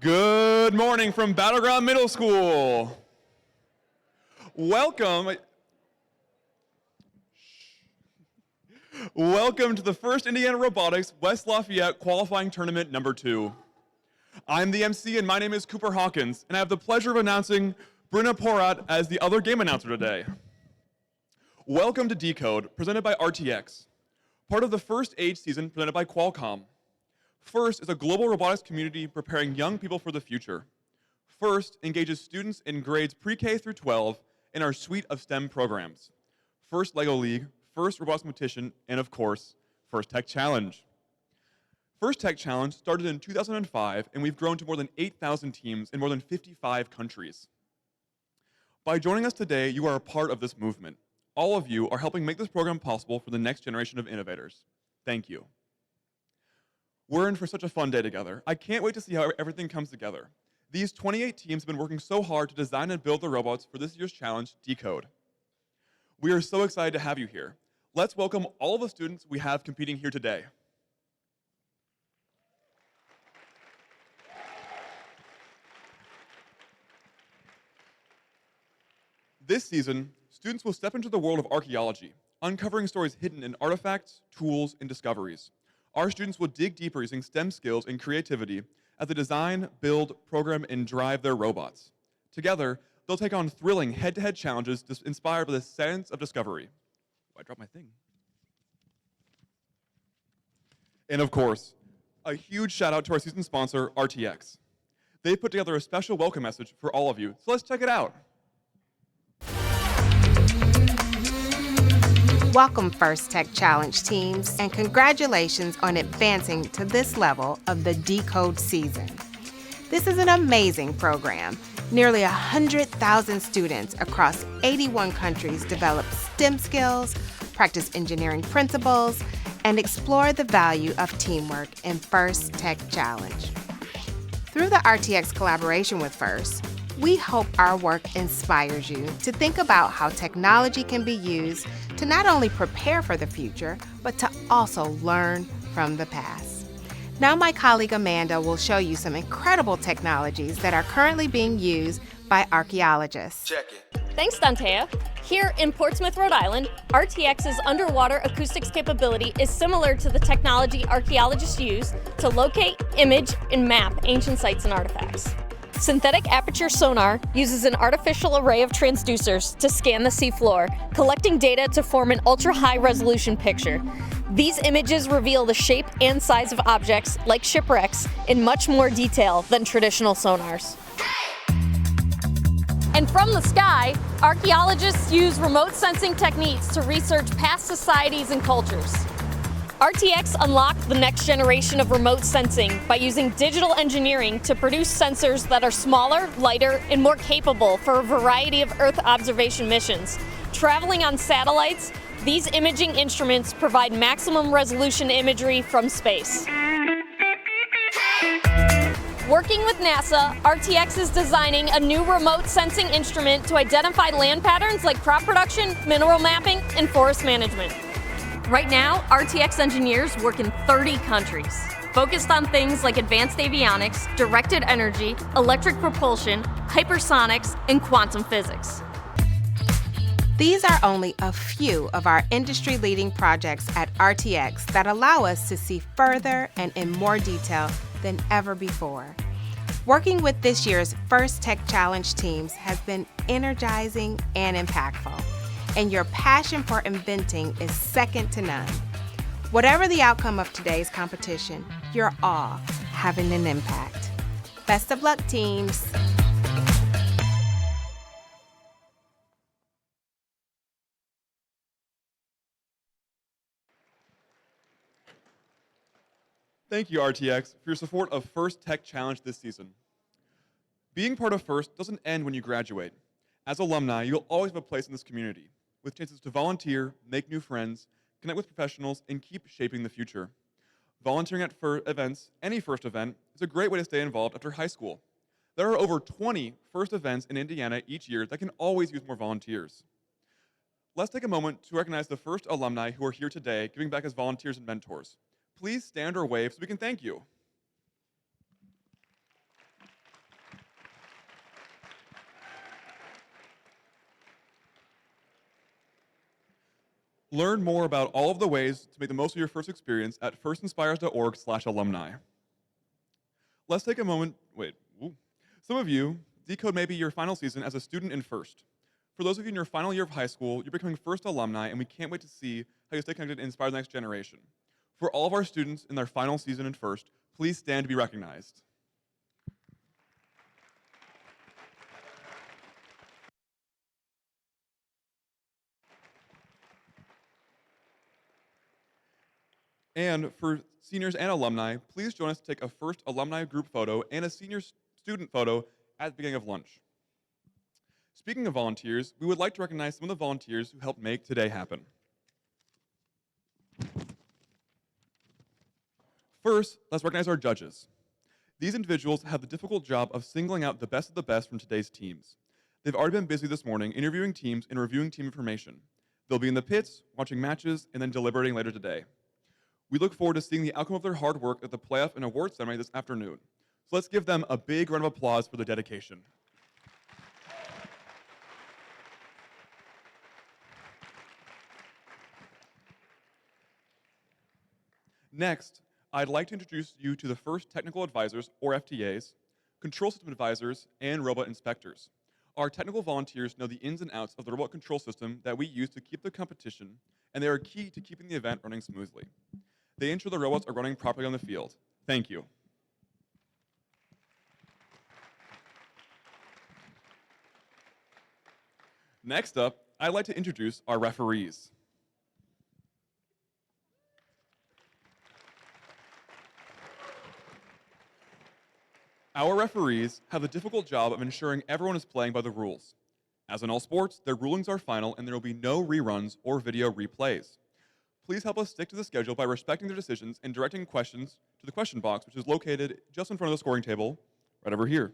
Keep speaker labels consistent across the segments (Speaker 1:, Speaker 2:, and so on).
Speaker 1: Good morning from Battleground Middle School. Welcome to the first Indiana Robotics West Lafayette qualifying tournament number 2. I'm the MC and my name is Cooper Hawkins, and I have the pleasure of announcing Bruna Porat as the other game announcer today. Welcome to Decode, presented by RTX, part of the first age season presented by Qualcomm. FIRST is a global robotics community preparing young people for the future. FIRST engages students in grades pre-K through 12 in our suite of STEM programs. FIRST LEGO League, FIRST Robotics Competition, and of course, FIRST Tech Challenge. FIRST Tech Challenge started in 2005, and we've grown to more than 8,000 teams in more than 55 countries. By joining us today, you are a part of this movement. All of you are helping make this program possible for the next generation of innovators. Thank you. We're in for such a fun day together. I can't wait to see how everything comes together. These 28 teams have been working so hard to design and build the robots for this year's challenge, Decode. We are so excited to have you here. Let's welcome all the students we have competing here today. This season, students will step into the world of archaeology, uncovering stories hidden in artifacts, tools, and discoveries. Our students will dig deeper using STEM skills and creativity as they design, build, program, and drive their robots. Together, they'll take on thrilling head-to-head challenges inspired by the sense of discovery. Oh, I dropped my thing. And of course, a huge shout out to our season sponsor, RTX. They put together a special welcome message for all of you, so let's check it out.
Speaker 2: Welcome, FIRST Tech Challenge teams, and congratulations on advancing to this level of the Decode season. This is an amazing program. Nearly 100,000 students across 81 countries develop STEM skills, practice engineering principles, and explore the value of teamwork in FIRST Tech Challenge. Through the RTX collaboration with FIRST, we hope our work inspires you to think about how technology can be used to not only prepare for the future, but to also learn from the past. Now my colleague Amanda will show you some incredible technologies that are currently being used by archaeologists.
Speaker 3: Check it.
Speaker 4: Thanks, Dantea. Here in Portsmouth, Rhode Island, RTX's underwater acoustics capability is similar to the technology archaeologists use to locate, image, and map ancient sites and artifacts. Synthetic aperture sonar uses an artificial array of transducers to scan the seafloor, collecting data to form an ultra-high resolution picture. These images reveal the shape and size of objects, like shipwrecks, in much more detail than traditional sonars. And from the sky, archaeologists use remote sensing techniques to research past societies and cultures. RTX unlocked the next generation of remote sensing by using digital engineering to produce sensors that are smaller, lighter, and more capable for a variety of Earth observation missions. Traveling on satellites, these imaging instruments provide maximum resolution imagery from space. Working with NASA, RTX is designing a new remote sensing instrument to identify land patterns like crop production, mineral mapping, and forest management. Right now, RTX engineers work in 30 countries, focused on things like advanced avionics, directed energy, electric propulsion, hypersonics, and quantum physics.
Speaker 2: These are only a few of our industry-leading projects at RTX that allow us to see further and in more detail than ever before. Working with this year's FIRST Tech Challenge teams has been energizing and impactful, and your passion for inventing is second to none. Whatever the outcome of today's competition, you're all having an impact. Best of luck, teams.
Speaker 1: Thank you, RTX, for your support of FIRST Tech Challenge this season. Being part of FIRST doesn't end when you graduate. As alumni, you'll always have a place in this community, with chances to volunteer, make new friends, connect with professionals, and keep shaping the future. Volunteering at events, any FIRST event, is a great way to stay involved after high school. There are over 20 FIRST events in Indiana each year that can always use more volunteers. Let's take a moment to recognize the FIRST alumni who are here today giving back as volunteers and mentors. Please stand or wave so we can thank you. Learn more about all of the ways to make the most of your first experience at firstinspires.org/alumni. Let's take a moment. Some of you, Decode may be your final season as a student in First. For those of you in your final year of high school, you're becoming First alumni, and we can't wait to see how you stay connected and inspire the next generation. For all of our students in their final season in First, please stand to be recognized. And for seniors and alumni, please join us to take a First alumni group photo and a senior student photo at the beginning of lunch. Speaking of volunteers, we would like to recognize some of the volunteers who helped make today happen. First, let's recognize our judges. These individuals have the difficult job of singling out the best of the best from today's teams. They've already been busy this morning interviewing teams and reviewing team information. They'll be in the pits, watching matches, and then deliberating later today. We look forward to seeing the outcome of their hard work at the playoff and awards ceremony this afternoon. So let's give them a big round of applause for their dedication. Next, I'd like to introduce you to the First Technical Advisors, or FTAs, Control System Advisors, and Robot Inspectors. Our technical volunteers know the ins and outs of the robot control system that we use to keep the competition, and they are key to keeping the event running smoothly. They ensure the robots are running properly on the field. Thank you. Next up, I'd like to introduce our referees. Our referees have the difficult job of ensuring everyone is playing by the rules. As in all sports, their rulings are final and there will be no reruns or video replays. Please help us stick to the schedule by respecting their decisions and directing questions to the question box, which is located just in front of the scoring table, right over here.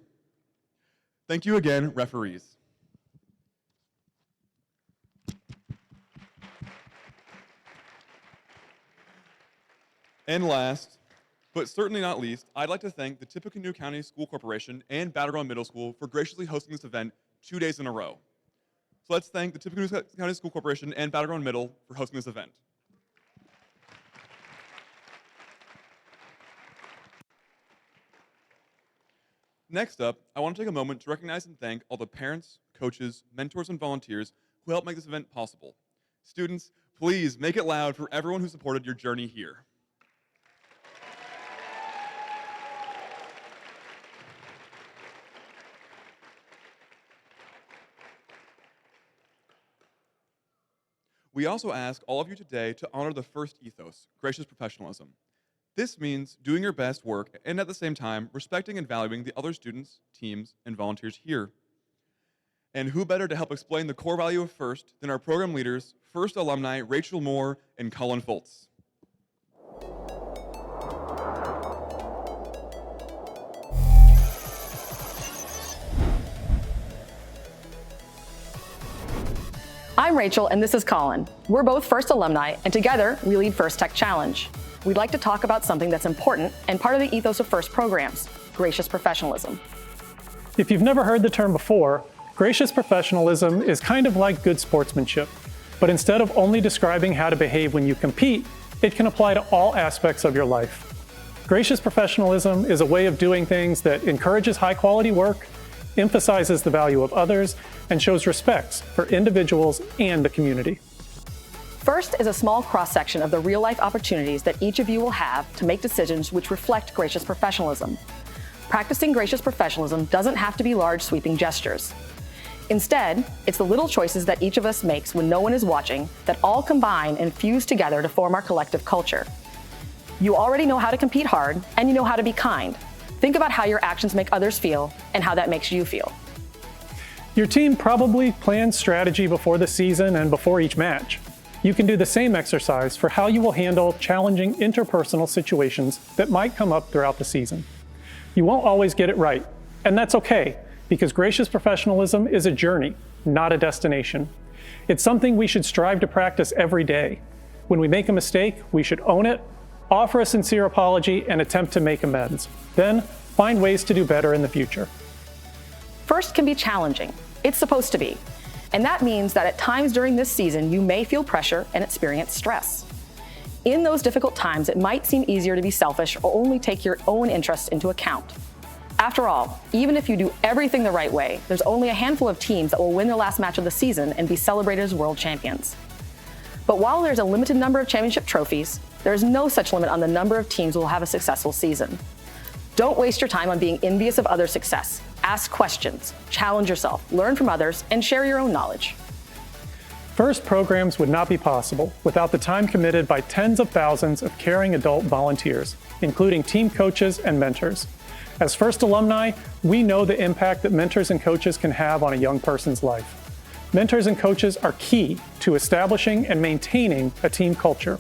Speaker 1: Thank you again, referees. And last, but certainly not least, I'd like to thank the Tippecanoe County School Corporation and Battleground Middle School for graciously hosting this event 2 days in a row. So let's thank the Tippecanoe County School Corporation and Battleground Middle for hosting this event. Next up, I want to take a moment to recognize and thank all the parents, coaches, mentors, and volunteers who helped make this event possible. Students, please make it loud for everyone who supported your journey here. We also ask all of you today to honor the first ethos, gracious professionalism. This means doing your best work and at the same time respecting and valuing the other students, teams, and volunteers here. And who better to help explain the core value of FIRST than our program leaders, FIRST alumni Rachel Moore and Colin Foltz.
Speaker 3: I'm Rachel and this is Colin. We're both FIRST alumni and together we lead FIRST Tech Challenge. We'd like to talk about something that's important and part of the ethos of FIRST programs, gracious professionalism.
Speaker 5: If you've never heard the term before, gracious professionalism is kind of like good sportsmanship. But instead of only describing how to behave when you compete, it can apply to all aspects of your life. Gracious professionalism is a way of doing things that encourages high-quality work, emphasizes the value of others, and shows respect for individuals and the community.
Speaker 3: FIRST is a small cross-section of the real-life opportunities that each of you will have to make decisions which reflect gracious professionalism. Practicing gracious professionalism doesn't have to be large, sweeping gestures. Instead, it's the little choices that each of us makes when no one is watching that all combine and fuse together to form our collective culture. You already know how to compete hard, and you know how to be kind. Think about how your actions make others feel and how that makes you feel.
Speaker 5: Your team probably plans strategy before the season and before each match. You can do the same exercise for how you will handle challenging interpersonal situations that might come up throughout the season. You won't always get it right, and that's okay, because gracious professionalism is a journey, not a destination. It's something we should strive to practice every day. When we make a mistake, we should own it, offer a sincere apology, and attempt to make amends. Then, find ways to do better in the future.
Speaker 3: FIRST can be challenging. It's supposed to be. And that means that at times during this season, you may feel pressure and experience stress. In those difficult times, it might seem easier to be selfish or only take your own interests into account. After all, even if you do everything the right way, there's only a handful of teams that will win their last match of the season and be celebrated as world champions. But while there's a limited number of championship trophies, there is no such limit on the number of teams who will have a successful season. Don't waste your time on being envious of others' success. Ask questions, challenge yourself, learn from others, and share your own knowledge.
Speaker 5: FIRST programs would not be possible without the time committed by tens of thousands of caring adult volunteers, including team coaches and mentors. As FIRST alumni, we know the impact that mentors and coaches can have on a young person's life. Mentors and coaches are key to establishing and maintaining a team culture.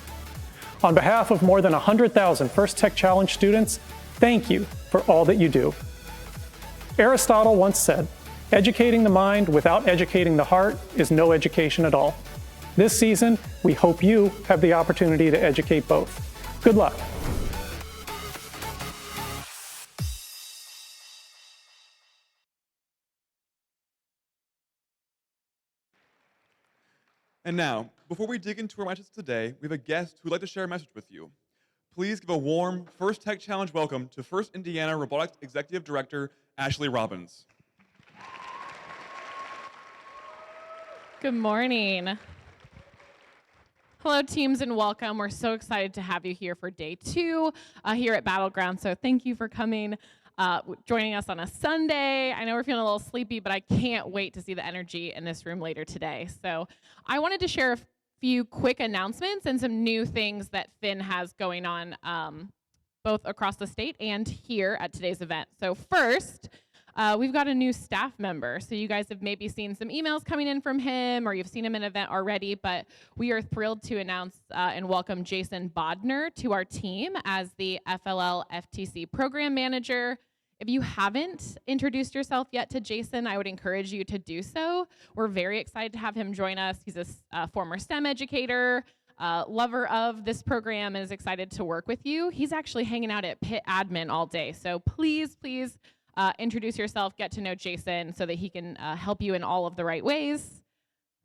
Speaker 5: On behalf of more than 100,000 FIRST Tech Challenge students, thank you for all that you do. Aristotle once said, "Educating the mind without educating the heart is no education at all." This season, we hope you have the opportunity to educate both. Good luck.
Speaker 1: And now, before we dig into our matches today, we have a guest who would like to share a message with you. Please give a warm FIRST Tech Challenge welcome to FIRST Indiana Robotics Executive Director, Ashley Robbins.
Speaker 6: Good morning. Hello, teams, and welcome. We're so excited to have you here for day 2 here at Battleground. So thank you for coming, joining us on a Sunday. I know we're feeling a little sleepy, but I can't wait to see the energy in this room later today. So I wanted to share a few quick announcements and some new things that Finn has going on both across the state and here at today's event. So first, we've got a new staff member. So you guys have maybe seen some emails coming in from him, or you've seen him in an event already, but we are thrilled to announce and welcome Jason Bodner to our team as the FLL FTC Program Manager. If you haven't introduced yourself yet to Jason, I would encourage you to do so. We're very excited to have him join us. He's a former STEM educator, lover of this program, and is excited to work with you. He's actually hanging out at Pitt Admin all day. So please introduce yourself, get to know Jason so that he can help you in all of the right ways.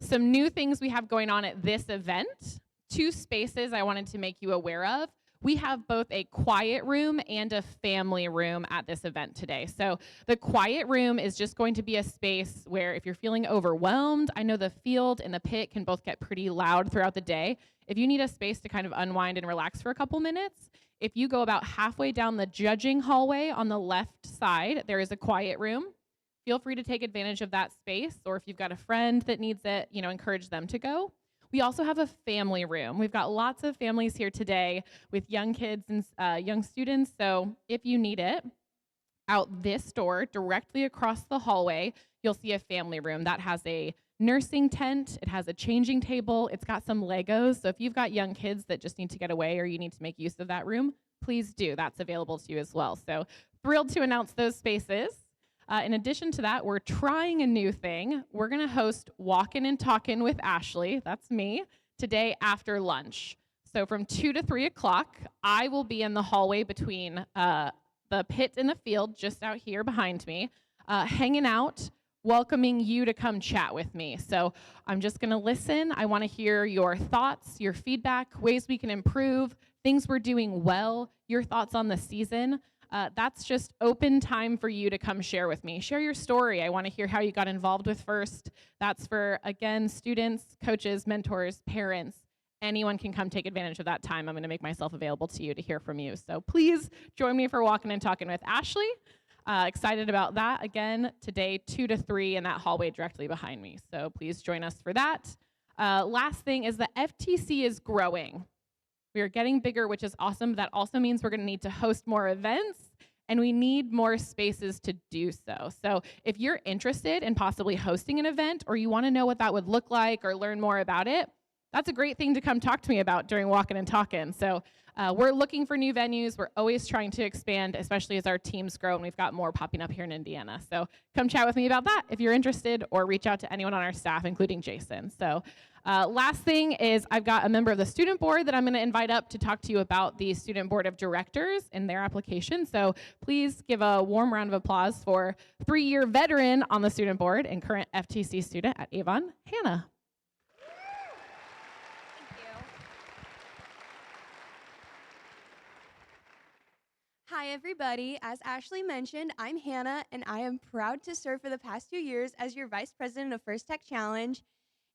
Speaker 6: Some new things we have going on at this event. 2 spaces I wanted to make you aware of. We have both a quiet room and a family room at this event today. So the quiet room is just going to be a space where if you're feeling overwhelmed, I know the field and the pit can both get pretty loud throughout the day. If you need a space to kind of unwind and relax for a couple minutes, if you go about halfway down the judging hallway on the left side, there is a quiet room. Feel free to take advantage of that space, or if you've got a friend that needs it, encourage them to go. We also have a family room. We've got lots of families here today with young kids and young students, so if you need it, out this door, directly across the hallway, you'll see a family room that has a nursing tent, it has a changing table, it's got some Legos, so if you've got young kids that just need to get away or you need to make use of that room, please do. That's available to you as well. So thrilled to announce those spaces. In addition to that, we're trying a new thing. We're going to host Walkin' and Talkin' with Ashley, that's me, today after lunch. So from 2 to 3 o'clock, I will be in the hallway between the pit and the field just out here behind me, hanging out, welcoming you to come chat with me. So I'm just going to listen. I want to hear your thoughts, your feedback, ways we can improve, things we're doing well, your thoughts on the season. That's just open time for you to come share with me. Share your story. I want to hear how you got involved with FIRST. That's for, again, students, coaches, mentors, parents. Anyone can come take advantage of that time. I'm going to make myself available to you to hear from you. So please join me for Walking and Talking with Ashley. Excited about that. Again, today, 2 to 3 in that hallway directly behind me. So please join us for that. Last thing is the FTC is growing. We are getting bigger, which is awesome. That also means we're going to need to host more events, and we need more spaces to do so. So if you're interested in possibly hosting an event, or you want to know what that would look like or learn more about it, that's a great thing to come talk to me about during Walkin' and Talkin'. So we're looking for new venues. We're always trying to expand, especially as our teams grow, and we've got more popping up here in Indiana. So come chat with me about that if you're interested, or reach out to anyone on our staff, including Jason. So last thing is I've got a member of the student board that I'm going to invite up to talk to you about the student board of directors and their application. So please give a warm round of applause for 3-year veteran on the student board and current FTC student at Avon, Hannah.
Speaker 7: Hi everybody, as Ashley mentioned, I'm Hannah and I am proud to serve for the past 2 years as your Vice President of First Tech Challenge.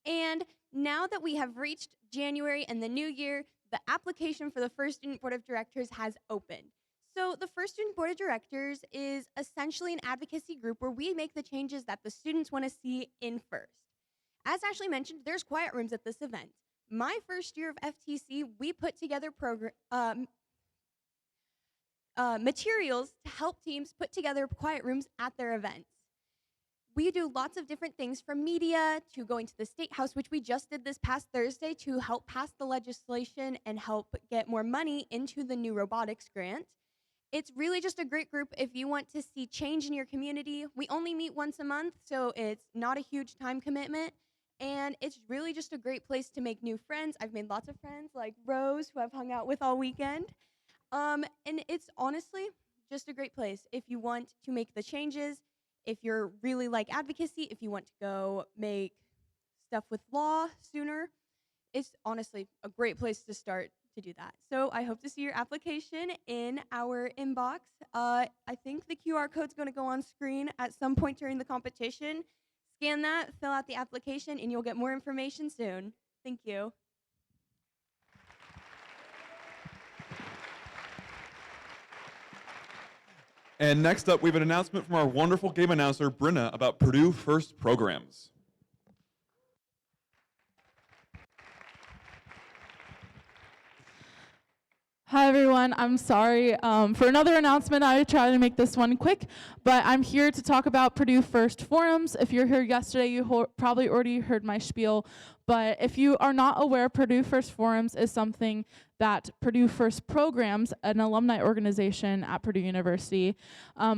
Speaker 7: And now that we have reached January and the new year, the application for the First Student Board of Directors has opened. So the First Student Board of Directors is essentially an advocacy group where we make the changes that the students want to see in first. As Ashley mentioned, there's quiet rooms at this event. My first year of FTC, we put together materials to help teams put together quiet rooms at their events. We do lots of different things, from media to going to the State House, which we just did this past Thursday to help pass the legislation and help get more money into the new robotics grant. It's really just a great group if you want to see change in your community. We only meet once a month, so it's not a huge time commitment, and it's really just a great place to make new friends. I've made lots of friends like Rose, who I've hung out with all weekend. And it's honestly just a great place if you want to make the changes, if you're really like advocacy, if you want to go make stuff with law sooner. It's honestly a great place to start to do that. So I hope to see your application in our inbox. I think the QR code's going to go on screen at some point during the competition. Scan that, fill out the application, and you'll get more information soon. Thank you.
Speaker 1: And next up, we have an announcement from our wonderful game announcer, Brenna, about Purdue First programs.
Speaker 8: Hi everyone, I'm sorry for another announcement. I try to make this one quick, but I'm here to talk about Purdue First forums. If you're here yesterday, you probably already heard my spiel, but if you are not aware, Purdue First forums is something that Purdue First Programs, an alumni organization at Purdue University,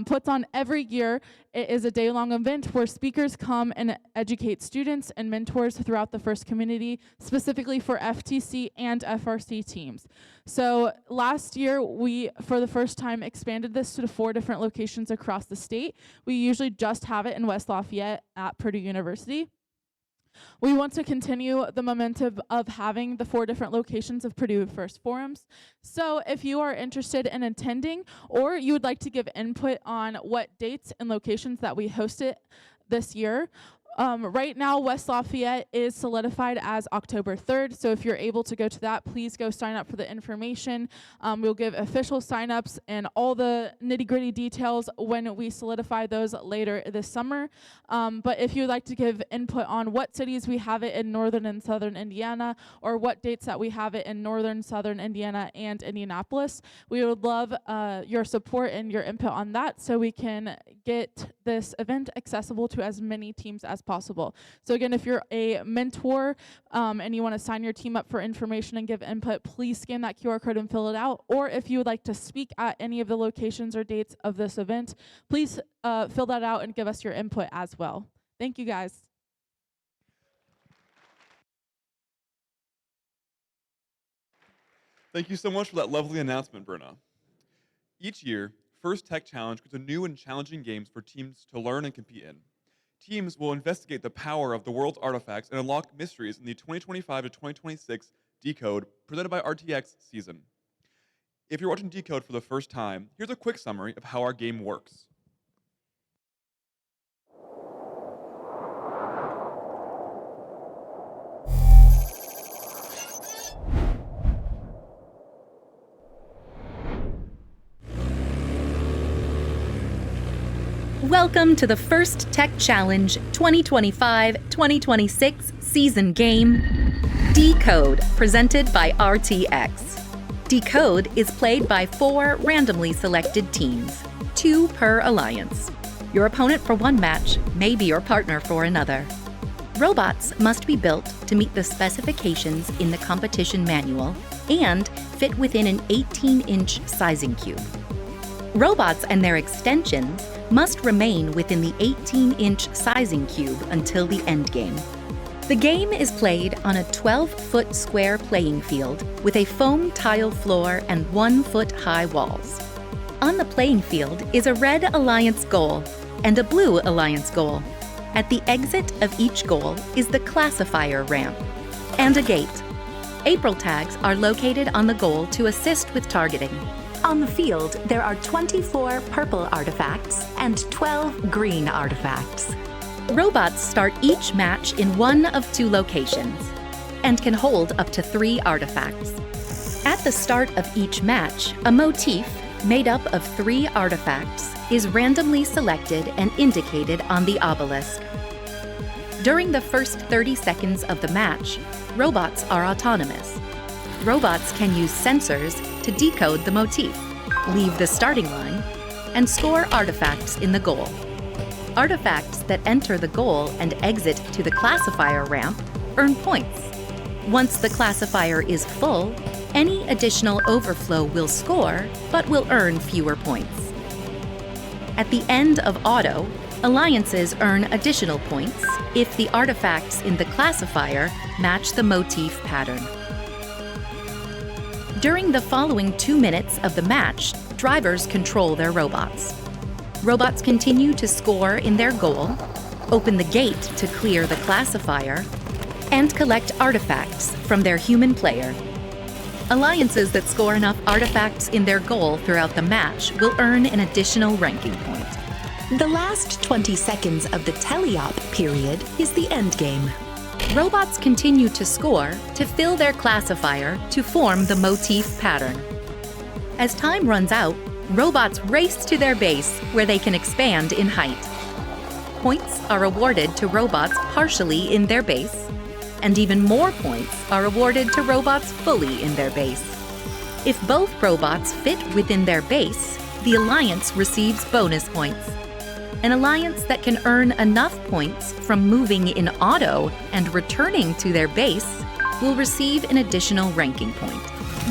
Speaker 8: puts on every year. It is a day-long event where speakers come and educate students and mentors throughout the First community, specifically for FTC and FRC teams. So last year, we, for the first time, expanded this to 4 different locations across the state. We usually just have it in West Lafayette at Purdue University. We want to continue the momentum of having the 4 different locations of Purdue First forums. So if you are interested in attending, or you would like to give input on what dates and locations that we host it this year, right now, West Lafayette is solidified as October 3rd, so if you're able to go to that, please go sign up for the information. We'll give official signups and all the nitty-gritty details when we solidify those later this summer. But if you'd like to give input on what cities we have it in northern and southern Indiana, or what dates that we have it in northern, southern Indiana, and Indianapolis, we would love your support and your input on that so we can get this event accessible to as many teams as possible. So again, if you're a mentor and you want to sign your team up for information and give input, please scan that QR code and fill it out. Or if you would like to speak at any of the locations or dates of this event, please fill that out and give us your input as well. Thank you guys.
Speaker 1: Thank you so much for that lovely announcement, Brenna. Each year, First Tech Challenge creates new and challenging games for teams to learn and compete in. Teams will investigate the power of the world's artifacts and unlock mysteries in the 2025 to 2026 Decode presented by RTX season. If you're watching Decode for the first time, here's a quick summary of how our game works.
Speaker 9: Welcome to the First Tech Challenge 2025-2026 season game, Decode, presented by RTX. Decode is played by 4 randomly selected teams, 2 per alliance. Your opponent for one match may be your partner for another. Robots must be built to meet the specifications in the competition manual and fit within an 18-inch sizing cube. Robots and their extensions must remain within the 18-inch sizing cube until the endgame. The game is played on a 12-foot square playing field with a foam tile floor and 1-foot-high walls. On the playing field is a red Alliance goal and a blue Alliance goal. At the exit of each goal is the classifier ramp and a gate. April tags are located on the goal to assist with targeting. On the field, there are 24 purple artifacts and 12 green artifacts. Robots start each match in one of 2 locations and can hold up to 3 artifacts. At the start of each match, a motif made up of 3 artifacts is randomly selected and indicated on the obelisk. During the first 30 seconds of the match, robots are autonomous. Robots can use sensors to decode the motif, leave the starting line, and score artifacts in the goal. Artifacts that enter the goal and exit to the classifier ramp earn points. Once the classifier is full, any additional overflow will score, but will earn fewer points. At the end of auto, alliances earn additional points if the artifacts in the classifier match the motif pattern. During the following 2 minutes of the match, drivers control their robots. Robots continue to score in their goal, open the gate to clear the classifier, and collect artifacts from their human player. Alliances that score enough artifacts in their goal throughout the match will earn an additional ranking point. The last 20 seconds of the teleop period is the endgame. Robots continue to score to fill their classifier to form the motif pattern. As time runs out, robots race to their base where they can expand in height. Points are awarded to robots partially in their base, and even more points are awarded to robots fully in their base. If both robots fit within their base, the alliance receives bonus points. An alliance that can earn enough points from moving in auto and returning to their base will receive an additional ranking point.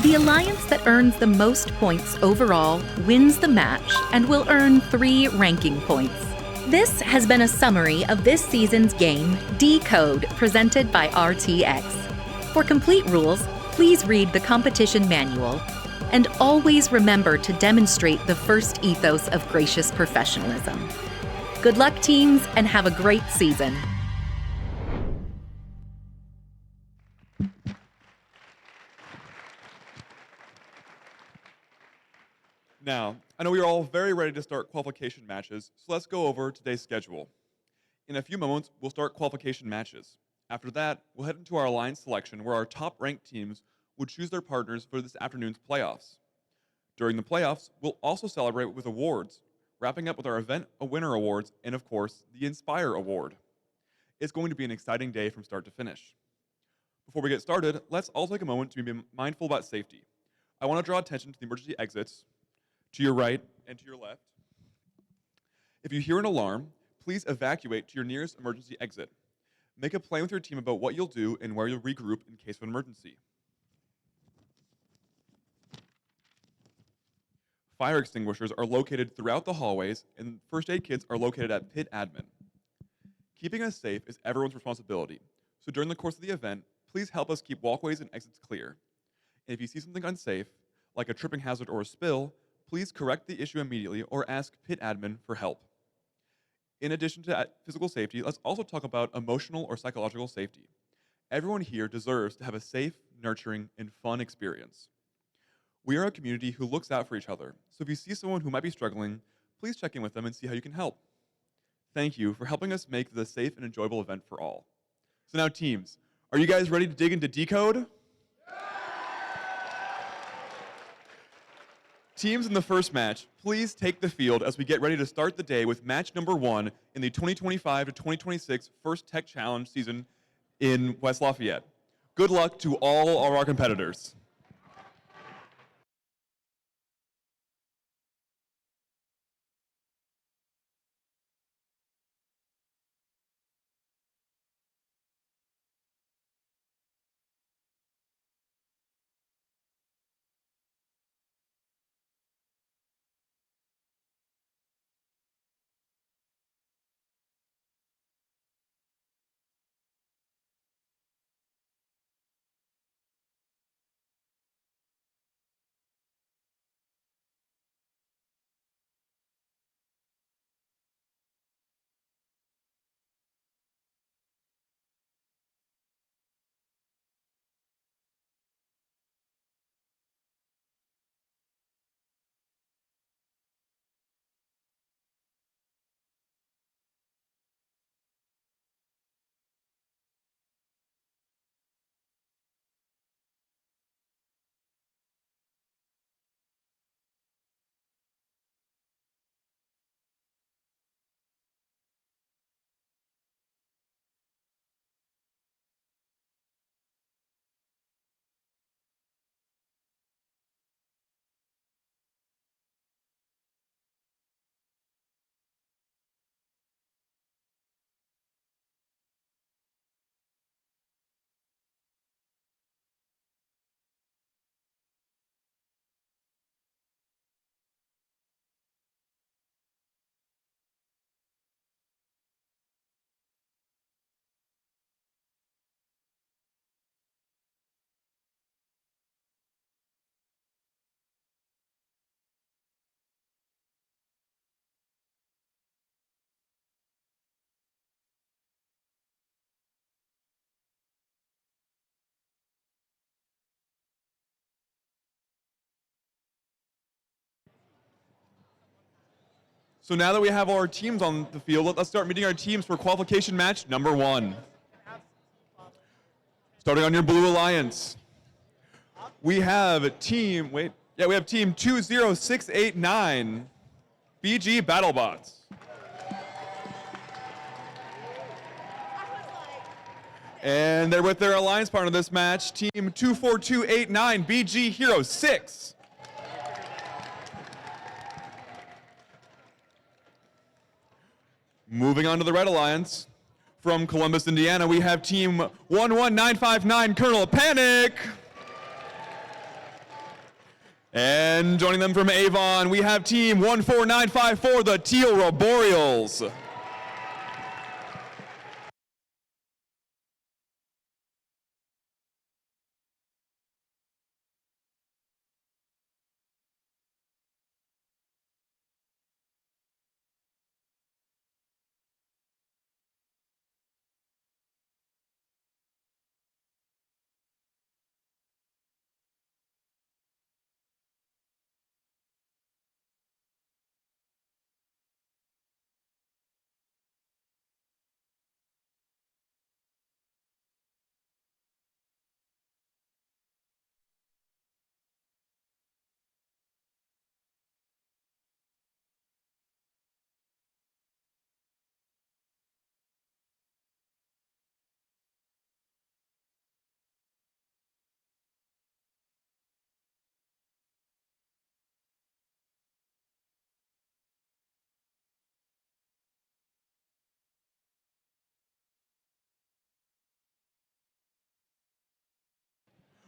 Speaker 9: The alliance that earns the most points overall wins the match and will earn 3 ranking points. This has been a summary of this season's game, Decode, presented by RTX. For complete rules, please read the competition manual, and always remember to demonstrate the first ethos of gracious professionalism. Good luck, teams, and have a great season.
Speaker 1: Now, I know we are all very ready to start qualification matches, so let's go over today's schedule. In a few moments, we'll start qualification matches. After that, we'll head into our alliance selection where our top-ranked teams will choose their partners for this afternoon's playoffs. During the playoffs, we'll also celebrate with awards, wrapping up with our Event Winner Awards and, of course, the Inspire Award. It's going to be an exciting day from start to finish. Before we get started, let's all take a moment to be mindful about safety. I want to draw attention to the emergency exits to your right and to your left. If you hear an alarm, please evacuate to your nearest emergency exit. Make a plan with your team about what you'll do and where you'll regroup in case of an emergency. Fire extinguishers are located throughout the hallways, and first aid kits are located at pit admin. Keeping us safe is everyone's responsibility, so during the course of the event, please help us keep walkways and exits clear. And if you see something unsafe, like a tripping hazard or a spill, please correct the issue immediately or ask pit admin for help. In addition to physical safety, let's also talk about emotional or psychological safety. Everyone here deserves to have a safe, nurturing, and fun experience. We are a community who looks out for each other, so if you see someone who might be struggling, please check in with them and see how you can help. Thank you for helping us make this a safe and enjoyable event for all. So now teams, are you guys ready to dig into Decode? Teams in the first match, please take the field as we get ready to start the day with match number 1 in the 2025 to 2026 First Tech Challenge season in West Lafayette. Good luck to all of our competitors. So now that we have our teams on the field, let's start meeting our teams for qualification match number 1. Starting on your blue alliance, we have team 20689, BG BattleBots. And they're with their alliance partner this match, team 24289, BG Hero 6. Moving on to the red alliance, from Columbus, Indiana, we have team 11959, Colonel Panic. And joining them from Avon, we have team 14954, the Teal Arboreals.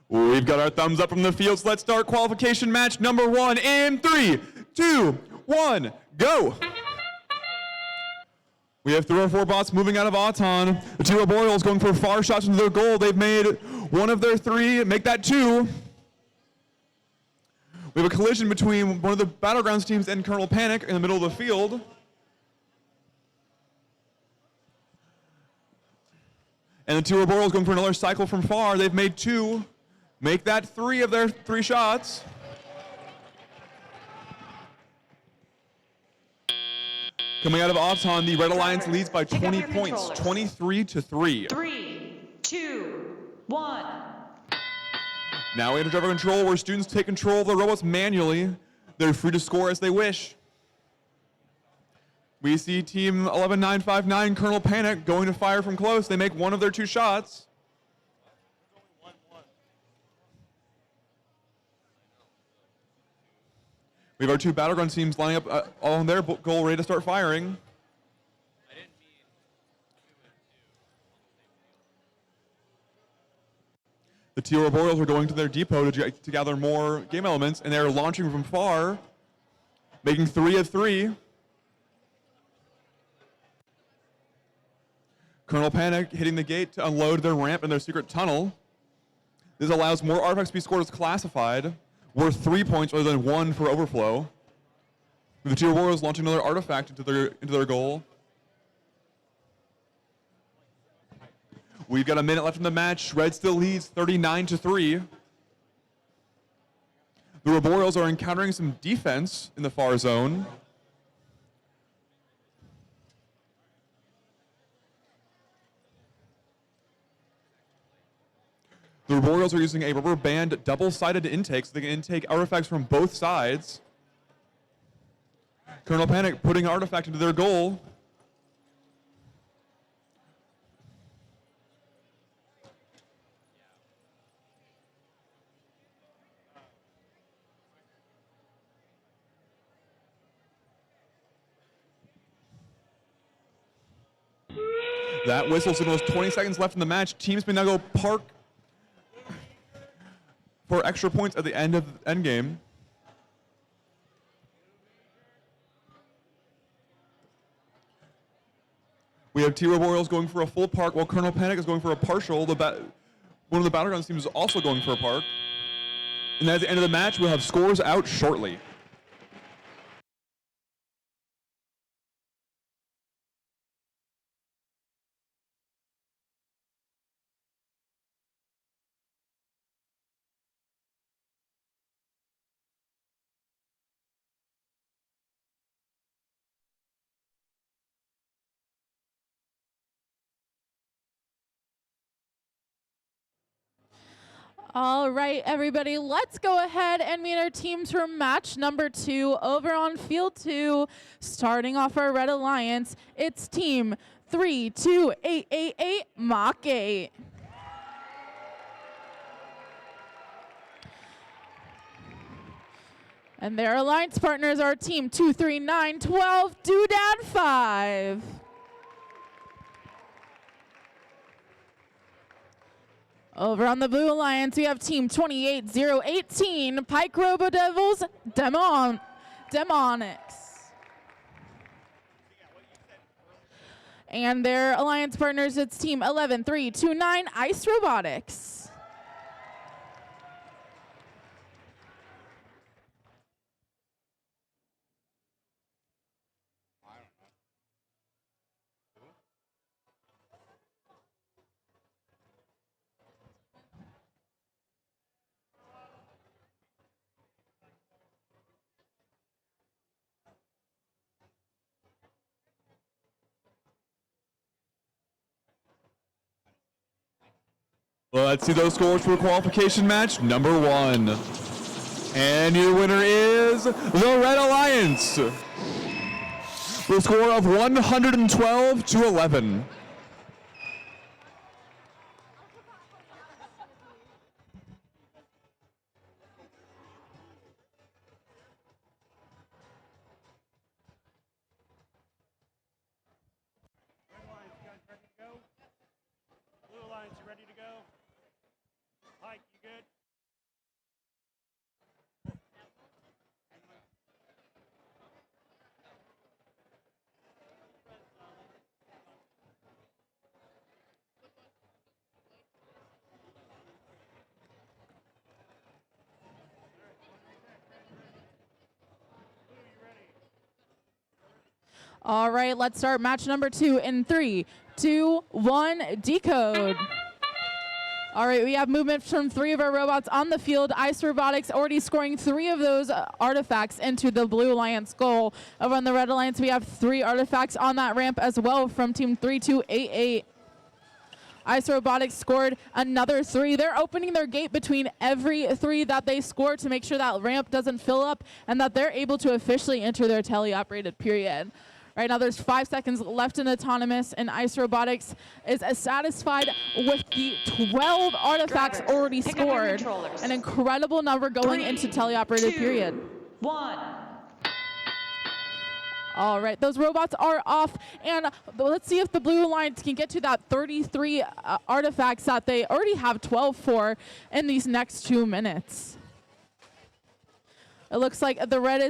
Speaker 1: We've got our thumbs up from the field, so let's start qualification match number 1 in 3, 2, 1, go! We have 3 or 4 bots moving out of Auton. The Teal Arboreals going for far shots into their goal. They've made 1 of their 3, make that 2. We have a collision between one of the Battlegrounds teams and Colonel Panic in the middle of the field. And the Teal Arboreals going for another cycle from far. They've made 2. Make that 3 of their 3 shots. Coming out of Auton, the Red Alliance leads by 20 points, 23-3.
Speaker 10: 3, 2, 1.
Speaker 1: Now we have driver control, where students take control of the robots manually. They're free to score as they wish. We see team 11959, Colonel Panic, going to fire from close. They make 1 of their 2 shots. We have our 2 Battleground teams lining up all on their goal, ready to start firing. The Teal Arboreals are going to their depot to gather more game elements, and they're launching from far, making 3 of 3. Colonel Panic hitting the gate to unload their ramp in their secret tunnel. This allows more artifacts to be scored as classified, worth 3 points rather than 1 for overflow. The Teal Arboreals launching another artifact into their goal. We've got a minute left in the match. Red still leads 39-3. The Arboreals are encountering some defense in the far zone. The Arboreals are using a rubber band double-sided intake so they can intake artifacts from both sides. Colonel Panic putting an artifact into their goal. That whistle signals 20 seconds left in the match. Teams may now go park for extra points at the end of the end game. We have Teal Arboreals going for a full park while Colonel Panic is going for a partial. One of the Battlegrounds teams is also going for a park. And at the end of the match, we'll have scores out shortly.
Speaker 8: All right, everybody, let's go ahead and meet our teams for match number 2 over on field 2. Starting off our Red Alliance, it's team 32888 Mach 8. And their alliance partners are team 23912 Doodad 5. Over on the Blue Alliance, we have team 28018 Pike Robo Devils Demonics. And their alliance partners, it's team 11329 Ice Robotics.
Speaker 1: Let's see those scores for qualification match number 1. And your winner is the Red Alliance with a score of 112-11.
Speaker 8: All right, let's start match number 2 in 3, 2, 1, decode. All right, we have movement from 3 of our robots on the field. Ice Robotics already scoring 3 of those artifacts into the Blue Alliance goal. Over on the Red Alliance, we have 3 artifacts on that ramp as well from team 3288. Ice Robotics scored another 3. They're opening their gate between every 3 that they score to make sure that ramp doesn't fill up and that they're able to officially enter their teleoperated period. Right now, there's 5 seconds left in Autonomous, and Ice Robotics is satisfied with the 12 artifacts already scored. An incredible number going into teleoperated period.
Speaker 10: 1.
Speaker 8: All right, those robots are off, and let's see if the Blue Alliance can get to that 33 artifacts that they already have 12 for in these next 2 minutes. It looks like the Red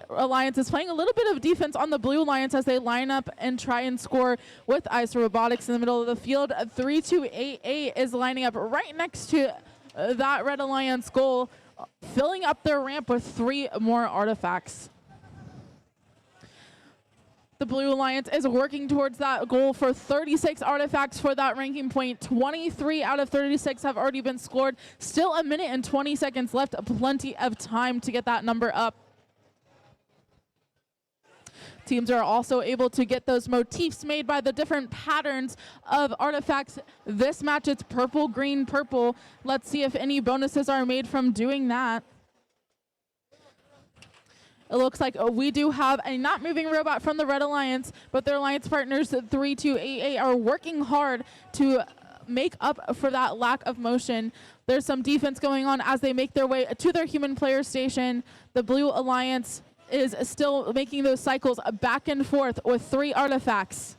Speaker 8: Alliance is playing a little bit of defense on the Blue Alliance as they line up and try and score with Ice Robotics in the middle of the field. 3288 is lining up right next to that Red Alliance goal, filling up their ramp with 3 more artifacts. The Blue Alliance is working towards that goal for 36 artifacts for that ranking point. 23 out of 36 have already been scored. Still 1 minute and 20 seconds left. Plenty of time to get that number up. Teams are also able to get those motifs made by the different patterns of artifacts. This match, it's purple, green, purple. Let's see if any bonuses are made from doing that. It looks like we do have a not moving robot from the Red Alliance, but their alliance partners, 3288, are working hard to make up for that lack of motion. There's some defense going on as they make their way to their human player station. The Blue Alliance is still making those cycles back and forth with 3 artifacts.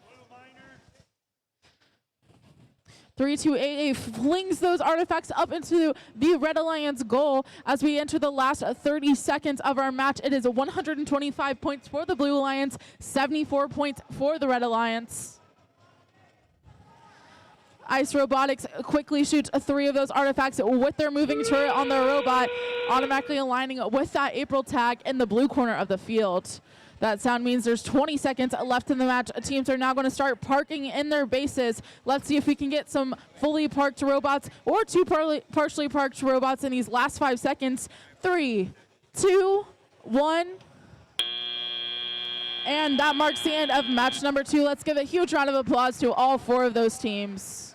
Speaker 8: 3288 flings those artifacts up into the Red Alliance goal as we enter the last 30 seconds of our match. It is 125 points for the Blue Alliance, 74 points for the Red Alliance. Ice Robotics quickly shoots 3 of those artifacts with their moving turret on their robot, automatically aligning with that April tag in the blue corner of the field. That sound means there's 20 seconds left in the match. Teams are now going to start parking in their bases. Let's see if we can get some fully parked robots or 2 partially parked robots in these last 5 seconds. 3, 2, 1. And that marks the end of match number 2. Let's give a huge round of applause to all 4 of those teams.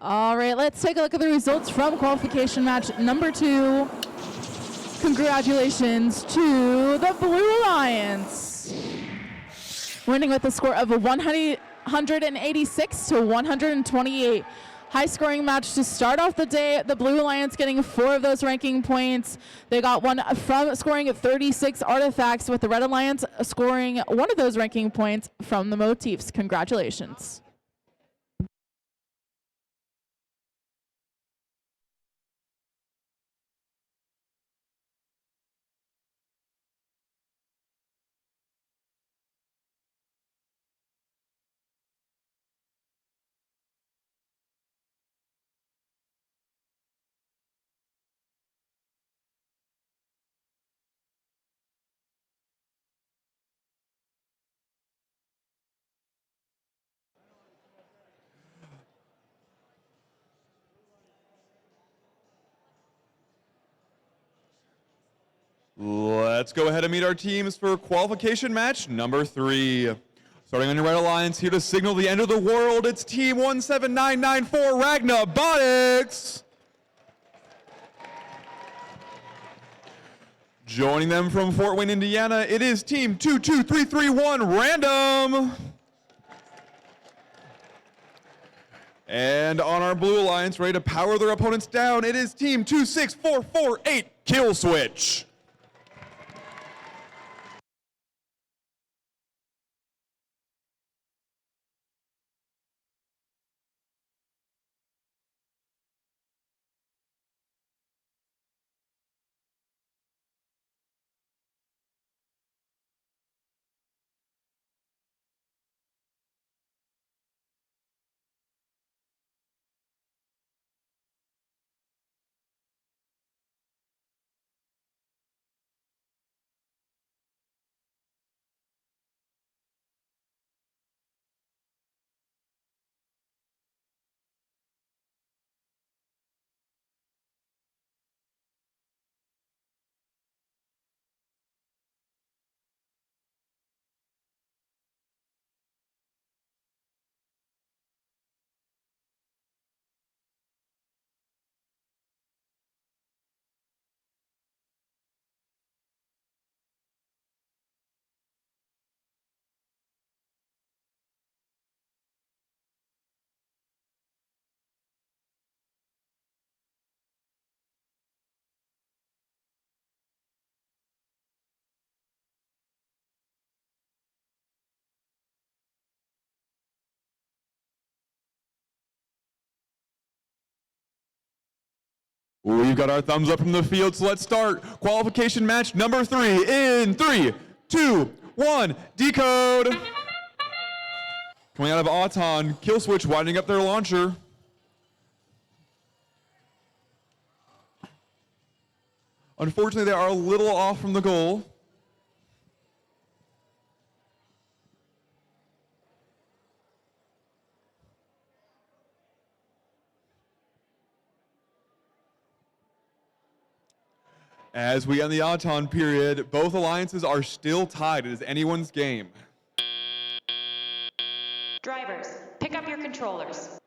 Speaker 8: All right, let's take a look at the results from qualification match number 2. Congratulations to the Blue Alliance, winning with a score of 186 to 128. High scoring match to start off the day. The Blue Alliance getting 4 of those ranking points. They got one from scoring 36 artifacts, with the Red Alliance scoring 1 of those ranking points from the motifs. Congratulations.
Speaker 1: Let's go ahead and meet our teams for qualification match number 3. Starting on your Red Alliance, here to signal the end of the world, it's Team 17994 Ragnabotics. Joining them from Fort Wayne, Indiana, it is Team 22331 Random. And on our Blue Alliance, ready to power their opponents down, it is Team 26448 Kill Switch. We've got our thumbs up from the field, so let's start qualification match number 3 in 3, 2, 1, decode. Coming out of Auton, Kill Switch winding up their launcher. Unfortunately, they are a little off from the goal. As we end the Auton period, both alliances are still tied. It is anyone's game.
Speaker 10: Drivers, pick up your controllers.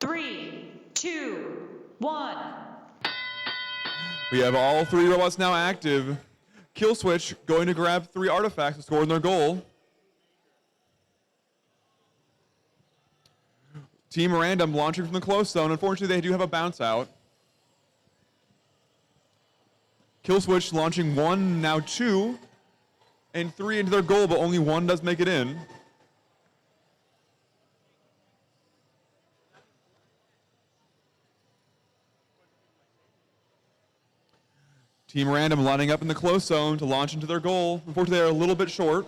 Speaker 10: 3, 2, 1.
Speaker 1: We have all 3 robots now active. Kill Switch going to grab 3 artifacts to score in their goal. Team Random launching from the close zone. Unfortunately, they do have a bounce out. Kill Switch launching 1, now 2, and 3 into their goal, but only 1 does make it in. Team Random lining up in the close zone to launch into their goal. Unfortunately, they're a little bit short.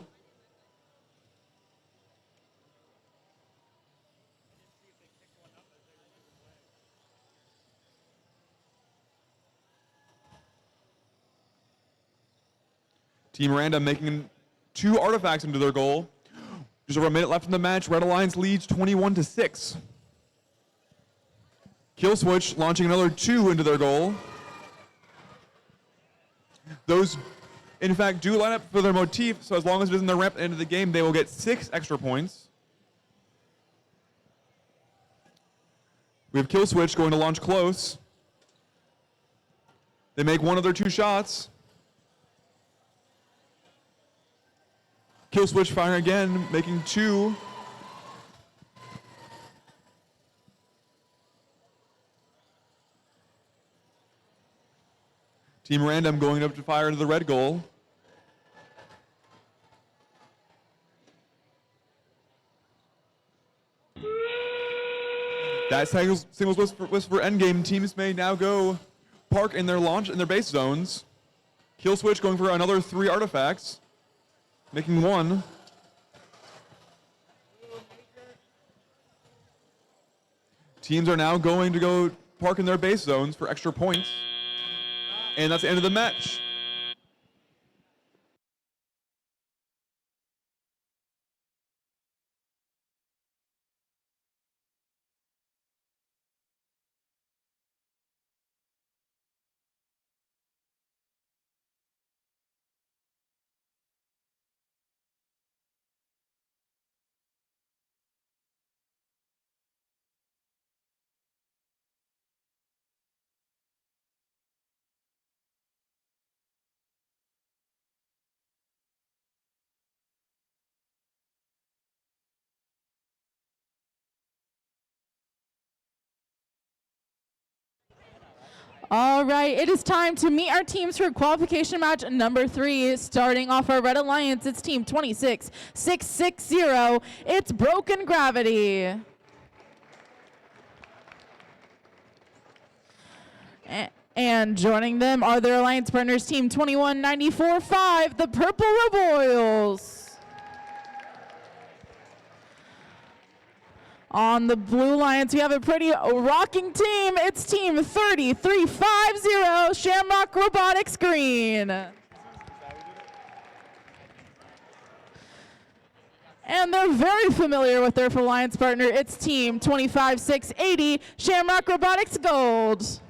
Speaker 1: Team Random making 2 artifacts into their goal. Just over a minute left in the match. Red Alliance leads 21-6. Kill Switch launching another 2 into their goal. Those, in fact, do line up for their motif, so as long as it isn't their ramp at the end of the game, they will get 6 extra points. We have Kill Switch going to launch close. They make one of their 2 shots. Kill Switch firing again, making 2. Team Random going up to fire into the red goal. That signals whistle for endgame. Teams may now go park in their launch in their base zones. Kill Switch going for another 3 artifacts, making 1. Teams are now going to go park in their base zones for extra points. And that's the end of the match.
Speaker 8: All right, it is time to meet our teams for qualification match number 3. Starting off our Red Alliance, it's team 26660. It's Broken Gravity. And joining them are their alliance partners, team 21945, the Purple Royals. On the Blue Alliance, we have a pretty rocking team. It's team 3350, Shamrock Robotics Green. And they're very familiar with their alliance partner. It's team 25680, Shamrock Robotics Gold.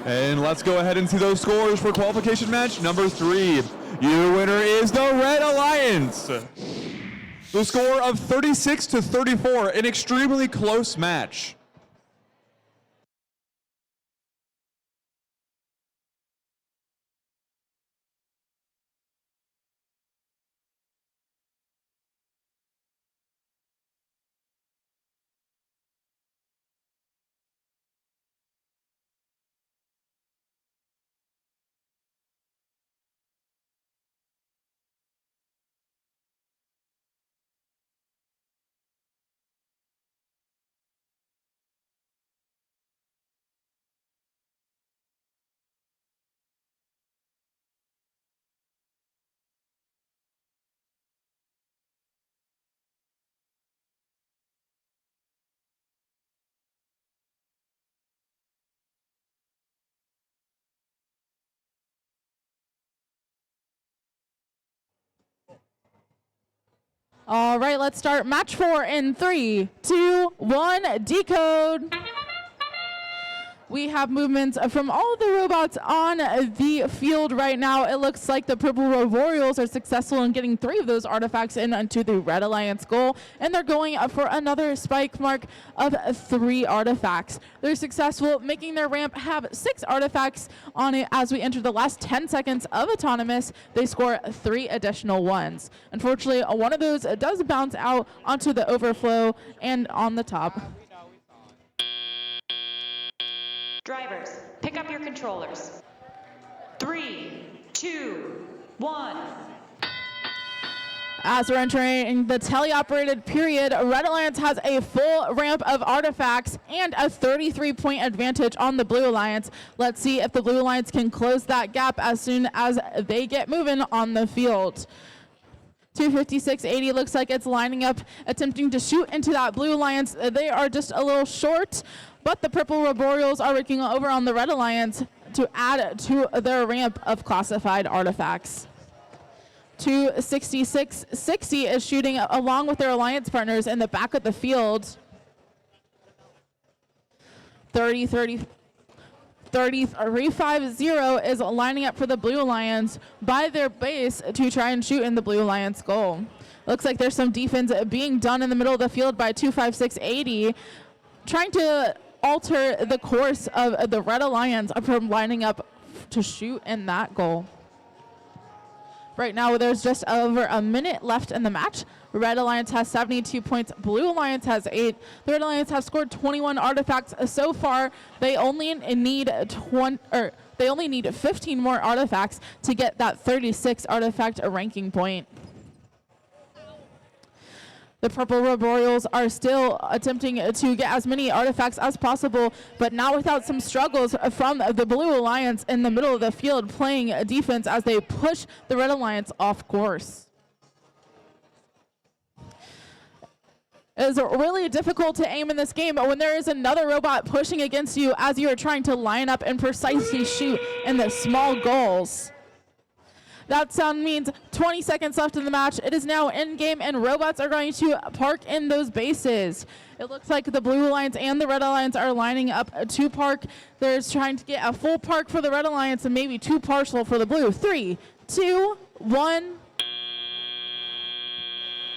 Speaker 1: And let's go ahead and see those scores for qualification match number 3. Your winner is the Red Alliance. The score of 36-34, an extremely close match.
Speaker 8: All right, let's start match 4 in 3, 2, 1, decode. We have movements from all the robots on the field right now. It looks like the Purple Royals are successful in getting 3 of those artifacts into the Red Alliance goal, and they're going up for another spike mark of 3 artifacts. They're successful, making their ramp have 6 artifacts on it. As we enter the last 10 seconds of Autonomous, they score 3 additional ones. Unfortunately, one of those does bounce out onto the overflow and on the top.
Speaker 10: Drivers, pick up your controllers. 3, 2, 1.
Speaker 8: As we're entering the teleoperated period, Red Alliance has a full ramp of artifacts and a 33-point advantage on the Blue Alliance. Let's see if the Blue Alliance can close that gap as soon as they get moving on the field. 256.80 looks like it's lining up, attempting to shoot into that Blue Alliance. They are just a little short, but the Purple Royals are working over on the Red Alliance to add to their ramp of classified artifacts. 266.60 is shooting along with their alliance partners in the back of the field. 3350 is lining up for the Blue Alliance by their base to try and shoot in the Blue Alliance goal. Looks like there's some defense being done in the middle of the field by 25680, trying to alter the course of the Red Alliance from lining up to shoot in that goal. Right now, there's just over a minute left in the match. Red Alliance has 72 points. Blue Alliance has 8. The Red Alliance have scored 21 artifacts so far. They only need 15 more artifacts to get that 36 artifact ranking point. The Purple Arboreals are still attempting to get as many artifacts as possible, but not without some struggles from the Blue Alliance in the middle of the field playing defense as they push the Red Alliance off course. It is really difficult to aim in this game, but when there is another robot pushing against you as you are trying to line up and precisely shoot in the small goals. That sound means 20 seconds left in the match. It is now in game, and robots are going to park in those bases. It looks like the Blue Alliance and the Red Alliance are lining up to park. There's trying to get a full park for the Red Alliance and maybe 2 partial for the Blue. 3, 2, 1.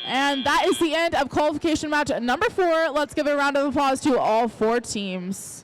Speaker 8: And that is the end of qualification match number 4. Let's give a round of applause to all 4 teams.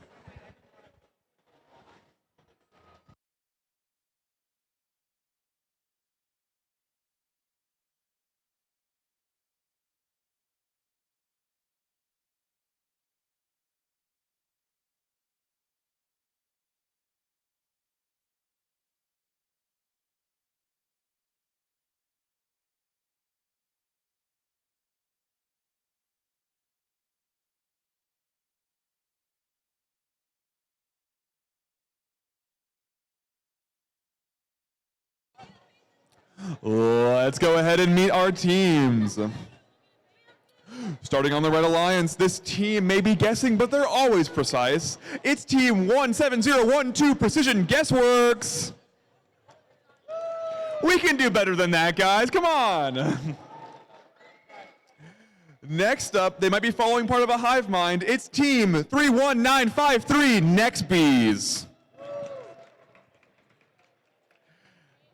Speaker 1: Let's go ahead and meet our teams. Starting on the Red Alliance, this team may be guessing, but they're always precise. It's Team 17012 Precision Guessworks. We can do better than that, guys. Come on. Next up, they might be following part of a hive mind. It's Team 31953 Next Bees.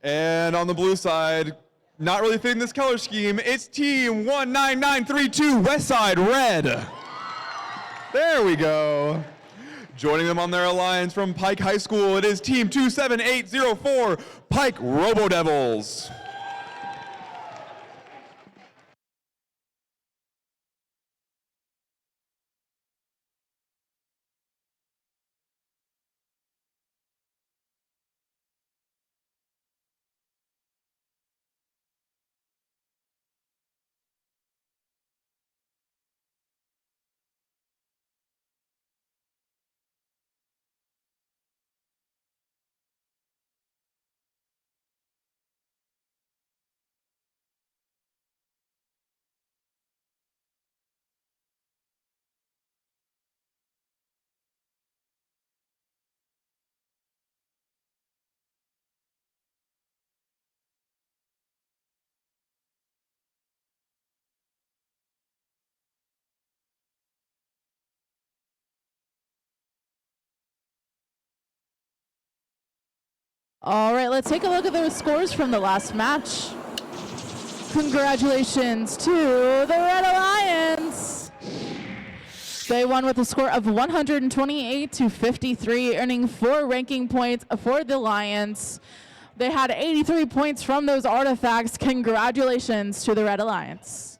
Speaker 1: And on the blue side, not really fitting this color scheme, it's Team 19932 Westside Red. There we go. Joining them on their alliance from Pike High School, it is Team 27804 Pike Robo Devils.
Speaker 8: All right, let's take a look at those scores from the last match. Congratulations to the Red Alliance. They won with a score of 128-53, earning 4 ranking points for the Alliance. They had 83 points from those artifacts. Congratulations to the Red Alliance.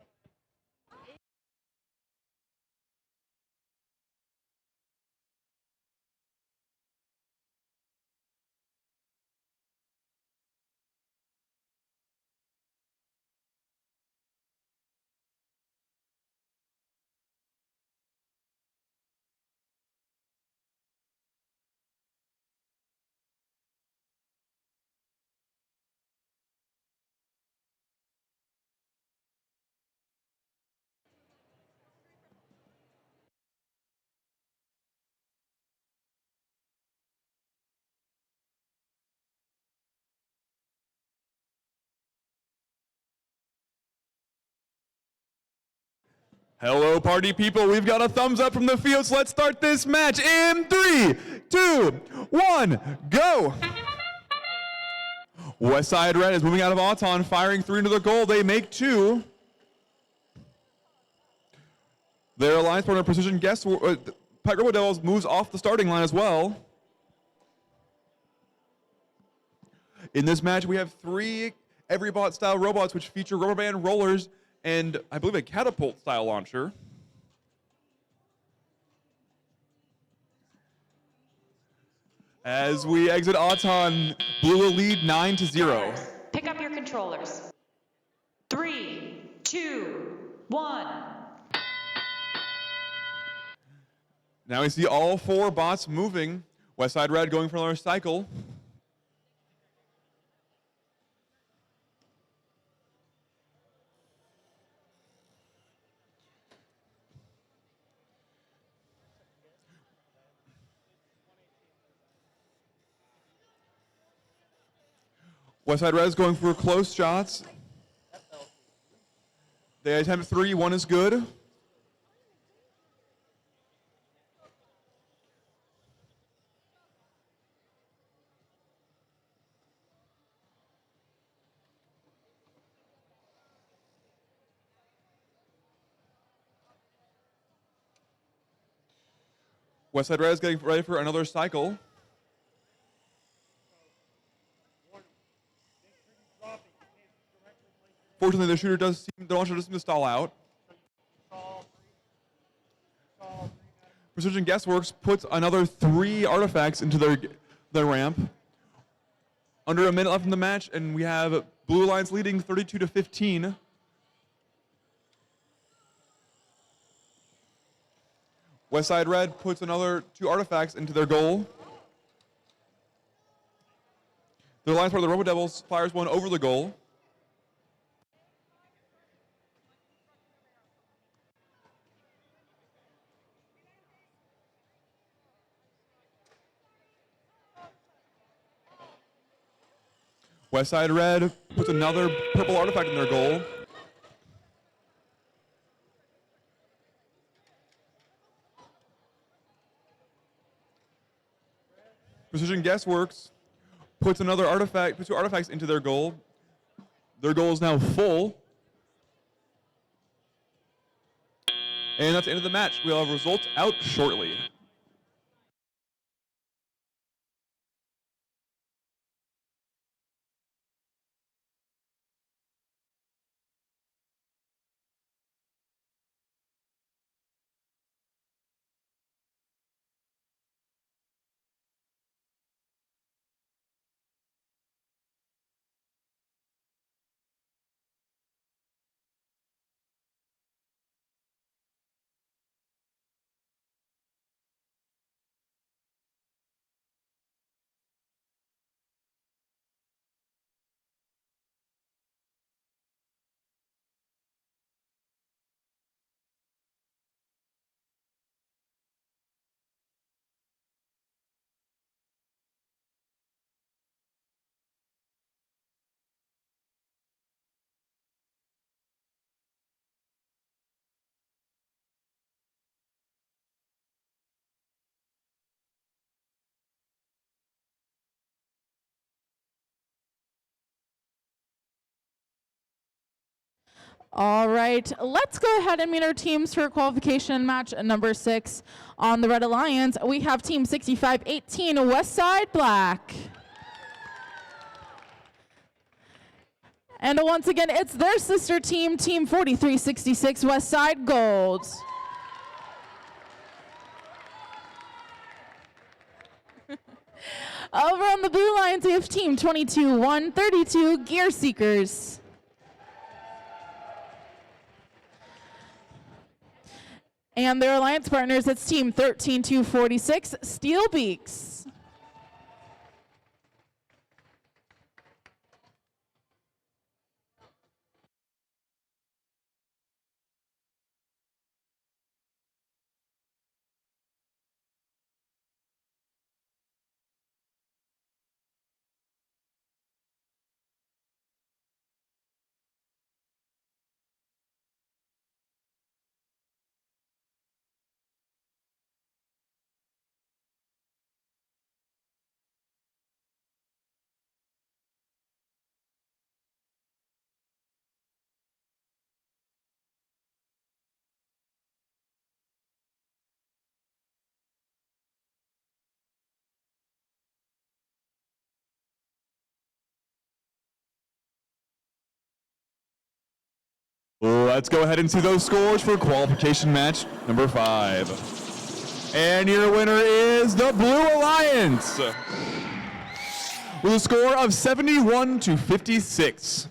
Speaker 1: Hello, party people. We've got a thumbs up from the field, so let's start this match in 3, 2, 1, go. Westside Red is moving out of Auton, firing 3 into the goal. They make 2. Their alliance partner, Precision Pike Robo Devils, moves off the starting line as well. In this match, we have 3 EveryBot style robots which feature rubber band rollers and I believe a catapult style launcher. As we exit Auton, Blue will lead 9-0.
Speaker 10: Pick up your controllers. 3, 2, 1.
Speaker 1: Now we see all 4 bots moving. Westside Red going for another cycle. Westside Red is going for close shots. They attempt 3, 1 is good. Westside Red is getting ready for another cycle. Fortunately, the launcher does seem to stall out. Precision Guessworks puts another 3 artifacts into their ramp. Under a minute left in the match, and we have Blue Alliance leading 32-15. Westside Red puts another 2 artifacts into their goal. Their alliance partner, the Robo Devils, fires one over the goal. Westside Red puts another purple artifact in their goal. Precision Guessworks puts puts 2 artifacts into their goal. Their goal is now full. And that's the end of the match. We'll have results out shortly.
Speaker 8: All right, let's go ahead and meet our teams for qualification match number 6 on the Red Alliance. We have Team 6518 Westside Black. And once again, it's their sister team, Team 4366 Westside Gold. Over on the Blue Alliance, we have Team 22132 Gear Seekers. And their alliance partners, it's Team 13246 Steel Beaks.
Speaker 1: Let's go ahead and see those scores for qualification match number 5. And your winner is the Blue Alliance with a score of 71-56.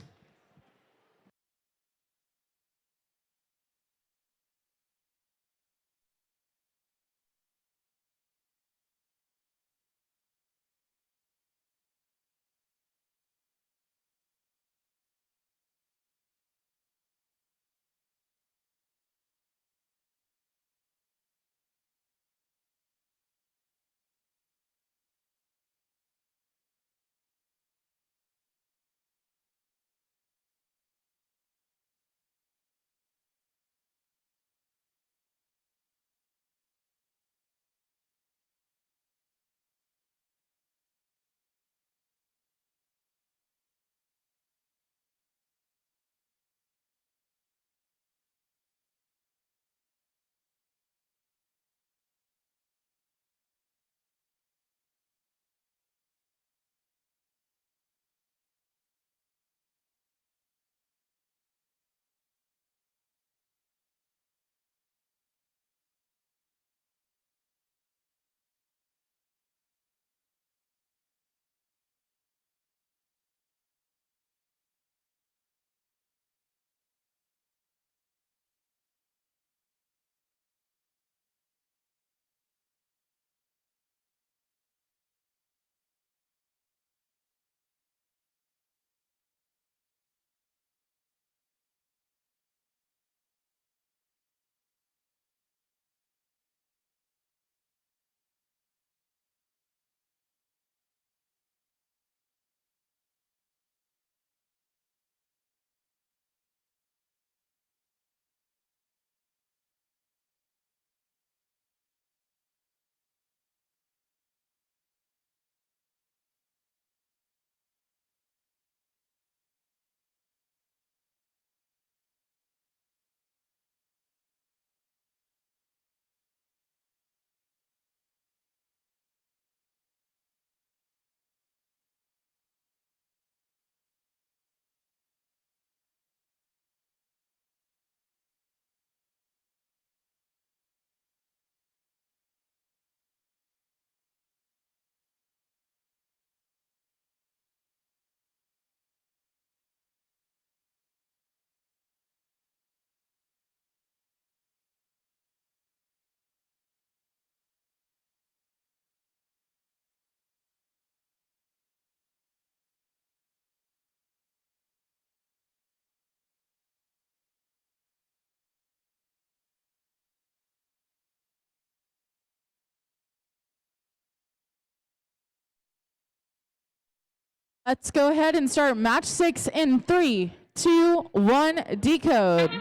Speaker 8: Let's go ahead and start match 6 in 3, 2, 1, decode.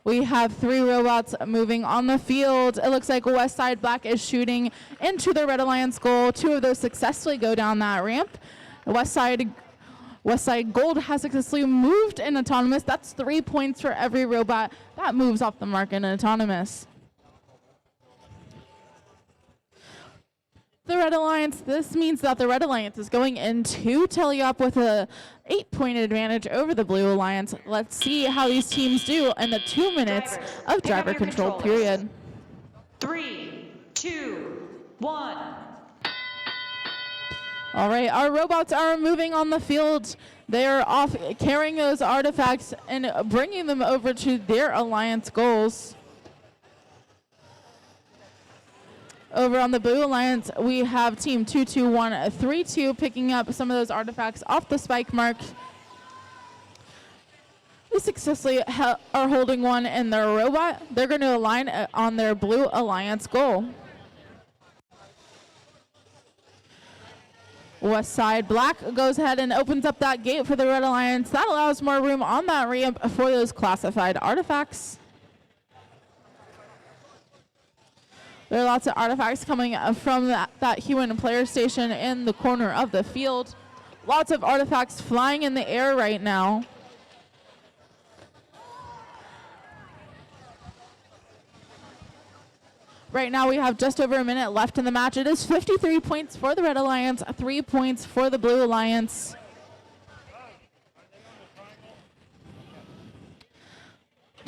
Speaker 8: We have 3 robots moving on the field. It looks like Westside Black is shooting into the Red Alliance goal. 2 of those successfully go down that ramp. Westside Gold has successfully moved in autonomous. That's 3 points for every robot that moves off the mark in autonomous. The Red Alliance, this means that the Red Alliance is going into Teleop with a 8-point advantage over the Blue Alliance. Let's see how these teams do in the 2 minutes of driver control period.
Speaker 10: 3, 2, 1.
Speaker 8: All right, our robots are moving on the field. They're off carrying those artifacts and bringing them over to their Alliance goals. Over on the Blue Alliance, we have Team 22132 picking up some of those artifacts off the spike mark. They successfully are holding one in their robot. They're going to align on their Blue Alliance goal. Westside Black goes ahead and opens up that gate for the Red Alliance. That allows more room on that ramp for those classified artifacts. There are lots of artifacts coming from that human player station in the corner of the field. Lots of artifacts flying in the air right now. Right now we have just over a minute left in the match. It is 53 points for the Red Alliance, 3 points for the Blue Alliance.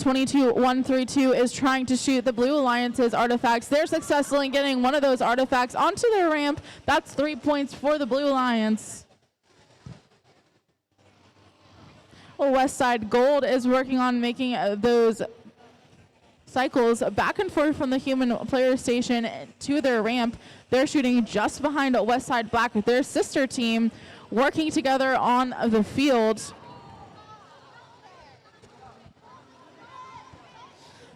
Speaker 8: 22-132 is trying to shoot the Blue Alliance's artifacts. They're successful in getting one of those artifacts onto their ramp. That's 3 points for the Blue Alliance. Westside Gold is working on making those cycles back and forth from the human player station to their ramp. They're shooting just behind Westside Black, their sister team, working together on the field.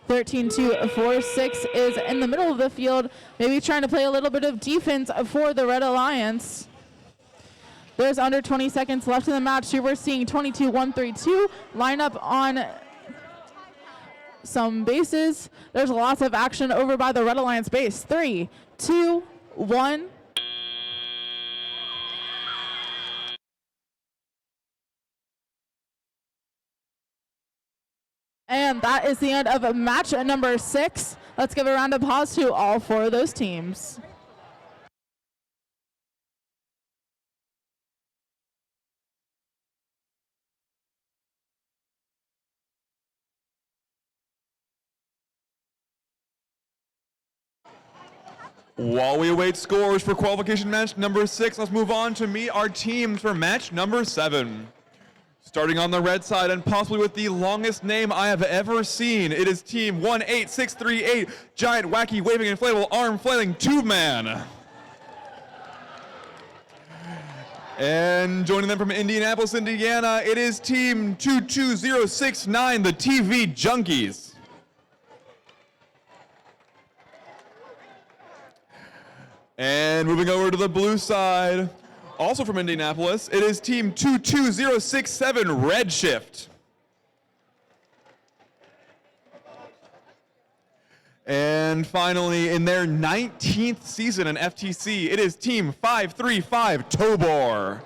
Speaker 8: 13-2-4-6 is in the middle of the field, maybe trying to play a little bit of defense for the Red Alliance. There's under 20 seconds left in the match. We're seeing 22-132 line up on some bases. There's lots of action over by the Red Alliance base. 3, 2, 1. And that is the end of match number 6. Let's give a round of applause to all 4 of those teams.
Speaker 1: While we await scores for qualification match number 6, let's move on to meet our teams for match number 7. Starting on the red side and possibly with the longest name I have ever seen, it is team 18638, giant, wacky, waving, inflatable, arm flailing tube man. And joining them from Indianapolis, Indiana, it is team 22069, the TV Junkies. And moving over to the blue side, also from Indianapolis, it is team 22067, Redshift. And finally, in their 19th season in FTC, it is team 535, Tobor.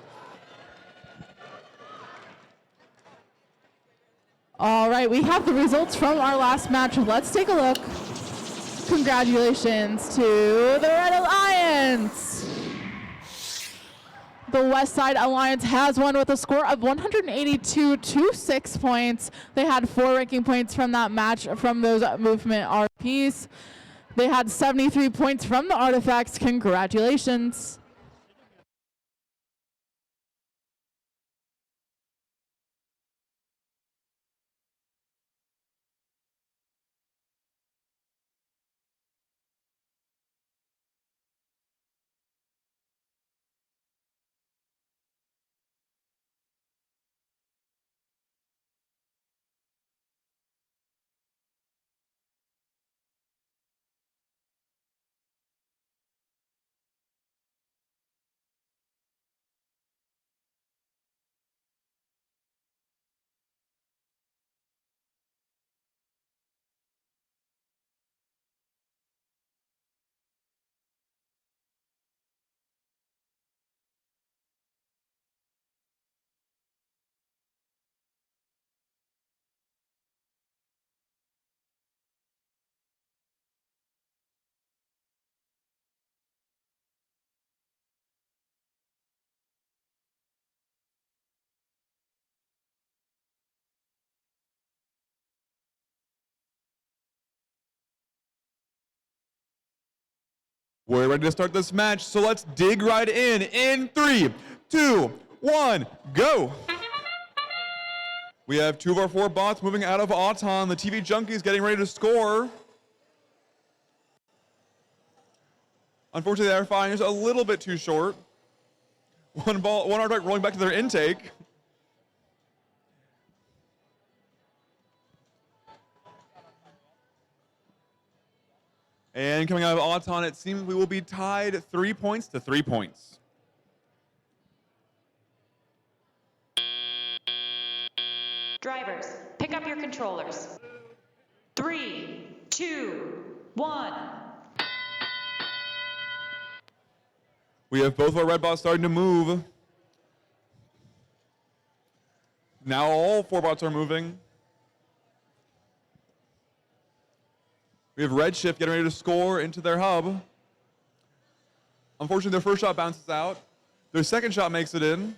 Speaker 8: All right, we have the results from our last match. Let's take a look. Congratulations to the Red Alliance. The Westside Alliance has won with a score of 182 to 6 points. They had 4 ranking points from that match from those movement RPs. They had 73 points from the artifacts. Congratulations.
Speaker 1: We're ready to start this match, so let's dig right in 3, 2, 1, go. We have 2 of our 4 bots moving out of Auton. The TV Junkies getting ready to score. Unfortunately, their firing is a little bit too short. One artifact rolling back to their intake. And coming out of Auton, it seems we will be tied 3 points to 3 points.
Speaker 10: Drivers, pick up your controllers. 3, 2, 1.
Speaker 1: We have both of our red bots starting to move. Now all 4 bots are moving. We have Redshift getting ready to score into their hub. Unfortunately, their first shot bounces out. Their second shot makes it in.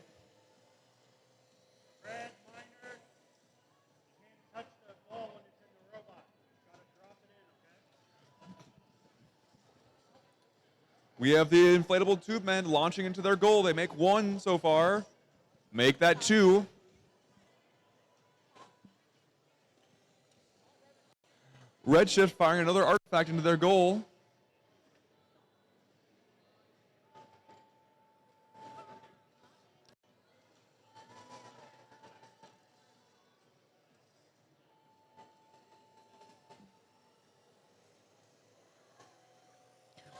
Speaker 1: We have the inflatable tube men launching into their goal. They make one so far. Make that two. Redshift firing another artifact into their goal.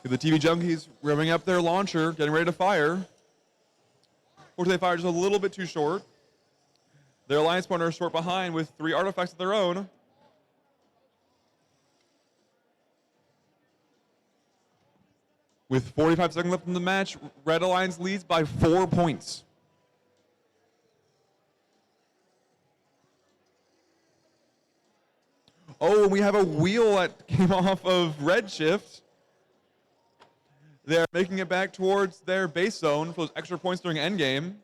Speaker 1: The TV Junkies revving up their launcher, getting ready to fire. Or they fire just a little bit too short. Their alliance partner is short behind with 3 artifacts of their own. With 45 seconds left in the match, Red Alliance leads by 4 points. Oh, and we have a wheel that came off of Redshift. They're making it back towards their base zone for those extra points during endgame.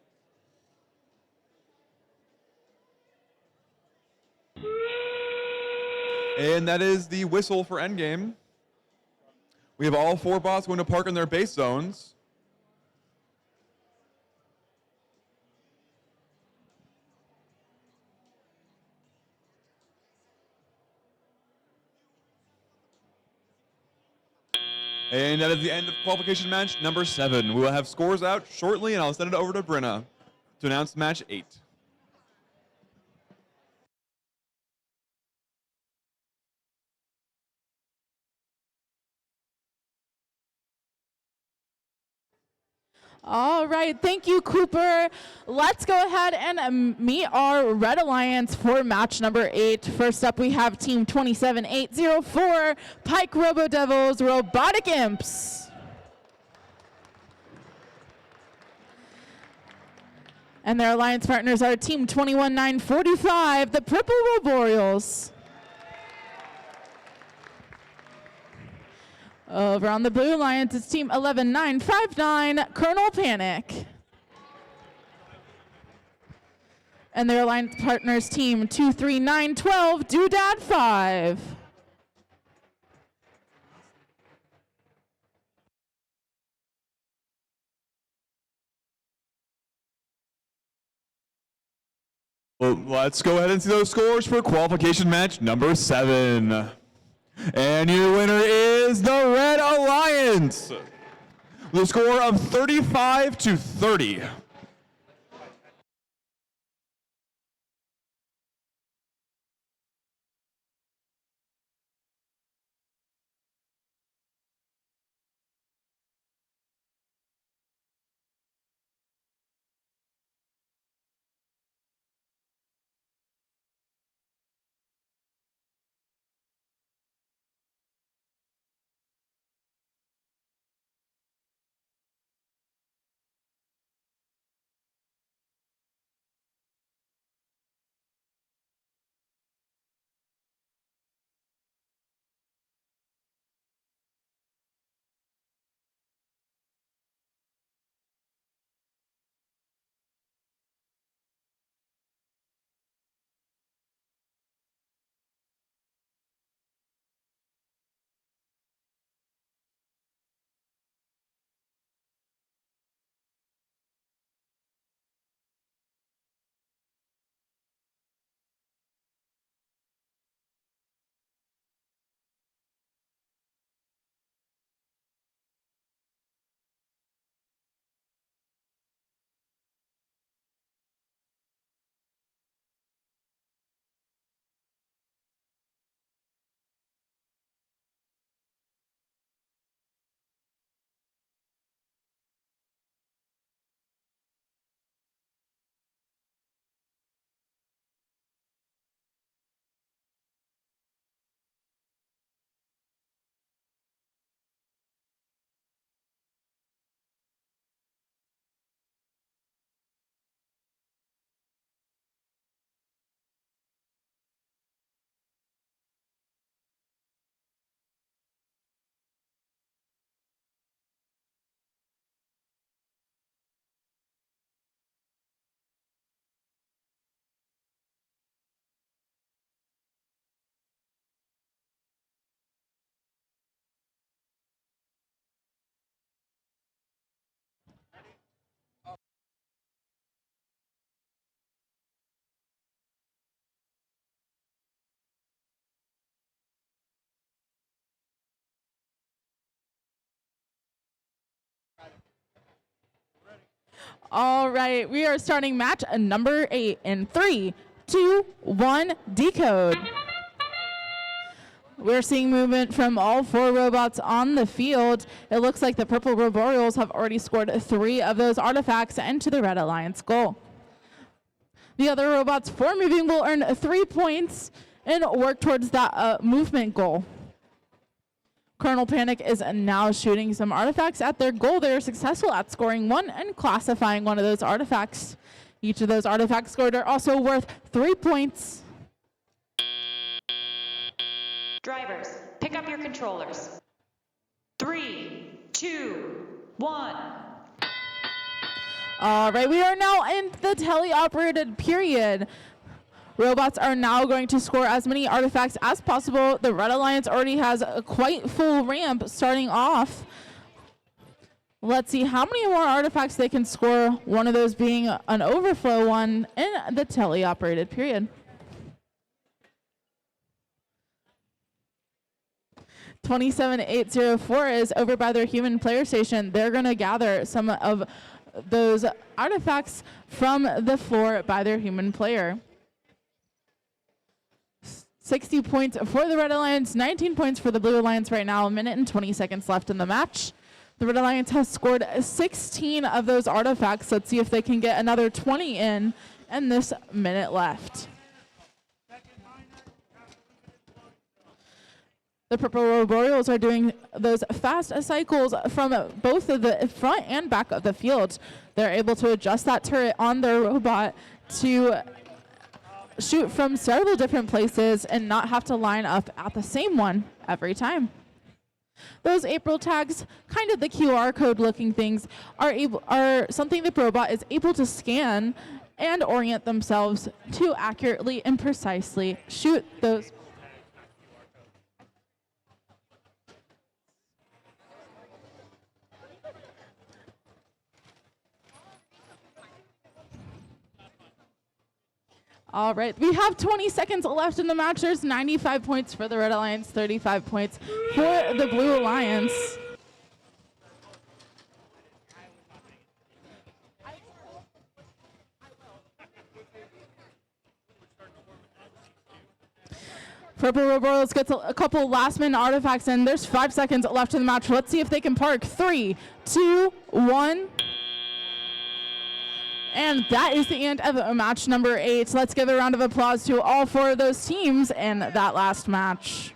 Speaker 1: And that is the whistle for endgame. We have all 4 bots going to park in their base zones. And that is the end of qualification match number 7. We will have scores out shortly, and I'll send it over to Brenna to announce match 8.
Speaker 8: All right, thank you, Cooper. Let's go ahead and meet our Red Alliance for match number 8. First up, we have Team 27804, Pike Robo Devils Robotic Imps. And their alliance partners are Team 21945, the Purple Roboreals. Over on the Blue Alliance, it's Team 11959, Colonel Panic. And their alliance partners, Team 23912, Doodad 5.
Speaker 1: Well, let's go ahead and see those scores for qualification match number 7. And your winner is the Red Alliance with a score of 35-30.
Speaker 8: All right, we are starting match number 8 in 3, 2, 1, decode. We're seeing movement from all 4 robots on the field. It looks like the Purple Roboreals have already scored 3 of those artifacts into the Red Alliance goal. The other robots, 4 moving, will earn 3 points and work towards that movement goal. Colonel Panic is now shooting some artifacts at their goal. They are successful at scoring 1 and classifying one of those artifacts. Each of those artifacts scored are also worth 3 points.
Speaker 10: Drivers, pick up your controllers. 3, 2, 1.
Speaker 8: All right, we are now in the teleoperated period. Robots are now going to score as many artifacts as possible. The Red Alliance already has a quite full ramp starting off. Let's see how many more artifacts they can score, one of those being an overflow one in the teleoperated period. 27804 is over by their human player station. They're going to gather some of those artifacts from the floor by their human player. 60 points for the Red Alliance, 19 points for the Blue Alliance right now, 1 minute and 20 seconds left in the match. The Red Alliance has scored 16 of those artifacts. Let's see if they can get another 20 in this minute left. The Purple Roboreals are doing those fast cycles from both of the front and back of the field. They're able to adjust that turret on their robot to shoot from several different places and not have to line up at the same one every time. Those April tags, kind of the QR code looking things, are something the robot is able to scan and orient themselves to accurately and precisely shoot those. All right, we have 20 seconds left in the match. There's 95 points for the Red Alliance, 35 points for the Blue Alliance. Purple Roboreals gets a couple last-minute artifacts in. There's 5 seconds left in the match. Let's see if they can park. 3, 2, 1. And that is the end of match number 8. Let's give a round of applause to all 4 of those teams in that last match.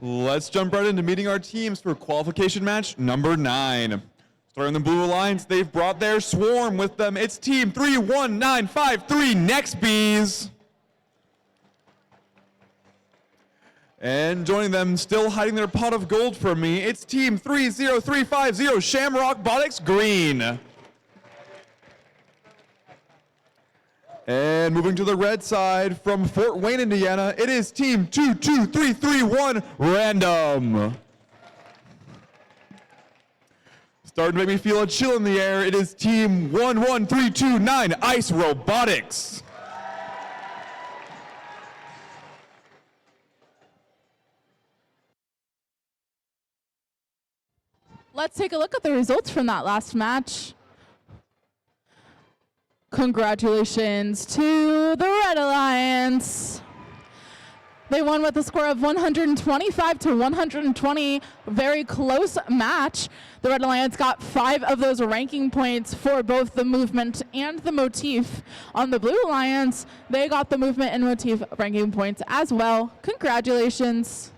Speaker 1: Let's jump right into meeting our teams for qualification match number 9. Starting the Blue Alliance, they've brought their swarm with them. It's team 31953 Next Bees. And joining them, still hiding their pot of gold from me, it's team 30350 Shamrock Botics Green. And moving to the red side from Fort Wayne, Indiana, it is team 22331 Random. Starting to make me feel a chill in the air, it is team 11329 Ice Robotics.
Speaker 8: Let's take a look at the results from that last match. Congratulations to the Red Alliance. They won with a score of 125 to 120. Very close match. The Red Alliance got 5 of those ranking points for both the movement and the motif. On the Blue Alliance, they got the movement and motif ranking points as well. Congratulations.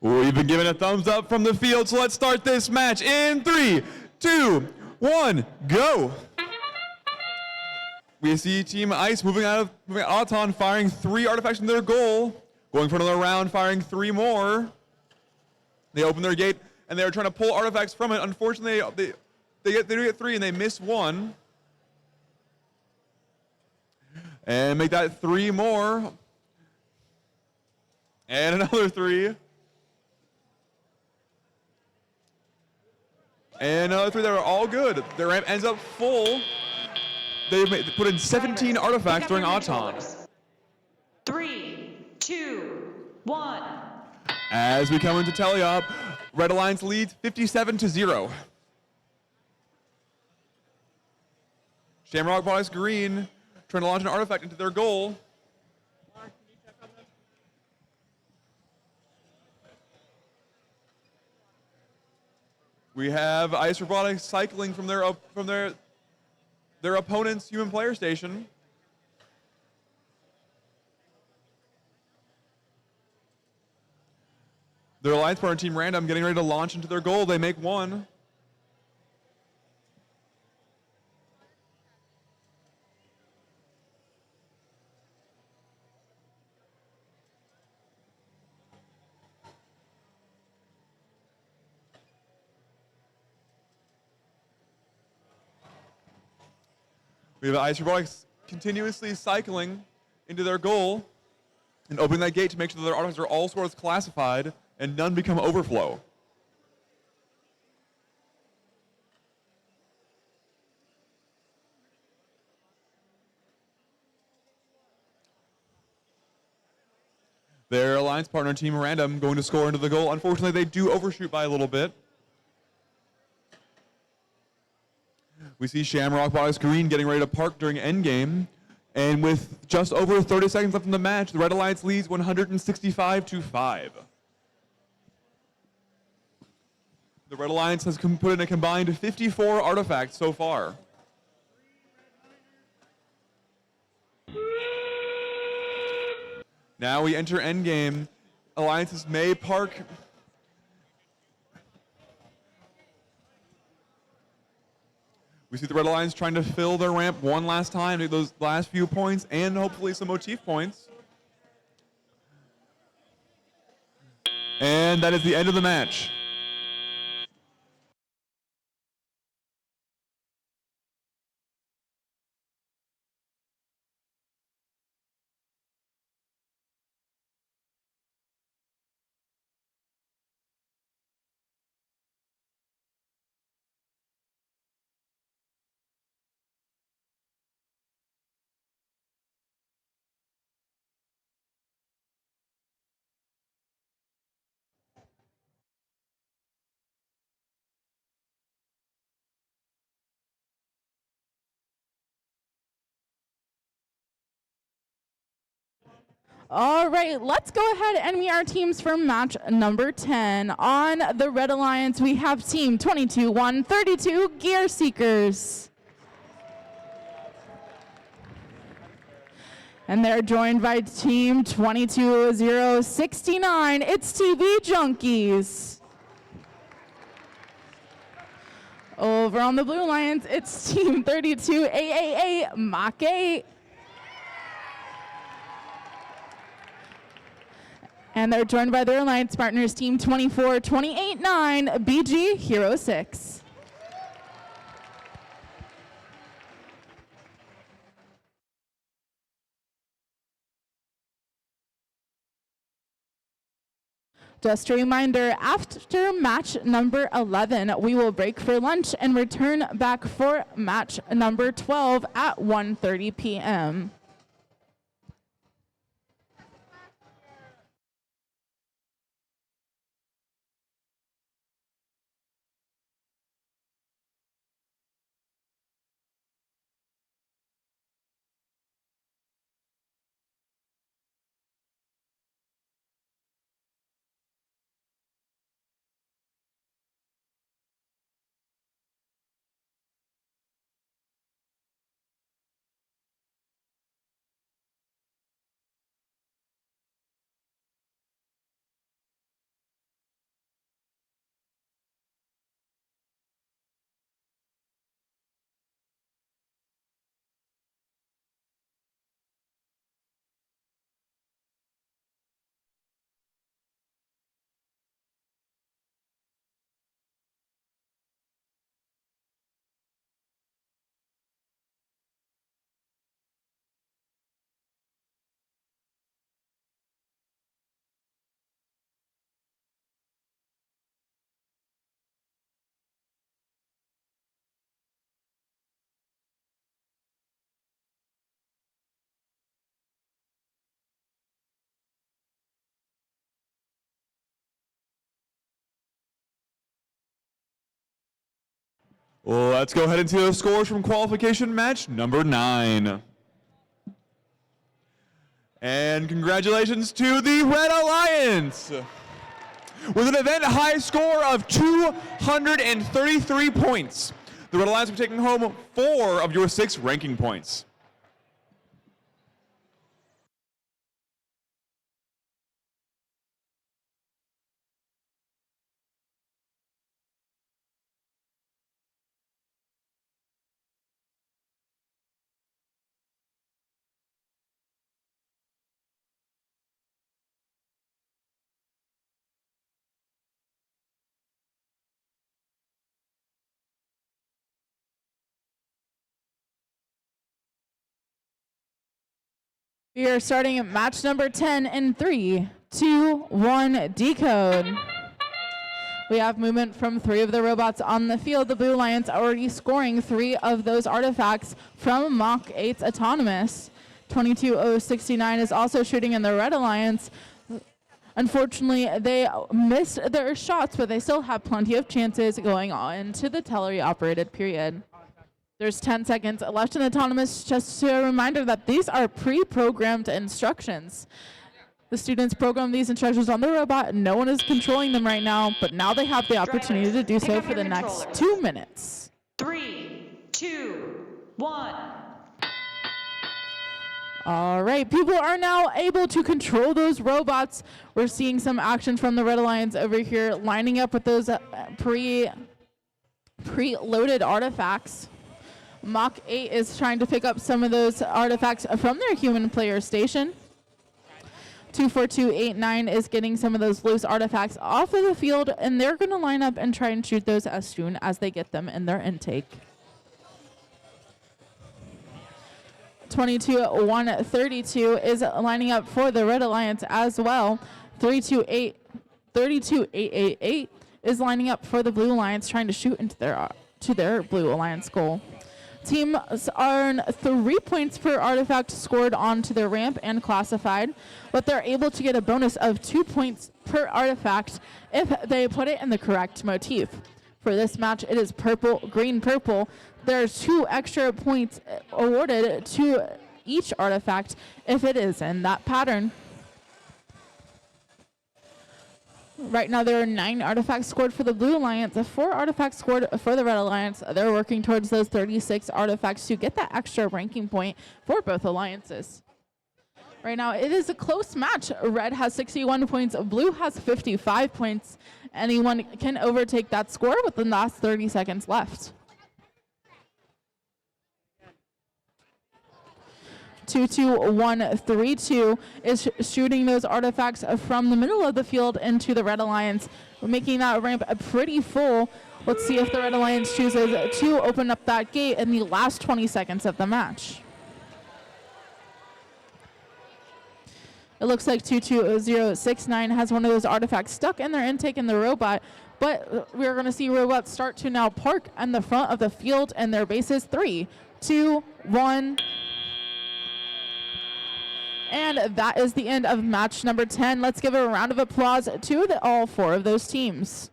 Speaker 1: We've been given a thumbs up from the field, so let's start this match in 3, 2, 1, go. We see Team Ice moving out Auton, firing 3 artifacts in their goal, going for another round, firing 3 more. They open their gate, and they're trying to pull artifacts from it. Unfortunately, they do get 3, and they miss 1. And make that 3 more. And another 3. And another 3 that are all good. Their ramp ends up full. They put in 17 artifacts during Auton.
Speaker 10: 3, 2, 1.
Speaker 1: As we come into Teleop, Red Alliance leads 57-0. Shamrock Boss Green trying to launch an artifact into their goal. We have Ice Robotics cycling from their opponent's human player station. Their alliance partner, Team Random, getting ready to launch into their goal. They make 1. We have Ice Robotics continuously cycling into their goal and opening that gate to make sure that their artifacts are all sort of classified and none become overflow. Their alliance partner, Team Random, going to score into the goal. Unfortunately, they do overshoot by a little bit. We see Shamrock Boss Green getting ready to park during endgame. And with just over 30 seconds left in the match, the Red Alliance leads 165-5. The Red Alliance has put in a combined 54 artifacts so far. Now we enter endgame. Alliances may park. We see the Red Alliance trying to fill their ramp one last time, take those last few points, and hopefully some motif points. And that is the end of the match.
Speaker 8: All right, let's go ahead and meet our teams for match number 10. On the Red Alliance, we have Team 22-132 Gear Seekers. And they're joined by Team 22-069. It's TV Junkies. Over on the Blue Alliance, it's Team 32-AAA Mach 8. And they're joined by their alliance partners, Team 24-28-9, BG Hero 6. Just a reminder, after match number 11, we will break for lunch and return back for match number 12 at 1:30 p.m.
Speaker 1: Let's go ahead and see the scores from qualification match number 9. And congratulations to the Red Alliance with an event high score of 233 points. The Red Alliance will be taking home 4 of your 6 ranking points.
Speaker 8: We are starting at match number 10 in 3, 2, 1, decode. We have movement from 3 of the robots on the field. The Blue Alliance already scoring 3 of those artifacts from Mach 8's Autonomous. 22069 is also shooting in the Red Alliance. Unfortunately, they missed their shots, but they still have plenty of chances going on into the teleoperated period. There's 10 seconds left in Autonomous. Just a reminder that these are pre-programmed instructions. The students program these instructions on the robot. No one is controlling them right now, but now they have the opportunity to do so for the next 2 minutes.
Speaker 10: 3, 2, 1.
Speaker 8: All right, people are now able to control those robots. We're seeing some action from the Red Alliance over here, lining up with those pre-loaded artifacts. Mach 8 is trying to pick up some of those artifacts from their human player station. 24289 is getting some of those loose artifacts off of the field, and they're going to line up and try and shoot those as soon as they get them in their intake. 22132 is lining up for the Red Alliance as well. 32888 is lining up for the Blue Alliance, trying to shoot into their Blue Alliance goal. Teams earn 3 points per artifact scored onto their ramp and classified, but they're able to get a bonus of 2 points per artifact if they put it in the correct motif. For this match, it is purple, green, purple. There's 2 extra points awarded to each artifact if it is in that pattern. Right now, there are 9 artifacts scored for the Blue Alliance, 4 artifacts scored for the Red Alliance. They're working towards those 36 artifacts to get that extra ranking point for both alliances. Right now, it is a close match. Red has 61 points, Blue has 55 points. Anyone can overtake that score with the last 30 seconds left. 22132 is shooting those artifacts from the middle of the field into the Red Alliance, making that ramp pretty full. Let's see if the Red Alliance chooses to open up that gate in the last 20 seconds of the match. It looks like 22069 has one of those artifacts stuck in their intake in the robot, but we're going to see robots start to now park in the front of the field and their bases. 3, 2, 1. And that is the end of match number 10. Let's give a round of applause to all 4 of those teams.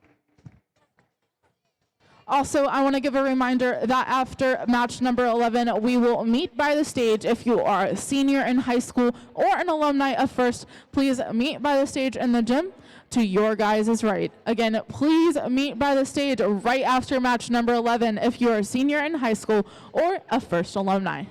Speaker 8: Also, I want to give a reminder that after match number 11, we will meet by the stage. If you are a senior in high school or an alumni of First, please meet by the stage in the gym to your guys' right. Again, please meet by the stage right after match number 11 if you are a senior in high school or a First alumni.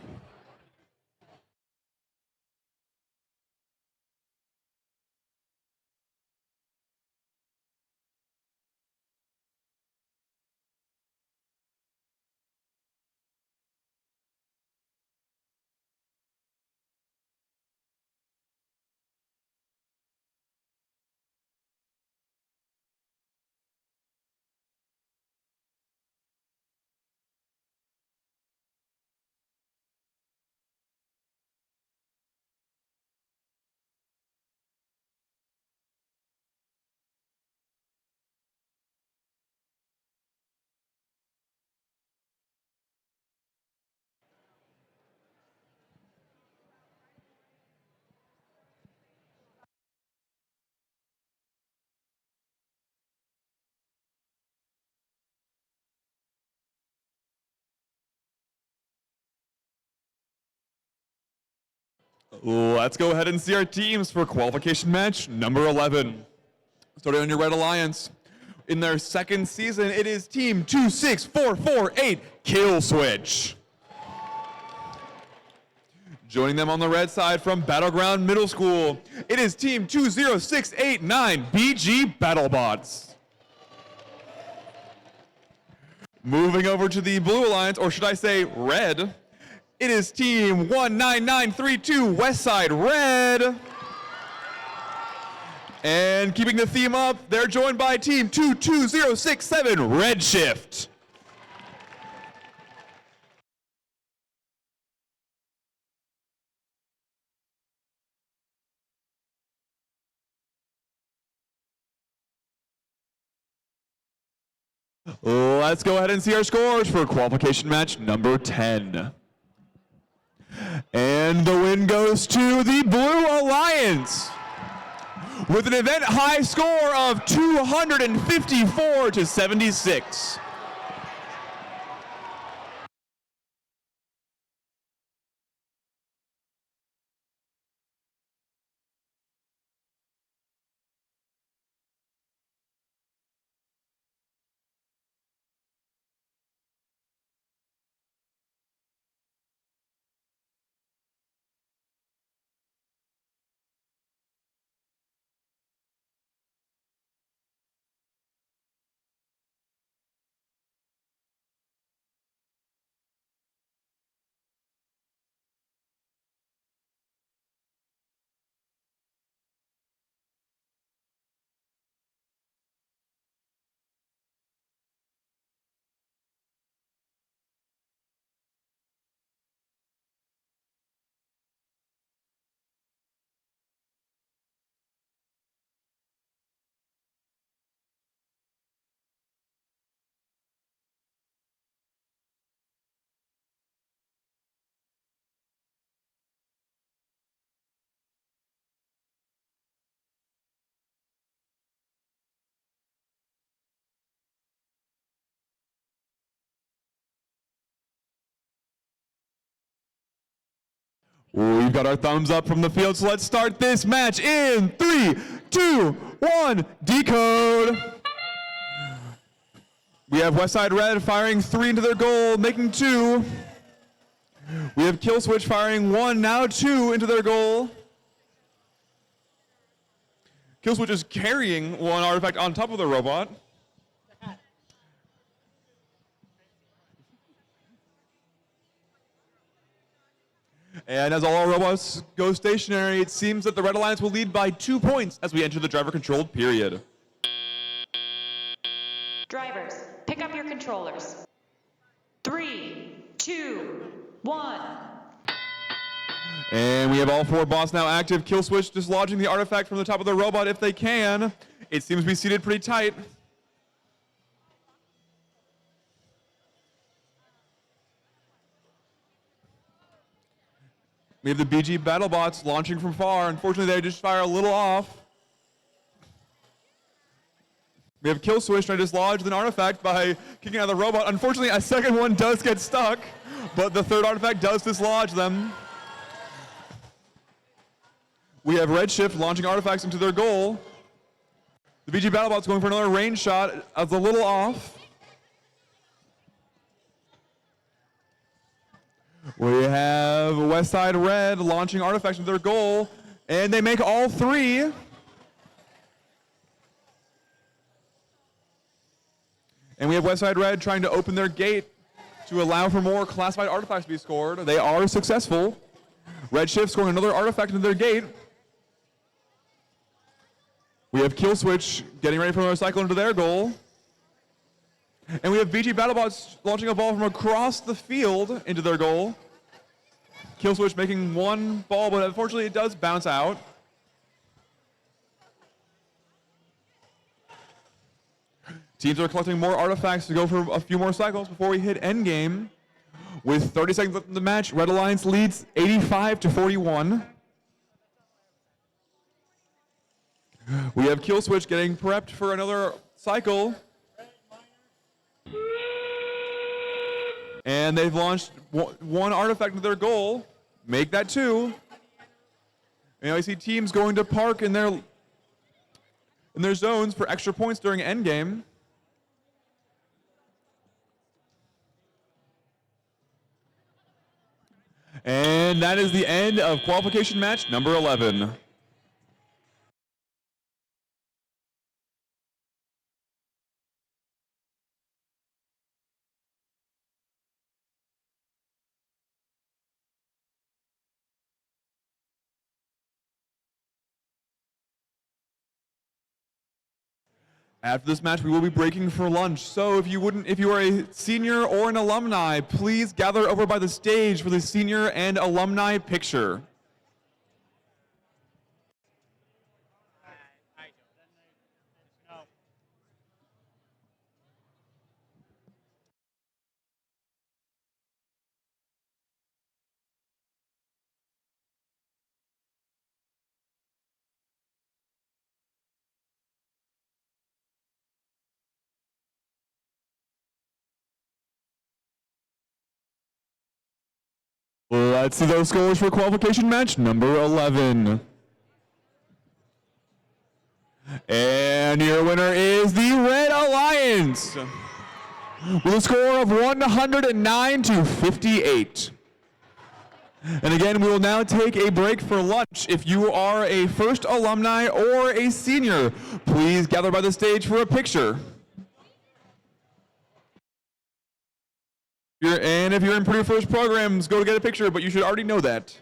Speaker 1: Let's go ahead and see our teams for qualification match number 11. Starting on your Red Alliance. In their second season, it is Team 26448 Kill Switch. Joining them on the red side from Battleground Middle School, it is Team 20689 BG BattleBots. Moving over to the Blue Alliance, or should I say red, it is Team 19932 Westside Red. And keeping the theme up, they're joined by Team 22067 Redshift. Let's go ahead and see our scores for qualification match number 10. And the win goes to the Blue Alliance with an event high score of 254 to 76. We've got our thumbs up from the field, so let's start this match in 3, 2, 1, decode. We have Westside Red firing 3 into their goal, making 2. We have Kill Switch firing 1, now 2 into their goal. Kill Switch is carrying 1 artifact on top of the robot. And as all our robots go stationary, it seems that the Red Alliance will lead by 2 points as we enter the driver-controlled period.
Speaker 10: Drivers, pick up your controllers. 3, 2, 1.
Speaker 1: And we have all 4 bots now active. Kill Switch dislodging the artifact from the top of the robot if they can. It seems to be seated pretty tight. We have the BG BattleBots launching from far. Unfortunately, they just fire a little off. We have Kill Switch trying to dislodge an artifact by kicking out the robot. Unfortunately, a second one does get stuck, but the third artifact does dislodge them. We have Redshift launching artifacts into their goal. The BG BattleBot's going for another range shot. It's a little off. We have Westside Red launching artifacts into their goal, and they make all 3. And we have Westside Red trying to open their gate to allow for more classified artifacts to be scored. They are successful. Redshift scoring another artifact into their gate. We have Kill Switch getting ready for another cycle into their goal. And we have BG BattleBots launching a ball from across the field into their goal. Kill Switch making 1 ball, but unfortunately it does bounce out. Teams are collecting more artifacts to go for a few more cycles before we hit endgame. With 30 seconds left in the match, Red Alliance leads 85 to 41. We have Kill Switch getting prepped for another cycle. And they've launched 1 artifact into their goal. Make that 2. And I see teams going to park in their zones for extra points during endgame. And that is the end of qualification match number 11. After this match, we will be breaking for lunch. So if you are a senior or an alumni, please gather over by the stage for the senior and alumni picture. Let's see those scores for qualification match number 11. And your winner is the Red Alliance with a score of 109 to 58. And again, we will now take a break for lunch. If you are a first alumni or a senior, please gather by the stage for a picture. And if you're in Purdue First programs, go to get a picture, but you should already know that.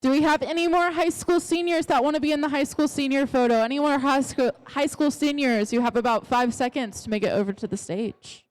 Speaker 8: Do we have any more high school seniors that want to be in the high school senior photo? Any more high school seniors? You have about 5 seconds to make it over to the stage.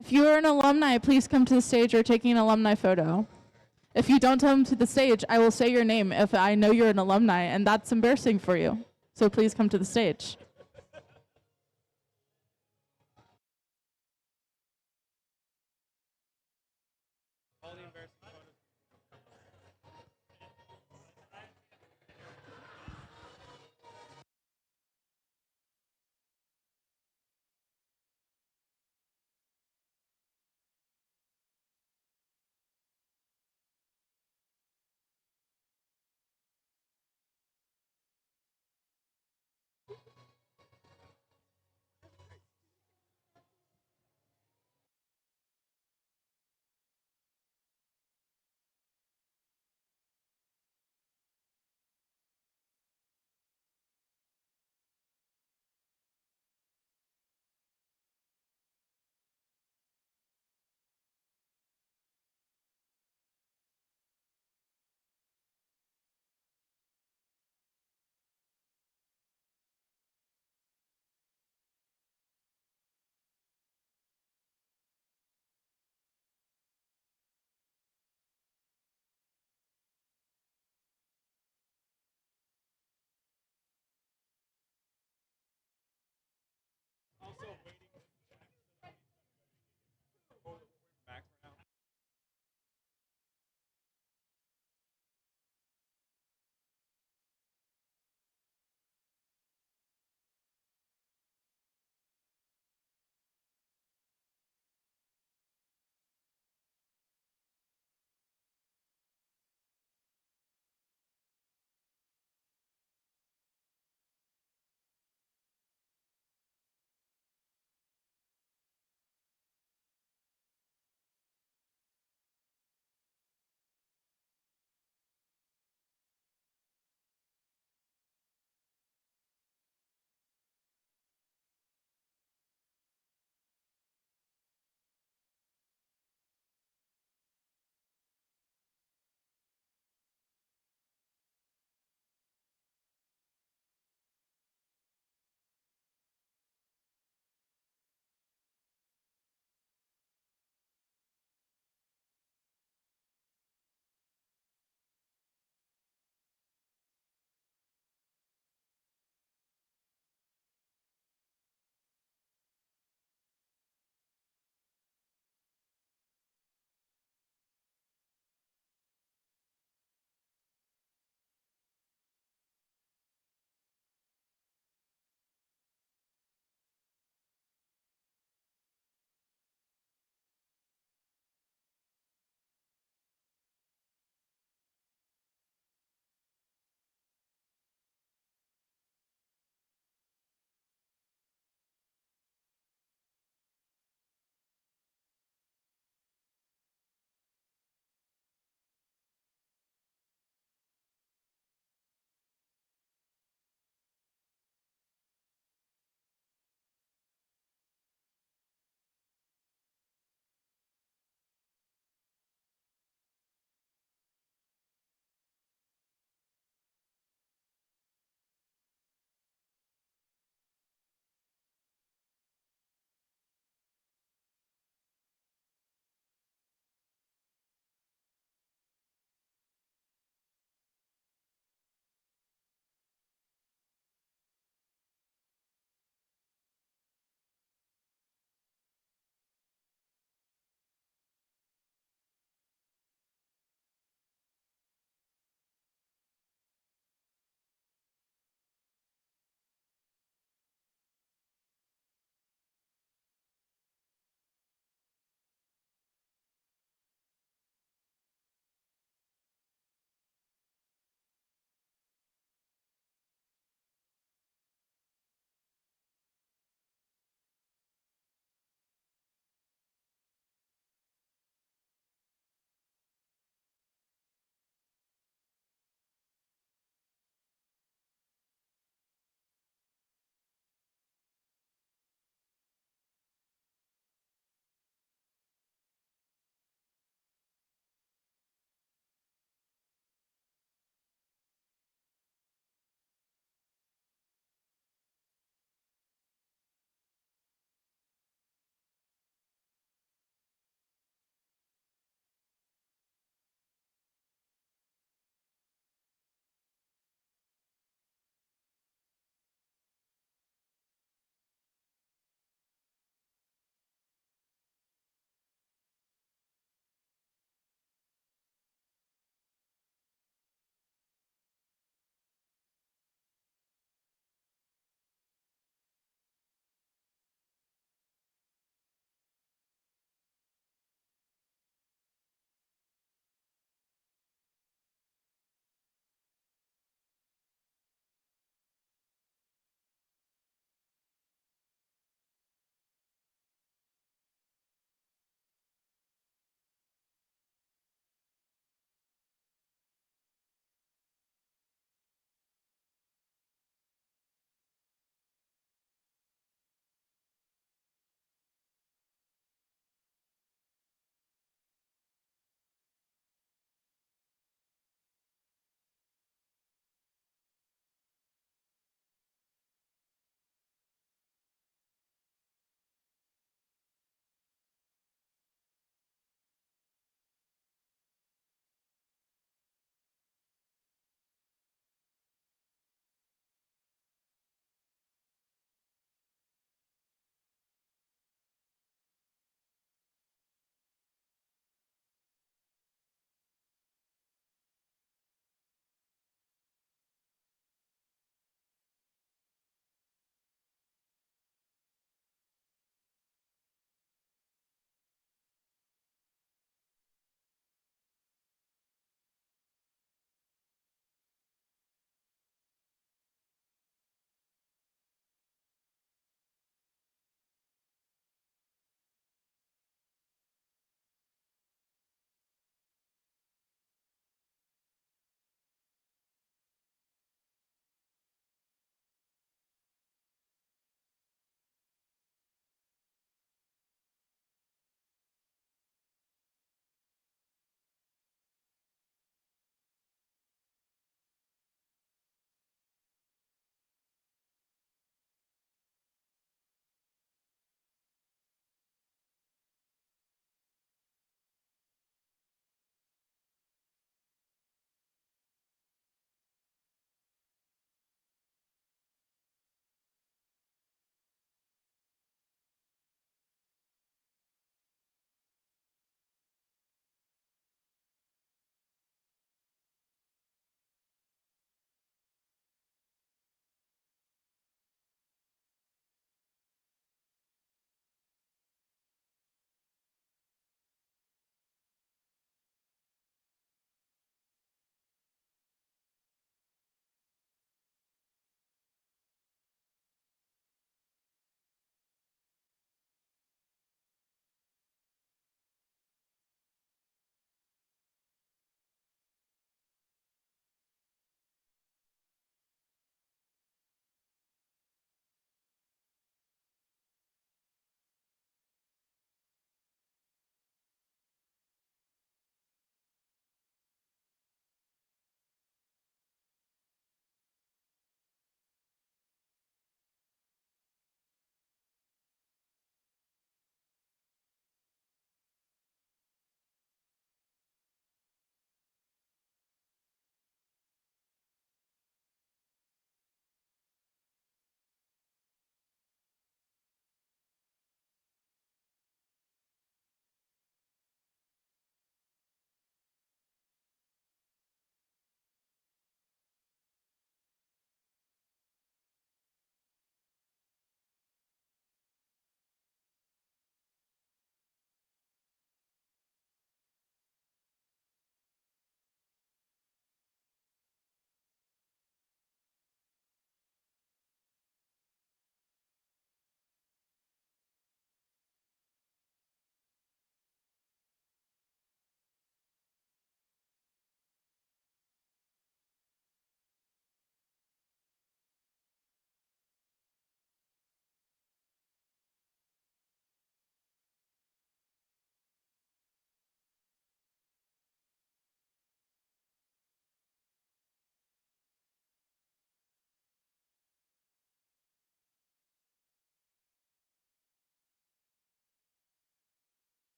Speaker 8: If you are an alumni, please come to the stage. We're taking an alumni photo. If you don't come to the stage, I will say your name if I know you're an alumni, and that's embarrassing for you. So please come to the stage.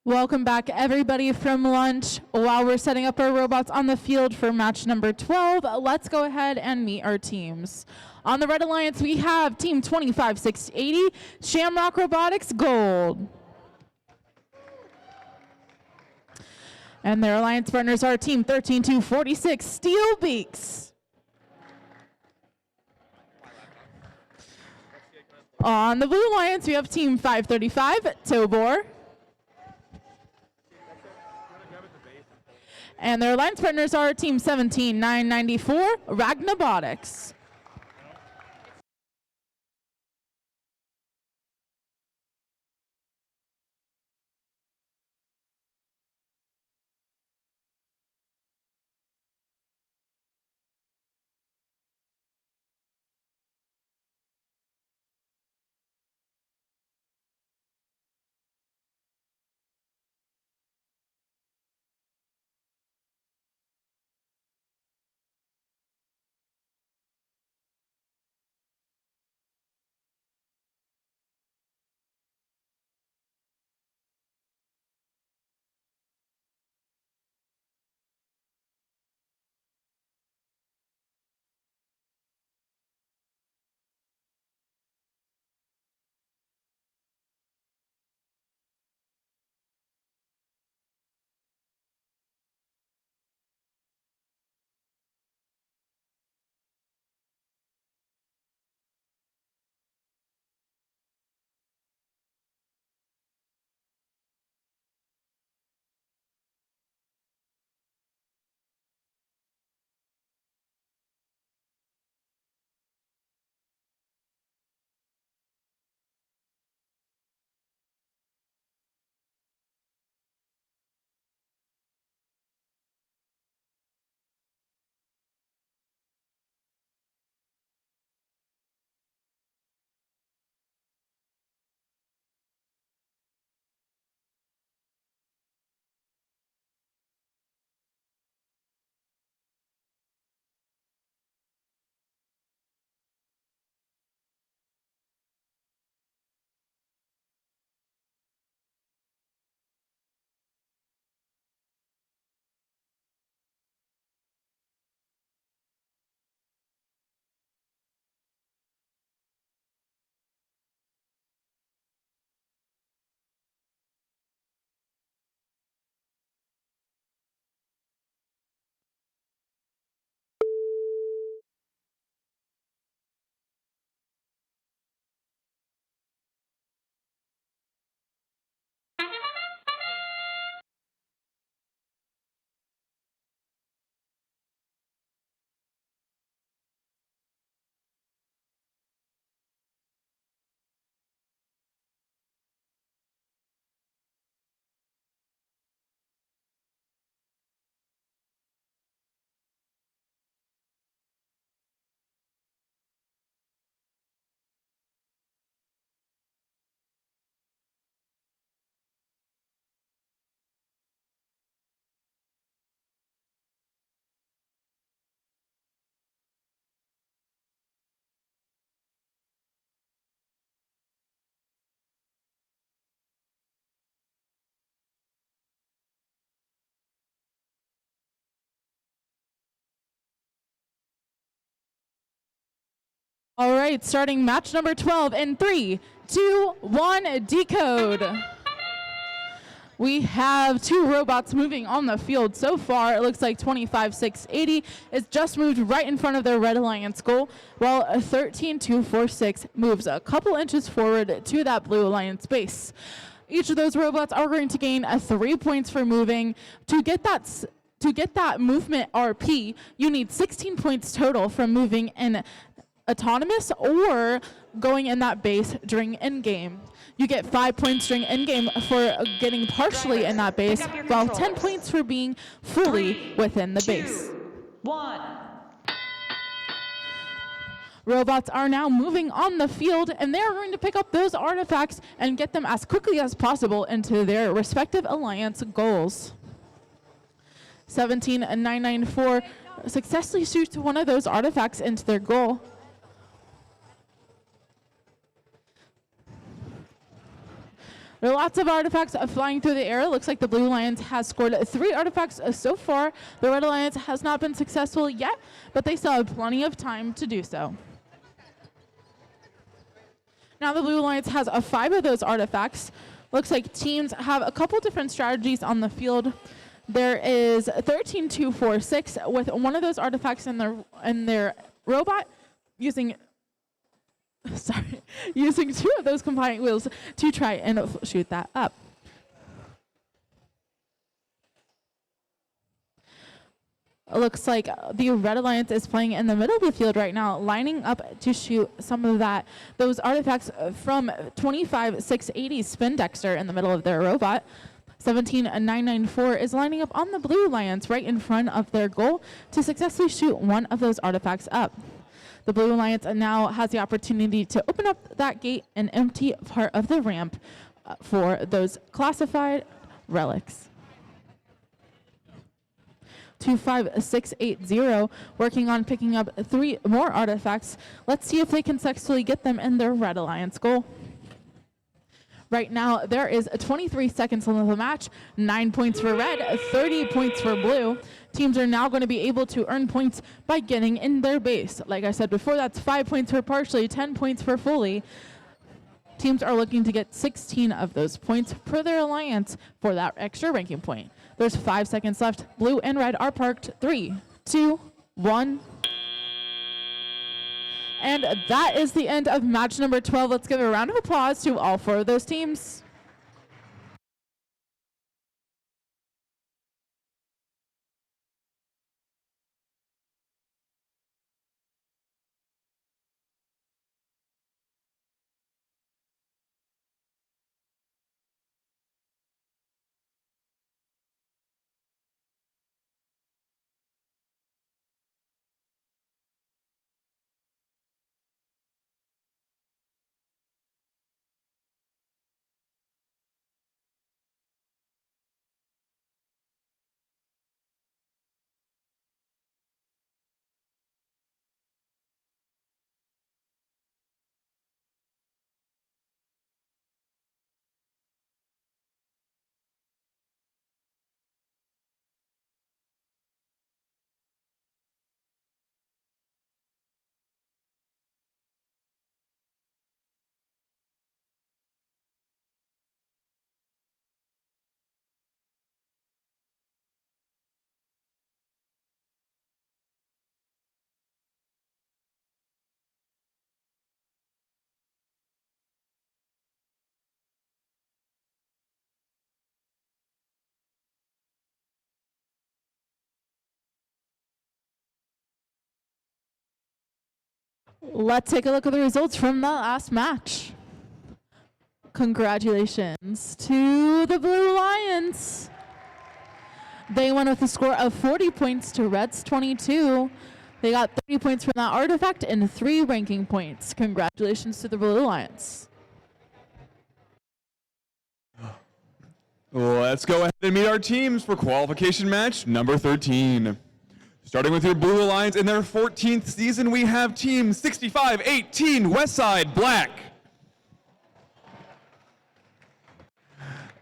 Speaker 8: Welcome back, everybody, from lunch. While we're setting up our robots on the field for match number 12, let's go ahead and meet our teams. On the Red Alliance, we have Team 25680, Shamrock Robotics Gold. And their alliance partners are Team 13246, Steel Beaks. On the Blue Alliance, we have Team 535, Tobor. And their alliance partners are Team 17994, Ragnabotics. All right, starting match number 12 in 3, 2, 1, decode. We have 2 robots moving on the field so far. It looks like 25680 is just moved right in front of their Red Alliance goal, while 13246 moves a couple inches forward to that Blue Alliance base. Each of those robots are going to gain 3 points for moving. To get that movement RP, you need 16 points total from moving in autonomous or going in that base during endgame. You get 5 points during endgame for getting partially in that base, while 10 points for being fully within the base.
Speaker 10: 1.
Speaker 8: Robots are now moving on the field, and they're going to pick up those artifacts and get them as quickly as possible into their respective alliance goals. 17994 successfully shoots one of those artifacts into their goal. There are lots of artifacts flying through the air. It looks like the Blue Lions has scored 3 artifacts so far. The Red Alliance has not been successful yet, but they still have plenty of time to do so. Now the Blue Alliance has 5 of those artifacts. Looks like teams have a couple different strategies on the field. There is 13-2-4-6 with one of those artifacts in their robot using 2 of those compliant wheels to try and shoot that up. It looks like the Red Alliance is playing in the middle of the field right now, lining up to shoot some of those artifacts from 25-680 Spin Dexter in the middle of their robot. 17-994 is lining up on the Blue Alliance right in front of their goal to successfully shoot one of those artifacts up. The Blue Alliance now has the opportunity to open up that gate and empty part of the ramp for those classified relics. 25680 working on picking up 3 more artifacts. Let's see if they can successfully get them in their Red Alliance goal. Right now, there is 23 seconds left of the match. 9 points for red, 30 points for blue. Teams are now going to be able to earn points by getting in their base. Like I said before, that's 5 points for partially, 10 points for fully. Teams are looking to get 16 of those points per their alliance for that extra ranking point. There's 5 seconds left. Blue and red are parked. 3, 2, 1. And that is the end of match number 12. Let's give a round of applause to all 4 of those teams. Let's take a look at the results from the last match. Congratulations to the Blue Lions. They won with a score of 40 points to Red's 22. They got 30 points from that artifact and 3 ranking points. Congratulations to the Blue Lions.
Speaker 1: Let's go ahead and meet our teams for qualification match number 13. Starting with your Blue Alliance in their 14th season, we have Team 6518 Westside Black.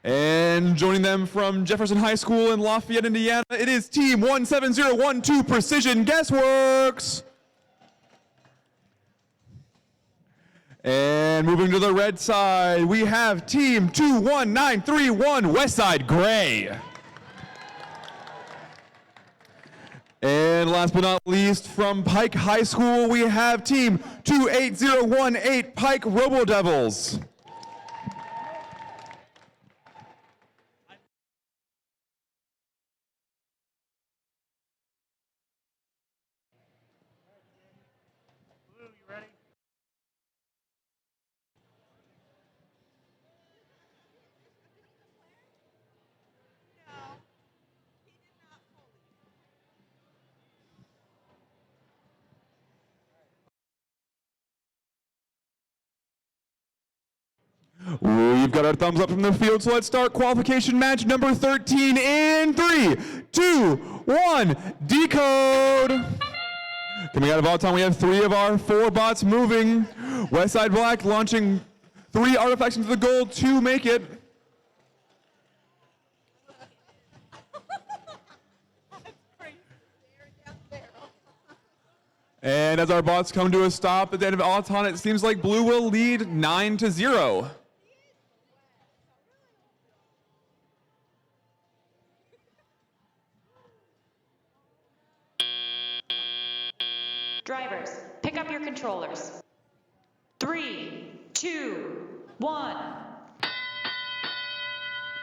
Speaker 1: And joining them from Jefferson High School in Lafayette, Indiana, it is Team 17012 Precision Guessworks. And moving to the red side, we have Team 21931 Westside Gray. And last but not least, from Pike High School, we have Team 28018 Pike Robo Devils. We've got our thumbs up from the field, so let's start qualification match number 13 in 3, 2, 1, decode. Coming out of Auton, we have 3 of our 4 bots moving. Westside Black launching 3 artifacts into the goal to make it. And as our bots come to a stop at the end of Auton, it seems like blue will lead 9-0.
Speaker 10: Drivers, pick up your controllers. 3, 2, 1.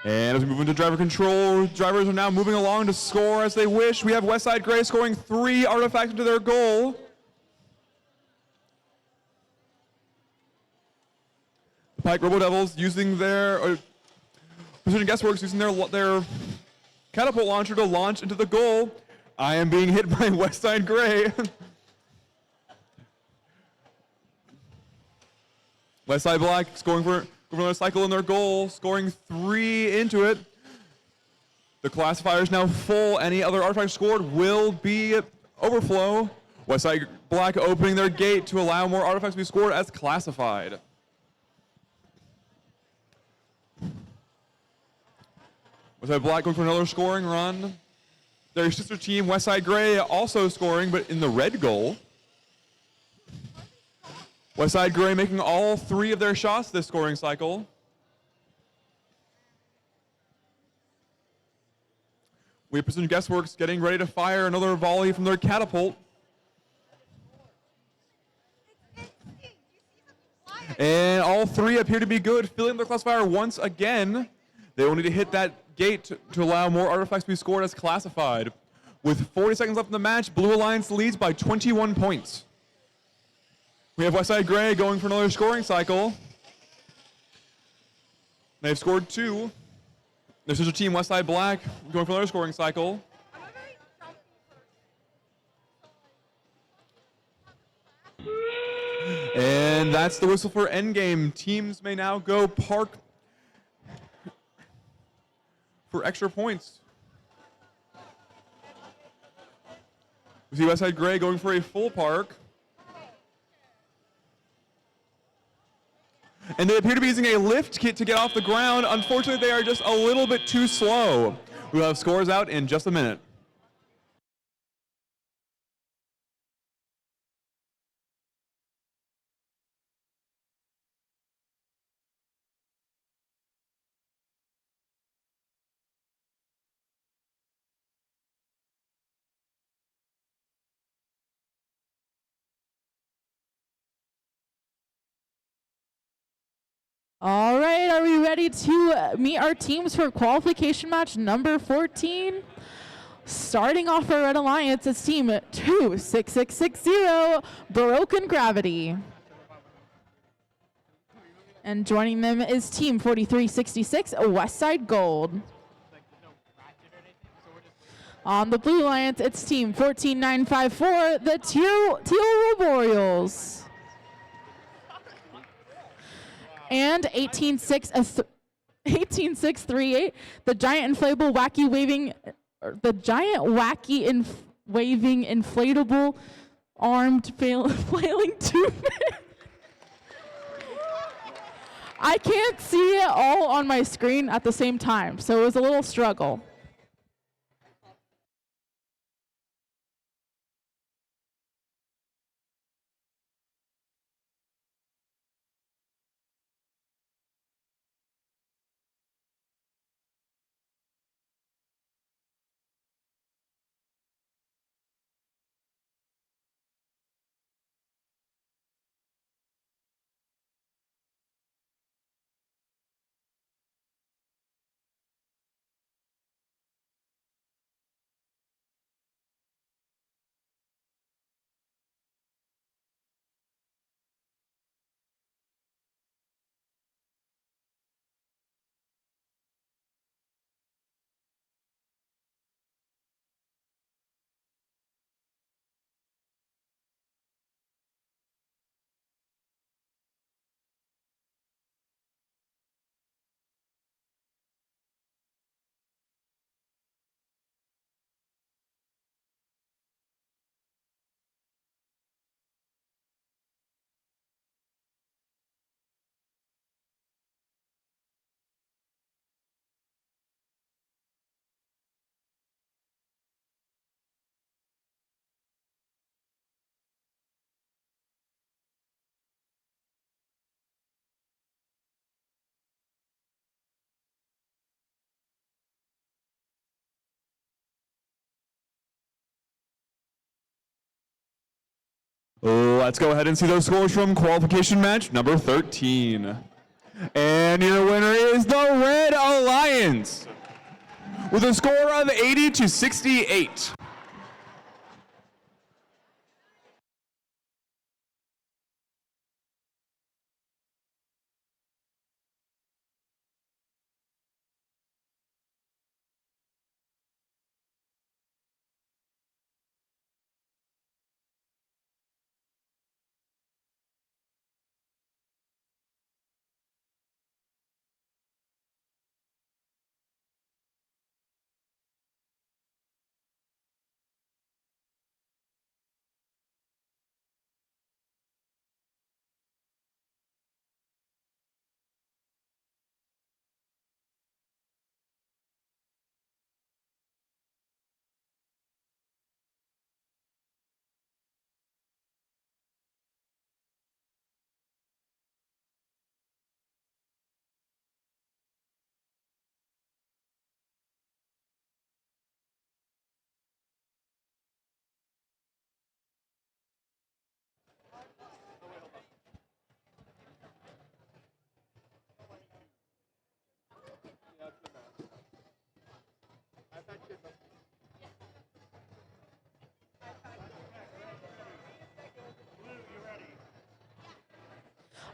Speaker 1: And as we move into driver control, drivers are now moving along to score as they wish. We have Westside Gray scoring 3 artifacts into their goal. The Pike Robo Devils using their Precision Guessworks using their catapult launcher to launch into the goal. I am being hit by Westside Gray. Westside Black scoring for another cycle in their goal, scoring 3 into it. The classifier is now full. Any other artifact scored will be overflow. Westside Black opening their gate to allow more artifacts to be scored as classified. Westside Black going for another scoring run. Their sister team, Westside Gray, also scoring, but in the red goal. Westside Gray making all 3 of their shots this scoring cycle. We have Precision Guessworks getting ready to fire another volley from their catapult. And all 3 appear to be good, filling their classifier once again. They will need to hit that gate to allow more artifacts to be scored as classified. With 40 seconds left in the match, Blue Alliance leads by 21 points. We have Westside Gray going for another scoring cycle. They've scored 2. Their sister team, Westside Black, going for another scoring cycle. And that's the whistle for endgame. Teams may now go park for extra points. We see Westside Gray going for a full park. And they appear to be using a lift kit to get off the ground. Unfortunately, they are just a little bit too slow. We'll have scores out in just a minute.
Speaker 8: All right, are we ready to meet our teams for qualification match number 14? Starting off for Red Alliance, it's team 26660, Broken Gravity. And joining them is team 4366, Westside Gold. On the Blue Alliance, it's team 14954, the Teal Roboreals. And 18638, the giant waving inflatable armed flailing tube. I can't see it all on my screen at the same time, so it was a little struggle.
Speaker 1: Let's go ahead and see those scores from qualification match number 13. And your winner is the Red Alliance with a score of 80-68.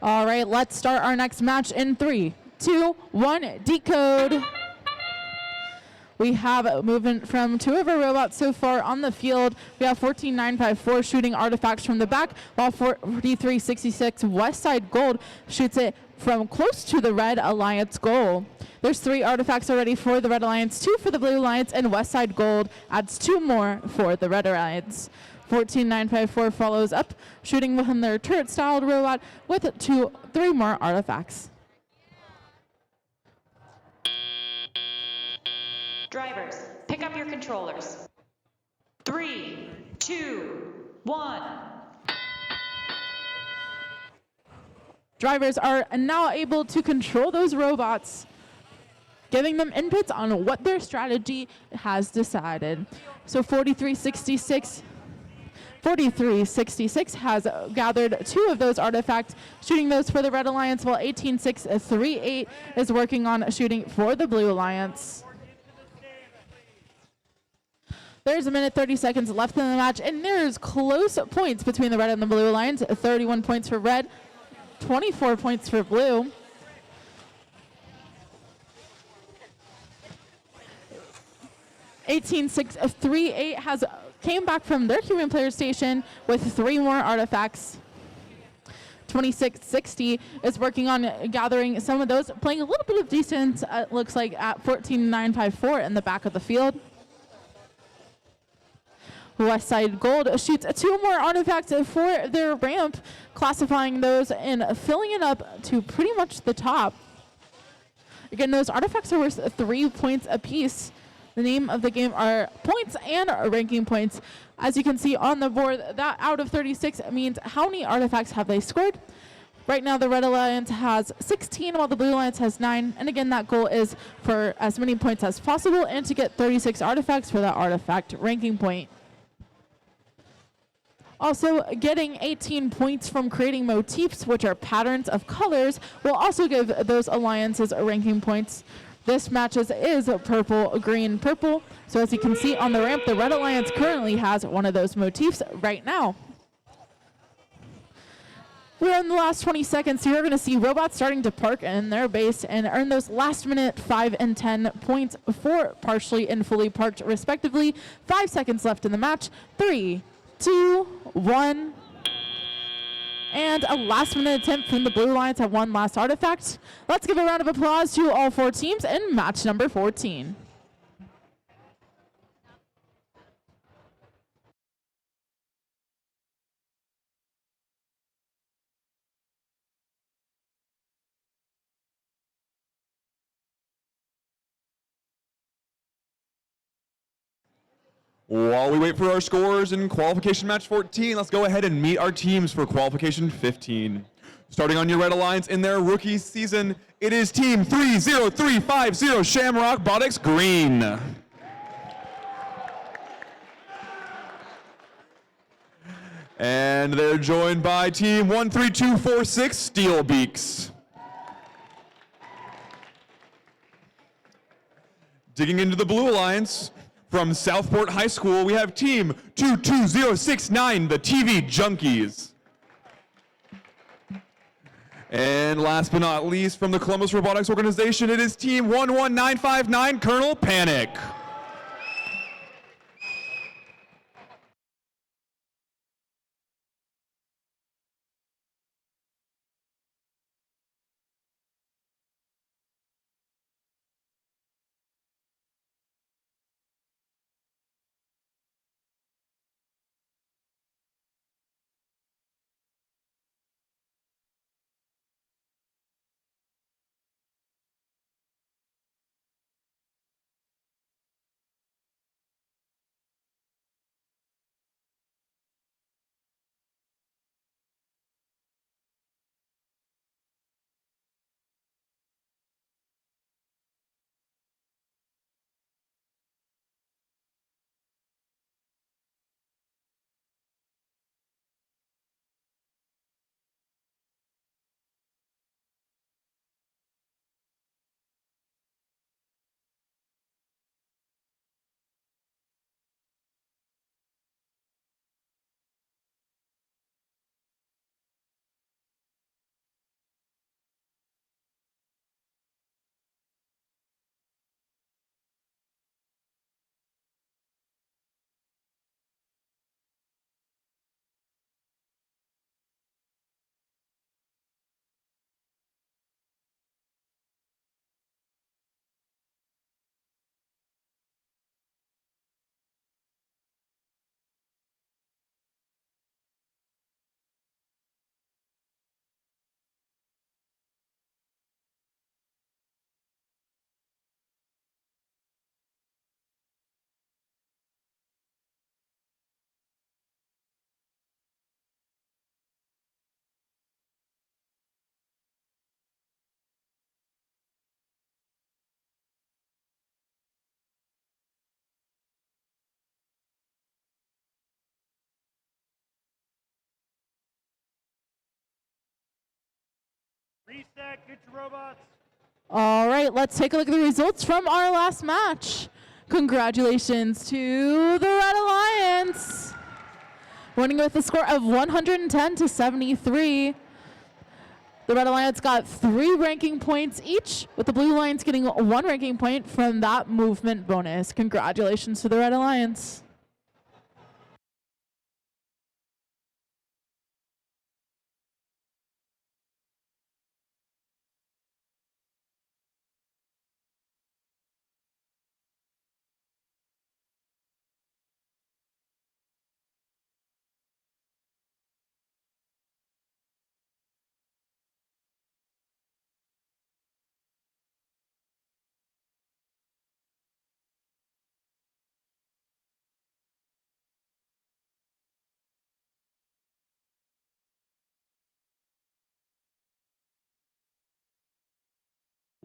Speaker 8: All right, let's start our next match in 3, 2, 1, decode. We have movement from 2 of our robots so far on the field. We have 14954 shooting artifacts from the back, while 4366 Westside Gold shoots it from close to the Red Alliance goal. There's 3 artifacts already for the Red Alliance, 2 for the Blue Alliance, and Westside Gold adds 2 more for the Red Alliance. 14954 follows up, shooting within their turret-styled robot with 3 more artifacts.
Speaker 10: Drivers, pick up your controllers. 3, 2, 1.
Speaker 8: Drivers are now able to control those robots, giving them inputs on what their strategy has decided. So 4366 has gathered 2 of those artifacts, shooting those for the Red Alliance, while 18638 is working on shooting for the Blue Alliance. There's 1:30 seconds left in the match, and there's close points between the Red and the Blue Alliance. 31 points for Red, 24 points for Blue. (18.638) has came back from their human player station with 3 more artifacts. 2660 is working on gathering some of those, playing a little bit of defense, looks like, at 14954 in the back of the field. Westside Gold shoots 2 more artifacts for their ramp, classifying those and filling it up to pretty much the top. Again, those artifacts are worth 3 points apiece. The name of the game are points and ranking points. As you can see on the board, that out of 36 means how many artifacts have they scored. Right now, the Red Alliance has 16, while the Blue Alliance has 9. And again, that goal is for as many points as possible and to get 36 artifacts for that artifact ranking point. Also, getting 18 points from creating motifs, which are patterns of colors, will also give those alliances ranking points. This match is purple, green, purple. So as you can see on the ramp, the Red Alliance currently has one of those motifs right now. We're in the last 20 seconds, so you're going to see robots starting to park in their base and earn those last minute 5 and 10 points for partially and fully parked respectively. 5 seconds left in the match. 3, 2, 1. And a last minute attempt from the Blue Alliance at one last artifact. Let's give a round of applause to all 4 teams in match number 14.
Speaker 1: While we wait for our scores in qualification match 14, let's go ahead and meet our teams for qualification 15. Starting on your Red Alliance in their rookie season, it is team 30350 Shamrock Botics Green. And And they're joined by team 13246 Steel Beaks. Digging into the Blue Alliance, from Southport High School, we have team 22069, the TV Junkies. And last but not least, from the Columbus Robotics Organization, it is team 11959, Colonel Panic.
Speaker 11: Reset, get your robots.
Speaker 8: All right, let's take a look at the results from our last match. Congratulations to the Red Alliance, winning with a score of 110 to 73. The Red Alliance got 3 ranking points each, with the Blue Alliance getting 1 ranking point from that movement bonus. Congratulations to the Red Alliance.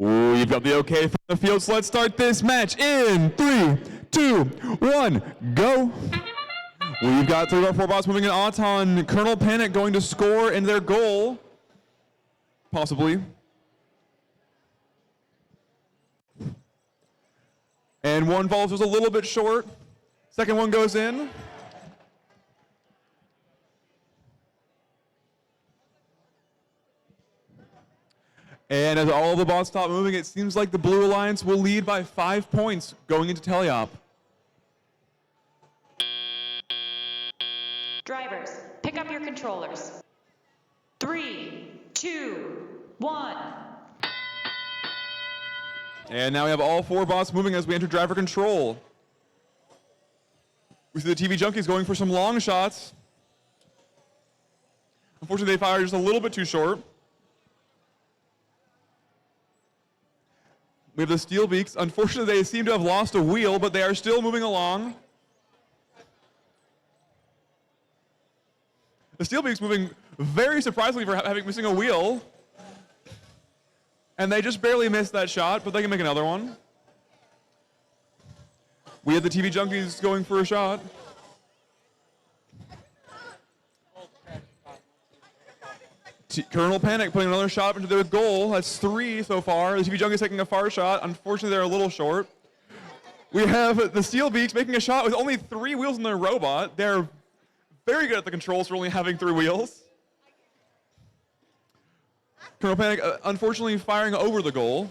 Speaker 1: Ooh, you've got the okay from the field, so let's start this match in 3, 2, 1, go. We've got 3 of our 4 bots moving in Auton. Colonel Panic going to score in their goal, possibly. And one falls just a little bit short. Second one goes in. And as all the bots stop moving, it seems like the Blue Alliance will lead by 5 points going into teleop.
Speaker 10: Drivers, pick up your controllers. 3, 2, 1.
Speaker 1: And now we have all 4 bots moving as we enter driver control. We see the TV Junkies going for some long shots. Unfortunately, they fired just a little bit too short. We have the Steel Beaks. Unfortunately, they seem to have lost a wheel, but they are still moving along. The Steel Beaks moving very surprisingly for having missing a wheel. And they just barely missed that shot, but they can make another one. We have the TV Junkies going for a shot. Colonel Panic putting another shot into their goal. That's 3 so far. The TV Junkies taking a far shot. Unfortunately, they're a little short. We have the Steel Beaks making a shot with only 3 wheels in their robot. They're very good at the controls for only having 3 wheels. Colonel Panic, unfortunately, firing over the goal.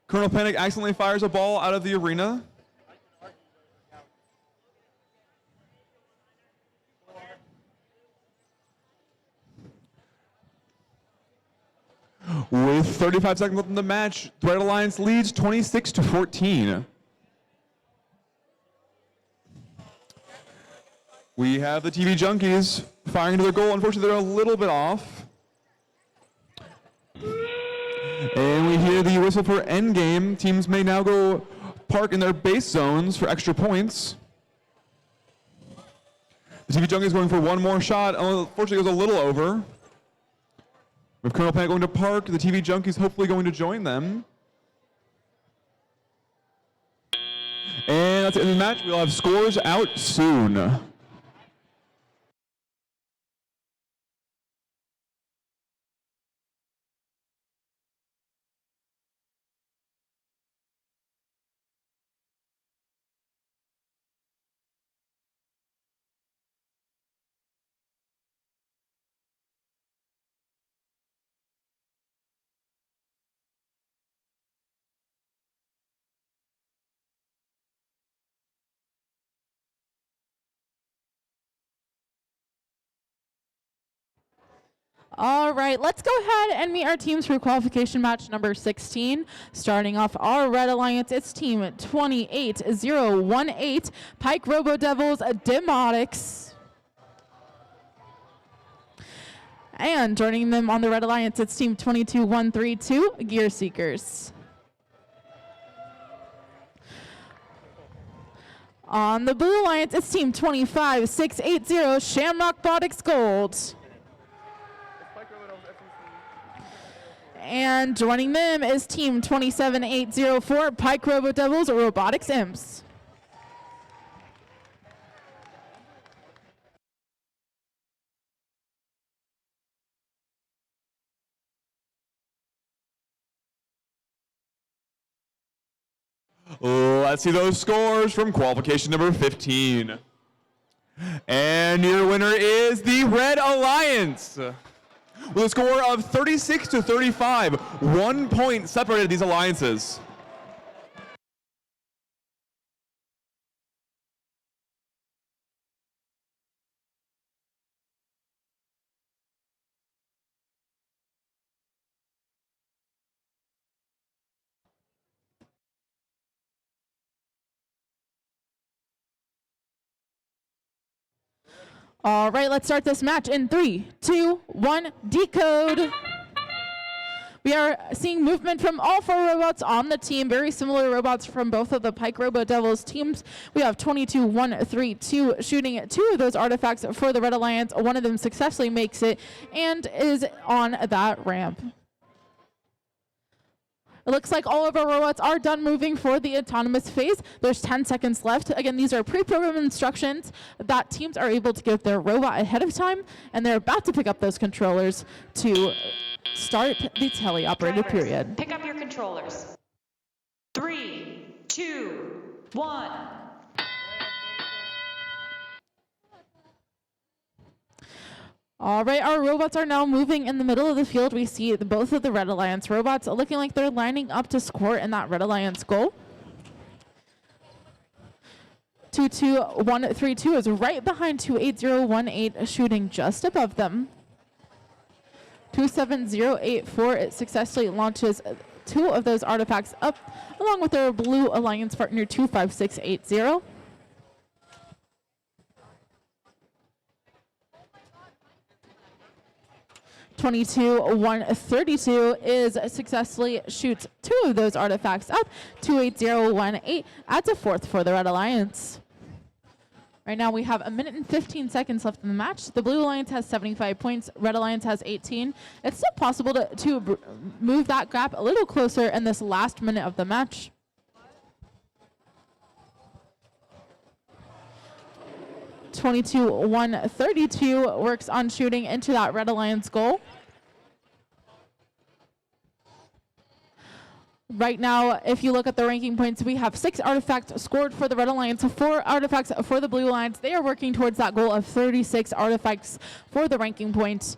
Speaker 1: Colonel Panic accidentally fires a ball out of the arena. With 35 seconds left in the match, the Red Alliance leads 26-14. We have the TV Junkies firing to their goal. Unfortunately, they're a little bit off. And we hear the whistle for endgame. Teams may now go park in their base zones for extra points. The TV Junkies going for one more shot. Unfortunately, it goes a little over. With Colonel Panic going to park, the TV Junkies hopefully going to join them. And that's the end of the match. We'll have scores out soon.
Speaker 8: All right, let's go ahead and meet our teams for qualification match number 16. Starting off our Red Alliance, it's team 28018, Pike Robo Devils Demotics. And joining them on the Red Alliance, it's team 22132, Gear Seekers. On the Blue Alliance, it's team 25680, Shamrock Botics Gold. And joining them is team 27804, Pike Robo Devils Robotics Imps.
Speaker 1: Let's see those scores from qualification number 15. And your winner is the Red Alliance. With a score of 36-35, 1 point separated these alliances.
Speaker 8: All right, let's start this match in 3, 2, 1, decode. We are seeing movement from all 4 robots on the team, very similar robots from both of the Pike Robo Devils teams. We have 22132 shooting at 2 of those artifacts for the Red Alliance. One of them successfully makes it and is on that ramp. It looks like all of our robots are done moving for the autonomous phase. There's 10 seconds left. Again, these are pre-programmed instructions that teams are able to give their robot ahead of time, and they're about to pick up those controllers to start the teleoperated period.
Speaker 10: Pick up your controllers. 3, 2, 1.
Speaker 8: All right, our robots are now moving in the middle of the field. We see both of the Red Alliance robots looking like they're lining up to score in that Red Alliance goal. 22132 is right behind 28018, shooting just above them. 27084, it successfully launches 2 of those artifacts up, along with their Blue Alliance partner 25680. (22-132) is successfully shoots 2 of those artifacts up. 28018 adds a 4th for the Red Alliance. Right now we have 1 minute and 15 seconds left in the match. The Blue Alliance has 75 points. Red Alliance has 18. It's still possible to move that gap a little closer in this last minute of the match. (22-132) works on shooting into that Red Alliance goal. Right now, if you look at the ranking points, we have 6 artifacts scored for the Red Alliance, 4 artifacts for the Blue Alliance. They are working towards that goal of 36 artifacts for the ranking point.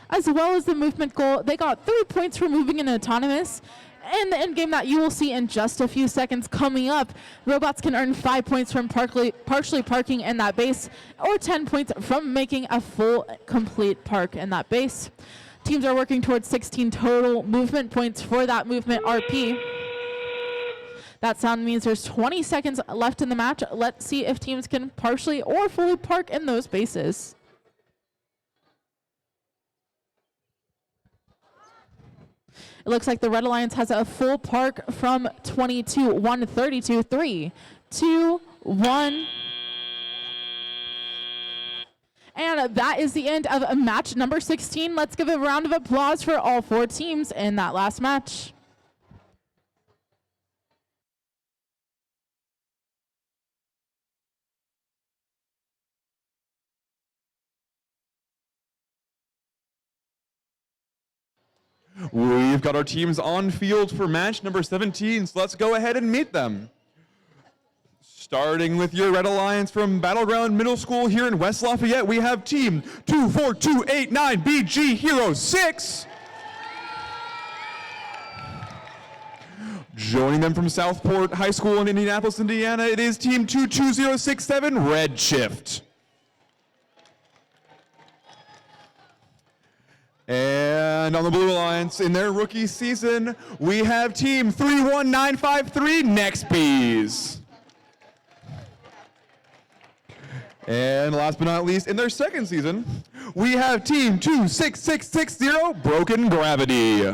Speaker 8: As well as the movement goal, they got 3 points for moving in autonomous. And the end game that you will see in just a few seconds coming up, robots can earn 5 points from partially parking in that base, or 10 points from making a full, complete park in that base. Teams are working towards 16 total movement points for that movement RP. That sound means there's 20 seconds left in the match. Let's see if teams can partially or fully park in those bases. It looks like the Red Alliance has a full park from 22-132. 3, 2, 1. And that is the end of match number 16. Let's give a round of applause for all 4 teams in that last match.
Speaker 1: We've got our teams on field for match number 17, so let's go ahead and meet them. Starting with your Red Alliance from Battleground Middle School here in West Lafayette, we have team 24289 BG Hero 6. Joining them from Southport High School in Indianapolis, Indiana, it is team 22067 Redshift. And on the Blue Alliance, in their rookie season, we have team 31953 Next Bees. And last but not least, in their second season, we have team 26660 Broken Gravity.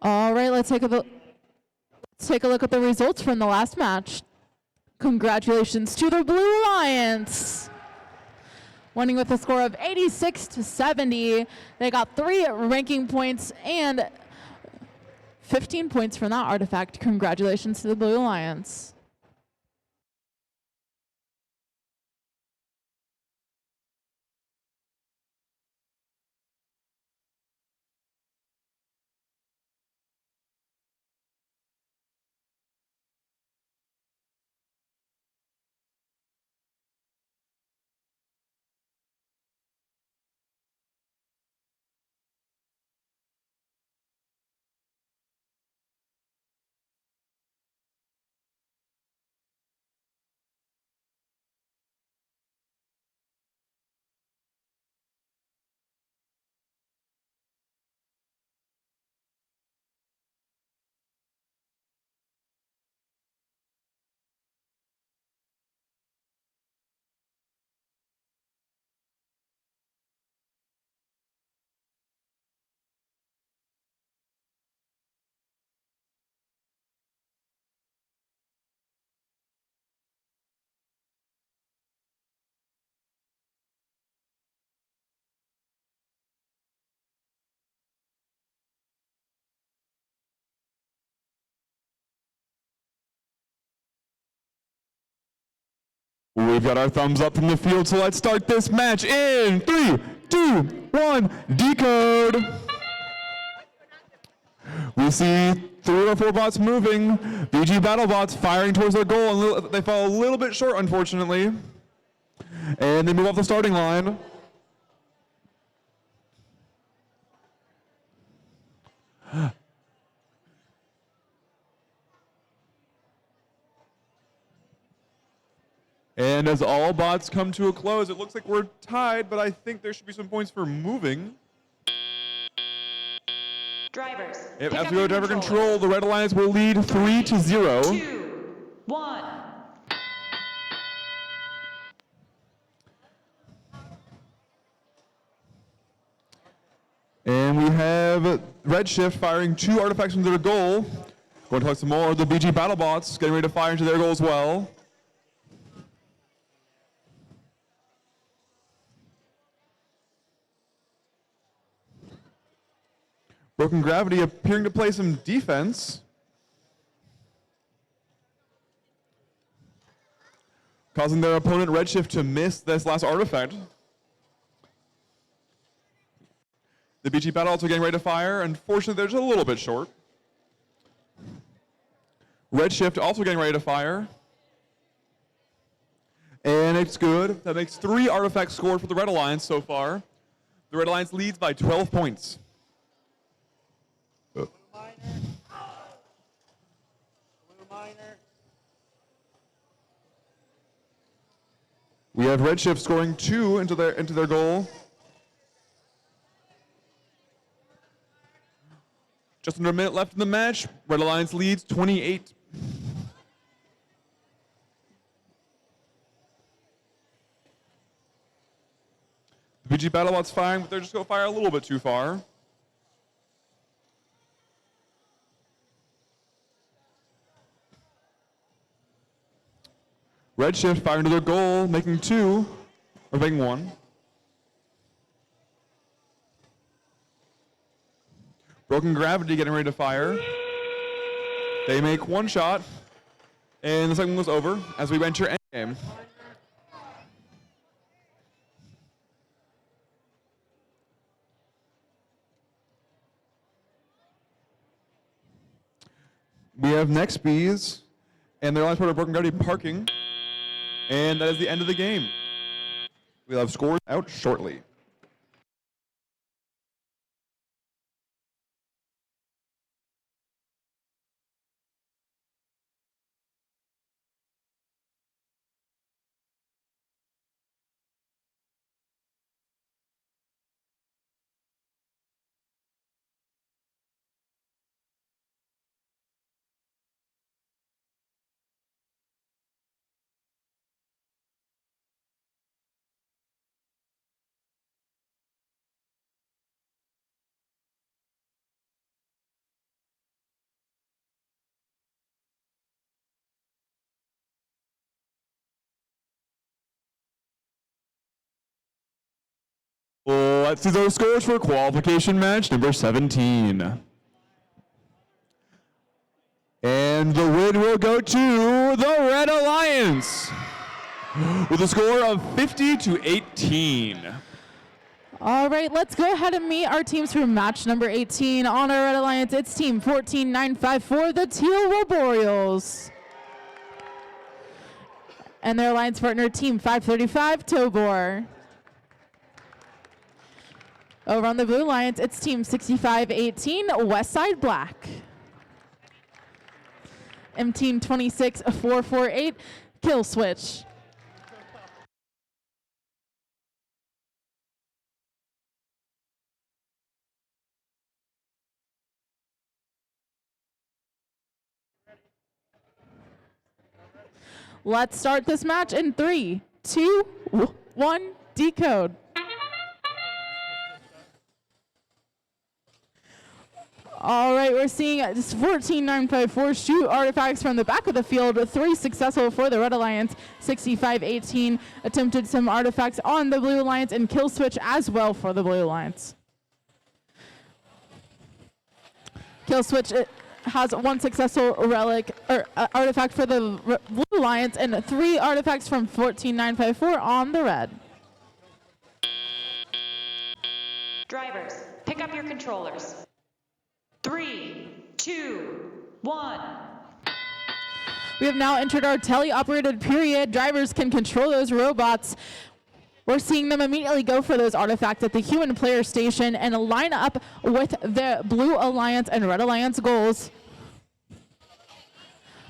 Speaker 8: All right, let's take a look at the results from the last match. Congratulations to the Blue Alliance. Winning with a score of 86-70. They got 3 ranking points and 15 points from that artifact. Congratulations to the Blue Alliance.
Speaker 1: We've got our thumbs up from the field, so let's start this match in 3, 2, 1, decode. We see 3 or 4 bots moving. BG BattleBots firing towards their goal, and they fall a little bit short, unfortunately. And they move off the starting line. And as all bots come to a close, it looks like we're tied, but I think there should be some points for moving.
Speaker 10: Drivers.
Speaker 1: If after go driver control, the Red Alliance will lead 3-0.
Speaker 10: 2, 1.
Speaker 1: And we have Redshift firing 2 artifacts from their goal. Going to collect some more of the BG BattleBots, getting ready to fire into their goal as well. Broken Gravity appearing to play some defense. Causing their opponent Redshift to miss this last artifact. The BG Battle also getting ready to fire. Unfortunately, they're just a little bit short. Redshift also getting ready to fire. And it's good. That makes 3 artifacts scored for the Red Alliance so far. The Red Alliance leads by 12 points. We have Redshift scoring 2 into their goal. Just under a minute left in the match. Red Alliance leads 28. The BG BattleBot's firing, but they're just going to fire a little bit too far. Redshift firing to their goal, making 2, or making 1. Broken Gravity getting ready to fire. They make 1 shot, and the second one goes over as we enter endgame. We have next bees, and their last part of Broken Gravity parking. And that is the end of the game. We'll have scores out shortly. Let's see those scores for qualification match number 17. And the win will go to the Red Alliance with a score of 50-18.
Speaker 8: All right, let's go ahead and meet our teams for match number 18 on our Red Alliance. It's team 14954, the Teal Roboreals. And their alliance partner, team 535, Tobor. Over on the Blue Alliance, it's team 6518, Westside Black. And team 26448, Kill Switch. Let's start this match in 3, 2, 1, decode. All right, we're seeing 14954 shoot artifacts from the back of the field. 3 successful for the Red Alliance. 6518 attempted some artifacts on the Blue Alliance, and Kill Switch as well for the Blue Alliance. Kill Switch has 1 successful relic or artifact for the Blue Alliance and 3 artifacts from 14954 on the red.
Speaker 10: Drivers, pick up your controllers. 3, 2, 1.
Speaker 8: We have now entered our tele-operated period. Drivers can control those robots. We're seeing them immediately go for those artifacts at the human player station and line up with the Blue Alliance and Red Alliance goals.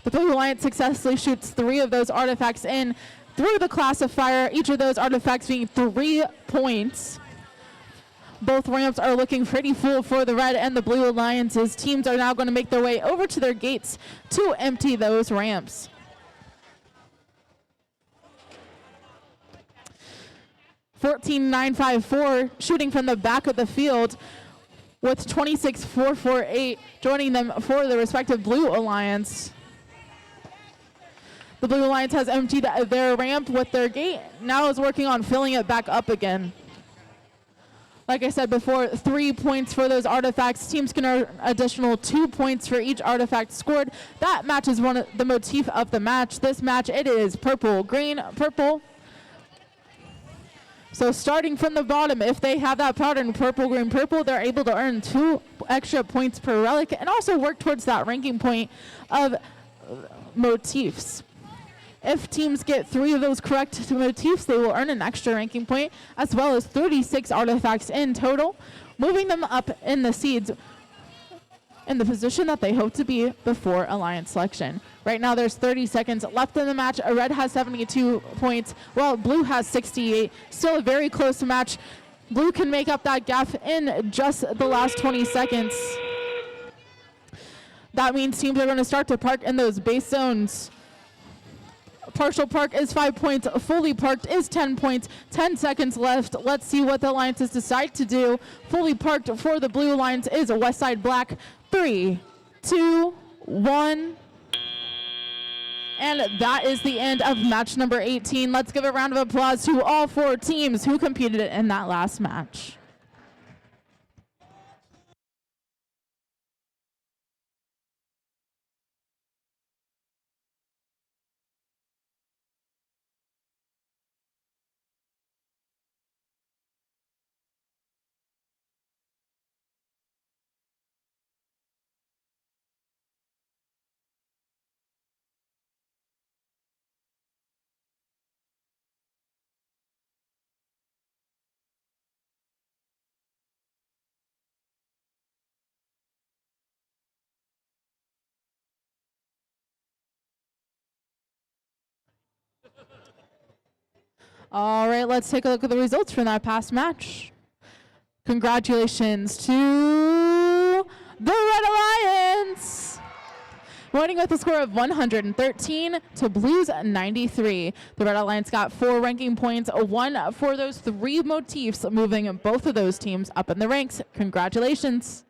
Speaker 8: The Blue Alliance successfully shoots 3 of those artifacts in through the classifier, each of those artifacts being 3 points. Both ramps are looking pretty full for the Red and the Blue Alliances. Teams are now going to make their way over to their gates to empty those ramps. (14.954) shooting from the back of the field with 26.448 joining them for the respective Blue Alliance. The Blue Alliance has emptied their ramp with their gate, now is working on filling it back up again. Like I said before, 3 points for those artifacts. Teams can earn additional 2 points for each artifact scored. That matches one of the motif of the match. This match, it is purple, green, purple. So starting from the bottom, if they have that pattern purple, green, purple, they're able to earn 2 extra points per relic and also work towards that ranking point of motifs. If teams get 3 of those correct motifs, they will earn an extra ranking point, as well as 36 artifacts in total, moving them up in the seeds in the position that they hope to be before Alliance selection. Right now, there's 30 seconds left in the match. Red has 72 points, while Blue has 68. Still a very close match. Blue can make up that gap in just the last 20 seconds. That means teams are going to start to park in those base zones. Partial park is 5 points. Fully parked is 10 points. 10 seconds left. Let's see what the Alliances decide to do. Fully parked for the Blue Alliance is Westside Black. 3, 2, 1. And that is the end of match number 18. Let's give a round of applause to all 4 teams who competed in that last match. All right, let's take a look at the results from that past match. Congratulations to the Red Alliance, winning with a score of 113 to Blue's 93. The Red Alliance got 4 ranking points, 1 for those 3 motifs, moving both of those teams up in the ranks. Congratulations.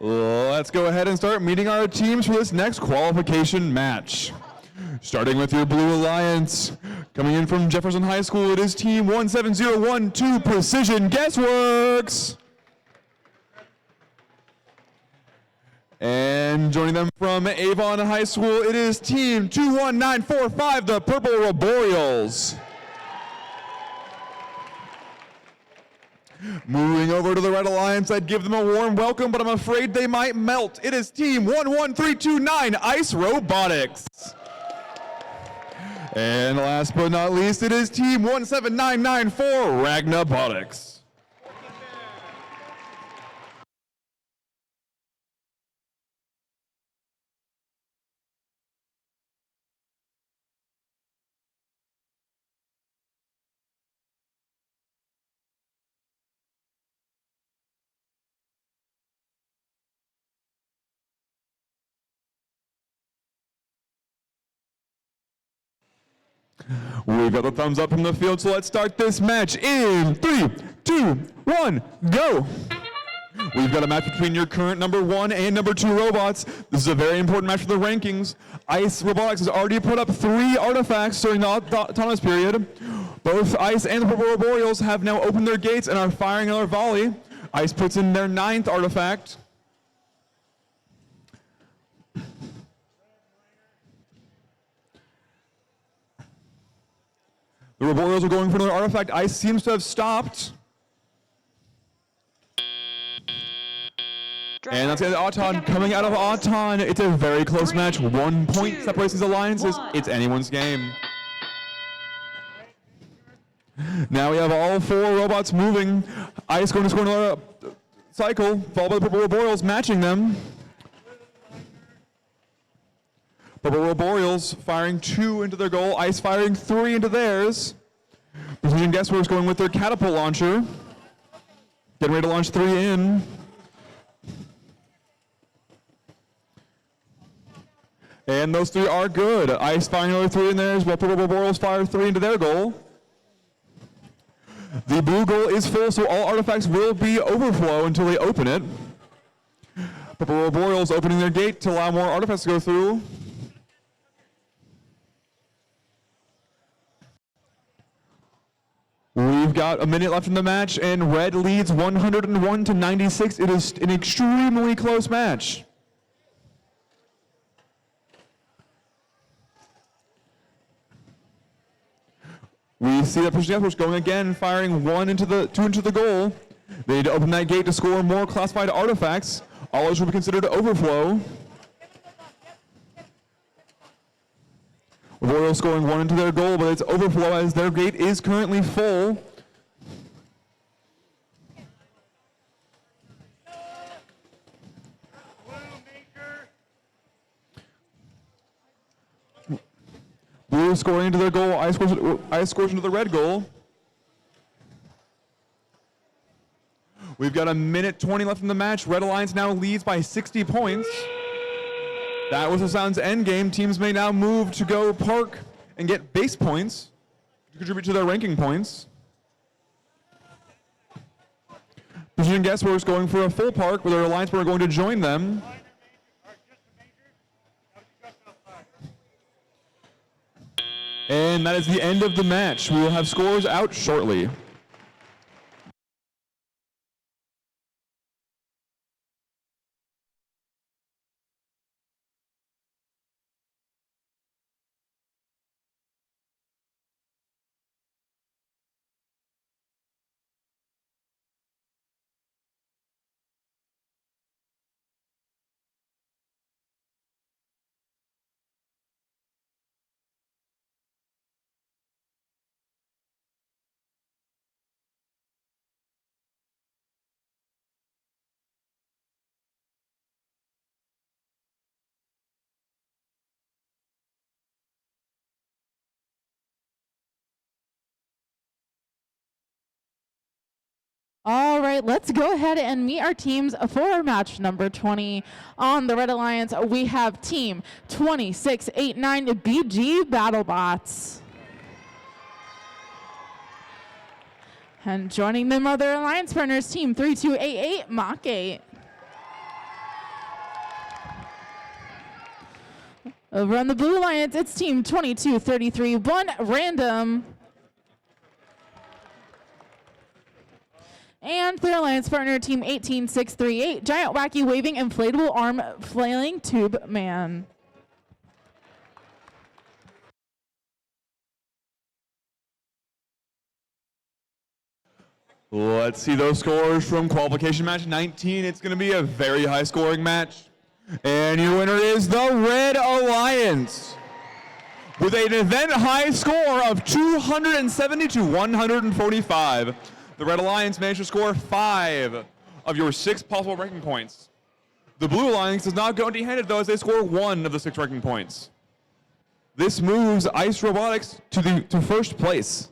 Speaker 1: Let's go ahead and start meeting our teams for this next qualification match. Starting with your Blue Alliance, coming in from Jefferson High School, it is Team 17012 Precision Guessworks. And joining them from Avon High School, it is Team 21945, the Purple Arboreals. Moving over to the Red Alliance, I'd give them a warm welcome, but I'm afraid they might melt. It is Team 11329, Ice Robotics. And last but not least, it is Team 17994, Ragnabotics. We've got the thumbs up from the field, so let's start this match in 3, 2, 1, go! We've got a match between your current number 1 and number 2 robots. This is a very important match for the rankings. Ice Robotics has already put up 3 artifacts during the autonomous period. Both Ice and the Purple Arboreals have now opened their gates and are firing another volley. Ice puts in their 9th artifact. The Arboreals are going for another artifact. Ice seems to have stopped. And that's the Auton coming out of Auton. It's a very close match. 1 point separates these alliances. It's anyone's game. Now we have all 4 robots moving. Ice going to score another cycle, followed by the Purple Arboreals matching them. Purple Arboreals firing 2 into their goal. Ice firing 3 into theirs. Precision Guessworks going with their catapult launcher. Getting ready to launch 3 in. And those 3 are good. Ice firing another 3 in theirs, while Purple Arboreals fire 3 into their goal. The blue goal is full, so all artifacts will be overflow until they open it. Purple Arboreals opening their gate to allow more artifacts to go through. We've got a minute left in the match, and Red leads 101 to 96. It is an extremely close match. We see that Precision Guessworks going again, firing 2 into the goal. They need to open that gate to score more classified artifacts. All those will be considered overflow. Royal scoring 1 into their goal, but it's overflow as their gate is currently full. Blue scoring into their goal, Ice scores into the red goal. We've got a minute 20 left in the match. Red Alliance now leads by 60 points. That was the Sound's end game. Teams may now move to go park and get base points to contribute to their ranking points. Precision Guessworks going for a full park with their alliance partner going to join them. And that is the end of the match. We will have scores out shortly.
Speaker 8: All right, let's go ahead and meet our teams for match number 20. On the Red Alliance, we have Team 2689 BG BattleBots. And joining them are their alliance partners, Team 3288 Mach 8. Over on the Blue Alliance, it's team 2233, one random. And Clear Alliance partner team 18638, giant wacky waving inflatable arm flailing tube man.
Speaker 1: Let's see those scores from qualification match 19. It's going to be a very high scoring match. And your winner is the Red Alliance with an event high score of 270 to 145. The Red Alliance managed to score 5 of your 6 possible ranking points. The Blue Alliance does not go empty-handed though, as they score 1 of the 6 ranking points. This moves Ice Robotics to first place.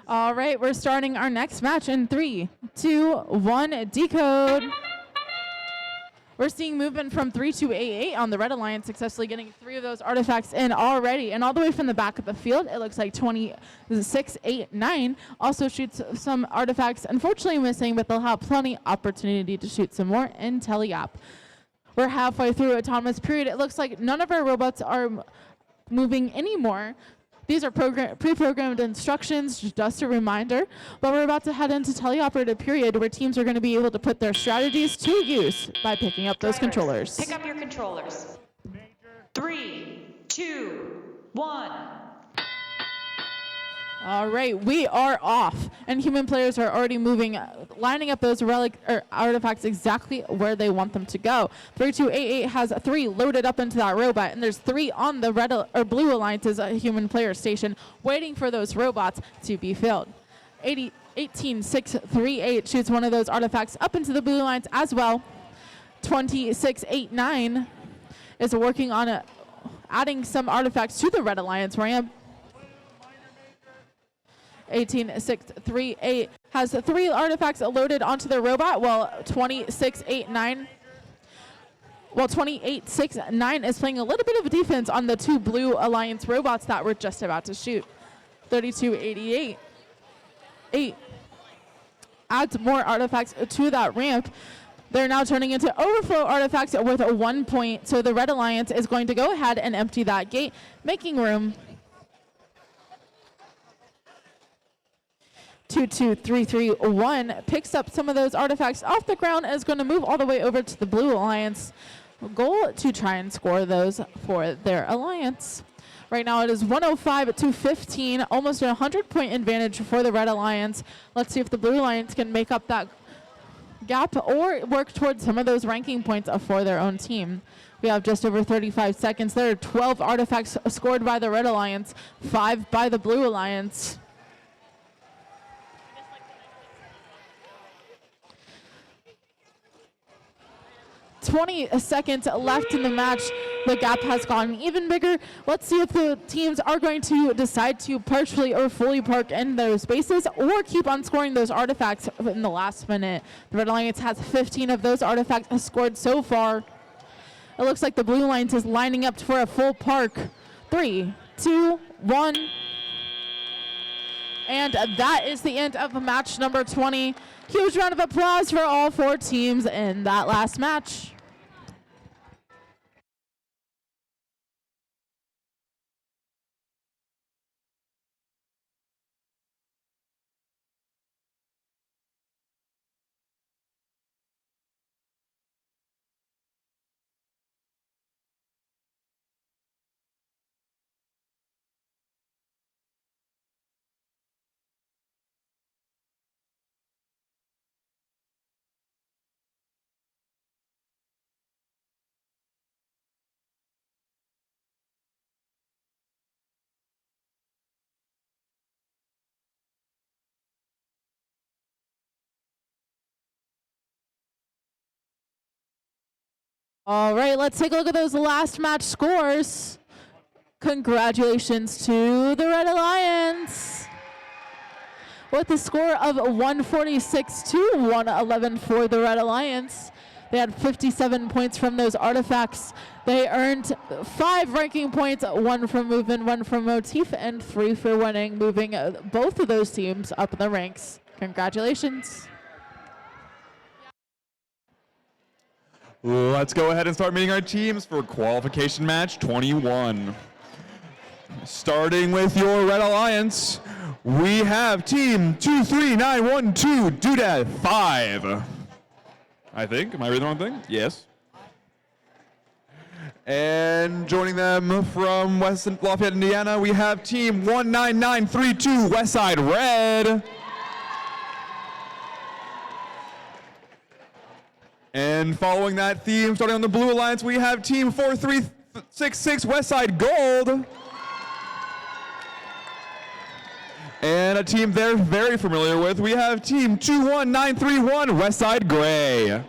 Speaker 8: All right, we're starting our next match in 3, 2, 1, decode. We're seeing movement from 3288 on the Red Alliance, successfully getting 3 of those artifacts in already. And all the way from the back of the field, it looks like 2689 also shoots some artifacts. Unfortunately missing, but they'll have plenty opportunity to shoot some more in Teleyap. We're halfway through autonomous period. It looks like none of our robots are moving anymore. These are pre-programmed instructions, just a reminder. But we're about to head into teleoperative period where teams are going to be able to put their strategies to use by picking up those controllers.
Speaker 10: Pick up your controllers. 3, 2, 1.
Speaker 8: All right, we are off, and human players are already moving, lining up those artifacts exactly where they want them to go. 3288 has 3 loaded up into that robot, and there's 3 on the red or blue alliance's human player station, waiting for those robots to be filled. 18638 shoots one of those artifacts up into the blue alliance as well. 2689 is working on adding some artifacts to the red alliance ramp. 18638 has 3 artifacts loaded onto the robot, while 2869 is playing a little bit of defense on the 2 blue alliance robots that we're just about to shoot. 3288 adds more artifacts to that ramp. They're now turning into overflow artifacts with 1 point, so the red alliance is going to go ahead and empty that gate, making room. 22331 picks up some of those artifacts off the ground and is going to move all the way over to the blue alliance. Goal to try and score those for their alliance. Right now it is 105 to 15, almost a 100-point advantage for the red alliance. Let's see if the blue alliance can make up that gap or work towards some of those ranking points for their own team. We have just over 35 seconds. There are 12 artifacts scored by the red alliance, 5 by the blue alliance. 20 seconds left in the match. The gap has gotten even bigger. Let's see if the teams are going to decide to partially or fully park in those spaces or keep on scoring those artifacts in the last minute. The Red Alliance has 15 of those artifacts scored so far. It looks like the Blue Alliance is lining up for a full park. 3, 2, 1. And that is the end of match number 20. Huge round of applause for all 4 teams in that last match. All right, let's take a look at those last match scores. Congratulations to the Red Alliance with a score of 146 to 111 for the Red Alliance. They had 57 points from those artifacts. They earned 5 ranking points, 1 from movement, 1 from motif, and 3 for winning, moving both of those teams up in the ranks. Congratulations.
Speaker 1: Let's go ahead and start meeting our teams for qualification match 21. Starting with your Red Alliance, we have team 23912 Doodad 5. I think. Am I reading the wrong thing? Yes. And joining them from West Lafayette, Indiana, we have team 19932 Westside Red. And following that theme, starting on the Blue Alliance, we have team 4366 Westside Gold. And a team they're very familiar with, we have team 21931 Westside Gray.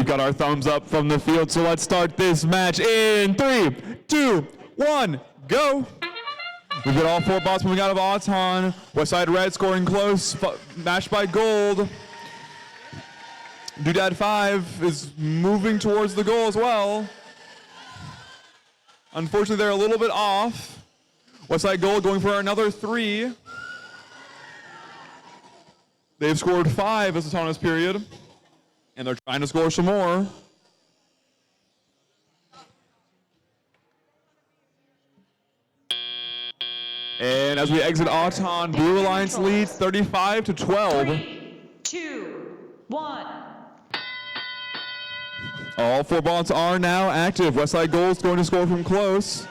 Speaker 1: We've got our thumbs up from the field, so let's start this match in 3, 2, 1, go. We've got all 4 bots moving out of Auton. Westside Red scoring close, matched by Gold. Doodad 5 is moving towards the goal as well. Unfortunately, they're a little bit off. Westside Gold going for another 3. They've scored 5 this autonomous period, and they're trying to score some more. And as we exit Auton, Blue Alliance leads 35-12.
Speaker 10: 3, 2, 1.
Speaker 1: All 4 bots are now active. Westside Gold's going to score from close.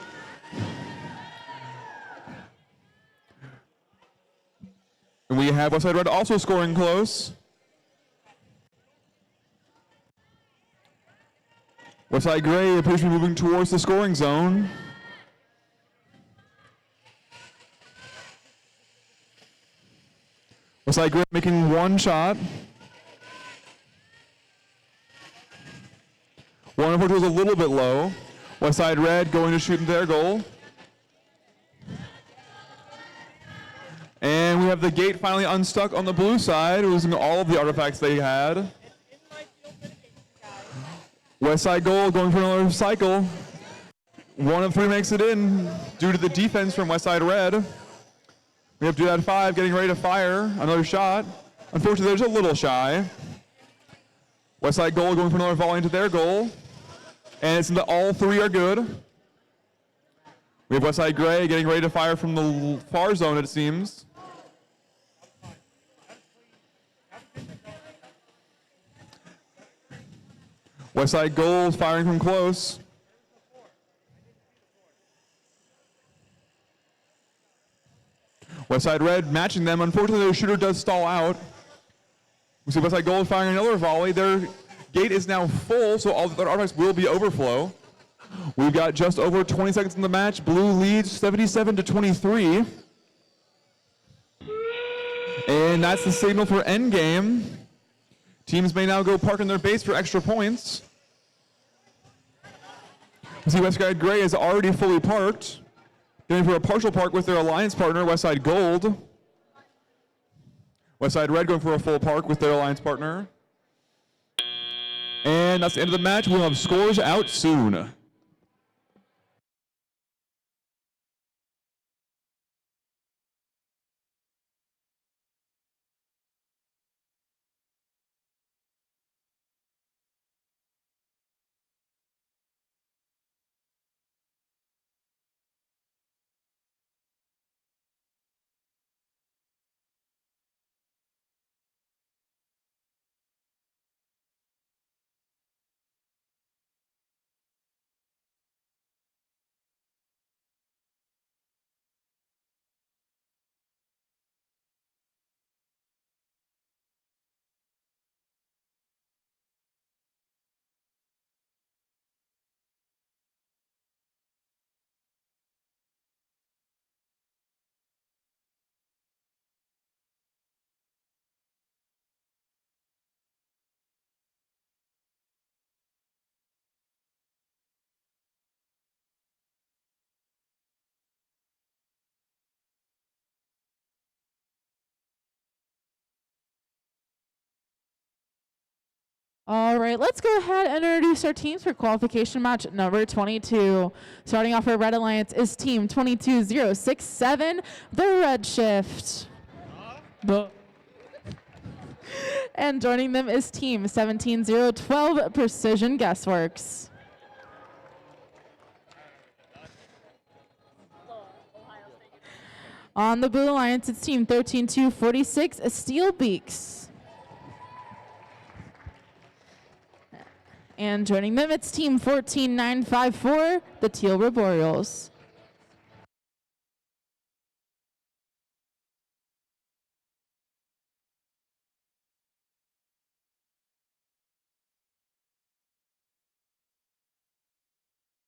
Speaker 1: And we have Westside Red also scoring close. Westside Gray appears to be moving towards the scoring zone. Westside Gray making 1 shot. One of which was a little bit low. Westside Red going to shoot in their goal. And we have the gate finally unstuck on the blue side, losing all of the artifacts they had. Westside Gold going for another cycle. 1 of 3 makes it in due to the defense from Westside Red. We have Doodad 5 getting ready to fire another shot. Unfortunately, there's a little shy. Westside Gold going for another volley into their goal. And it's into all 3 are good. We have Westside Gray getting ready to fire from the far zone, it seems. Westside Gold firing from close. Westside Red matching them. Unfortunately, their shooter does stall out. We see Westside Gold firing another volley. Their gate is now full, so all their artifacts will be overflow. We've got just over 20 seconds in the match. Blue leads 77-23. And that's the signal for endgame. Teams may now go park in their base for extra points. We see Westside Gray is already fully parked. Going for a partial park with their alliance partner, Westside Gold. Westside Red going for a full park with their alliance partner. And that's the end of the match. We'll have scores out soon.
Speaker 8: All right, let's go ahead and introduce our teams for qualification match number 22. Starting off for Red Alliance is team 22067, the Red Shift. And joining them is team 17012, Precision Guessworks. On the Blue Alliance, it's team 13246, Steel Beaks. And joining them, it's team 14954, the Teal Arboreals.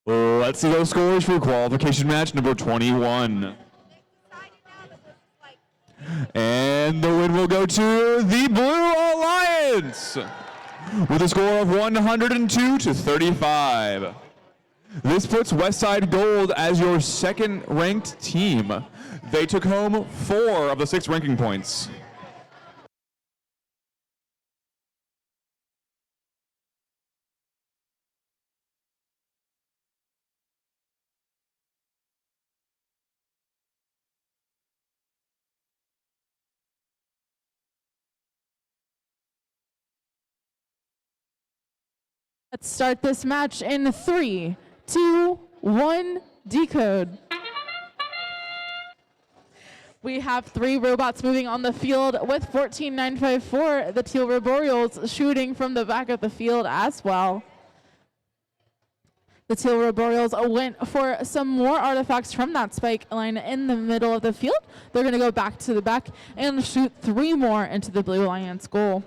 Speaker 1: Let's see those scores for qualification match number 21. And the win will go to the Blue Alliance. with a score of 102 to 35. This puts Westside Gold as your second-ranked team. They took home 4 of the 6 ranking points.
Speaker 8: Let's start this match in 3, 2, 1, decode. We have 3 robots moving on the field with 14954, the Teal Roboreals shooting from the back of the field as well. The Teal Roboreals went for some more artifacts from that spike line in the middle of the field. They're going to go back to the back and shoot 3 more into the Blue Alliance goal.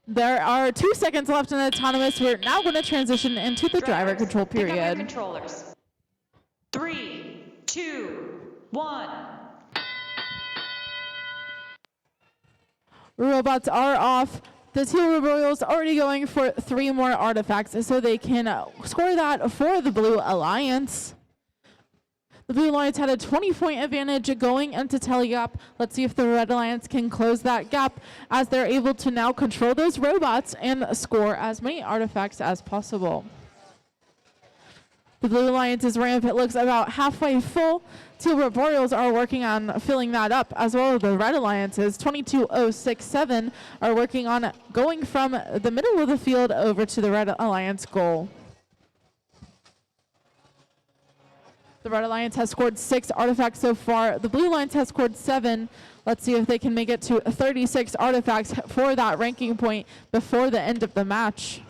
Speaker 8: There are 2 seconds left in the autonomous. We're now going to transition into the driver control
Speaker 10: pick up your
Speaker 8: period.
Speaker 10: controllers. 3, 2, 1.
Speaker 8: Robots are off. The Teal Roboreals already going for 3 more artifacts so they can score that for the Blue Alliance. The Blue Alliance had a 20-point advantage going into Telegap. Let's see if the Red Alliance can close that gap as they're able to now control those robots and score as many artifacts as possible. The Blue Alliance's ramp, it looks about halfway full. Teal Roboreals are working on filling that up, as well as the Red Alliance's 22067 are working on going from the middle of the field over to the Red Alliance goal. The Red Alliance has scored 6 artifacts so far. The Blue Alliance has scored 7. Let's see if they can make it to 36 artifacts for that ranking point before the end of the match.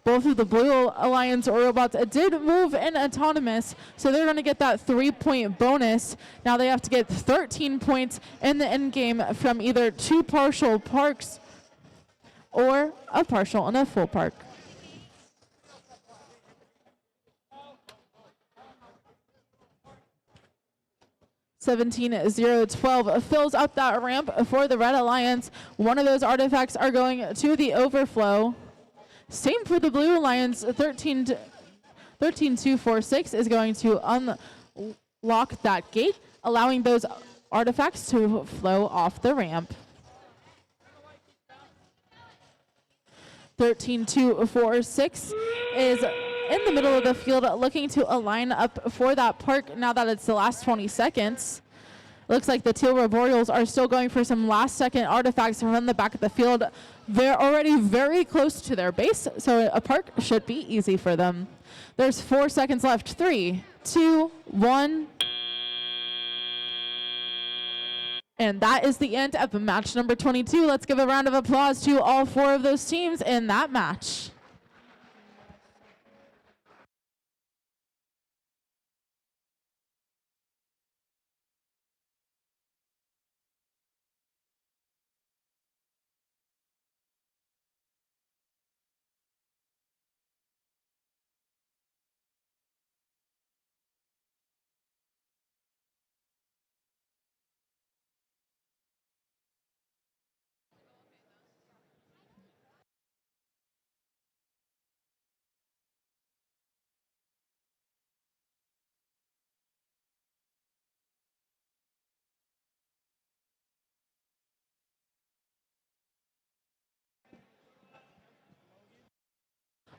Speaker 8: Both of the Blue Alliance robots did move in autonomous, so they're going to get that 3-point bonus. Now they have to get 13 points in the end game from either 2 partial parks or a partial and a full park. 17-0-12 fills up that ramp for the Red Alliance. One of those artifacts are going to the overflow. Same for the Blue Alliance. 13-246 is going to unlock that gate, allowing those artifacts to flow off the ramp. 13-246 is in the middle of the field looking to align up for that park now that it's the last 20 seconds. Looks like the Teal Roboreals are still going for some last second artifacts from the back of the field. They're already very close to their base, so a park should be easy for them. There's 4 seconds left. 3, 2, 1. And that is the end of match number 22. Let's give a round of applause to all 4 of those teams in that match.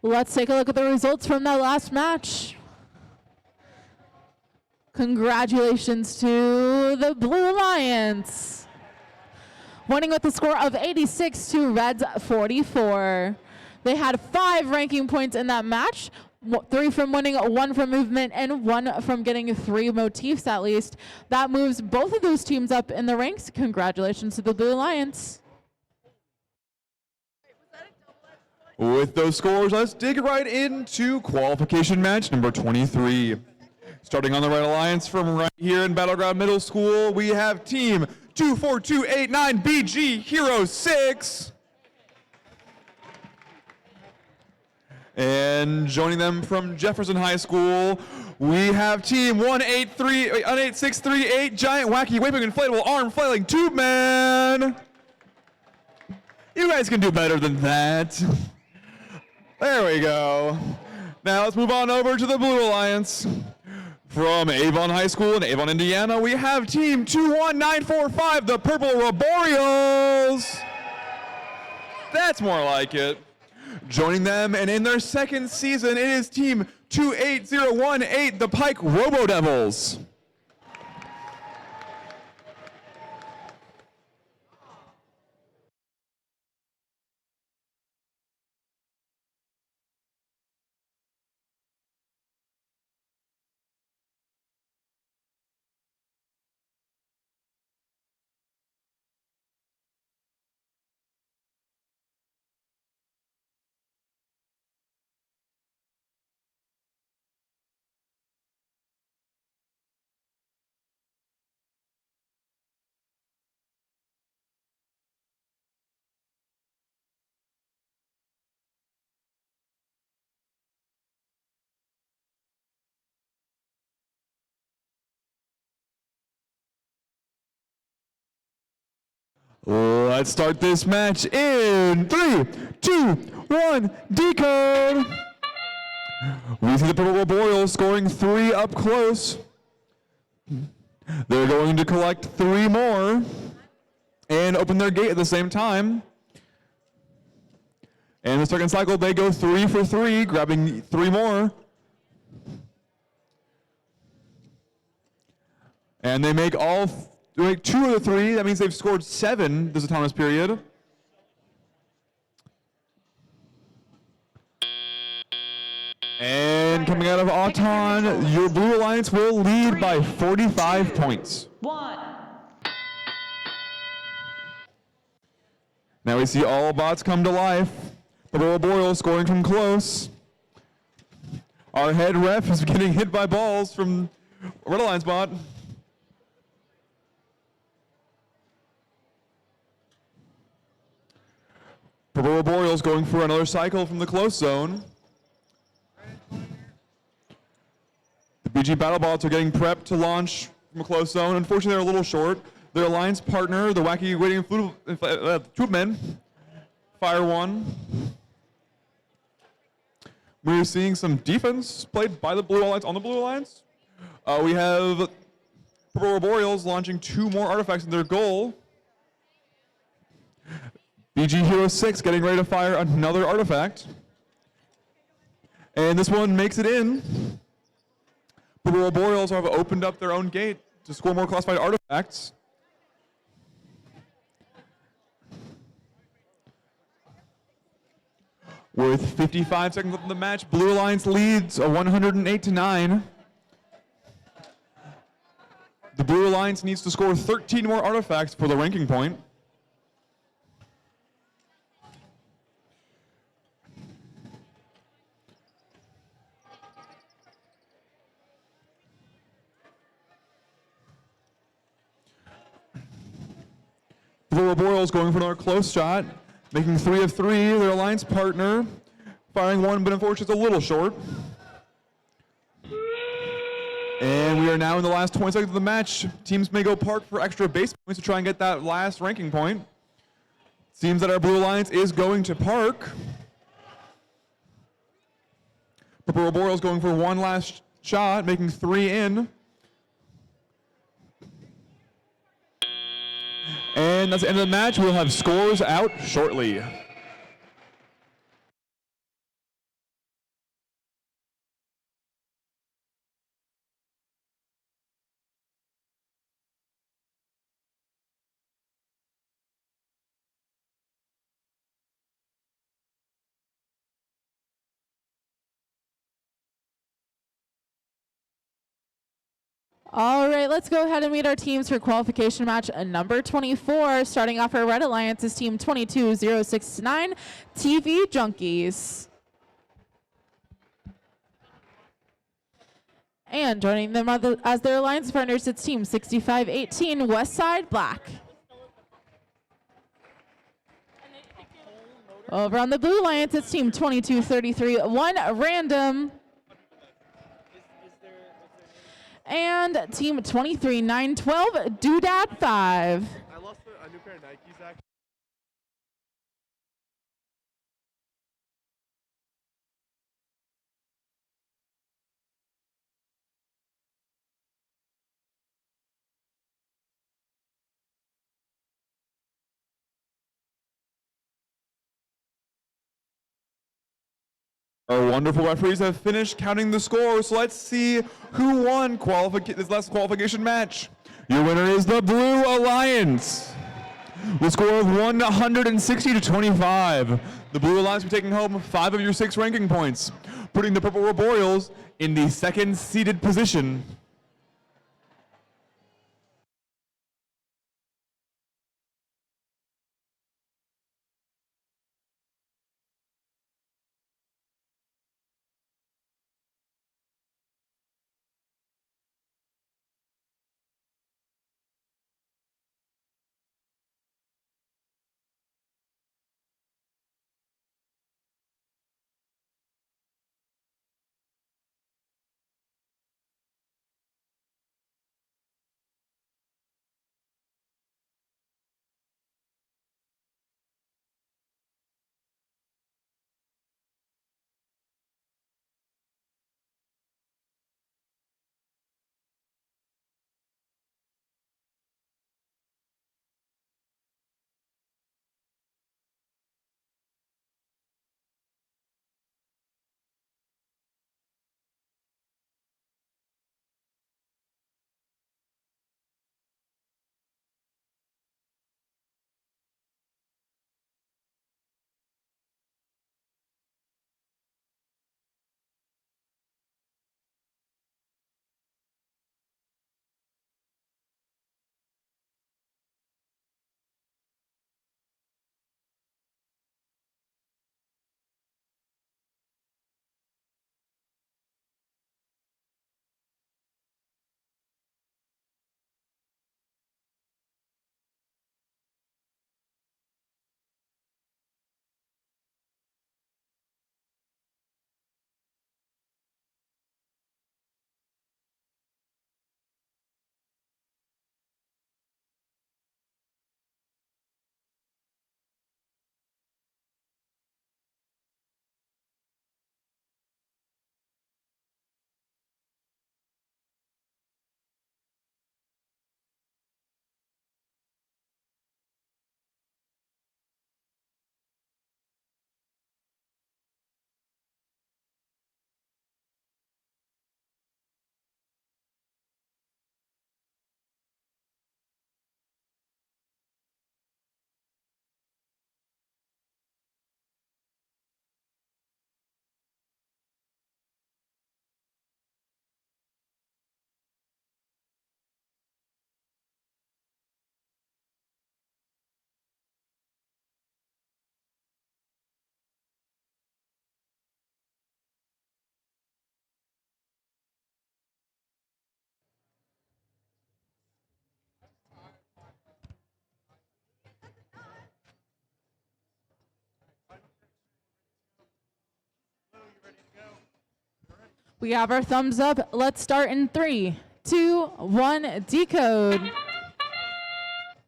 Speaker 8: Let's take a look at the results from that last match. Congratulations to the Blue Alliance, winning with a score of 86 to Reds 44. They had 5 ranking points in that match, 3 from winning, 1 from movement, and 1 from getting 3 motifs at least. That moves both of those teams up in the ranks. Congratulations to the Blue Alliance.
Speaker 1: With those scores, let's dig right into qualification match number 23. Starting on the Red Alliance from right here in Battleground Middle School, we have team 24289BG Hero 6. And joining them from Jefferson High School, We have team 18638, giant wacky waving inflatable arm flailing tube man. You guys can do better than that. There we go. Now let's move on over to the Blue Alliance. From Avon High School in Avon, Indiana, we have team 21945, the Purple Arboreals. That's more like it. Joining them and in their second season, it is team 28018, the Pike Robo Devils. Let's start this match in 3, 2, 1, decode. We see the Purple Arboreals scoring 3 up close. They're going to collect 3 more and open their gate at the same time. And the second cycle, they go 3 for 3, grabbing 3 more. And they make 2 of the 3. That means they've scored 7 this autonomous period. And coming out of Auton, your Blue Alliance will lead by 45 points.
Speaker 10: 1.
Speaker 1: Now we see all bots come to life. The Arboreal scoring from close. Our head ref is getting hit by balls from Red Alliance bot. Purple Arboreals going for another cycle from the close zone. The BG BattleBots are getting prepped to launch from a close zone. Unfortunately, they're a little short. Their alliance partner, the wacky waiting tube men, fire 1. We're seeing some defense played by the Blue Alliance on the Blue Alliance. We have Purple Arboreals launching 2 more artifacts in their goal. BG Hero 6 getting ready to fire another artifact. And this one makes it in. Purple Arboreals have opened up their own gate to score more classified artifacts. With 55 seconds left in the match, Blue Alliance leads 108-9. The Blue Alliance needs to score 13 more artifacts for the ranking point. The Arboreals going for another close shot, making 3 of 3. Their alliance partner firing 1, but unfortunately it's a little short. And we are now in the last 20 seconds of the match. Teams may go park for extra base points to try and get that last ranking point. Seems that our Blue Alliance is going to park. Purple Arboreals going for 1 last shot, making 3 in. And that's the end of the match. We'll have scores out shortly.
Speaker 8: All right, let's go ahead and meet our teams for qualification match number 24. Starting off our Red Alliance is team 22069, TV Junkies. And joining them as their alliance partners, it's team 6518, Westside Black. Over on the Blue Alliance, it's team 2233, One Random. And team 23-9-12, Doodad 5.
Speaker 1: I lost a new pair of Nikes, actually. Our wonderful referees have finished counting the scores, so let's see who won this last qualification match. Your winner is the Blue Alliance. With a score of 160-25. The Blue Alliance will be taking home 5 of your 6 ranking points, putting the Purple Arboreals in the second seeded position.
Speaker 8: We have our thumbs up. Let's start in 3, 2, 1, decode.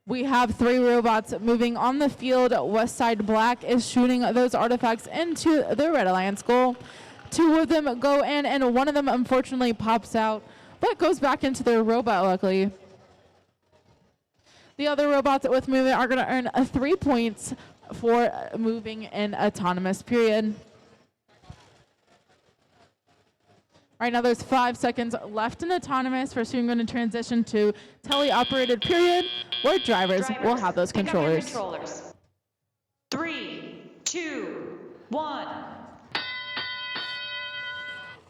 Speaker 8: We have 3 robots moving on the field. Westside Black is shooting those artifacts into the Red Alliance goal. 2 of them go in, and 1 of them unfortunately pops out, but goes back into their robot, luckily. The other robots with movement are going to earn 3 points for moving in autonomous period. Right now there's 5 seconds left in autonomous. We're soon going to transition to teleoperated period, where drivers will have those
Speaker 10: pick up your
Speaker 8: controllers.
Speaker 10: 3, 2, 1.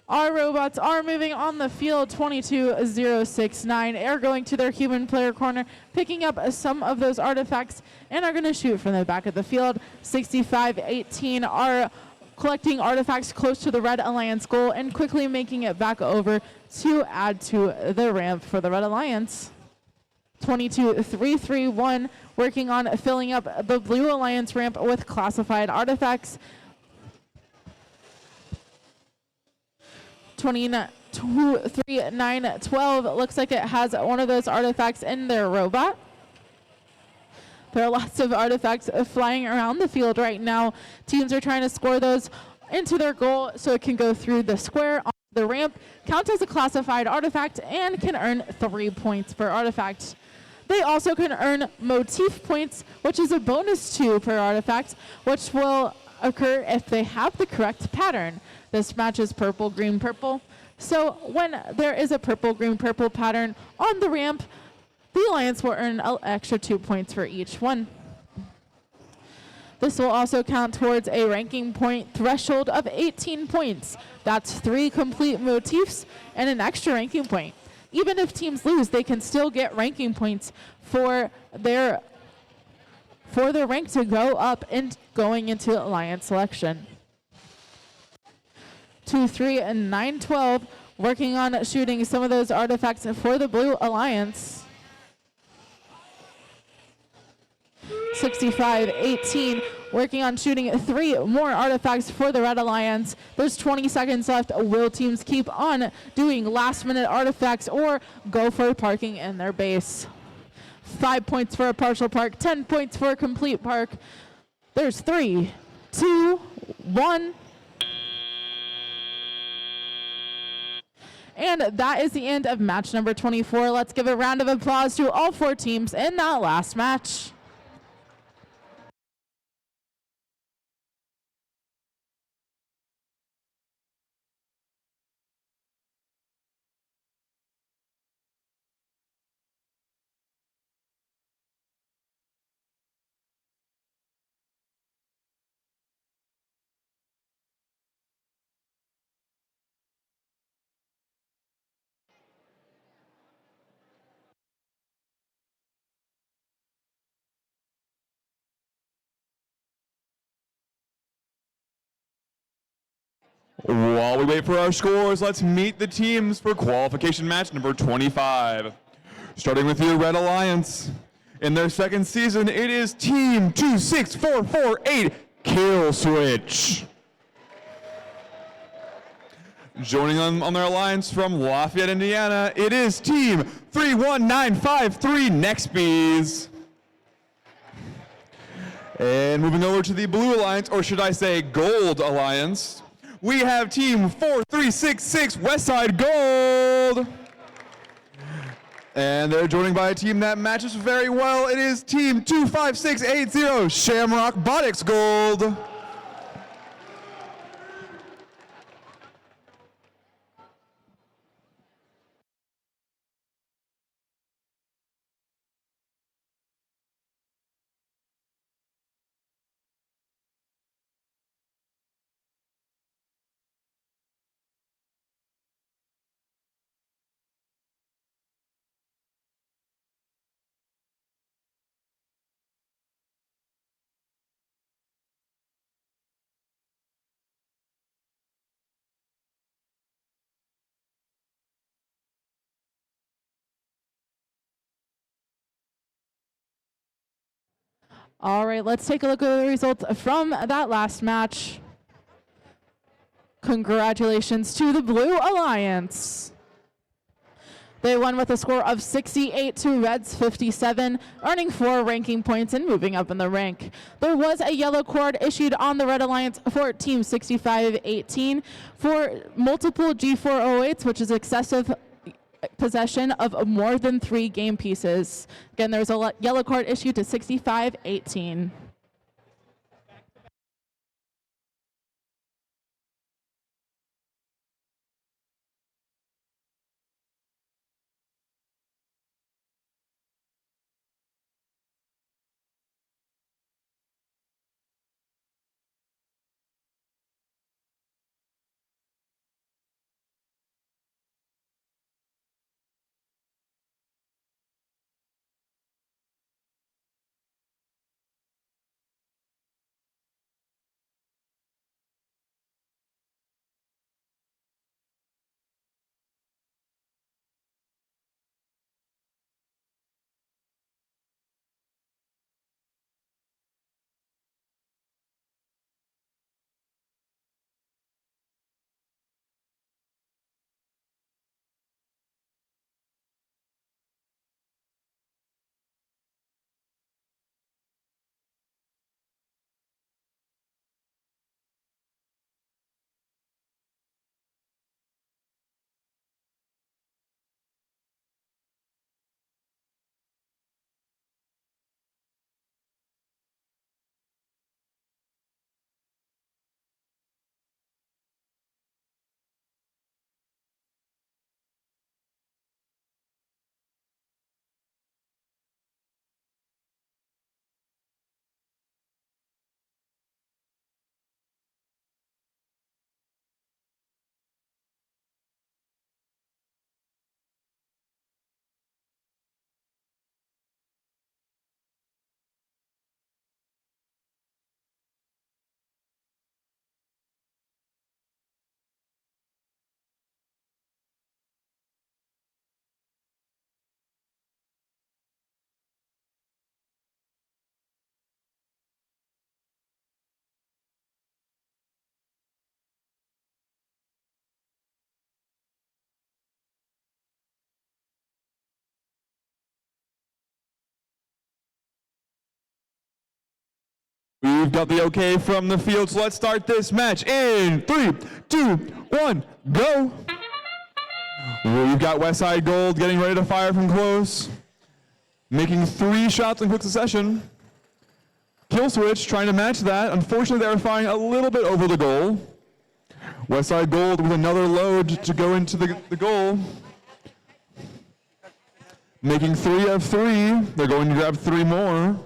Speaker 8: Our robots are moving on the field. 22069 are going to their human player corner, picking up some of those artifacts, and are going to shoot from the back of the field. 6518 are collecting artifacts close to the Red Alliance goal and quickly making it back over to add to the ramp for the Red Alliance. 22331 working on filling up the Blue Alliance ramp with classified artifacts. 3912 looks like it has one of those artifacts in their robot. There are lots of artifacts flying around the field right now. Teams are trying to score those into their goal so it can go through the square on the ramp, count as a classified artifact, and can earn 3 points per artifact. They also can earn motif points, which is a bonus 2 per artifact, which will occur if they have the correct pattern. This matches purple, green, purple. So when there is a purple, green, purple pattern on the ramp, the Alliance will earn an extra 2 points for each one. This will also count towards a ranking point threshold of 18 points. That's 3 complete motifs and an extra ranking point. Even if teams lose, they can still get ranking points for their rank to go up and going into Alliance selection. 2, 3, and 9, 12 working on shooting some of those artifacts for the Blue Alliance. 65, 18, working on shooting 3 more artifacts for the Red Alliance. There's 20 seconds left. Will teams keep on doing last-minute artifacts or go for parking in their base? 5 points for a partial park, 10 points for a complete park. There's 3, 2, 1. And that is the end of match number 24. Let's give a round of applause to all 4 teams in that last match.
Speaker 1: While we wait for our scores, let's meet the teams for qualification match number 25. Starting with your Red Alliance. In their second season, it is Team 26448 Kill Switch. Joining on their alliance from Lafayette, Indiana, it is Team 31953 Nextbees. And moving over to the Blue Alliance, or should I say Gold Alliance, we have Team 4366 Westside Gold. And they're joining by a team that matches very well. It is Team 25680 Shamrock Botics Gold.
Speaker 8: All right, let's take a look at the results from that last match. Congratulations to the Blue Alliance. They won with a score of 68 to Reds 57, earning 4 ranking points and moving up in the rank. There was a yellow card issued on the Red Alliance for Team 65-18 for multiple G408s, which is excessive possession of more than 3 game pieces. Again, there was a yellow card issued to 65-18.
Speaker 1: We've got the okay from the field, so let's start this match in 3, 2, 1, go. We've got Westside Gold getting ready to fire from close, making 3 shots in quick succession. Kill Switch trying to match that. Unfortunately, they are firing a little bit over the goal. Westside Gold with another load to go into the goal. Making 3 of 3. They're going to grab 3 more.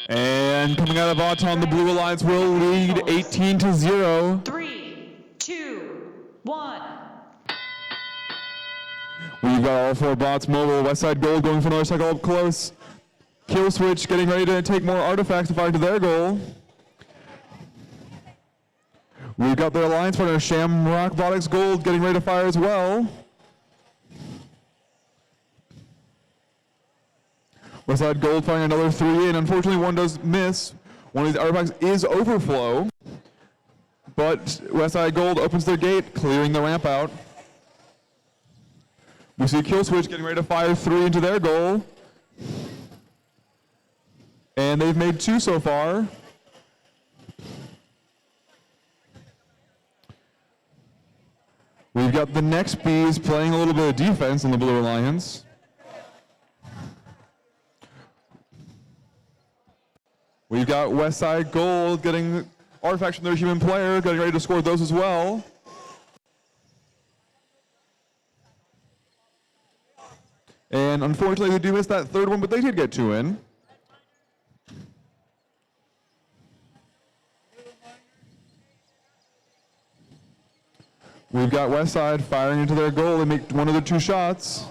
Speaker 1: And coming out of Auton, the Blue Alliance will lead 18-0.
Speaker 10: 3, 2, 1.
Speaker 1: We've got all 4 bots mobile. Westside Gold going for another cycle up close. Kill Switch getting ready to take more artifacts to fire to their goal. We've got their alliance partner Shamrock Robotics Gold getting ready to fire as well. Westside Gold firing another 3 in. Unfortunately, one does miss. One of these artifacts is Overflow. But Westside Gold opens their gate, clearing the ramp out. We see Kill Switch getting ready to fire 3 into their goal. And they've made 2 so far. We've got the next Bees playing a little bit of defense in the Blue Alliance. We've got Westside Gold getting artifacts from their human player, getting ready to score those as well. And unfortunately, they do miss that 3rd one, but they did get 2 in. We've got Westside firing into their goal. They make 1 of the 2 shots.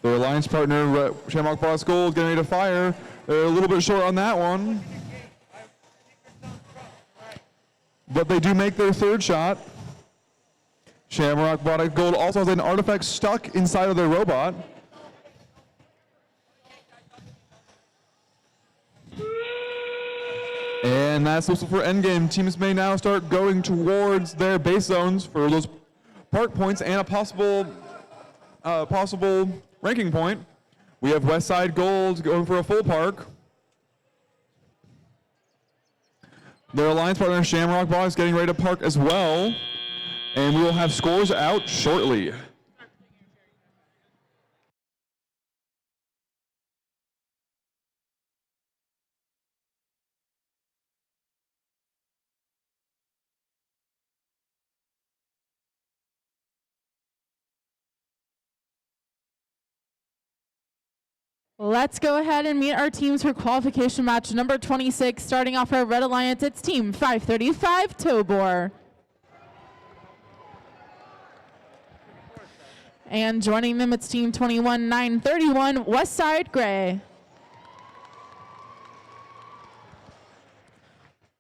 Speaker 1: Their alliance partner, Shamrock Boss Gold, getting ready to fire. They're a little bit short on that one. But they do make their 3rd shot. Shamrock Robotics Gold also has an artifact stuck inside of their robot. And that's also for endgame. Teams may now start going towards their base zones for those park points and a possible ranking point. We have Westside Gold going for a full park. Their alliance partner Shamrock Box getting ready to park as well. And we will have scores out shortly.
Speaker 8: Let's go ahead and meet our teams for qualification match number 26. Starting off our Red Alliance, it's Team 535 Tobor. And joining them, it's Team 21931 Westside Gray.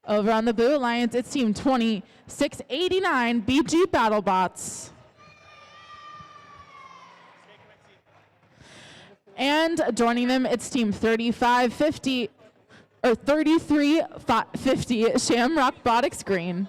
Speaker 8: Over on the Blue Alliance, it's Team 2689 BG BattleBots. And joining them, it's Team 3350 Shamrock Robotics Green.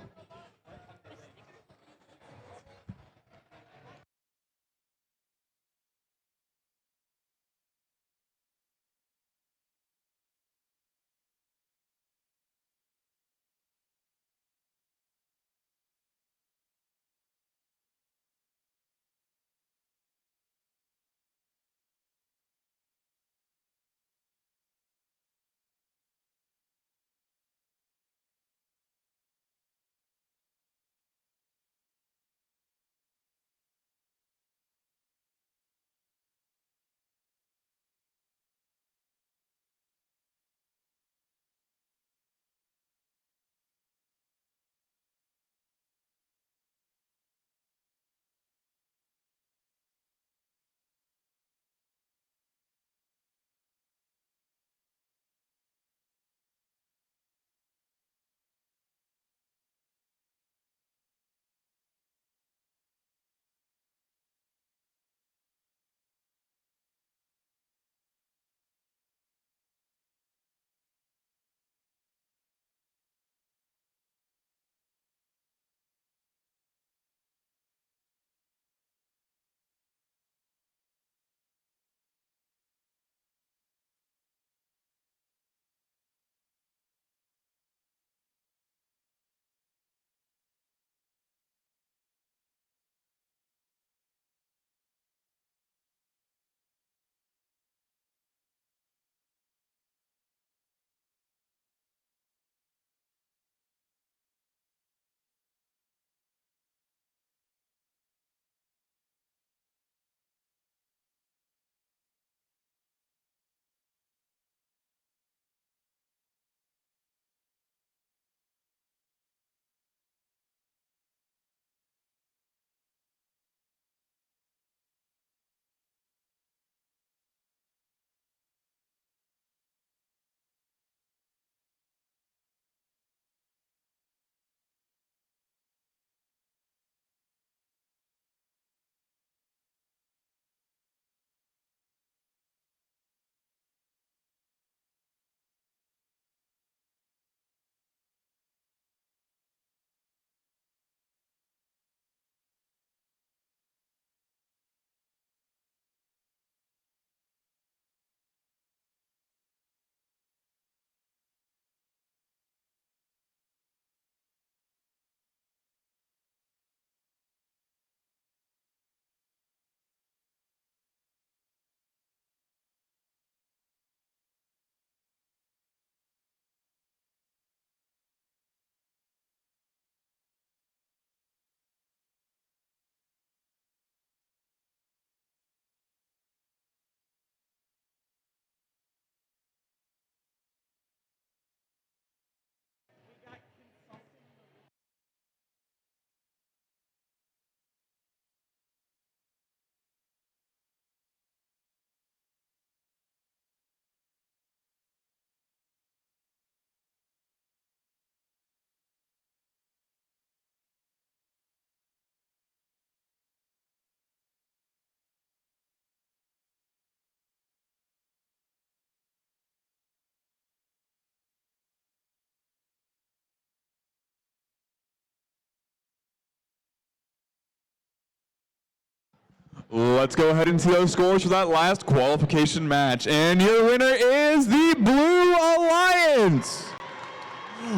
Speaker 1: Let's go ahead and see those scores for that last qualification match. And your winner is the Blue Alliance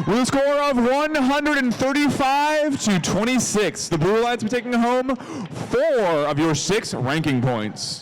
Speaker 1: with a score of 135-26. The Blue Alliance will be taking home 4 of your 6 ranking points.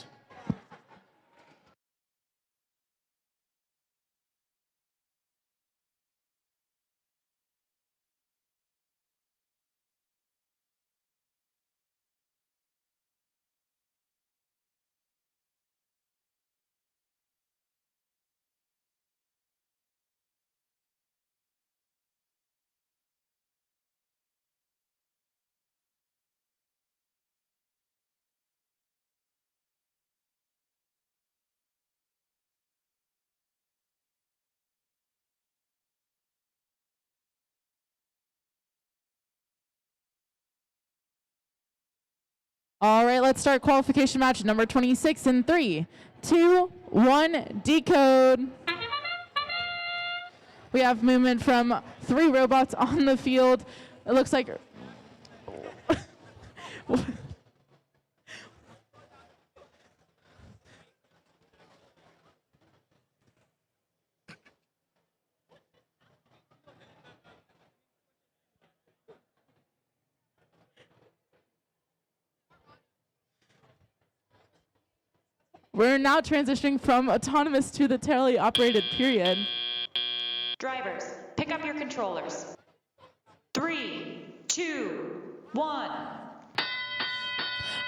Speaker 8: All right, let's start qualification match number 26 in 3, 2, 1, decode. We have movement from 3 robots on the field. It looks like we're now transitioning from autonomous to the tele-operated period.
Speaker 10: Drivers, pick up your controllers. 3, 2, 1.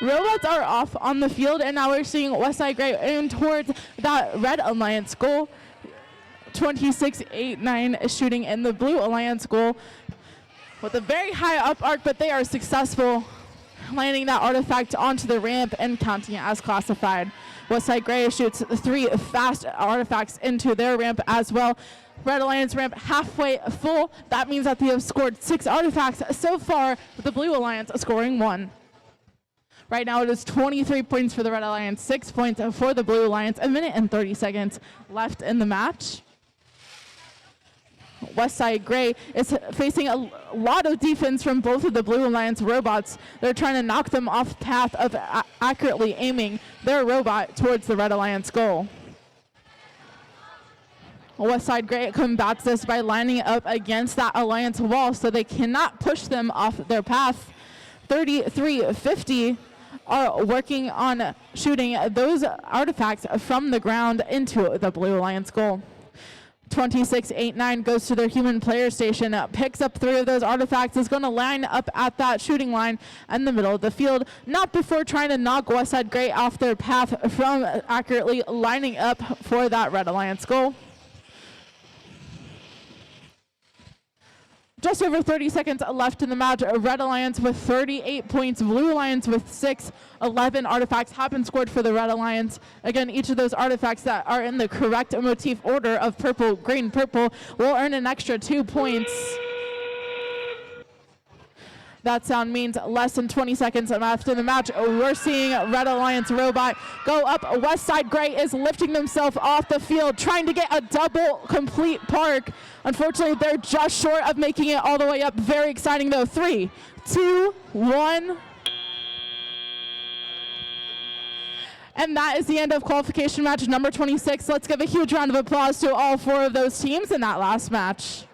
Speaker 8: Robots are off on the field, and now we're seeing Westside Gray aim towards that Red Alliance goal. 26-8-9 is shooting in the Blue Alliance goal with a very high up arc, but they are successful landing that artifact onto the ramp and counting it as classified. Westside Gray shoots 3 fast artifacts into their ramp as well. Red Alliance ramp halfway full. That means that they have scored 6 artifacts so far, with the Blue Alliance scoring 1. Right now it is 23 points for the Red Alliance, 6 points for the Blue Alliance. 1 minute and 30 seconds left in the match. Westside Gray is facing a lot of defense from both of the Blue Alliance robots. They're trying to knock them off path of accurately aiming their robot towards the Red Alliance goal. Westside Gray combats this by lining up against that Alliance wall so they cannot push them off their path. 33-50 are working on shooting those artifacts from the ground into the Blue Alliance goal. 26-8-9 goes to their human player station, picks up 3 of those artifacts, is going to line up at that shooting line in the middle of the field, not before trying to knock Westside Gray off their path from accurately lining up for that Red Alliance goal. Just over 30 seconds left in the match. Red Alliance with 38 points, Blue Alliance with 6. 11 artifacts have been scored for the Red Alliance. Again, each of those artifacts that are in the correct motif order of purple, green, purple will earn an extra 2 points. That sound means less than 20 seconds left in the match. We're seeing Red Alliance robot go up. Westside Gray is lifting themselves off the field, trying to get a double complete park. Unfortunately, they're just short of making it all the way up. Very exciting though. 3, 2, 1. And that is the end of qualification match number 26. Let's give a huge round of applause to all 4 of those teams in that last match.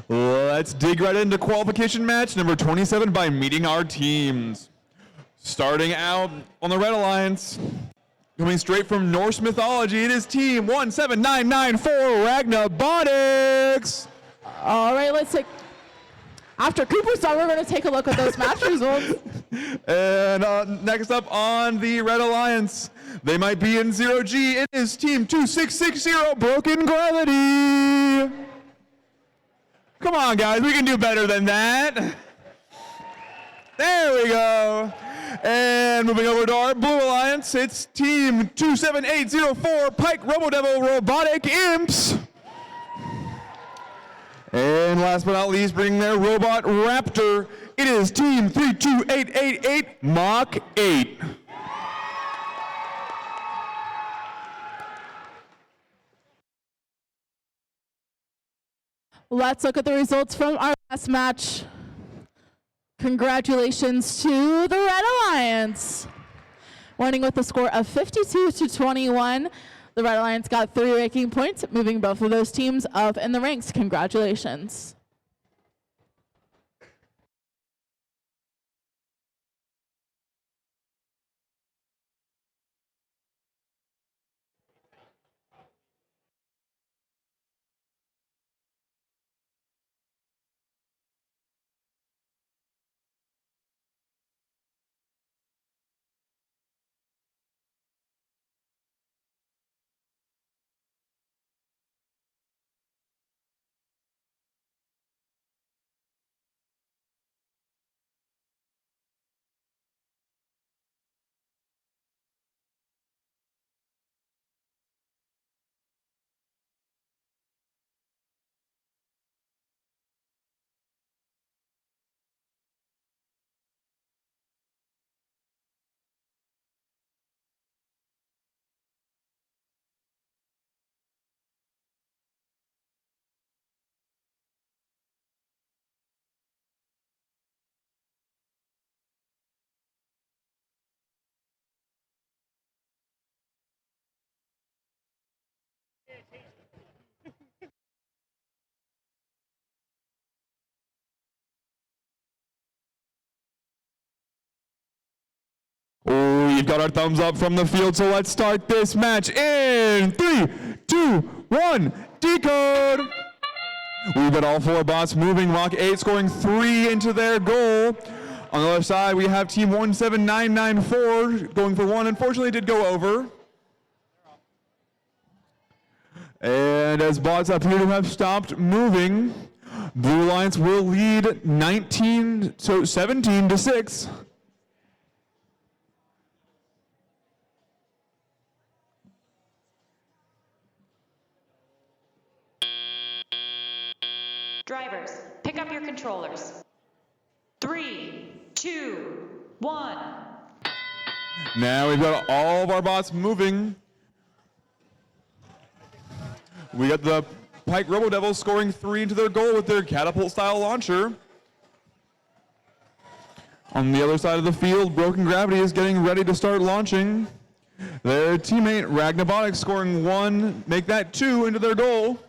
Speaker 1: Let's dig right into qualification match number 27 by meeting our teams. Starting out on the Red Alliance, coming straight from Norse mythology, it is team 17994 Ragnabotics.
Speaker 8: All right, let's take After Cooper's done, we're going to take a look at those match results.
Speaker 1: And next up on the Red Alliance, they might be in 0G. It is Team 2660, Broken Gravity. Come on, guys. We can do better than that. There we go. And moving over to our Blue Alliance, it's Team 27804, Pike Robodevil Robotic Imps. And last but not least, bringing their Robot Raptor, it is Team 32888, Mach 8.
Speaker 8: Let's look at the results from our last match. Congratulations to the Red Alliance. Winning with a score of 52-21. The Red Alliance got 3 ranking points, moving both of those teams up in the ranks. Congratulations.
Speaker 1: We've got our thumbs up from the field, so let's start this match in 3, 2, 1, decode! We've got all 4 bots moving, Mach 8 scoring 3 into their goal. On the other side, we have Team 17994 going for 1. Unfortunately, did go over. And as bots appear to have stopped moving, Blue Alliance will lead 17-6.
Speaker 10: Drivers, pick up your controllers. 3, 2, 1.
Speaker 1: Now we've got all of our bots moving. We got the Pike Robodevil scoring 3 into their goal with their catapult-style launcher. On the other side of the field, Broken Gravity is getting ready to start launching. Their teammate Ragnabotics scoring 1, make that 2 into their goal.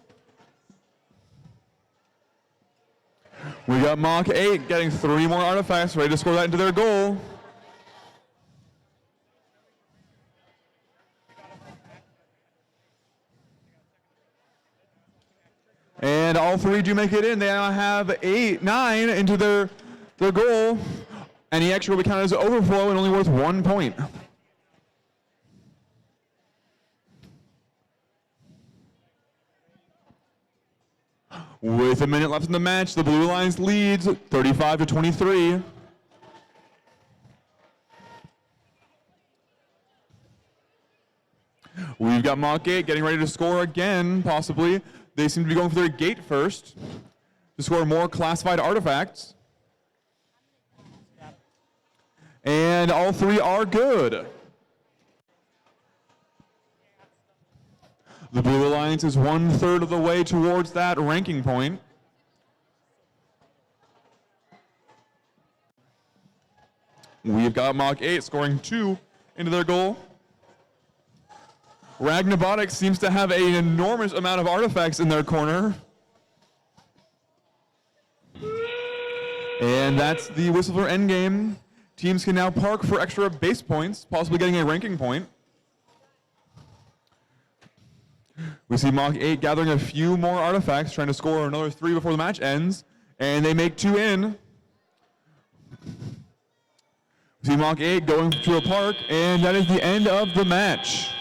Speaker 1: We got Mach 8 getting 3 more artifacts, ready to score that into their goal. And all 3 do make it in. They now have 9 into their goal. Any extra will be counted as overflow and only worth 1 point. With a minute left in the match, the Blue Alliance leads 35-23. We've got Mach 8 getting ready to score again, possibly. They seem to be going for their gate first to score more classified artifacts. And all 3 are good. The Blue Alliance is 1/3 of the way towards that ranking point. We've got Mach 8 scoring 2 into their goal. Ragnabotics seems to have an enormous amount of artifacts in their corner. And that's the whistle for endgame. Teams can now park for extra base points, possibly getting a ranking point. We see Mach 8 gathering a few more artifacts, trying to score another 3 before the match ends. And they make 2 in. See Mach 8 going to a park, and that is the end of the match.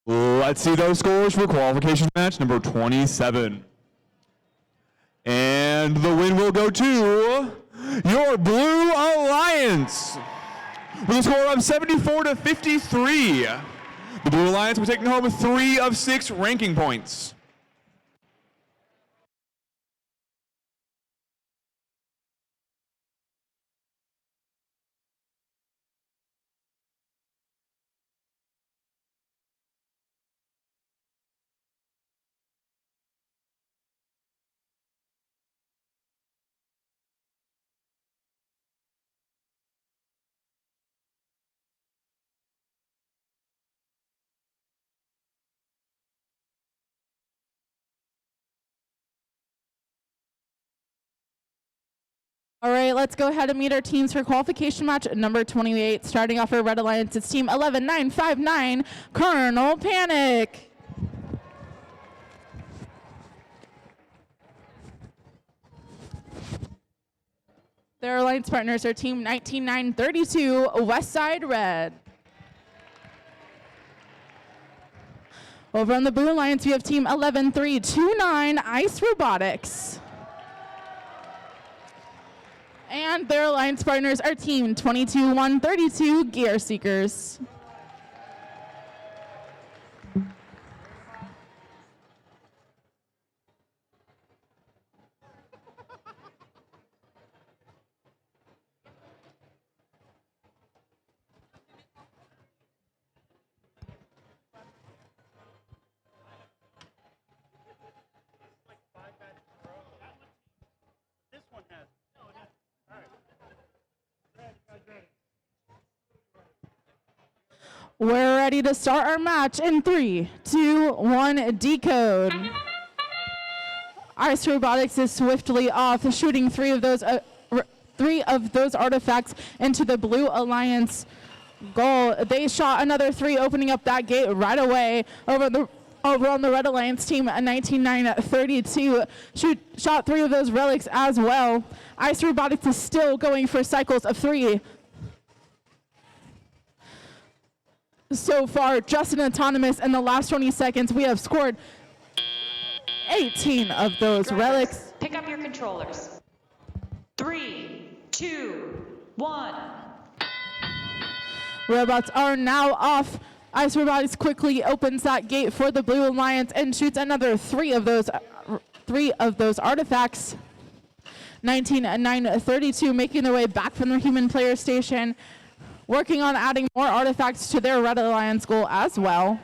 Speaker 1: Let's see those scores for qualification match number 27. And the win will go to your Blue Alliance with a score of 74-53. The Blue Alliance will be taking home 3 of 6 ranking points.
Speaker 8: All right, let's go ahead and meet our teams for qualification match number 28. Starting off for Red Alliance, it's team 11959, Colonel Panic. Their alliance partners are team 19932, Westside Red. Over on the Blue Alliance, we have team 11329, Ice Robotics. And their alliance partners are team 22132, Gear Seekers. We're ready to start our match in 3, 2, 1, decode. Ice Robotics is swiftly off, shooting 3 of those artifacts into the Blue Alliance goal. They shot another 3, opening up that gate right away. Over on the Red Alliance team, 19932 shot 3 of those relics as well. Ice Robotics is still going for cycles of 3. So far, just an autonomous in the last 20 seconds, we have scored 18 of those relics.
Speaker 10: Pick up your controllers. 3, 2, 1.
Speaker 8: Robots are now off. Ice Robotics quickly opens that gate for the Blue Alliance and shoots another 3 of those artifacts. 19932 making their way back from the human player station, working on adding more artifacts to their Red Alliance goal as well.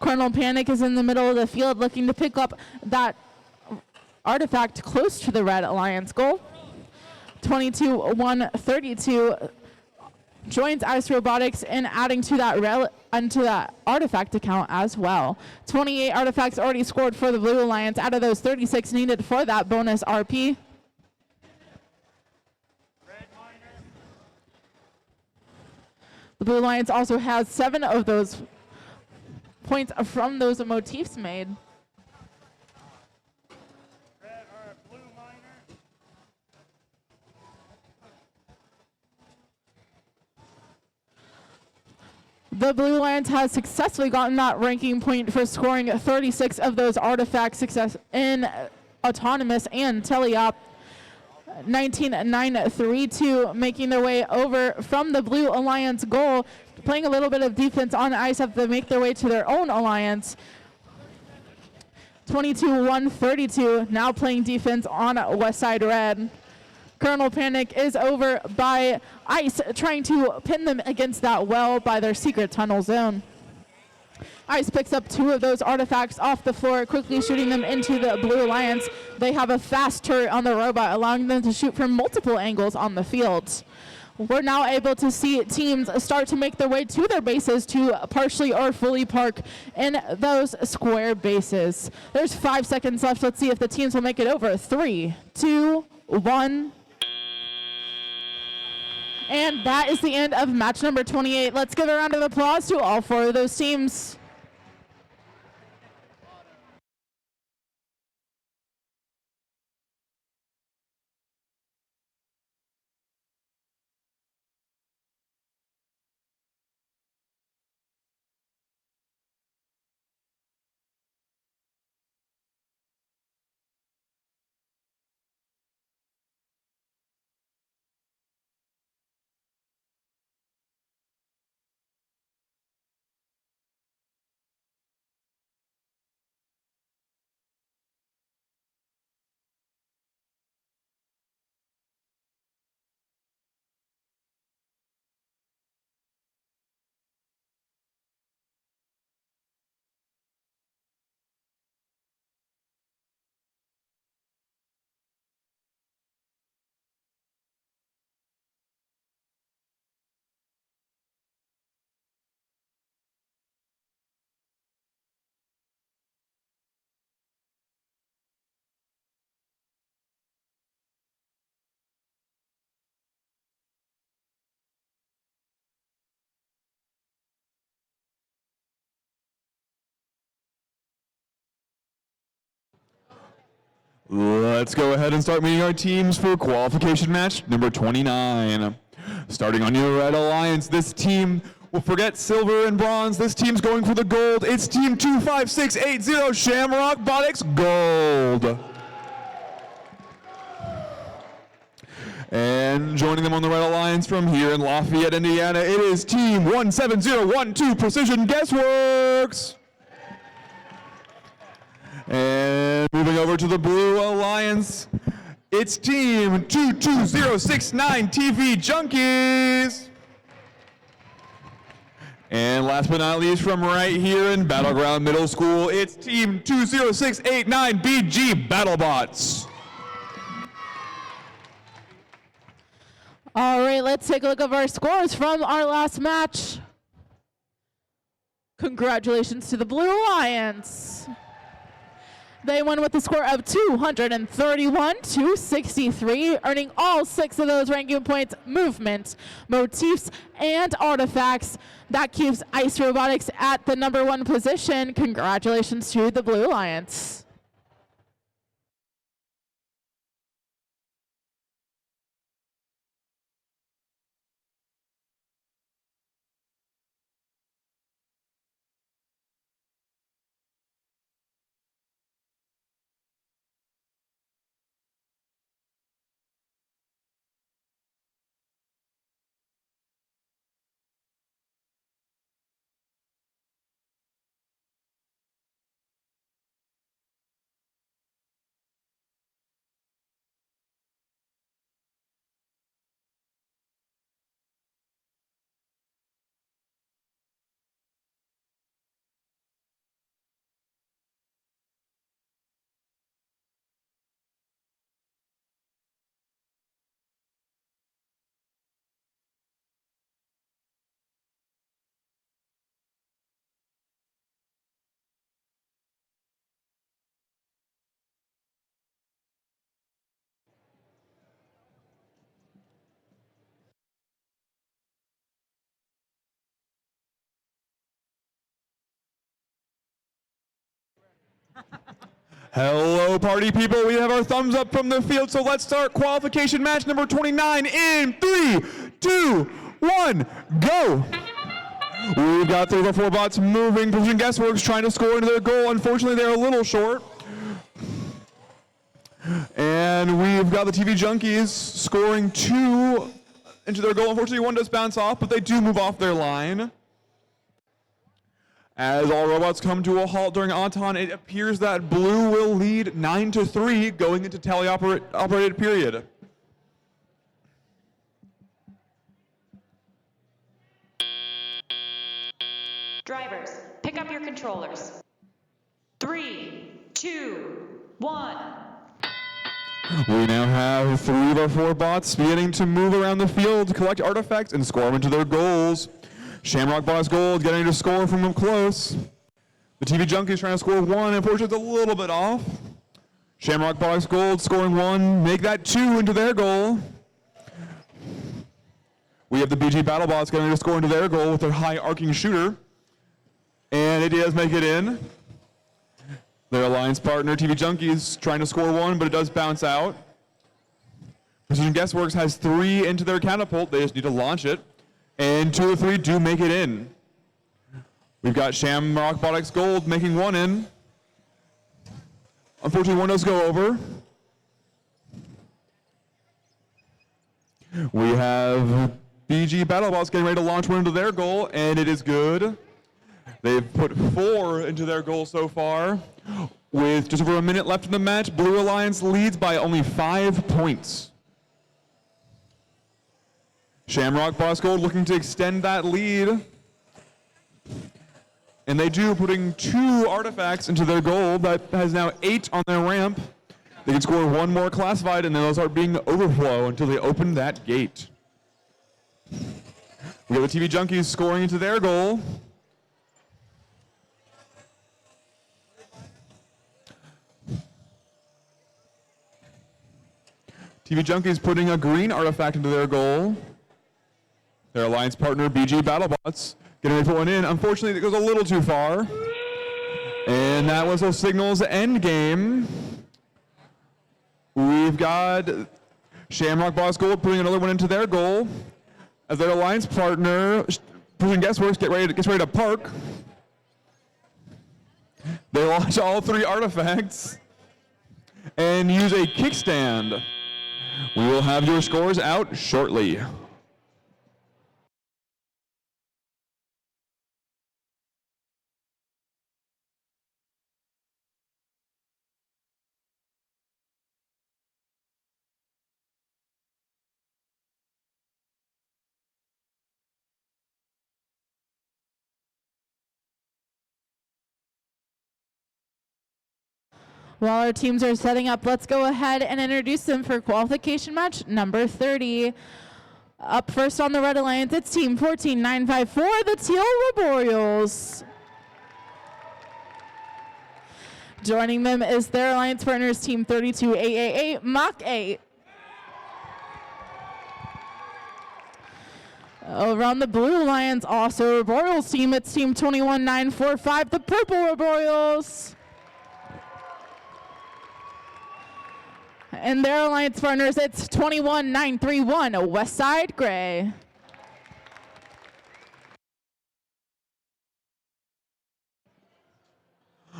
Speaker 8: Colonel Panic is in the middle of the field looking to pick up that artifact close to the Red Alliance goal. 22132 joins Ice Robotics in adding to that artifact account as well. 28 artifacts already scored for the Blue Alliance out of those 36 needed for that bonus RP. The Blue Alliance also has 7 of those points from those motifs made. The Blue Alliance has successfully gotten that ranking point for scoring 36 of those artifacts success in autonomous and teleop. 19932 making their way over from the Blue Alliance goal, playing a little bit of defense on ice as they make their way to their own alliance. 22132 now playing defense on Westside Red. Colonel Panic is over by Ice, trying to pin them against that well by their secret tunnel zone. Ice picks up 2 of those artifacts off the floor, quickly shooting them into the Blue Alliance. They have a fast turret on the robot, allowing them to shoot from multiple angles on the field. We're now able to see teams start to make their way to their bases to partially or fully park in those square bases. There's 5 seconds left. Let's see if the teams will make it over. 3, 2, 1. And that is the end of match number 28. Let's give a round of applause to all 4 of those teams.
Speaker 1: Let's go ahead and start meeting our teams for qualification match number 29. Starting on your red alliance, this team will forget silver and bronze. This team's going for the gold. It's team 25680 Shamrock Botics Gold. And joining them on the red alliance from here in Lafayette, Indiana, it is team 17012 Precision Guessworks. And moving over to the Blue Alliance, it's team 22069 TV Junkies. And last but not least, from right here in Battleground Middle School, it's team 20689 BG BattleBots.
Speaker 8: All right, let's take a look at our scores from our last match. Congratulations to the Blue Alliance. They won with a score of 231-263, earning all 6 of those ranking points, movement, motifs, and artifacts. That keeps Ice Robotics at the number 1 position. Congratulations to the Blue Alliance.
Speaker 1: Hello, party people. We have our thumbs up from the field, so let's start qualification match number 29 in 3, 2, 1, go. We've got 3 of our 4 bots moving. Precision Guessworks trying to score into their goal. Unfortunately, they're a little short. And we've got the TV Junkies scoring 2 into their goal. Unfortunately, 1 does bounce off, but they do move off their line. As all robots come to a halt during Auton, it appears that Blue will lead 9-3 going into tally operated period.
Speaker 10: Drivers, pick up your controllers. 3, 2, 1.
Speaker 1: We now have 3 of our 4 bots beginning to move around the field, collect artifacts, and score them into their goals. Shamrock Boss Gold getting to score from up close. The TV Junkies trying to score 1. Unfortunately, it's a little bit off. Shamrock Boss Gold scoring 1, make that 2 into their goal. We have the BG BattleBots getting to score into their goal with their high arcing shooter. And it does make it in. Their alliance partner, TV Junkies, trying to score 1, but it does bounce out. Precision Guessworks has 3 into their catapult. They just need to launch it. And 2 of 3 do make it in. We've got Shamrock Botics Gold making 1 in. Unfortunately, 1 does go over. We have BG BattleBots getting ready to launch 1 into their goal, and it is good. They've put 4 into their goal so far. With just over a minute left in the match, Blue Alliance leads by only 5 points. Shamrock Boss Gold looking to extend that lead. And they do, putting 2 artifacts into their goal. That has now 8 on their ramp. They can score 1 more classified, and then they'll start being overflow until they open that gate. We have the TV Junkies scoring into their goal. TV Junkies putting a green artifact into their goal. Their alliance partner, BG BattleBots, getting ready to put 1 in. Unfortunately, it goes a little too far. And that was a Signals end game. We've got Shamrock Boss Gold putting another 1 into their goal. As their alliance partner, Precision Guessworks, gets ready to park. They launch all 3 artifacts and use a kickstand. We will have your scores out shortly.
Speaker 8: While our teams are setting up, let's go ahead and introduce them for qualification match number 30. Up first on the Red Alliance, it's Team 14954, the Teal Arboreals. Joining them is their alliance partners, Team 32888, Mach 8. Over on the Blue Alliance, also Arboreals team, it's Team 21945, the Purple Arboreals. And their alliance partners, it's 21931, Westside Gray.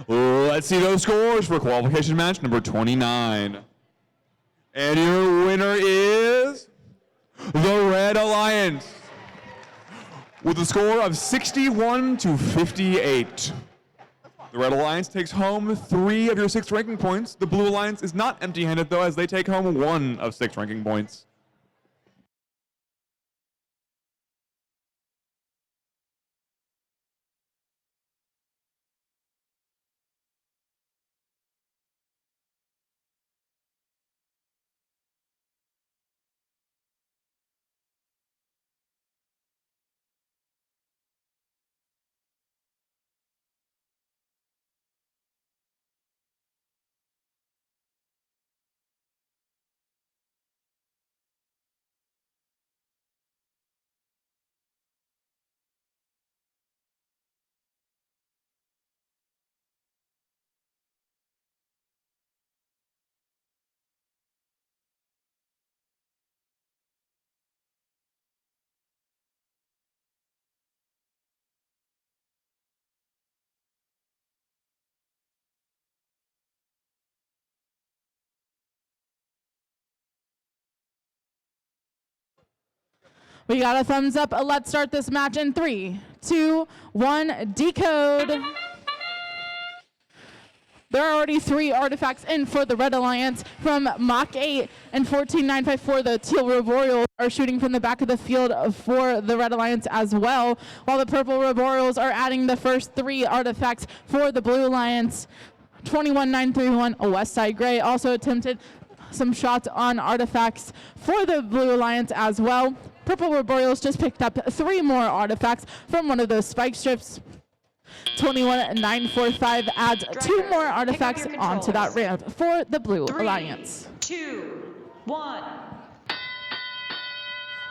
Speaker 1: Let's see those scores for qualification match number 29. And your winner is the Red Alliance with a score of 61-58. The Red Alliance takes home 3 of your 6 ranking points. The Blue Alliance is not empty-handed, though, as they take home 1 of 6 ranking points.
Speaker 8: We got a thumbs up. Let's start this match in 3, 2, 1, decode. There are already 3 artifacts in for the Red Alliance from Mach 8 and 14954. The Teal Roboreals are shooting from the back of the field for the Red Alliance as well, while the Purple Roboreals are adding the first 3 artifacts for the Blue Alliance. 21931, a West Side Gray also attempted some shots on artifacts for the Blue Alliance as well. Purple Roboreals just picked up 3 more artifacts from one of those spike strips. 21945 adds 2 more artifacts onto that ramp for the Blue Alliance.
Speaker 10: 2, 1.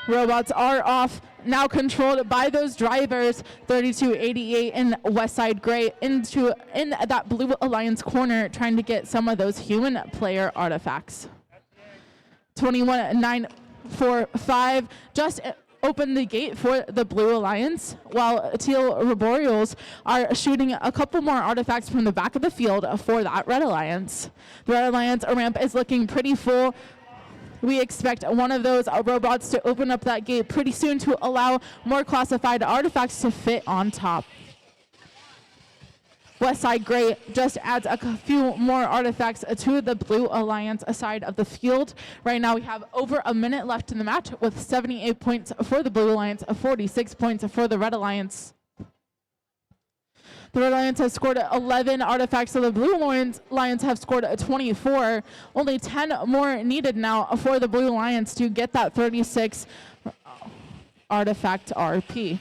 Speaker 8: Robots are off, now controlled by those drivers. 3288 and Westside Gray in that Blue Alliance corner, trying to get some of those human player artifacts. 21945 just opened the gate for the Blue Alliance, while Teal Roboreals are shooting a couple more artifacts from the back of the field for that Red Alliance. The Red Alliance ramp is looking pretty full. We expect one of those robots to open up that gate pretty soon to allow more classified artifacts to fit on top. Westside Gray just adds a few more artifacts to the Blue Alliance side of the field. Right now we have over a minute left in the match with 78 points for the Blue Alliance, 46 points for the Red Alliance. The Red Alliance has scored 11 artifacts, so the Blue Alliance have scored 24. Only 10 more needed now for the Blue Alliance to get that 36 artifact RP.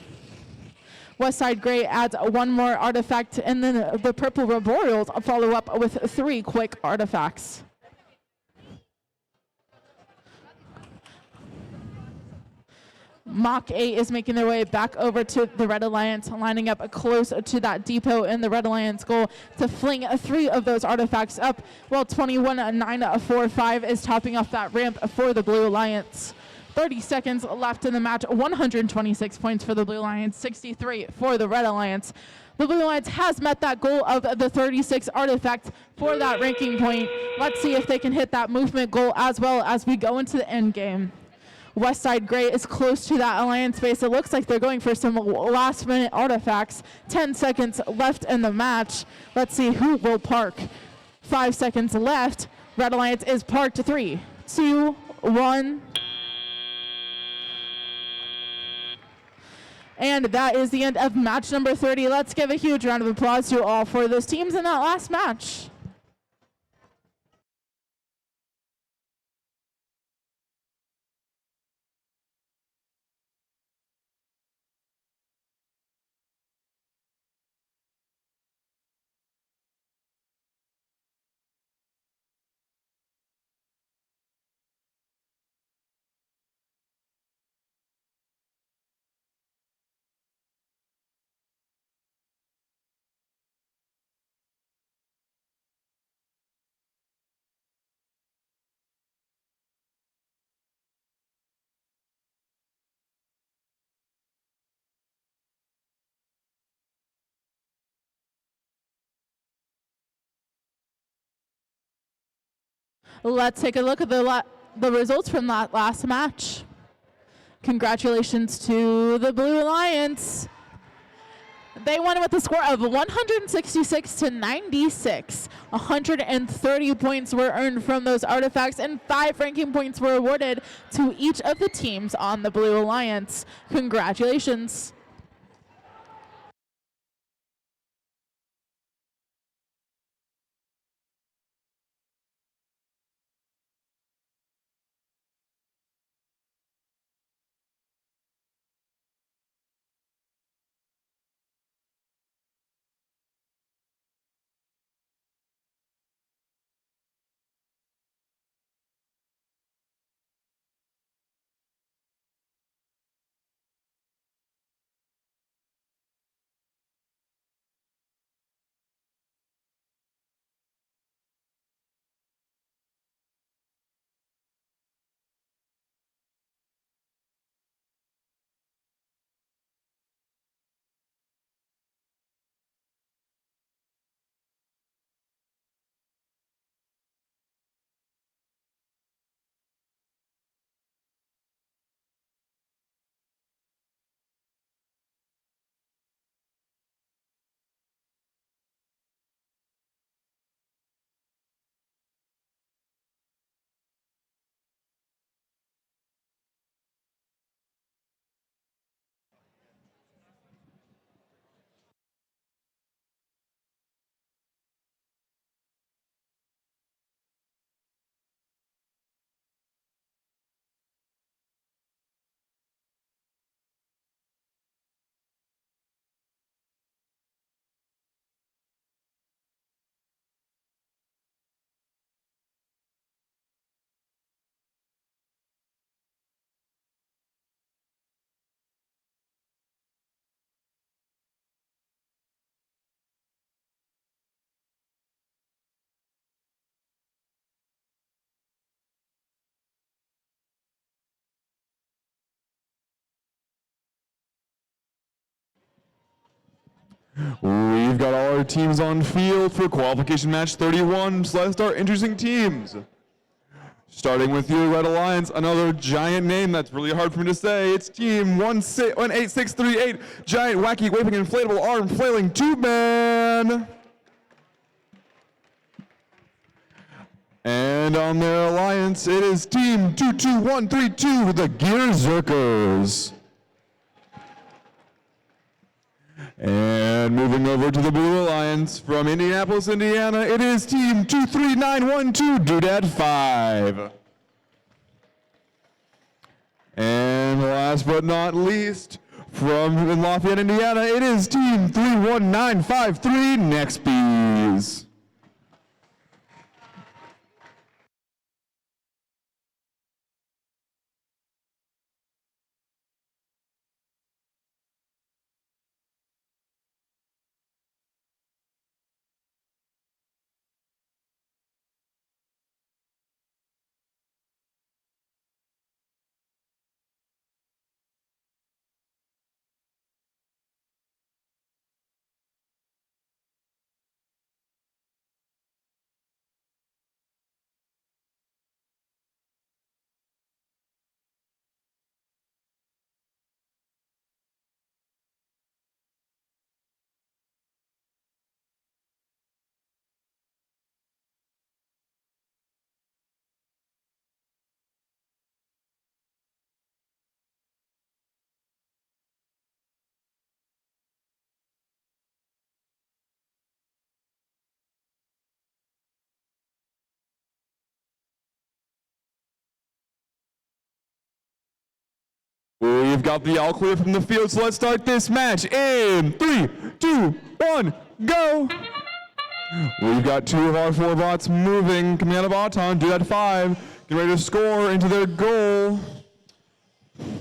Speaker 8: Westside Gray adds 1 more artifact, and then the Purple Roboreals follow up with 3 quick artifacts. Mach 8 is making their way back over to the Red Alliance, lining up close to that depot in the Red Alliance goal to fling 3 of those artifacts up, while 21945 is topping off that ramp for the Blue Alliance. 30 seconds left in the match, 126 points for the Blue Alliance, 63 for the Red Alliance. The Blue Alliance has met that goal of the 36 artifacts for that ranking point. Let's see if they can hit that movement goal as well as we go into the end game. Westside Gray is close to that Alliance base. It looks like they're going for some last minute artifacts. 10 seconds left in the match. Let's see who will park. 5 seconds left. Red Alliance is parked. 3, 2, 1. And that is the end of match number 30. Let's give a huge round of applause to all 4 of those teams in that last match. Let's take a look at the results from that last match. Congratulations to the Blue Alliance. They won with a score of 166 to 96. 130 points were earned from those artifacts, and 5 ranking points were awarded to each of the teams on the Blue Alliance. Congratulations.
Speaker 1: We've got all our teams on field for qualification match 31. So let's start introducing teams. Starting with your Red Alliance, another giant name that's really hard for me to say. It's Team 18638, giant, wacky, waving, inflatable arm, flailing tube man. And on their alliance, it is Team 22132, the Gear Zerkers. And moving over to the Blue Alliance from Indianapolis, Indiana, it is Team 23912, Doodad 5. And last but not least, from Lafayette, Indiana, it is Team 31953, Nextbees. We've got the all clear from the field, so let's start this match in 3, 2, 1, go! We've got 2 of our 4 bots moving, coming out of Auton, do that 5, getting ready to score into their goal.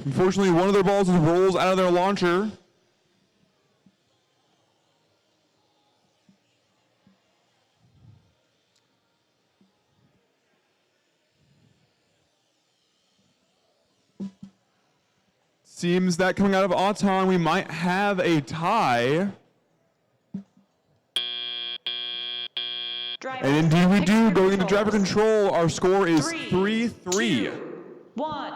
Speaker 1: Unfortunately, one of their balls rolls out of their launcher. Seems that coming out of Auton, we might have a tie. And indeed we do. Going into driver control, our score is 3-3.
Speaker 10: 1.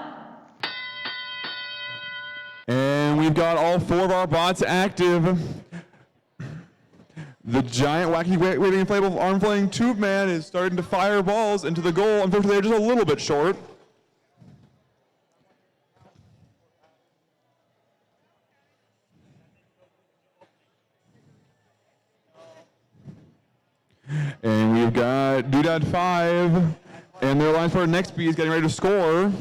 Speaker 1: And we've got all 4 of our bots active. The giant, wacky, waving, inflatable, arm-flailing tube man is starting to fire balls into the goal. Unfortunately, they're just a little bit short. And we've got Doodad 5, and their line for our next B is getting ready to score.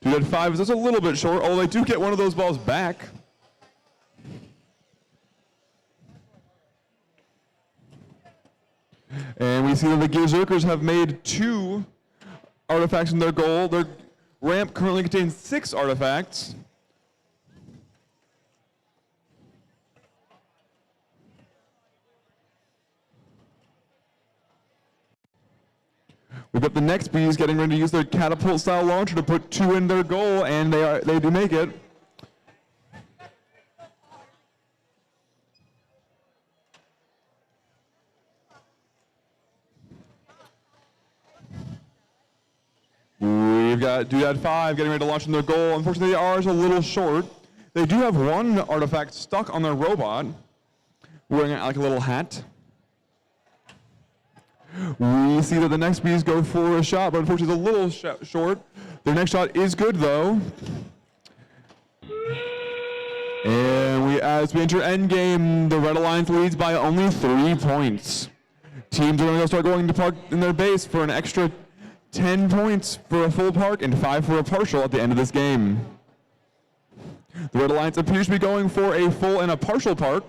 Speaker 1: Doodad 5 is just a little bit short, although they do get one of those balls back. And we see that the Gear Zerkers have made 2 artifacts in their goal. Their ramp currently contains 6 artifacts. We've got the next bees getting ready to use their catapult style launcher to put 2 in their goal, and they do make it. We've got Doodad 5 getting ready to launch in their goal. Unfortunately, they are a little short. They do have 1 artifact stuck on their robot, wearing like a little hat. We see that the next bees go for a shot, but unfortunately it's a little short. Their next shot is good though. And as we enter endgame, the Red Alliance leads by only 3 points. Teams are going to start going to park in their base for an extra 10 points for a full park and 5 for a partial at the end of this game. The Red Alliance appears to be going for a full and a partial park.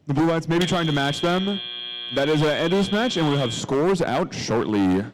Speaker 1: The Blue Alliance may be trying to match them. That is the end of this match, and we'll have scores out shortly.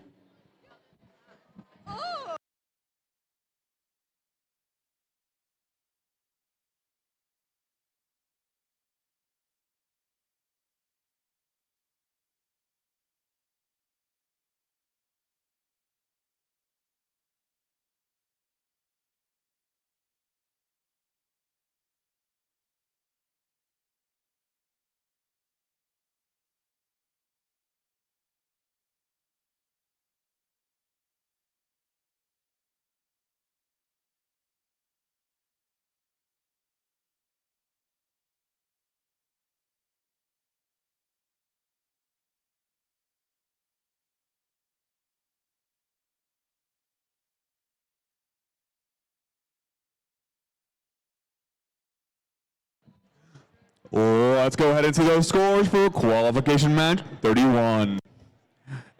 Speaker 1: Let's go ahead and see those scores for qualification match 31.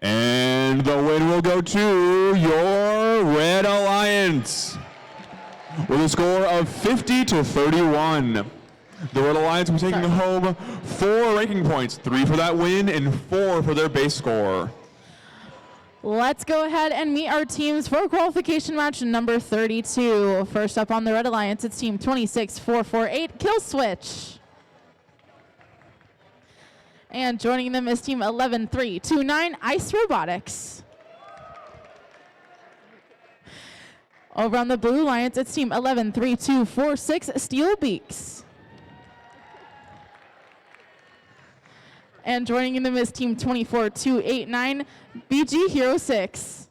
Speaker 1: And the win will go to your Red Alliance with a score of 50-31. The Red Alliance will be taking home 4 ranking points, 3 for that win and 4 for their base score.
Speaker 8: Let's go ahead and meet our teams for qualification match number 32. First up on the Red Alliance, it's team 26448, Kill Switch. And joining them is team 11329, Ice Robotics. Over on the Blue Alliance, it's team 113246, Steel Beaks. And joining them is team 24289, BG Hero 6.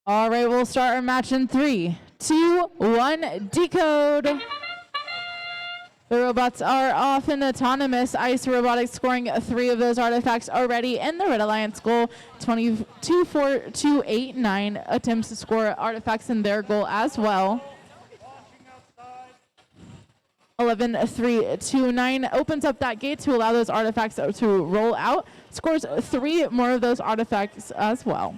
Speaker 8: All right, we'll start our match in 3, 2, 1, decode. The robots are off in autonomous. Ice Robotics scoring 3 of those artifacts already, and the Red Alliance goal 24289 attempts to score artifacts in their goal as well. 11329 opens up that gate to allow those artifacts to roll out, scores 3 more of those artifacts as well.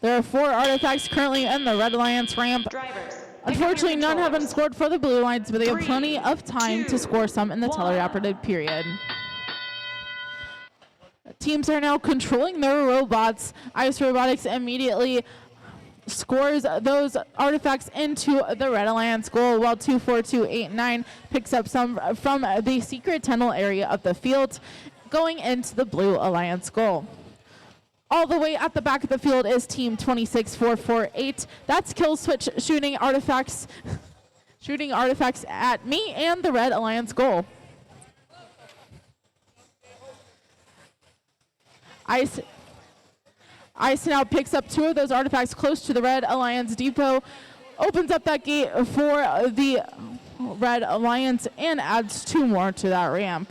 Speaker 8: There are 4 artifacts currently in the Red Alliance ramp.
Speaker 10: Drivers,
Speaker 8: Unfortunately, none have been scored for the Blue Alliance, but they have plenty of time to score some in the teleoperative period. Teams are now controlling their robots. Ice Robotics immediately scores those artifacts into the Red Alliance goal, while 24289 picks up some from the secret tunnel area of the field, going into the Blue Alliance goal. All the way at the back of the field is team 26448. That's Kill Switch shooting artifacts at me and the Red Alliance goal. Ice now picks up 2 of those artifacts close to the Red Alliance depot, opens up that gate for the Red Alliance, and adds 2 more to that ramp.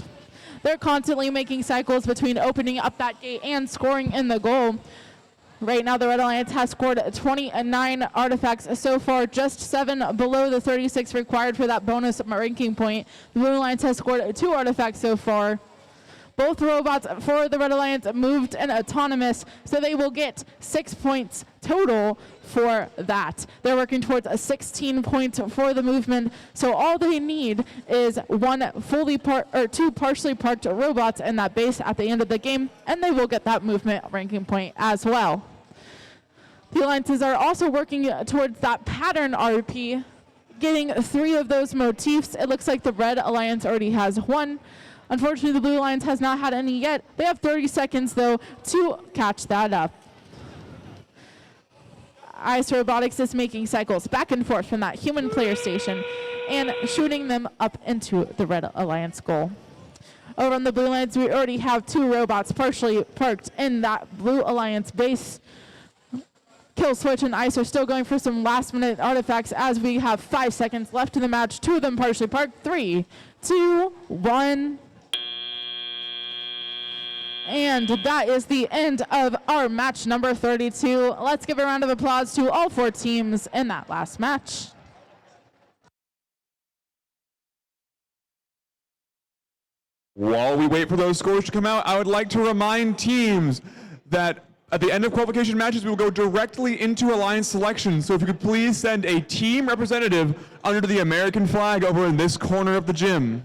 Speaker 8: They're constantly making cycles between opening up that gate and scoring in the goal. Right now, the Red Alliance has scored 29 artifacts so far, just 7 below the 36 required for that bonus ranking point. The Blue Alliance has scored 2 artifacts so far. Both robots for the Red Alliance moved and autonomous, so they will get 6 points total for that. They're working towards a 16 points for the movement, so all they need is 2 partially parked robots in that base at the end of the game, and they will get that movement ranking point as well. The Alliances are also working towards that pattern RP, getting 3 of those motifs. It looks like the Red Alliance already has 1. Unfortunately, the Blue Alliance has not had any yet. They have 30 seconds, though, to catch that up. Ice Robotics is making cycles back and forth from that human player station and shooting them up into the Red Alliance goal. Over on the Blue Alliance, we already have 2 robots partially parked in that Blue Alliance base. Kill Switch and Ice are still going for some last-minute artifacts as we have 5 seconds left in the match. Two of them partially parked. 3, 2, 1. And that is the end of our match number 32. Let's give a round of applause to all 4 teams in that last match.
Speaker 1: While we wait for those scores to come out, I would like to remind teams that at the end of qualification matches, we will go directly into alliance selection. So if you could please send a team representative under the American flag over in this corner of the gym.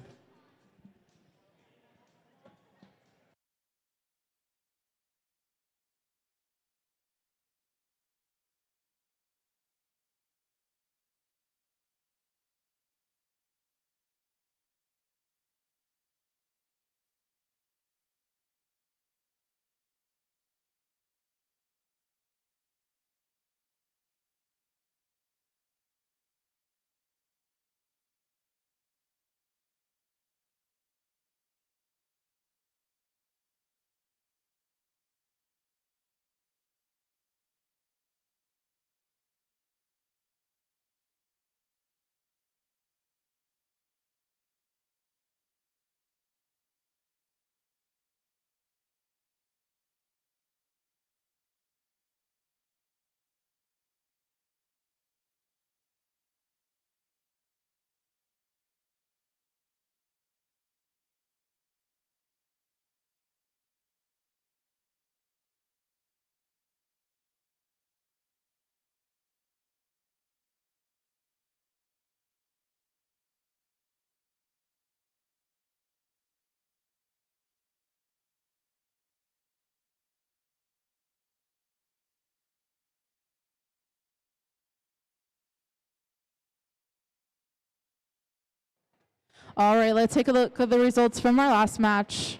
Speaker 8: All right, let's take a look at the results from our last match.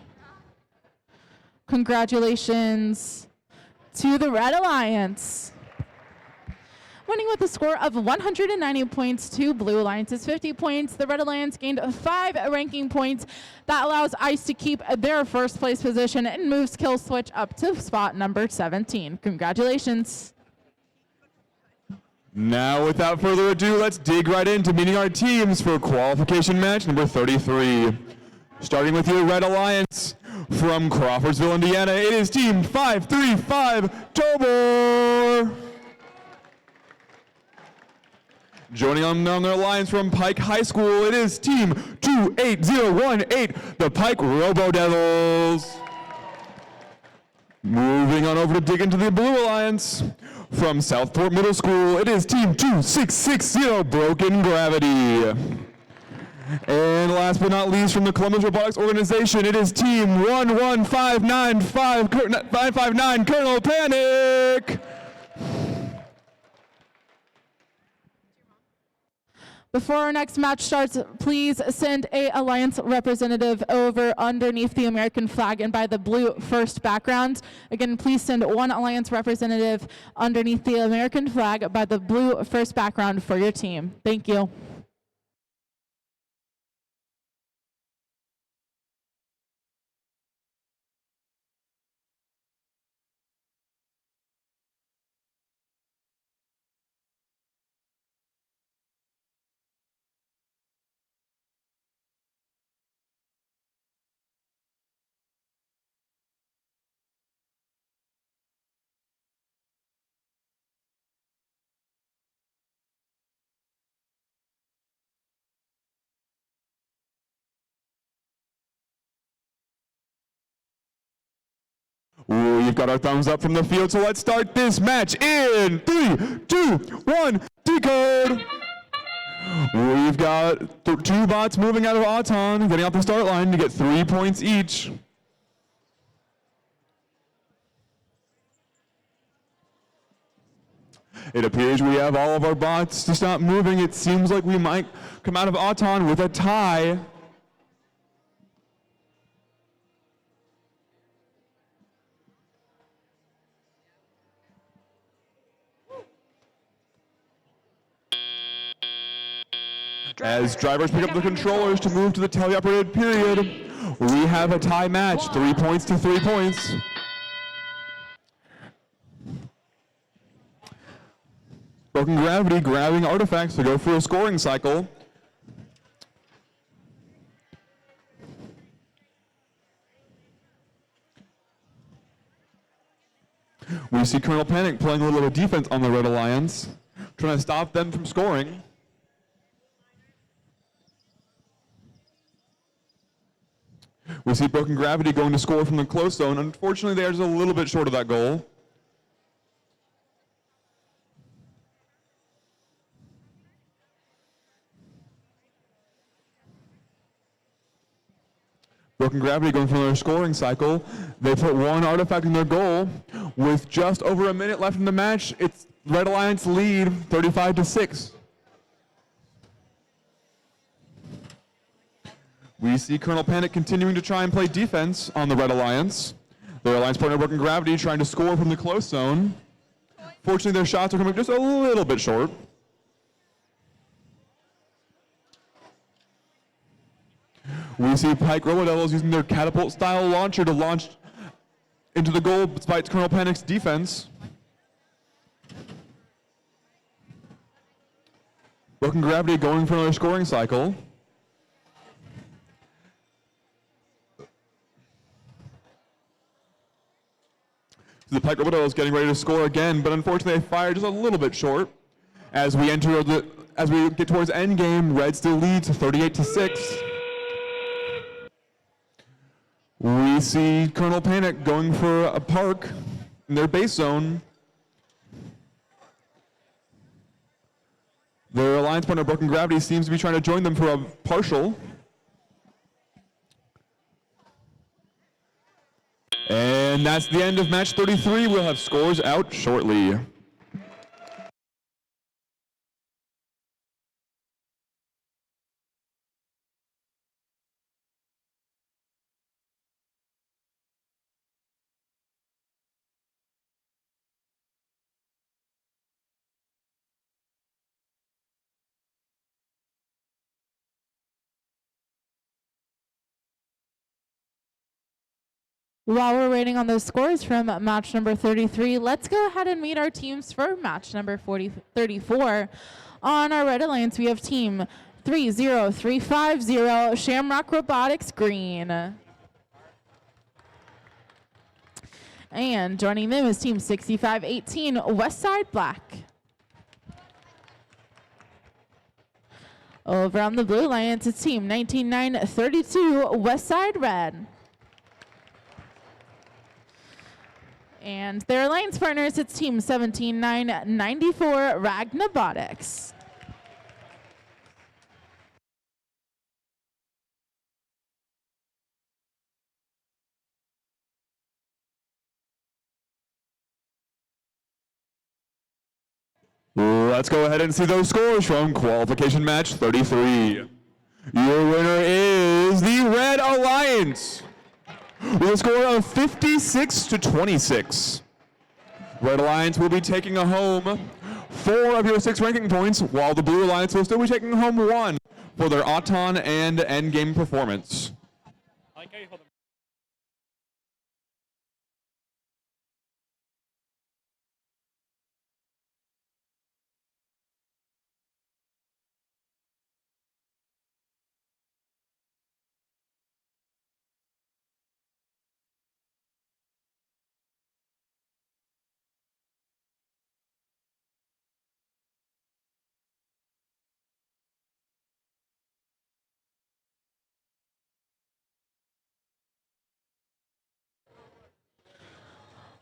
Speaker 8: Congratulations to the Red Alliance. Winning with a score of 190 points to Blue Alliance's 50 points. The Red Alliance gained 5 ranking points. That allows Ice to keep their first place position and moves Kill Switch up to spot number 17. Congratulations.
Speaker 1: Now, without further ado, let's dig right into meeting our teams for qualification match number 33. Starting with your Red Alliance from Crawfordsville, Indiana, it is Team 535 Tobor. Joining on their alliance from Pike High School, it is Team 28018, the Pike Robo Devils. Moving on over to dig into the Blue Alliance. From Southport Middle School, it is Team 2660, Broken Gravity. And last but not least, from the Columbus Robotics Organization, it is Team 11559, Colonel Panic.
Speaker 8: Before our next match starts, please send a Alliance representative over underneath the American flag and by the blue first background. Again, please send one Alliance representative underneath the American flag by the blue first background for your team. Thank you.
Speaker 1: Ooh, you've got our thumbs up from the field, so let's start this match in 3, 2, 1, decode. We've got 2 bots moving out of Auton, getting off the start line to get 3 points each. It appears we have all of our bots to stop moving. It seems like we might come out of Auton with a tie. As drivers pick up the controllers to move to the teleoperated period, we have a tie match, 3 points to 3 points. Broken Gravity grabbing artifacts to go for a scoring cycle. We see Colonel Panic playing a little bit of defense on the Red Alliance, trying to stop them from scoring. We see Broken Gravity going to score from the close zone. Unfortunately, they are just a little bit short of that goal. Broken Gravity going for their scoring cycle. They put one artifact in their goal. With just over a minute left in the match, it's Red Alliance lead 35-6. We see Colonel Panic continuing to try and play defense on the Red Alliance. Their alliance partner Broken Gravity trying to score from the close zone. Fortunately, their shots are coming just a little bit short. We see Pike Robodevils using their catapult-style launcher to launch into the goal despite Colonel Panic's defense. Broken Gravity going for another scoring cycle. The Pike Robodevils getting ready to score again, but unfortunately they fire just a little bit short. As we get towards end game, Red still leads 38-6. We see Colonel Panic going for a park in their base zone. Their alliance partner Broken Gravity seems to be trying to join them for a partial. And that's the end of match 33. We'll have scores out shortly.
Speaker 8: While we're waiting on those scores from match number 33, let's go ahead and meet our teams for match number 34. On our Red Alliance, we have team 30350 Shamrock Robotics Green. And joining them is team 6518 Westside Black. Over on the Blue Alliance, it's team 19932 Westside Red. And their alliance partners, it's team 17994 Ragnabotics.
Speaker 1: Let's go ahead and see those scores from qualification match 33. Your winner is the Red Alliance with a score of 56-26. Red Alliance will be taking home 4 of your 6 ranking points, while the Blue Alliance will still be taking home 1 for their Auton and Endgame performance.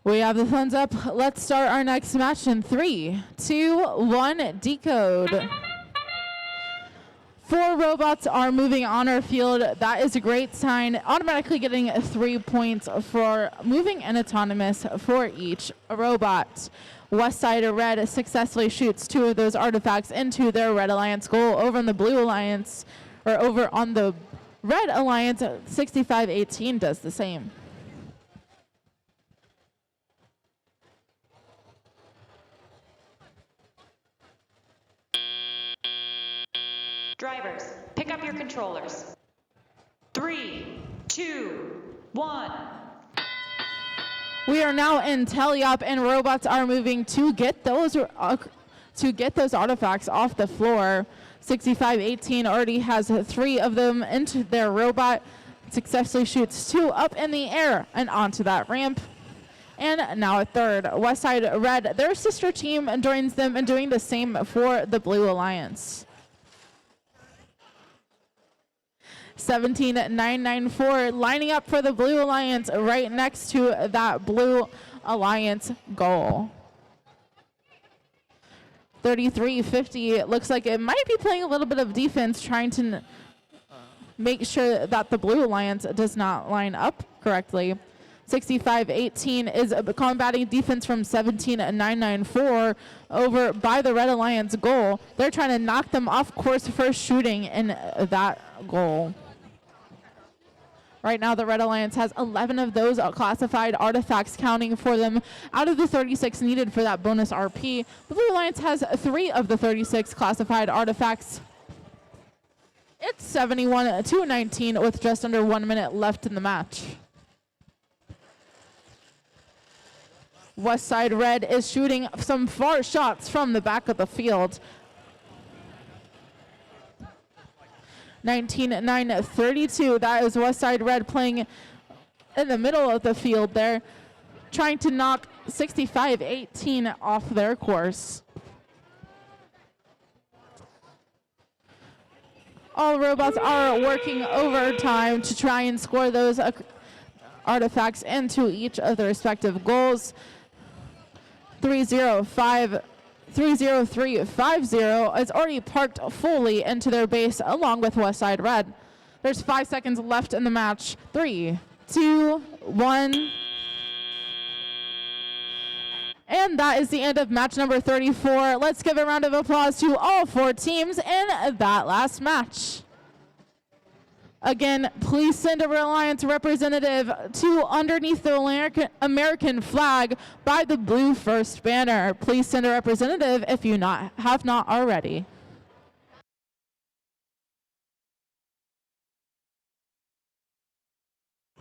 Speaker 8: We have the thumbs up. Let's start our next match in 3, 2, 1, decode. 4 robots are moving on our field. That is a great sign. Automatically getting 3 points for moving and autonomous for each robot. Westside Red successfully shoots 2 of those artifacts into their Red Alliance goal. Over on the Blue Alliance, or over on the Red Alliance, 6518 does the same.
Speaker 10: Drivers, pick up your controllers. 3, 2, 1.
Speaker 8: We are now in tele-op, and robots are moving to get those to get those artifacts off the floor. 65-18 already has 3 of them into their robot. Successfully shoots 2 up in the air and onto that ramp. And now a third. Westside Red, their sister team, joins them in doing the same for the Blue Alliance. 17-994 lining up for the Blue Alliance right next to that Blue Alliance goal. 33-50, looks like it might be playing a little bit of defense, trying to make sure that the Blue Alliance does not line up correctly. 65-18 is combating defense from 17-994 over by the Red Alliance goal. They're trying to knock them off course for shooting in that goal. Right now, the Red Alliance has 11 of those classified artifacts counting for them out of the 36 needed for that bonus RP. The Blue Alliance has 3 of the 36 classified artifacts. It's 71-19 with just under 1 minute left in the match. Westside Red is shooting some far shots from the back of the field. 19-9-32. That is Westside Red playing in the middle of the field there, trying to knock 65-18 off their course. All robots are working overtime to try and score those artifacts into each of their respective goals. 30350 is already parked fully into their base along with Westside Red. There's 5 seconds left in the match. 3, 2, 1. And that is the end of match number 34. Let's give a round of applause to all 4 teams in that last match. Again, please send a Reliance representative to underneath the American flag by the blue first banner. Please send a representative if you have not already.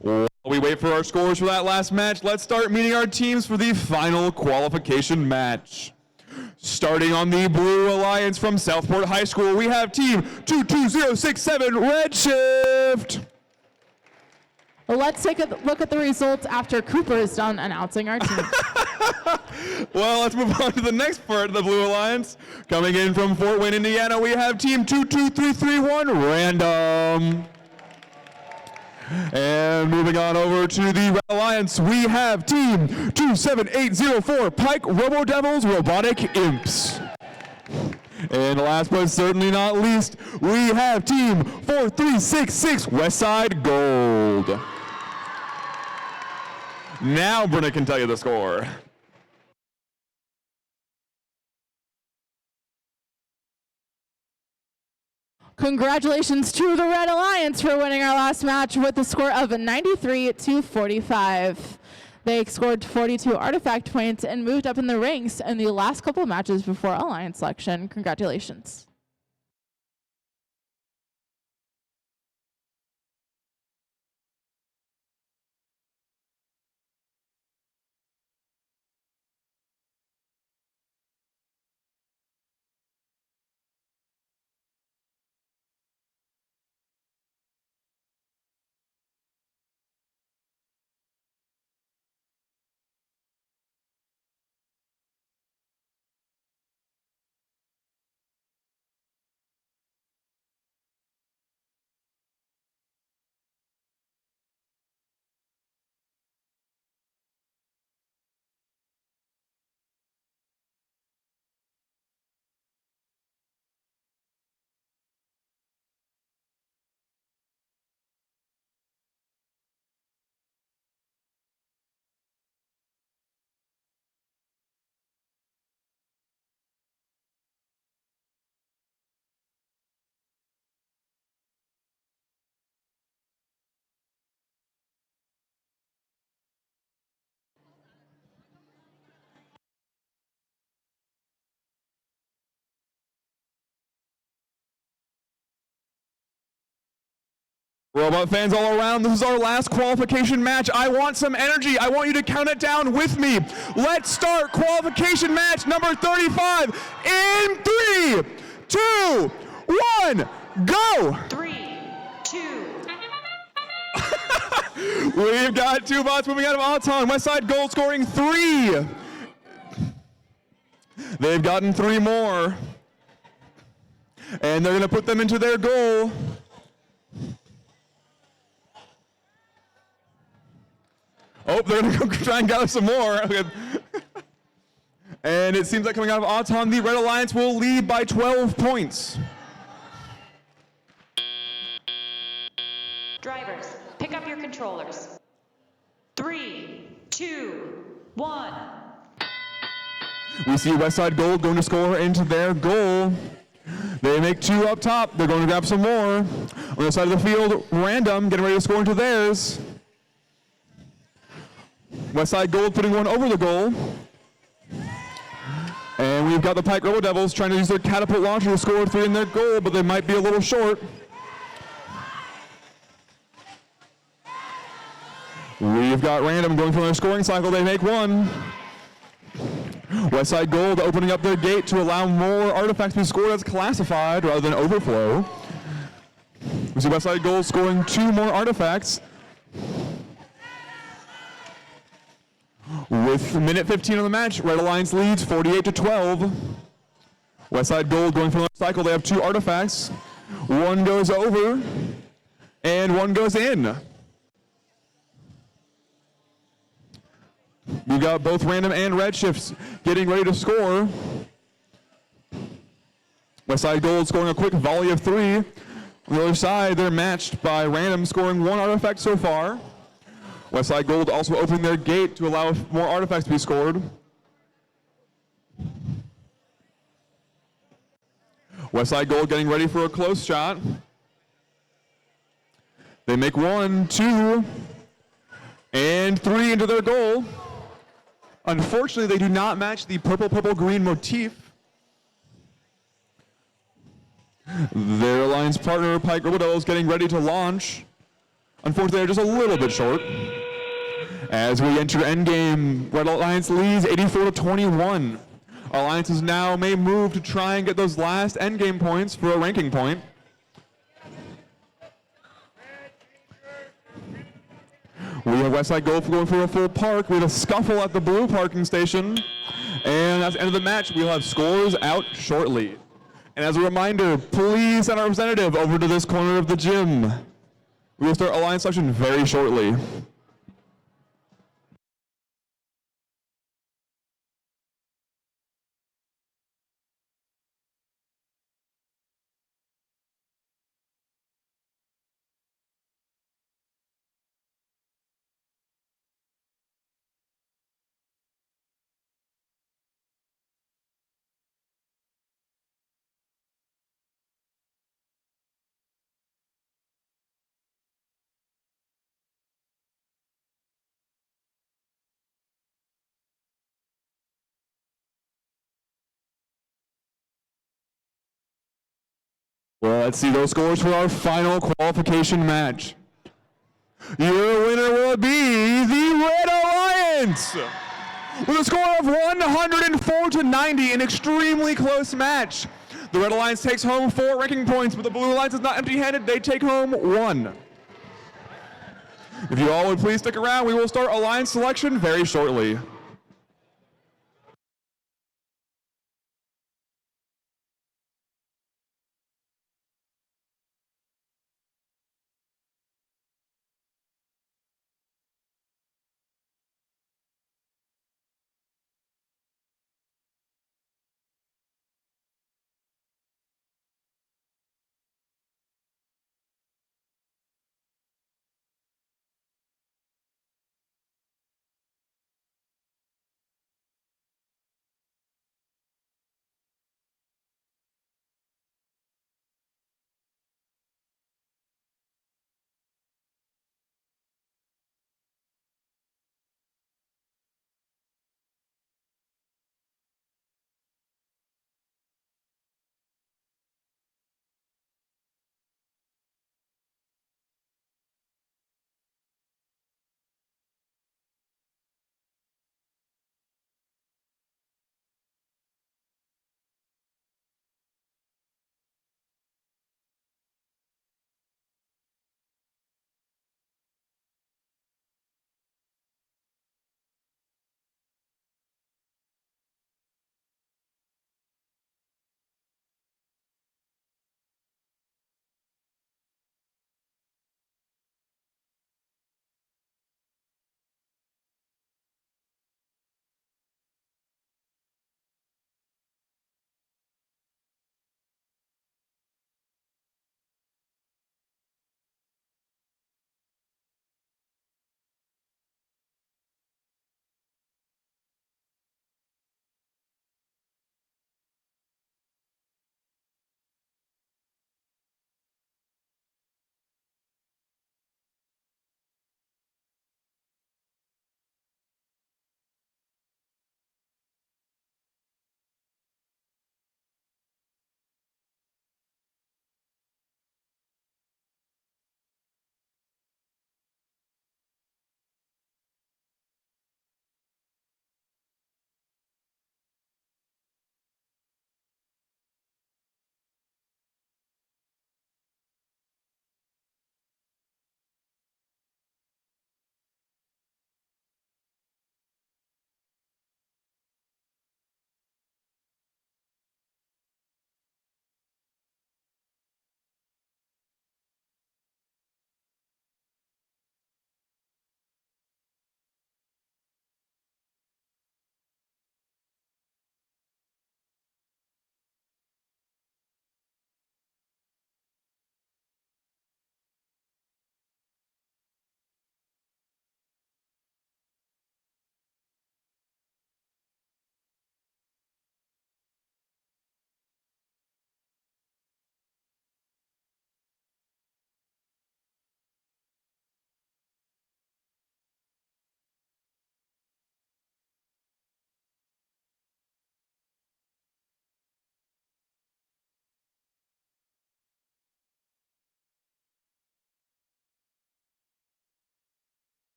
Speaker 1: While we wait for our scores for that last match, let's start meeting our teams for the final qualification match. Starting on the Blue Alliance from Southport High School, we have team 22067 Redshift.
Speaker 8: Let's take a look at the results after Cooper is done announcing our team.
Speaker 1: Well, let's move on to the next part of the Blue Alliance. Coming in from Fort Wayne, Indiana, we have team 22331 Random. And moving on over to the Red Alliance, we have team 27804 Pike Robo Devils Robotic Imps. And last but certainly not least, we have team 4366 Westside Gold. Now Brenna can tell you the score.
Speaker 8: Congratulations to the Red Alliance for winning our last match with a score of 93-45. They scored 42 artifact points and moved up in the ranks in the last couple matches before Alliance selection. Congratulations.
Speaker 1: Robot fans all around, this is our last qualification match. I want some energy. I want you to count it down with me. Let's start qualification match number 35 in 3, 2, 1, go!
Speaker 10: 3, 2.
Speaker 1: We've got two bots moving out of Auton. Westside Gold scoring 3. They've gotten 3 more. And they're going to put them into their goal. Oh, they're going to go try and gather some more. And it seems like coming out of Auton, the Red Alliance will lead by 12 points.
Speaker 10: Drivers, pick up your controllers. 3, 2, 1.
Speaker 1: We see Westside Gold going to score into their goal. They make 2 up top. They're going to grab some more. On the side of the field, Random getting ready to score into theirs. Westside Gold putting one over the goal. And we've got the Pike Robo Devils trying to use their catapult launcher to score 3 in their goal, but they might be a little short. We've got Random going for their scoring cycle. They make 1. Westside Gold opening up their gate to allow more artifacts to be scored as classified rather than overflow. We see Westside Gold scoring 2 more artifacts. With minute 15 of the match, Red Alliance leads 48-12. Westside Gold going for the cycle. They have 2 artifacts. 1 goes over, and 1 goes in. We got both Random and Redshifts getting ready to score. Westside Gold scoring a quick volley of 3. On the other side, they're matched by Random scoring 1 artifact so far. Westside Gold also opening their gate to allow more artifacts to be scored. Westside Gold getting ready for a close shot. They make 1, 2, and 3 into their goal. Unfortunately, they do not match the purple-purple-green motif. Their alliance partner, Pike Robo Devils, getting ready to launch. Unfortunately, they're just a little bit short. As we enter endgame, Red Alliance leads 84-21. Alliances now may move to try and get those last endgame points for a ranking point. We have Westside Gold going for a full park. We have a scuffle at the blue parking station. And at the end of the match, we'll have scores out shortly. And as a reminder, please send our representative over to this corner of the gym. We will start Alliance selection very shortly. Well, let's see those scores for our final qualification match. Your winner will be the Red Alliance with a score of 104-90, an extremely close match. The Red Alliance takes home 4 ranking points, but the Blue Alliance is not empty-handed. They take home 1. If you all would please stick around, we will start Alliance selection very shortly.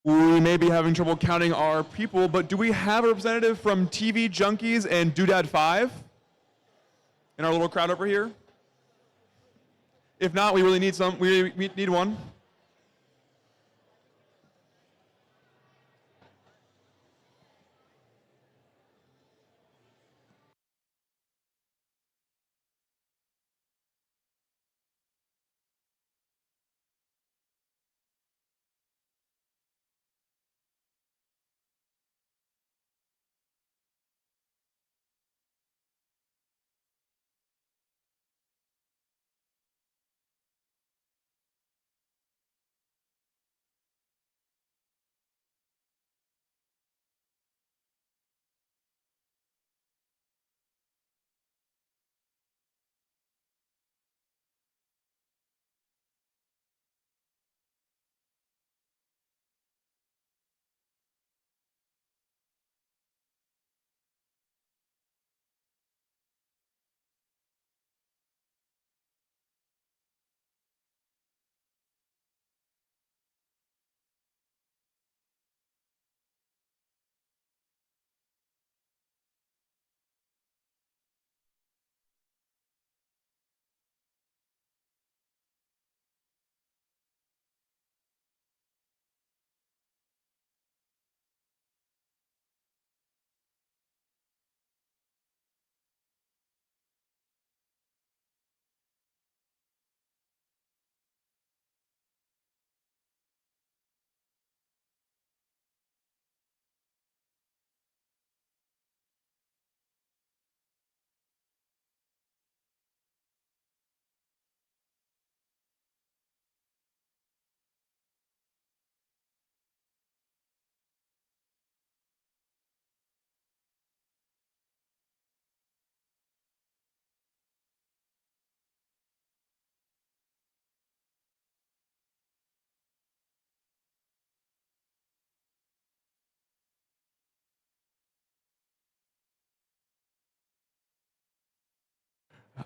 Speaker 1: We may be having trouble counting our people, but do we have a representative from TV Junkies and Doodad 5 in our little crowd over here? If not, we really need some. We need one.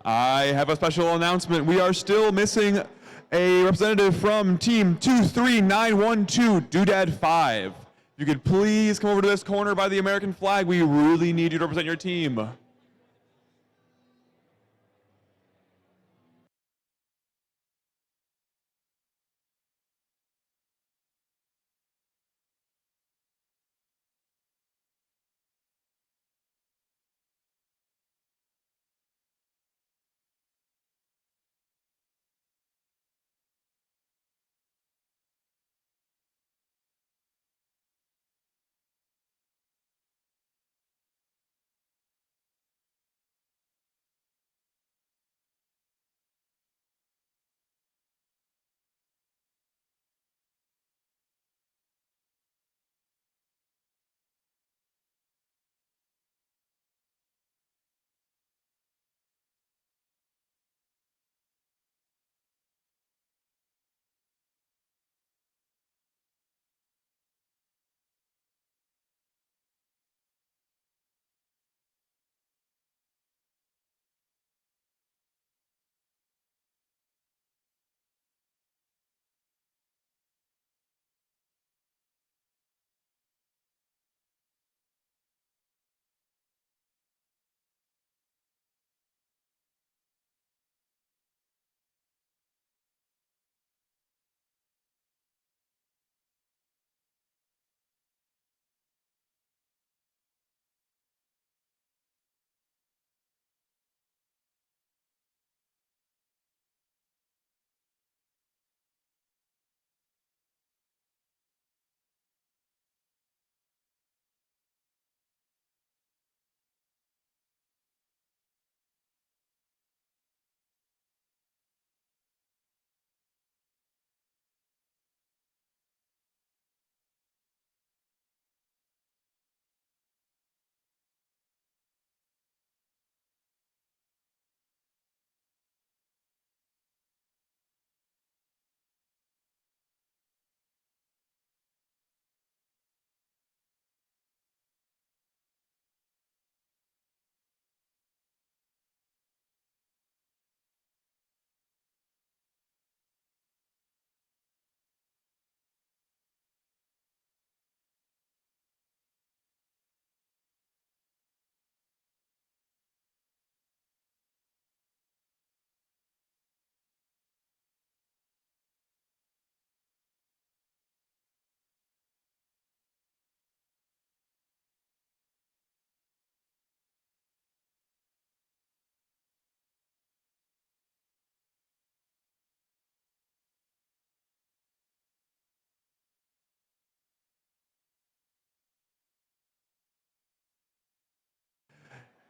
Speaker 1: I have a special announcement. We are still missing a representative from Team 23912, Doodad 5. If you could please come over to this corner by the American flag. We really need you to represent your team.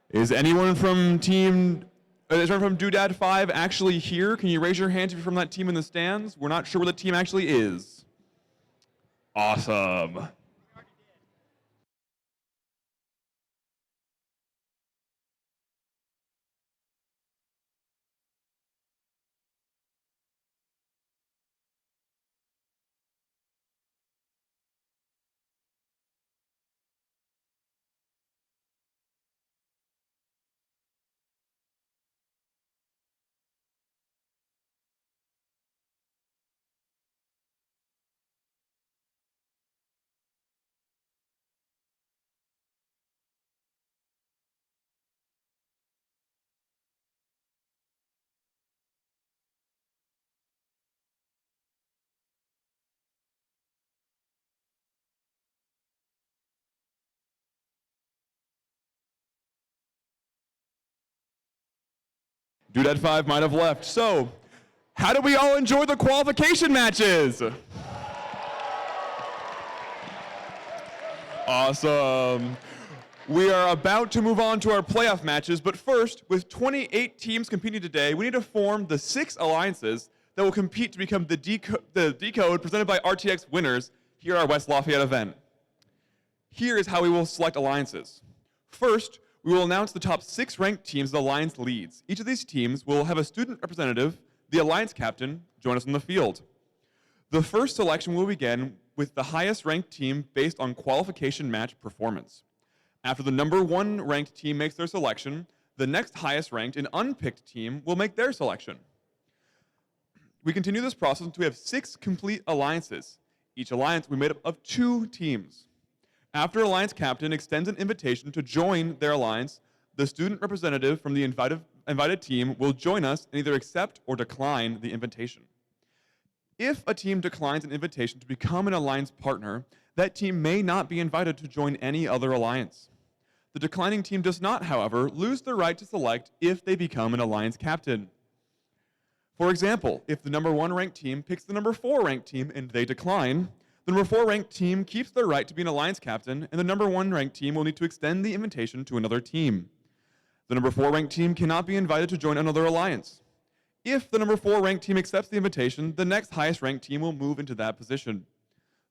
Speaker 1: Is anyone from Doodad 5 actually here? Can you raise your hands if you're from that team in the stands? We're not sure where the team actually is. Awesome. Doodad 5 might have left. So, how did we all enjoy the qualification matches? Awesome. We are about to move on to our playoff matches, but first, with 28 teams competing today, we need to form the 6 alliances that will compete to become the decode presented by RTX winners here at our West Lafayette event. Here is how we will select alliances. First, we will announce the top 6 ranked teams the alliance leads. Each of these teams will have a student representative, the alliance captain, join us in the field. The first selection will begin with the highest ranked team based on qualification match performance. After the number 1 ranked team makes their selection, the next highest ranked and unpicked team will make their selection. We continue this process until we have 6 complete alliances. Each alliance will be made up of 2 teams. After alliance captain extends an invitation to join their alliance, the student representative from the invited team will join us and either accept or decline the invitation. If a team declines an invitation to become an alliance partner, that team may not be invited to join any other alliance. The declining team does not, however, lose the right to select if they become an alliance captain. For example, if the number 1 ranked team picks the number 4 ranked team and they decline, the number 4 ranked team keeps their right to be an alliance captain, and the number 1 ranked team will need to extend the invitation to another team. The number 4 ranked team cannot be invited to join another alliance. If the number 4 ranked team accepts the invitation, the next highest ranked team will move into that position.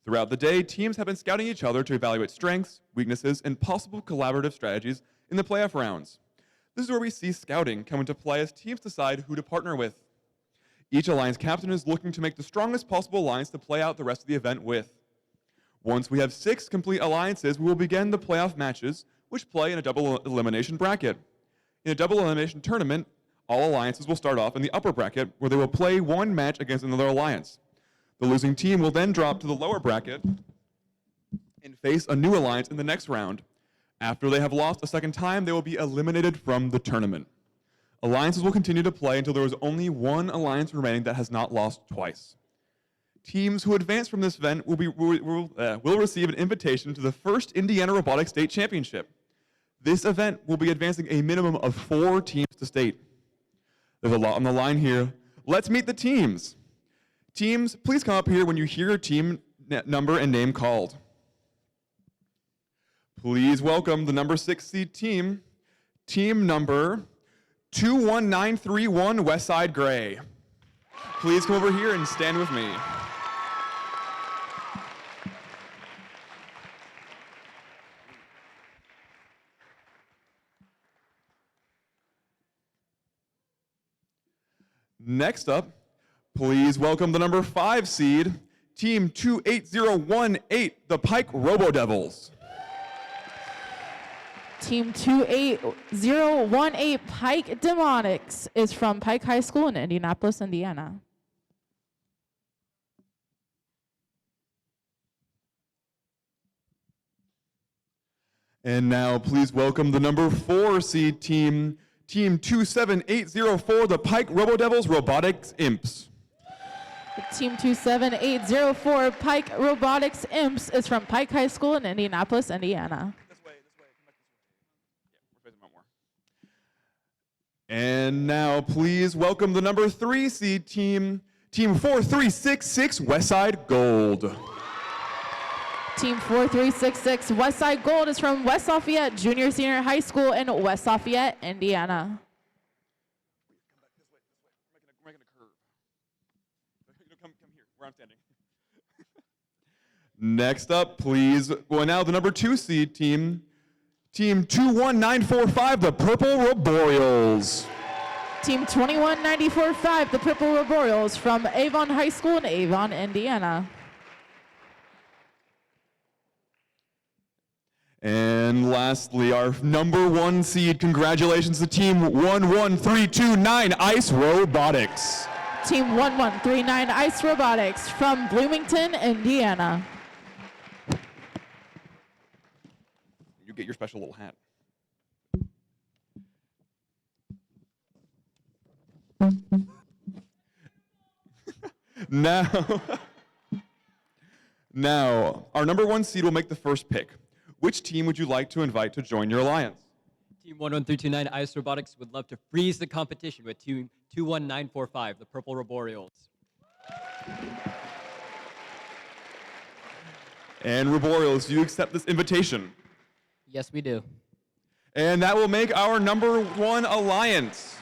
Speaker 1: Throughout the day, teams have been scouting each other to evaluate strengths, weaknesses, and possible collaborative strategies in the playoff rounds. This is where we see scouting come into play as teams decide who to partner with. Each alliance captain is looking to make the strongest possible alliance to play out the rest of the event with. Once we have 6 complete alliances, we will begin the playoff matches, which play in a double elimination bracket. In a double elimination tournament, all alliances will start off in the upper bracket, where they will play 1 match against another alliance. The losing team will then drop to the lower bracket and face a new alliance in the next round. After they have lost a second time, they will be eliminated from the tournament. Alliances will continue to play until there is only 1 alliance remaining that has not lost twice. Teams who advance from this event will receive an invitation to the first Indiana Robotics State Championship. This event will be advancing a minimum of 4 teams to state. There's a lot on the line here. Let's meet the teams. Teams, please come up here when you hear your team number and name called. Please welcome the number 6 seed team, team number 21931 Westside Gray. Please come over here and stand with me. Next up, please welcome the number 5 seed, team 28018, the Pike Robo Devils.
Speaker 8: Team 28018 Pike Demonics is from Pike High School in Indianapolis, Indiana.
Speaker 1: And now please welcome the number 4 seed team, team 27804, the Pike Robo Devils Robotics Imps.
Speaker 8: Team 27804 Pike Robotics Imps is from Pike High School in Indianapolis, Indiana.
Speaker 1: And now please welcome the number 3 seed team, team 4366 Westside Gold.
Speaker 8: Team 4366 Westside Gold is from West Lafayette Junior Senior High School in West Lafayette, Indiana.
Speaker 1: We're making a curve. Come here, where I'm standing. Next up, please. Well, now the number 2 seed team, Team 21945, the Purple Arboreals.
Speaker 8: Team 21945, the Purple Arboreals from Avon High School in Avon, Indiana.
Speaker 1: And lastly, our number 1 seed, congratulations to Team 11329, Ice Robotics.
Speaker 8: Team 1139 Ice Robotics from Bloomington, Indiana.
Speaker 1: You get your special little hat. Now, our number 1 seed will make the first pick. Which team would you like to invite to join your alliance?
Speaker 11: Team 11329 Ice Robotics would love to freeze the competition with Team 21945, the Purple Arboreals.
Speaker 1: And Arboreals, do you accept this invitation?
Speaker 11: Yes, we do.
Speaker 1: And that will make our number 1 alliance.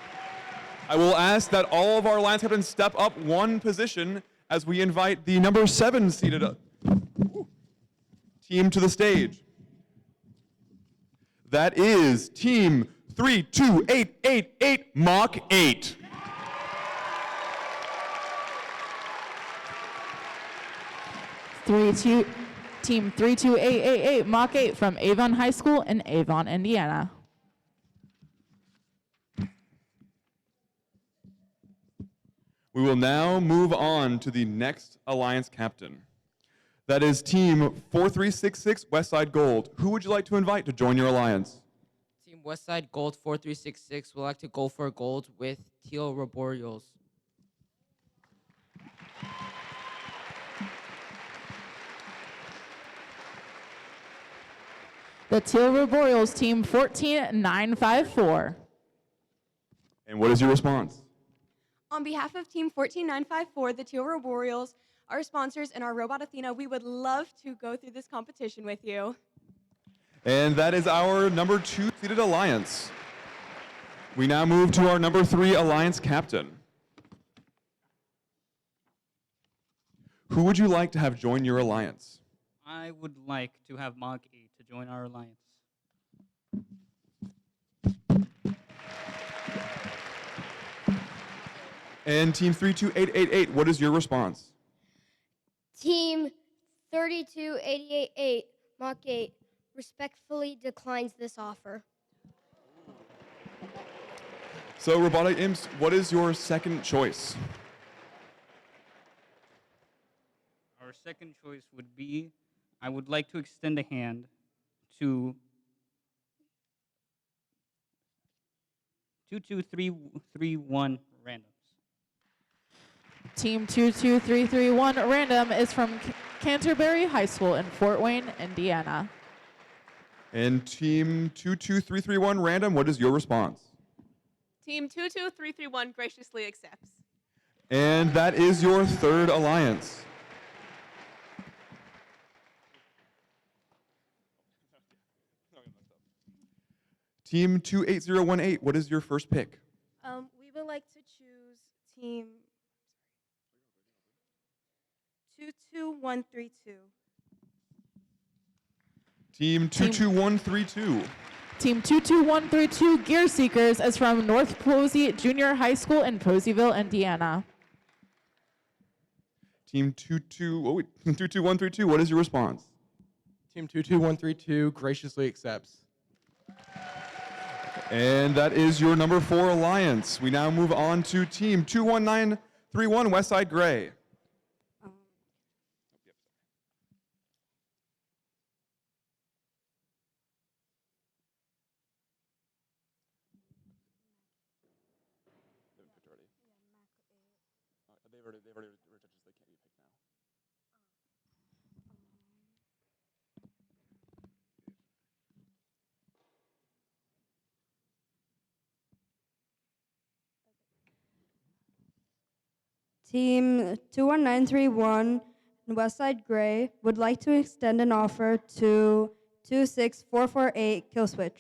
Speaker 1: I will ask that all of our alliance captains step up 1 position as we invite the number 7 seeded team to the stage. That is Team 32888 Mach 8.
Speaker 8: Team 32888 Mach 8 from Avon High School in Avon, Indiana.
Speaker 1: We will now move on to the next alliance captain. That is Team 4366 Westside Gold. Who would you like to invite to join your alliance?
Speaker 12: Team Westside Gold 4366 would like to go for gold with Teal Arboreals.
Speaker 8: The Teal Arboreals Team 14954.
Speaker 1: And what is your response?
Speaker 7: On behalf of Team 14954, the Teal Arboreals, our sponsors, and our Robot Athena, we would love to go through this competition with you.
Speaker 1: And that is our number 2 seeded alliance. We now move to our number 3 alliance captain. Who would you like to have join your alliance?
Speaker 13: I would like to have Mach 8 to join our alliance.
Speaker 1: And Team 32888, what is your response?
Speaker 14: Team 32888 Mach 8 respectfully declines this offer.
Speaker 1: So, Robotic Imps, what is your second choice?
Speaker 13: Our second choice would be, I would like to extend a hand to 22331 randoms.
Speaker 8: Team 22331 Random is from Canterbury High School in Fort Wayne, Indiana.
Speaker 1: And Team 22331 Random, what is your response?
Speaker 15: Team 22331 graciously accepts.
Speaker 1: And that is your third alliance. Team 28018, what is your first pick?
Speaker 16: We would like to choose Team 22132.
Speaker 1: Team 22132.
Speaker 8: Team 22132 Gear Seekers is from North Posey Junior High School in Poseyville, Indiana.
Speaker 1: Team 22132, what is your response?
Speaker 17: Team 22132 graciously accepts.
Speaker 1: And that is your number 4 alliance. We now move on to Team 21931 Westside Gray. They've already rejected, so they can't be picked now.
Speaker 16: Team 21931
Speaker 18: Westside Gray would like to extend an offer to 26448 Killswitch.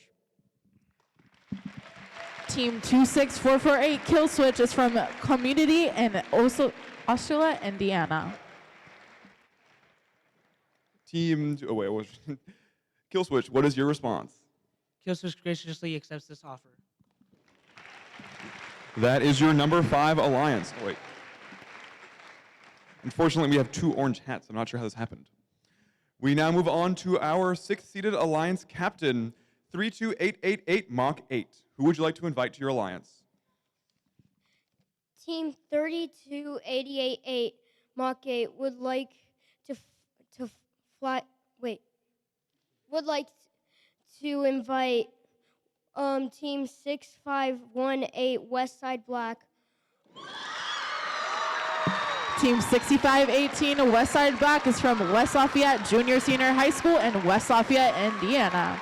Speaker 8: Team 26448 Kill Switch is from Community in Osceola, Indiana.
Speaker 1: Team, oh wait, Killswitch, what is your response?
Speaker 12: Killswitch graciously accepts this offer.
Speaker 1: That is your number 5 alliance. Oh, wait. Unfortunately, we have 2 orange hats. I'm not sure how this happened. We now move on to our 6th-seeded alliance captain, 32888 Mach 8. Who would you like to invite to your alliance?
Speaker 14: Team 32888 Mach 8 would like to fly. Wait. Would like to invite Team 6518 Westside Black.
Speaker 8: Team 6518 Westside Black is from West Lafayette Junior Senior High School in West Lafayette, Indiana.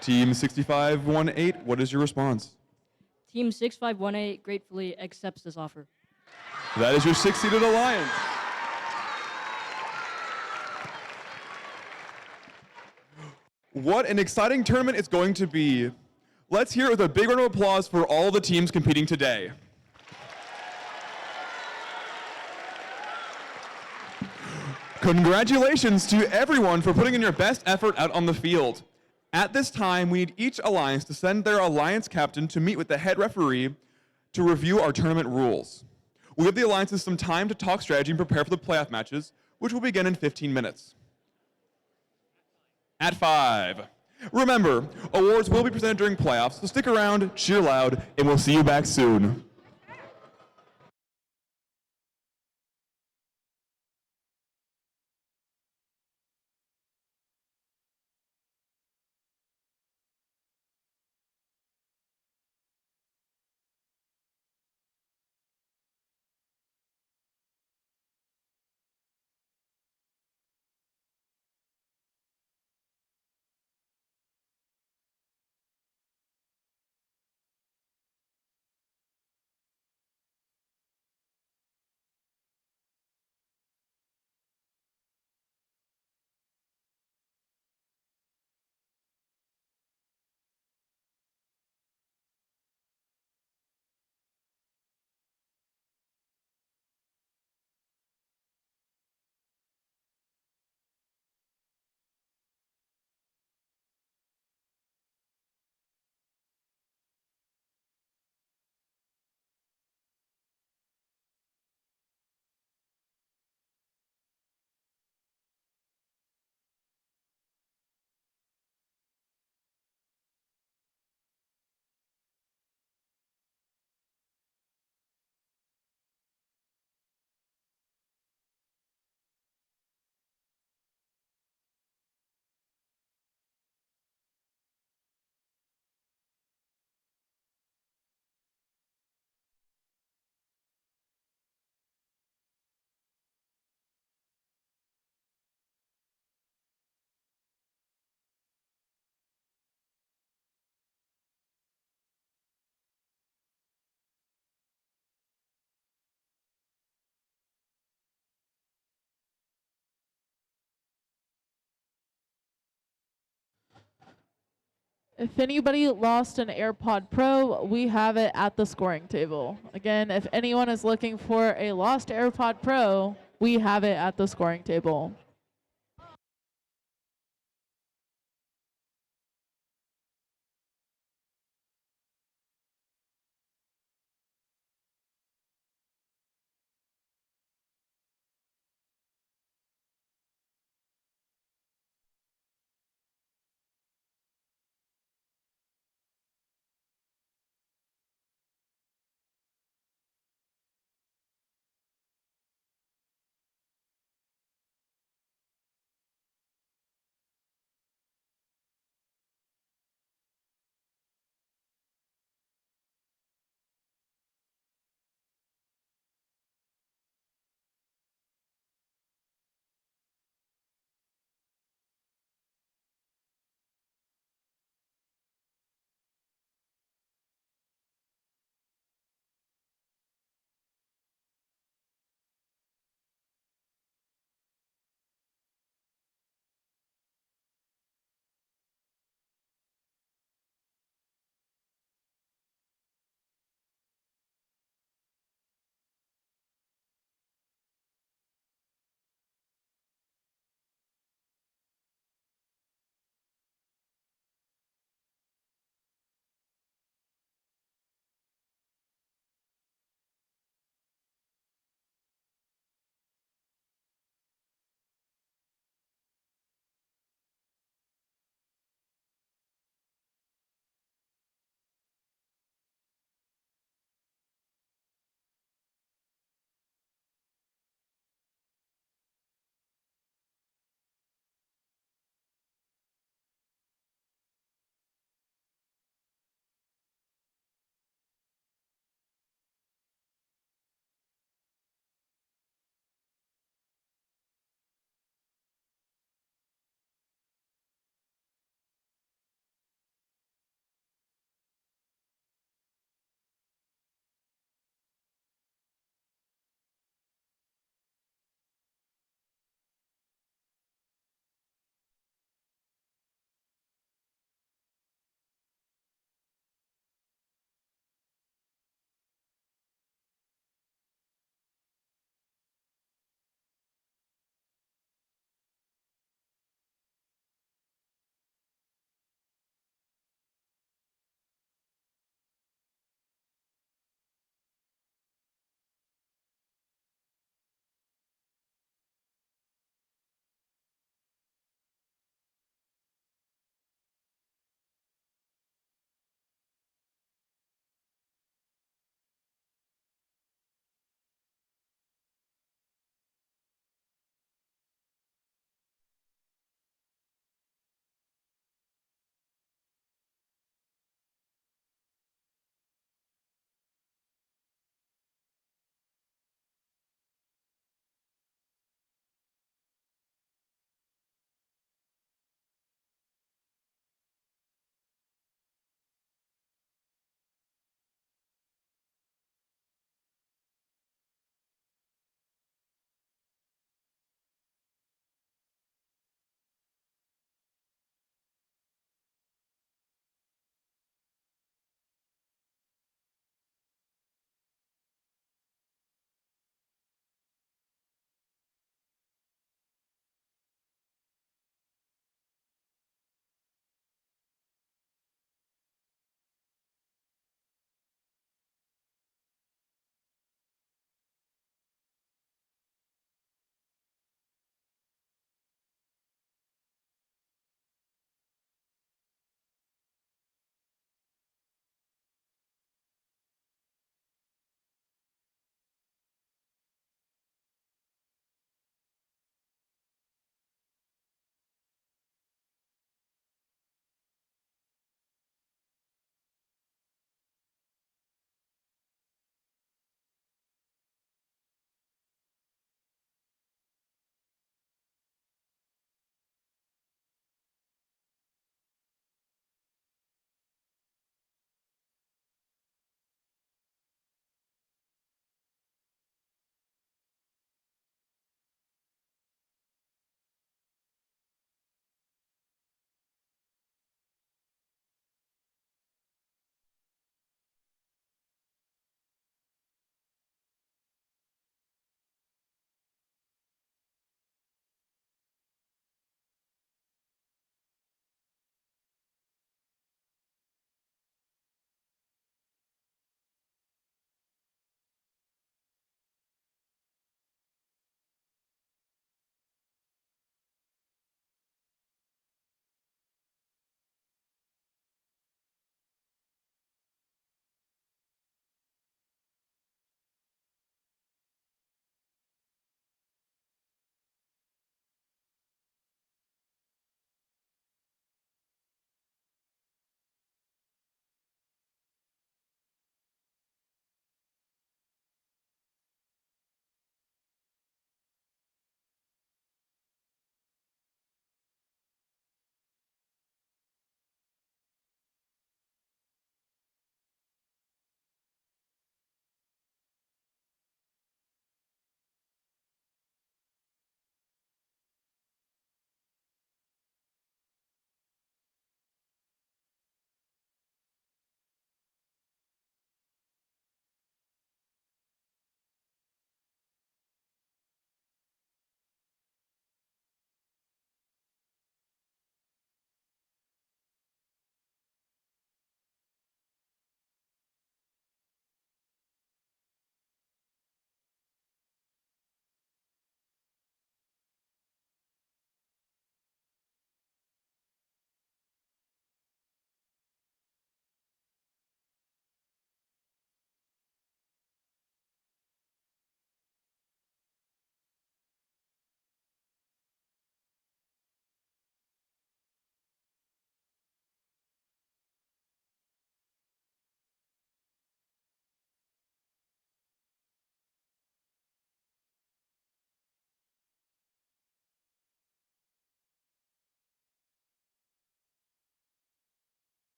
Speaker 1: Team 6518, what is your response?
Speaker 19: Team 6518 gratefully accepts this offer.
Speaker 1: That is your 6th-seeded alliance. What an exciting tournament it's going to be. Let's hear it with a big round of applause for all the teams competing today. Congratulations to everyone for putting in your best effort out on the field. At this time, we need each alliance to send their alliance captain to meet with the head referee to review our tournament rules. We'll give the alliances some time to talk strategy and prepare for the playoff matches, which will begin in 15 minutes. At 5. Remember, awards will be presented during playoffs, so stick around, cheer loud, and we'll see you back soon.
Speaker 8: If anybody lost an AirPod Pro, we have it at the scoring table. Again, if anyone is looking for a lost AirPod Pro, we have it at the scoring table.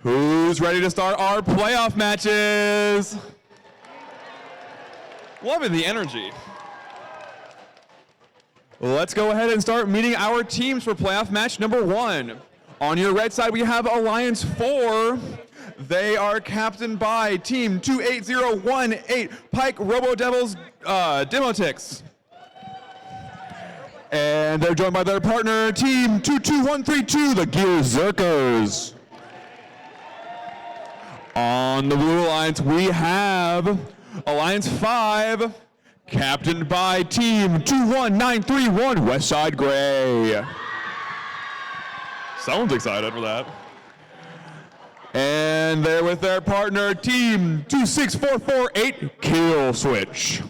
Speaker 1: Who's ready to start our playoff matches? Loving the energy. Let's go ahead and start meeting our teams for playoff match number 1. On your red side, we have Alliance 4. They are captained by Team 28018, Pike Robo Devils Demotix. And they're joined by their partner, Team 22132, the Gear Zerkers. On the blue alliance, we have Alliance 5, captained by Team 21931, Westside Gray. Someone's excited for that. And they're with their partner, Team 26448, Kill Switch.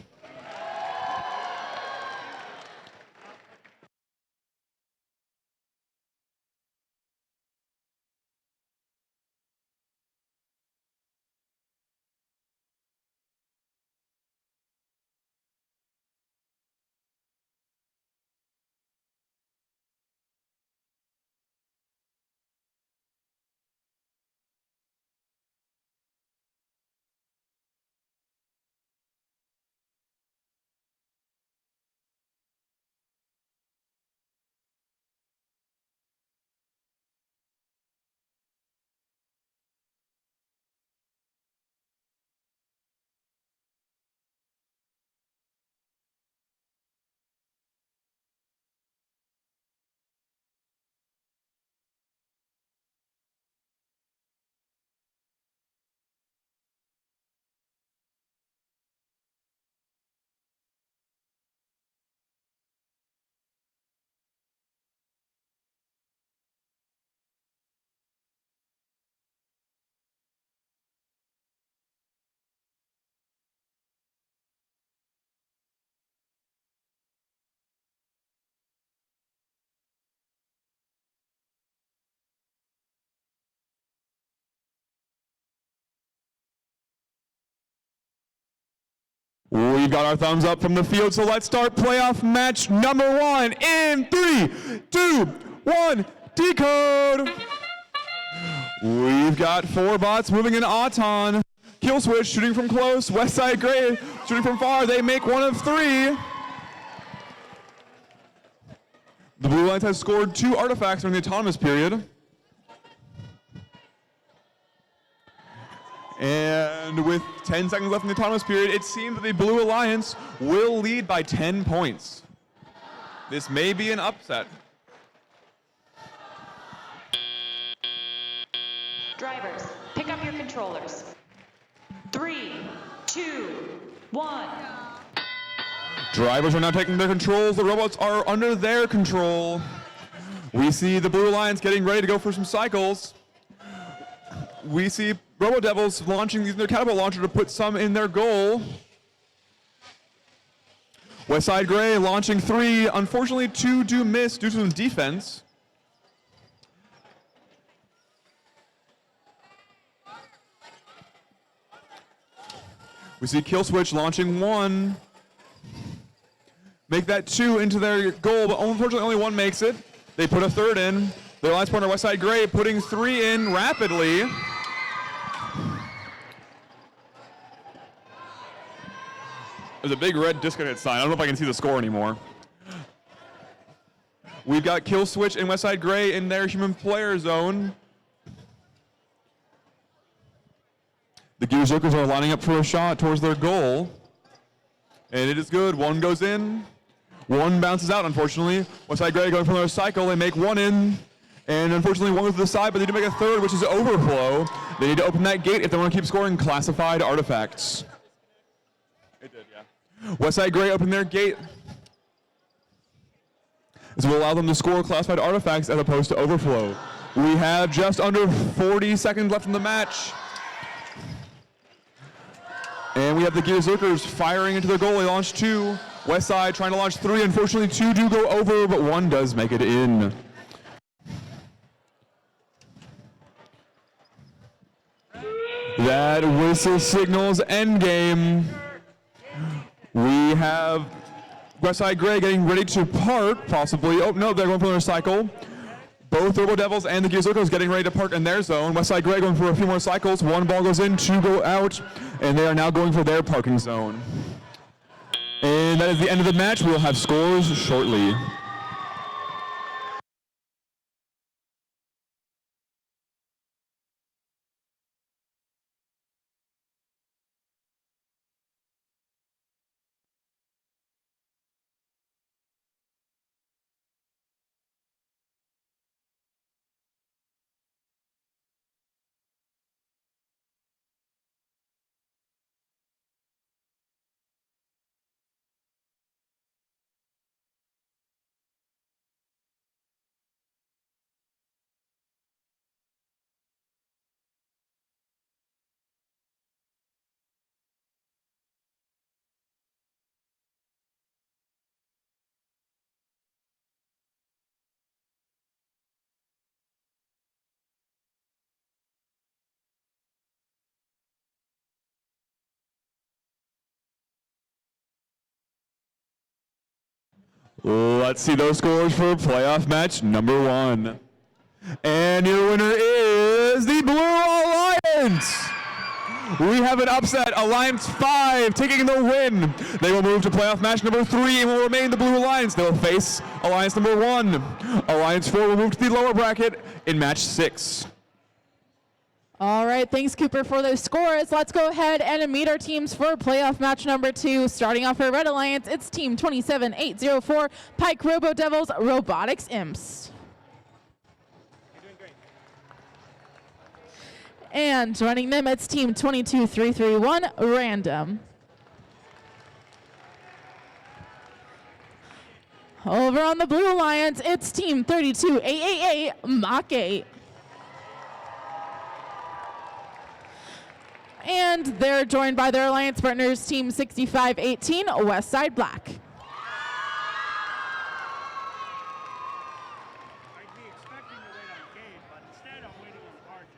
Speaker 1: We've got our thumbs up from the field, so let's start playoff match number 1 in 3, 2, 1, decode! We've got 4 bots moving in Auton. Kill Switch shooting from close, Westside Gray shooting from far. They make 1 of 3. The Blue Alliance has scored 2 artifacts during the autonomous period. And with 10 seconds left in the autonomous period, it seems that the Blue Alliance will lead by 10 points. This may be an upset.
Speaker 10: Drivers, pick up your controllers. 3, 2, 1.
Speaker 1: Drivers are now taking their controls. The robots are under their control. We see the Blue Alliance getting ready to go for some cycles. We see Robo Devils using their catapult launcher to put some in their goal. Westside Gray launching 3. Unfortunately, 2 do miss due to some defense. We see Kill Switch launching 1. Make that 2 into their goal, but unfortunately only 1 makes it. They put a 3rd in. Their alliance partner, Westside Gray, putting 3 in rapidly. There's a big red disconnect sign. I don't know if I can see the score anymore. We've got Kill Switch and Westside Gray in their human player zone. The Gear Zerkers are lining up for a shot towards their goal. And it is good. 1 goes in. 1 bounces out, unfortunately. Westside Gray going for their cycle. They make 1 in. And unfortunately, 1 goes to the side, but they do make a 3rd, which is overflow. They need to open that gate if they want to keep scoring classified artifacts. It did, yeah. Westside Gray opened their gate. This will allow them to score classified artifacts as opposed to overflow. We have just under 40 seconds left in the match. And we have the Gear Zerkers firing into their goal. They launched 2. Westside trying to launch 3. Unfortunately, 2 do go over, but 1 does make it in. That whistle signals endgame. We have Westside Gray getting ready to part, possibly. Oh, no, they're going for their cycle. Both Robo Devils and the Gizocos getting ready to park in their zone. Westside Gray going for a few more cycles. One ball goes in, two go out, and they are now going for their parking zone. And that is the end of the match. We'll have scores shortly. Let's see those scores for playoff match number 1. And your winner is the Blue Alliance. We have an upset. Alliance 5 taking the win. They will move to playoff match number 3 and will remain the Blue Alliance. They will face Alliance number 1. Alliance 4 will move to the lower bracket in match 6.
Speaker 8: All right, thanks, Cooper, for those scores. Let's go ahead and meet our teams for playoff match number 2. Starting off for Red Alliance, it's Team 27804, Pike Robo Devils, Robotics Imps. And joining them, it's Team 22331, Random. Over on the Blue Alliance, it's Team 32888, Mach 8. And they're joined by their alliance partners, Team 6518, Westside Black.
Speaker 20: I'd be expecting to wait on Gabe, but instead I'm waiting on RJ.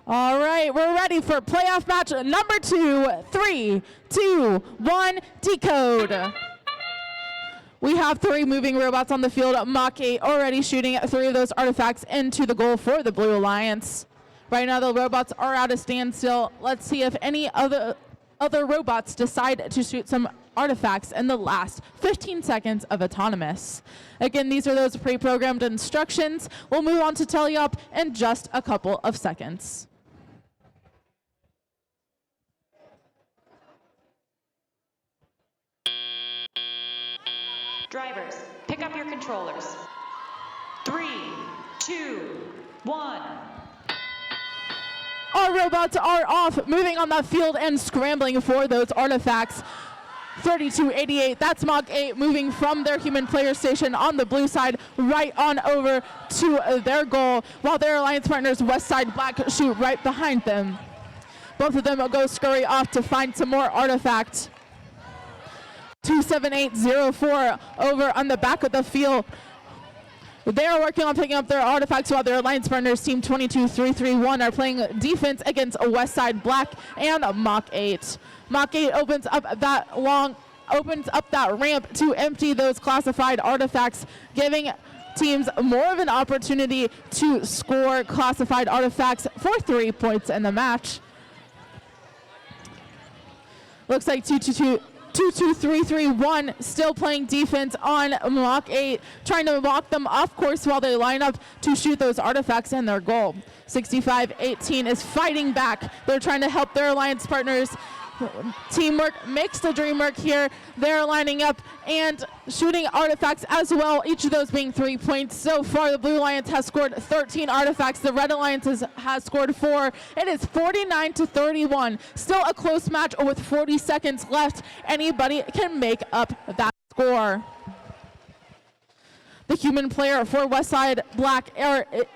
Speaker 8: All right, we're ready for playoff match number 2. 3, 2, 1, decode. We have 3 moving robots on the field. Mach 8 already shooting 3 of those artifacts into the goal for the Blue Alliance. Right now, the robots are at a standstill. Let's see if any other robots decide to shoot some artifacts in the last 15 seconds of autonomous. Again, these are those pre-programmed instructions. We'll move on to tally-up in just a couple of seconds.
Speaker 10: Drivers, pick up your controllers. 3, 2, 1.
Speaker 8: Our robots are off, moving on the field and scrambling for those artifacts. 3288, that's Mach 8 moving from their human player station on the blue side right on over to their goal, while their alliance partners Westside Black shoot right behind them. Both of them will go scurry off to find some more artifacts. 27804 over on the back of the field. They are working on picking up their artifacts while their alliance partners, Team 22331, are playing defense against Westside Black and Mach 8. Mach 8 opens up that ramp to empty those classified artifacts, giving teams more of an opportunity to score classified artifacts for 3 points in the match. Looks like 22331 still playing defense on Mach 8, trying to walk them off course while they line up to shoot those artifacts in their goal. 6518 is fighting back. They're trying to help their alliance partners. Teamwork makes the dream work here. They're lining up and shooting artifacts as well, each of those being 3 points. So far, the Blue Alliance has scored 13 artifacts. The Red Alliance has scored 4. It is 49-31. Still a close match with 40 seconds left. Anybody can make up that score. The human player for Westside Black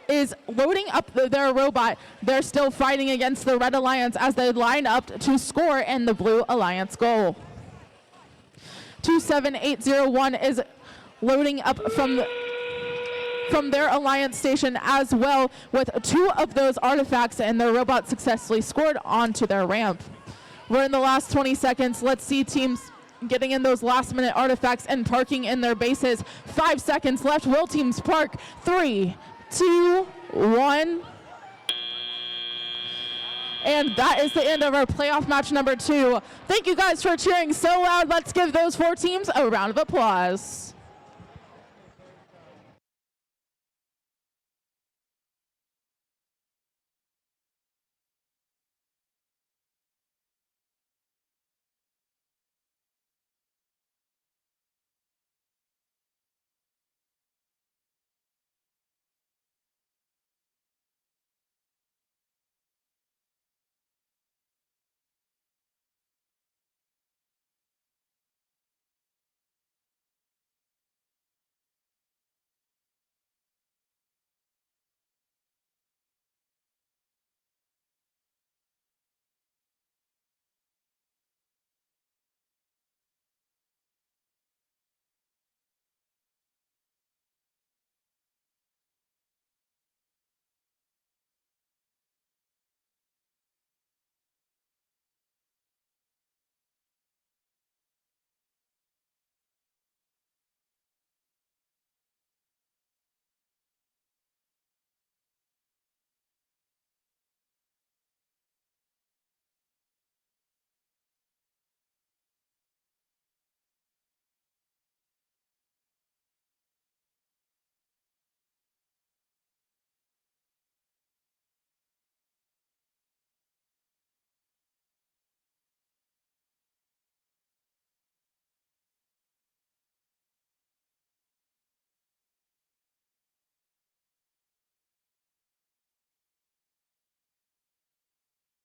Speaker 8: is loading up their robot. They're still fighting against the Red Alliance as they line up to score in the Blue Alliance goal. 27801 is loading up from their Alliance station as well, with 2 of those artifacts, and their robot successfully scored onto their ramp. We're in the last 20 seconds. Let's see teams getting in those last-minute artifacts and parking in their bases. 5 seconds left. Will teams park? 3, 2, 1. And that is the end of our playoff match number 2. Thank you guys for cheering so loud. Let's give those 4 teams a round of applause.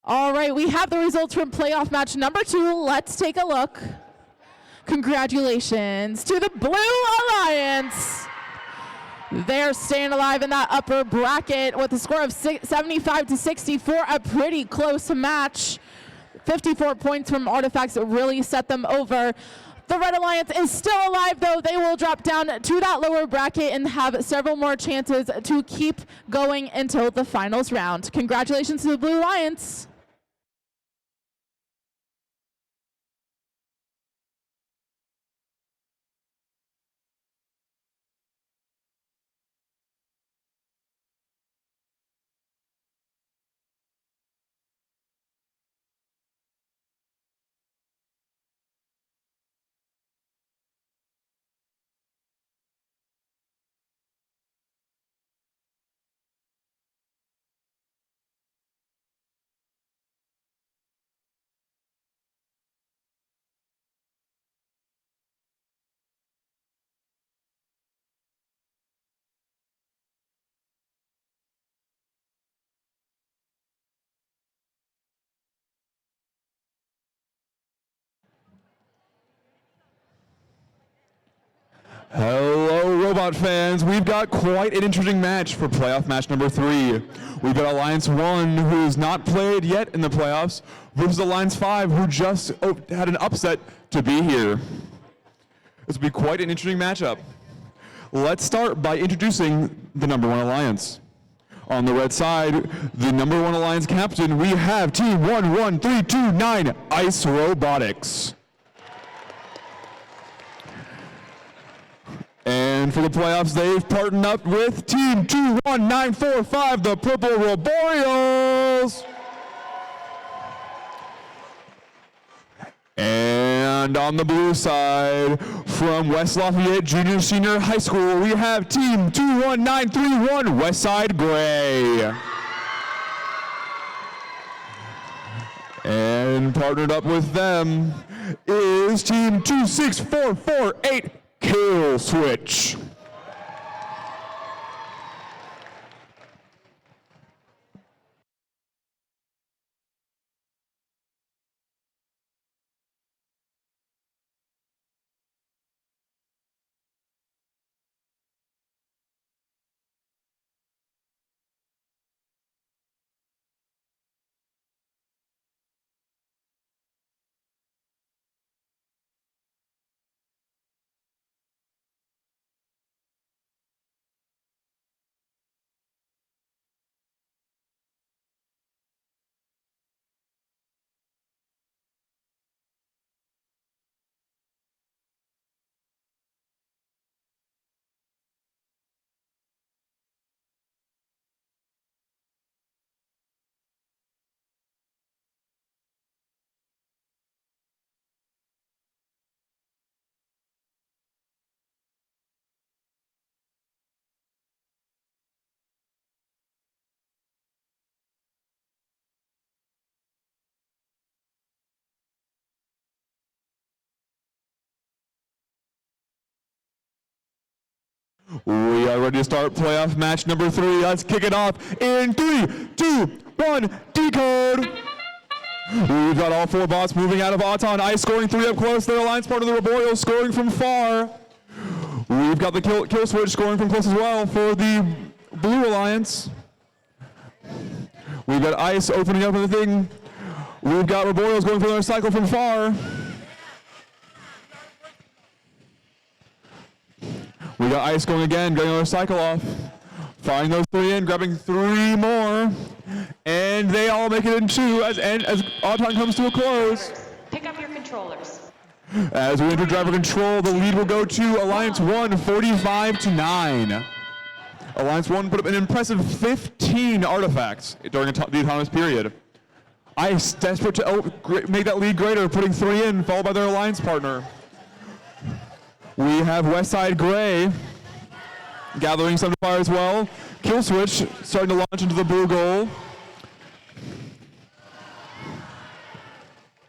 Speaker 8: All right, we have the results from playoff match number 2. Let's take a look. Congratulations to the Blue Alliance. They're staying alive in that upper bracket with a score of 75-64, a pretty close match. 54 points from artifacts really set them over. The Red Alliance is still alive, though. They will drop down to that lower bracket and have several more chances to keep going until the finals round. Congratulations to the Blue Alliance.
Speaker 1: Hello, Robot fans. We've got quite an interesting match for playoff match number 3. We've got Alliance 1, who has not played yet in the playoffs, versus Alliance 5, who just had an upset to be here. This will be quite an interesting matchup. Let's start by introducing the number 1 Alliance. On the red side, the number 1 Alliance captain, we have Team 11329, Ice Robotics. And for the playoffs, they've partnered up with Team 21945, the Purple Roboreals. And on the blue side, from West Lafayette Junior Senior High School, we have Team 21931, Westside Gray. And partnered up with them is Team 26448, Kill Switch. We are ready to start playoff match number 3. Let's kick it off in 3, 2, 1, decode. We've got all 4 bots moving out of Auton. Ice scoring 3 up close. Their alliance partner, the Roborio, scoring from far. We've got the kill switch scoring from close as well for the Blue Alliance. We've got Ice opening up the thing. We've got Roborios going for their cycle from far. We got Ice going again, getting another cycle off. Firing those 3 in, grabbing 3 more. And they all make it in 2 as Auton comes to a close.
Speaker 10: Pick up your controllers.
Speaker 1: As we enter driver control, the lead will go to Alliance 1, 45-9. Alliance 1 put up an impressive 15 artifacts during the autonomous period. Ice desperate to make that lead greater, putting 3 in, followed by their alliance partner. We have Westside Gray gathering some to fire as well. Kill switch starting to launch into the blue goal.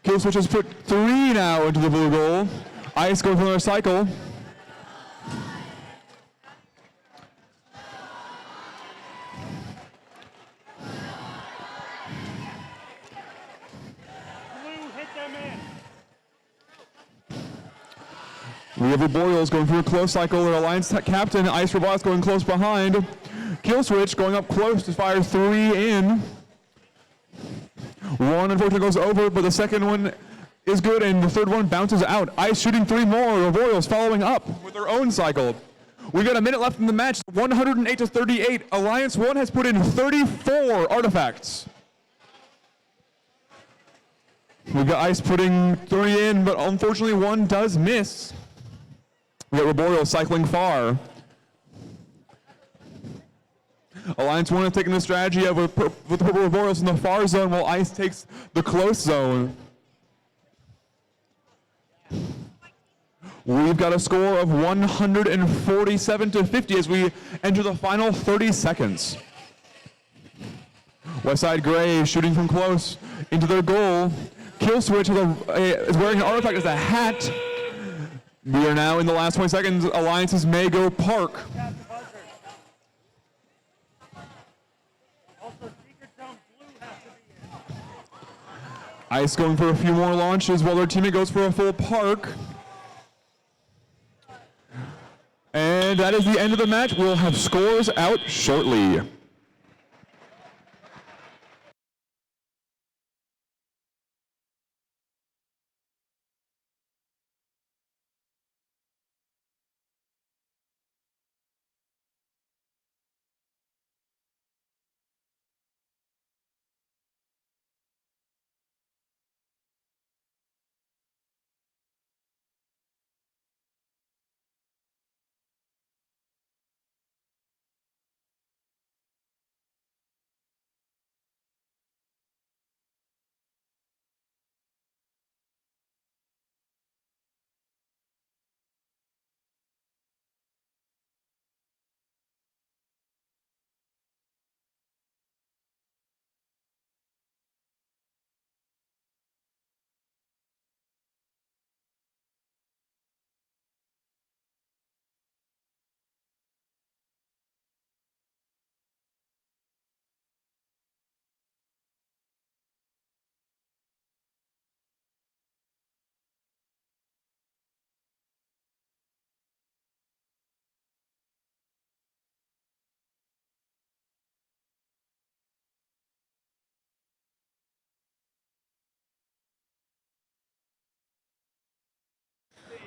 Speaker 1: Kill switch has put 3 now into the blue goal. Ice going for their cycle. We have Roboreals going for a close cycle. Their alliance captain, Ice Robots, going close behind. Kill switch going up close to fire 3 in. 1 unfortunately goes over, but the second one is good, and the third one bounces out. Ice shooting 3 more. Roboreals following up with their own cycle. We got a minute left in the match. 108-38. Alliance 1 has put in 34 artifacts. We've got Ice putting 3 in, but unfortunately 1 does miss. We got Roboreal cycling far. Alliance 1 has taken the strategy of with the purple Roboreals in the far zone while Ice takes the close zone. We've got a score of 147-50 as we enter the final 30 seconds. Westside Gray shooting from close into their goal. Kill switch is wearing an artifact as a hat. We are now in the last 20 seconds. Alliance's may go park. Ice going for a few more launches while their teammate goes for a full park. And that is the end of the match. We'll have scores out shortly.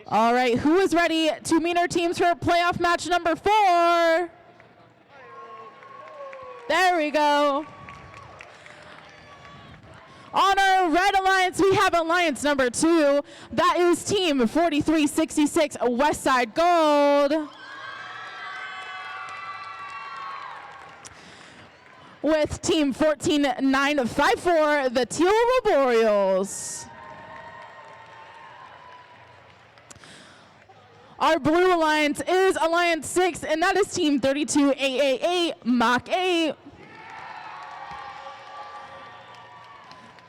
Speaker 8: All right, who is ready to meet our teams for playoff match number 4? There we go. On our red alliance, we have alliance number 2. That is team 4366 Westside Gold. With team 14954, the Teal Roboreals. Our blue alliance is Alliance 6, and that is team 32888 Mach 8.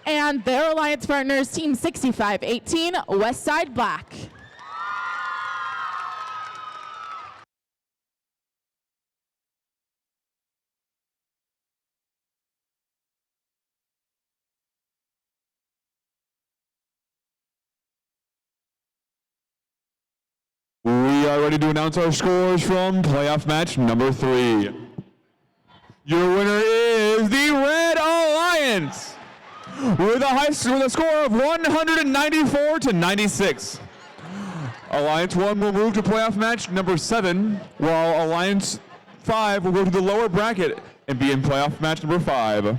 Speaker 8: And their alliance partners, team 6518 Westside Black.
Speaker 1: are ready to announce our scores from playoff match number 3. Your winner is the Red Alliance with a score of 194 to 96. Alliance 1 will move to playoff match number 7, while Alliance 5 will go to the lower bracket and be in playoff match number 5.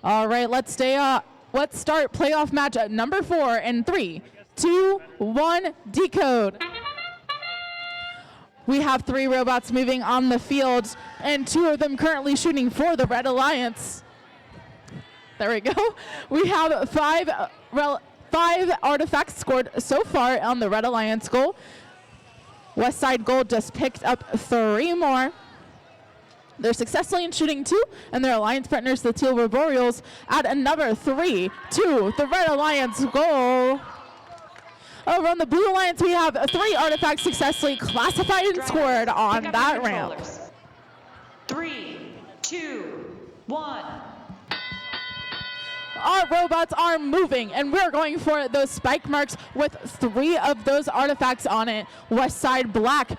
Speaker 8: All right, let's start playoff match at number 4 in 3, 2, 1, decode. We have 3 robots moving on the field, and 2 of them currently shooting for the Red Alliance. There we go. We have 5 artifacts scored so far on the Red Alliance goal. Westside Gold just picked up 3 more. They're successfully in shooting 2, and their alliance partners, the Teal Arboreals, add another 3 to the Red Alliance goal. Over on the Blue Alliance, we have 3 artifacts successfully classified and scored on that ramp.
Speaker 10: 3, 2, 1.
Speaker 8: Our robots are moving, and we're going for those spike marks with 3 of those artifacts on it. Westside Black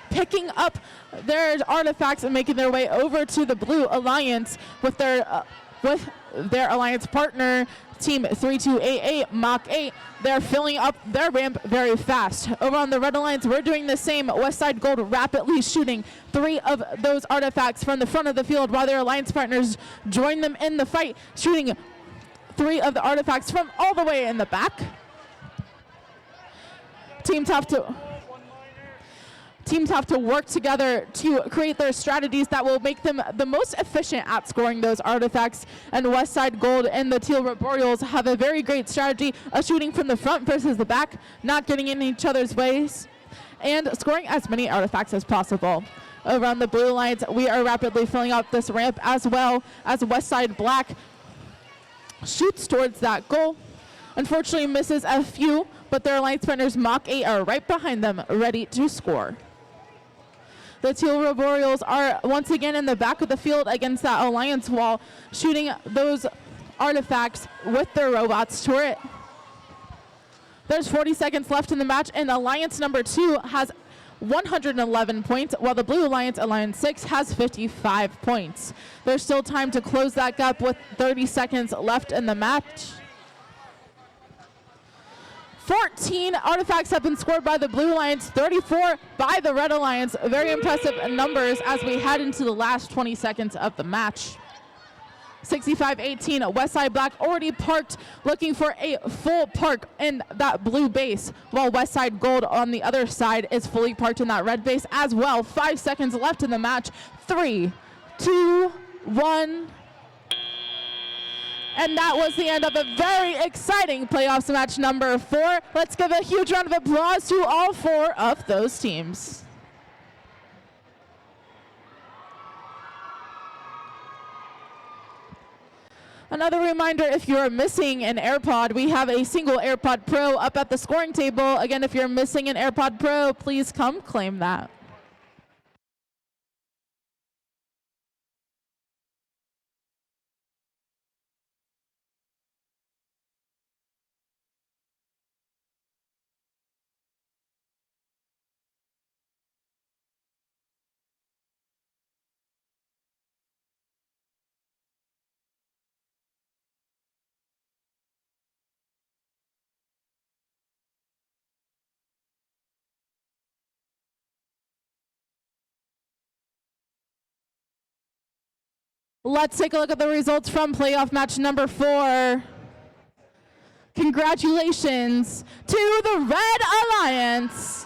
Speaker 8: picking up their artifacts and making their way over to the Blue Alliance with their alliance partner, Team 3288 Mach 8. They're filling up their ramp very fast. Over on the Red Alliance, we're doing the same. Westside Gold rapidly shooting 3 of those artifacts from the front of the field while their alliance partners join them in the fight, shooting 3 of the artifacts from all the way in the back. Teams have to work together to create their strategies that will make them the most efficient at scoring those artifacts. And Westside Gold and the Teal Arboreals have a very great strategy of shooting from the front versus the back, not getting in each other's ways, and scoring as many artifacts as possible. Over on the Blue Alliance, we are rapidly filling up this ramp as well as Westside Black shoots towards that goal. Unfortunately misses a few, but their alliance partners Mach 8 are right behind them, ready to score. The Teal Arboreals are once again in the back of the field against that alliance wall, shooting those artifacts with their robots turret. There's 40 seconds left in the match, and alliance number 2 has 111 points, while the Blue Alliance, Alliance 6, has 55 points. There's still time to close that gap with 30 seconds left in the match. 14 artifacts have been scored by the Blue Alliance, 34 by the Red Alliance. Very impressive numbers as we head into the last 20 seconds of the match. 65-18, Westside Black already parked, looking for a full park in that blue base, while Westside Gold on the other side is fully parked in that red base as well. 5 seconds left in the match. 3, 2, 1. And that was the end of a very exciting playoffs match number 4. Let's give a huge round of applause to all 4 of those teams. Another reminder, if you're missing an AirPod, we have a single AirPod Pro up at the scoring table. Again, if you're missing an AirPod Pro, please come claim that. Let's take a look at the results from playoff match number 4. Congratulations to the Red Alliance.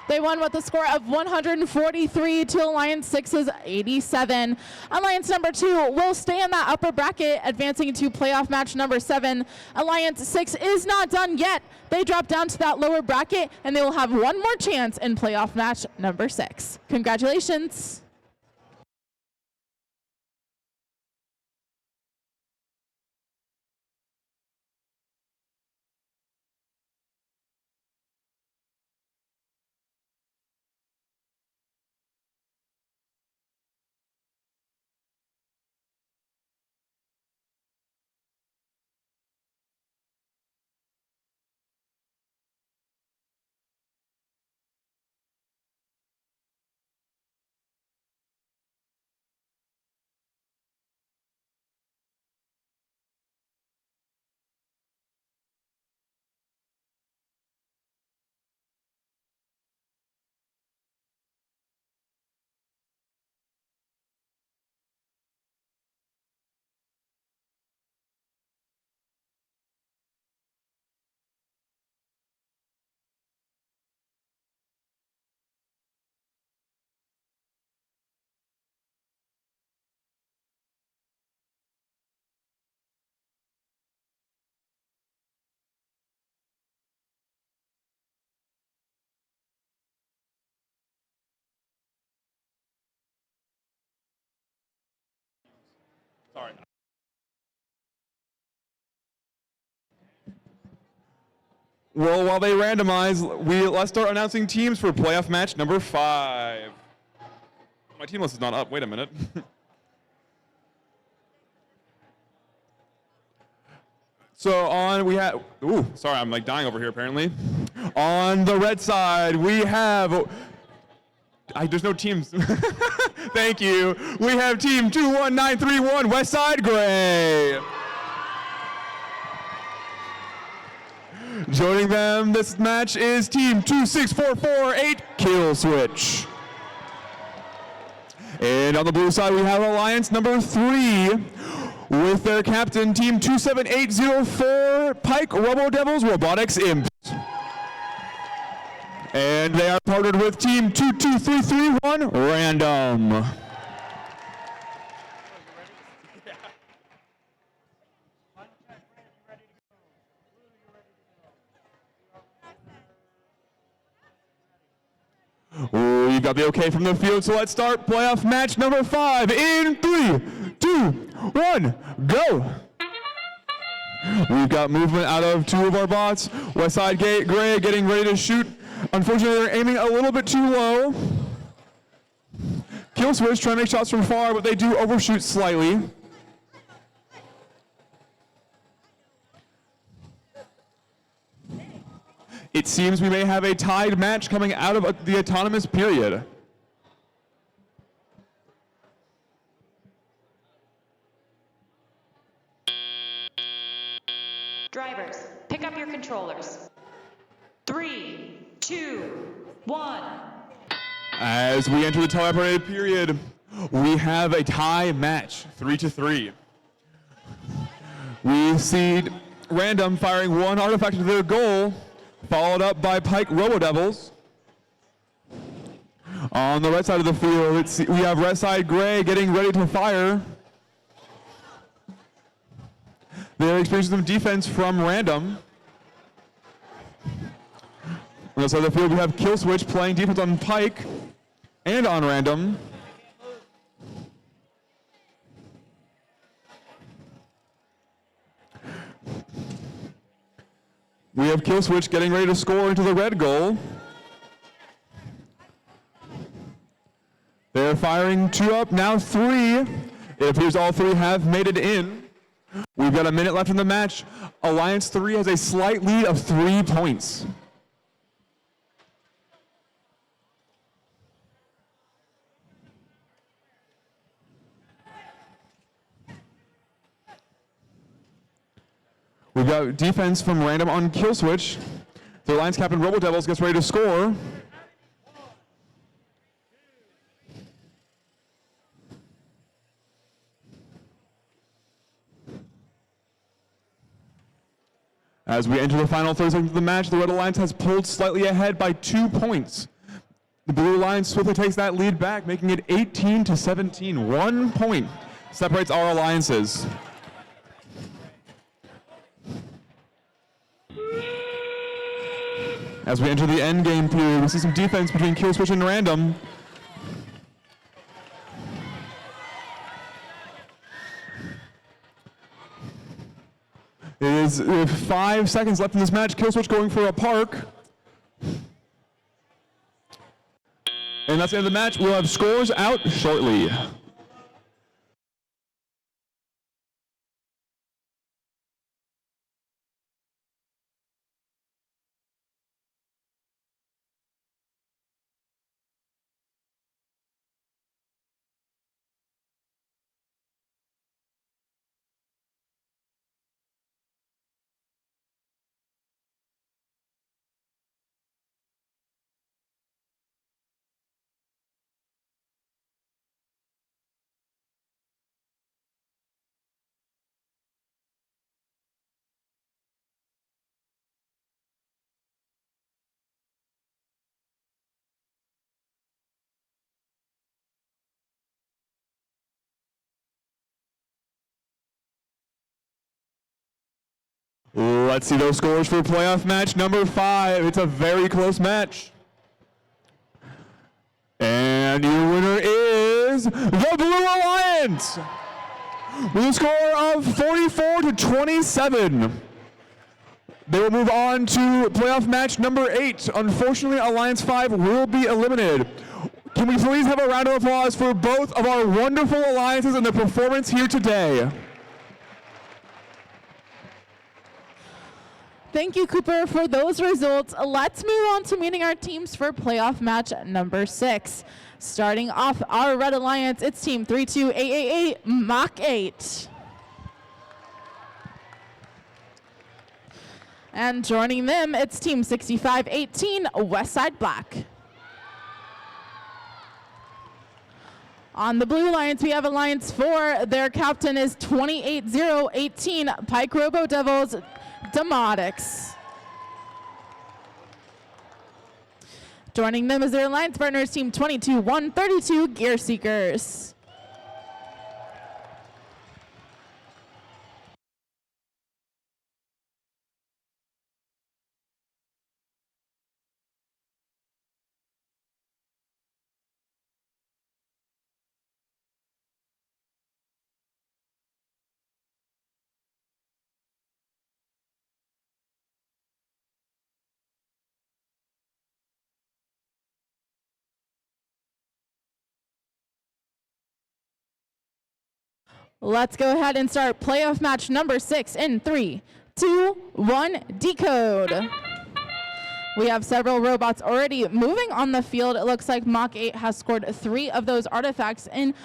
Speaker 8: They won with a score of 143 to Alliance 6's 87. Alliance number 2 will stay in that upper bracket, advancing to playoff match number 7. Alliance 6 is not done yet. They drop down to that lower bracket, and they will have one more chance in playoff match number 6. Congratulations.
Speaker 1: Sorry. Well, while they randomize, let's start announcing teams for playoff match number 5. My team list is not up. Wait a minute. So we have, sorry, I'm like dying over here apparently. On the red side, we have, there's no teams. Thank you. We have team 21931, Westside Gray. Joining them this match is team 26448, Kill Switch. And on the blue side, we have Alliance number 3 with their captain, team 27804, Pike Robo Devils Robotics Imps. And they are partnered with team 22331, Random. We've got the okay from the field, so let's start playoff match number 5 in 3, 2, 1, go! We've got movement out of 2 of our bots. Westside Gray getting ready to shoot. Unfortunately, they're aiming a little bit too low. Kill Switch trying to make shots from far, but they do overshoot slightly. It seems we may have a tied match coming out of the autonomous period.
Speaker 10: Drivers, pick up your controllers. 3, 2, 1.
Speaker 1: As we enter the tie period, we have a tie match, 3-3. We see Random firing 1 artifact into the goal, followed up by Pike Robo Devils. On the right side of the field, we have Red Side Gray getting ready to fire. They're experiencing some defense from Random. On the side of the field, we have Kill Switch playing defense on Pike and on Random. We have Kill Switch getting ready to score into the red goal. They're firing 2 up, now 3. It appears all 3 have made it in. We've got a minute left in the match. Alliance 3 has a slight lead of 3 points. We've got defense from Random on Kill Switch. The Alliance captain Robo Devils gets ready to score. As we enter the final 30 seconds of the match, the Red Alliance has pulled slightly ahead by 2 points. The Blue Alliance swiftly takes that lead back, making it 18-17. 1 point separates our alliances. As we enter the end game period, we see some defense between Kill Switch and Random. It is 5 seconds left in this match. Kill Switch going for a park. And that's the end of the match. We'll have scores out shortly. Let's see those scores for playoff match number 5. It's a very close match. And your winner is the Blue Alliance with a score of 44-27. They will move on to playoff match number 8. Unfortunately, Alliance 5 will be eliminated. Can we please have a round of applause for both of our wonderful alliances and their performance here today?
Speaker 8: Thank you, Cooper, for those results. Let's move on to meeting our teams for playoff match number 6. Starting off our Red Alliance, it's Team 32888 Mach 8. And joining them, it's Team 6518 Westside Black. On the Blue Alliance, we have Alliance 4. Their captain is 28018 Pike Robo Devils Demotics. Joining them as their alliance partners, Team 22132 Gear Seekers. Let's go ahead and start playoff match number 6 in 3, 2, 1, decode. We have several robots already moving on the field. It looks like Mach 8 has scored 3 of those artifacts into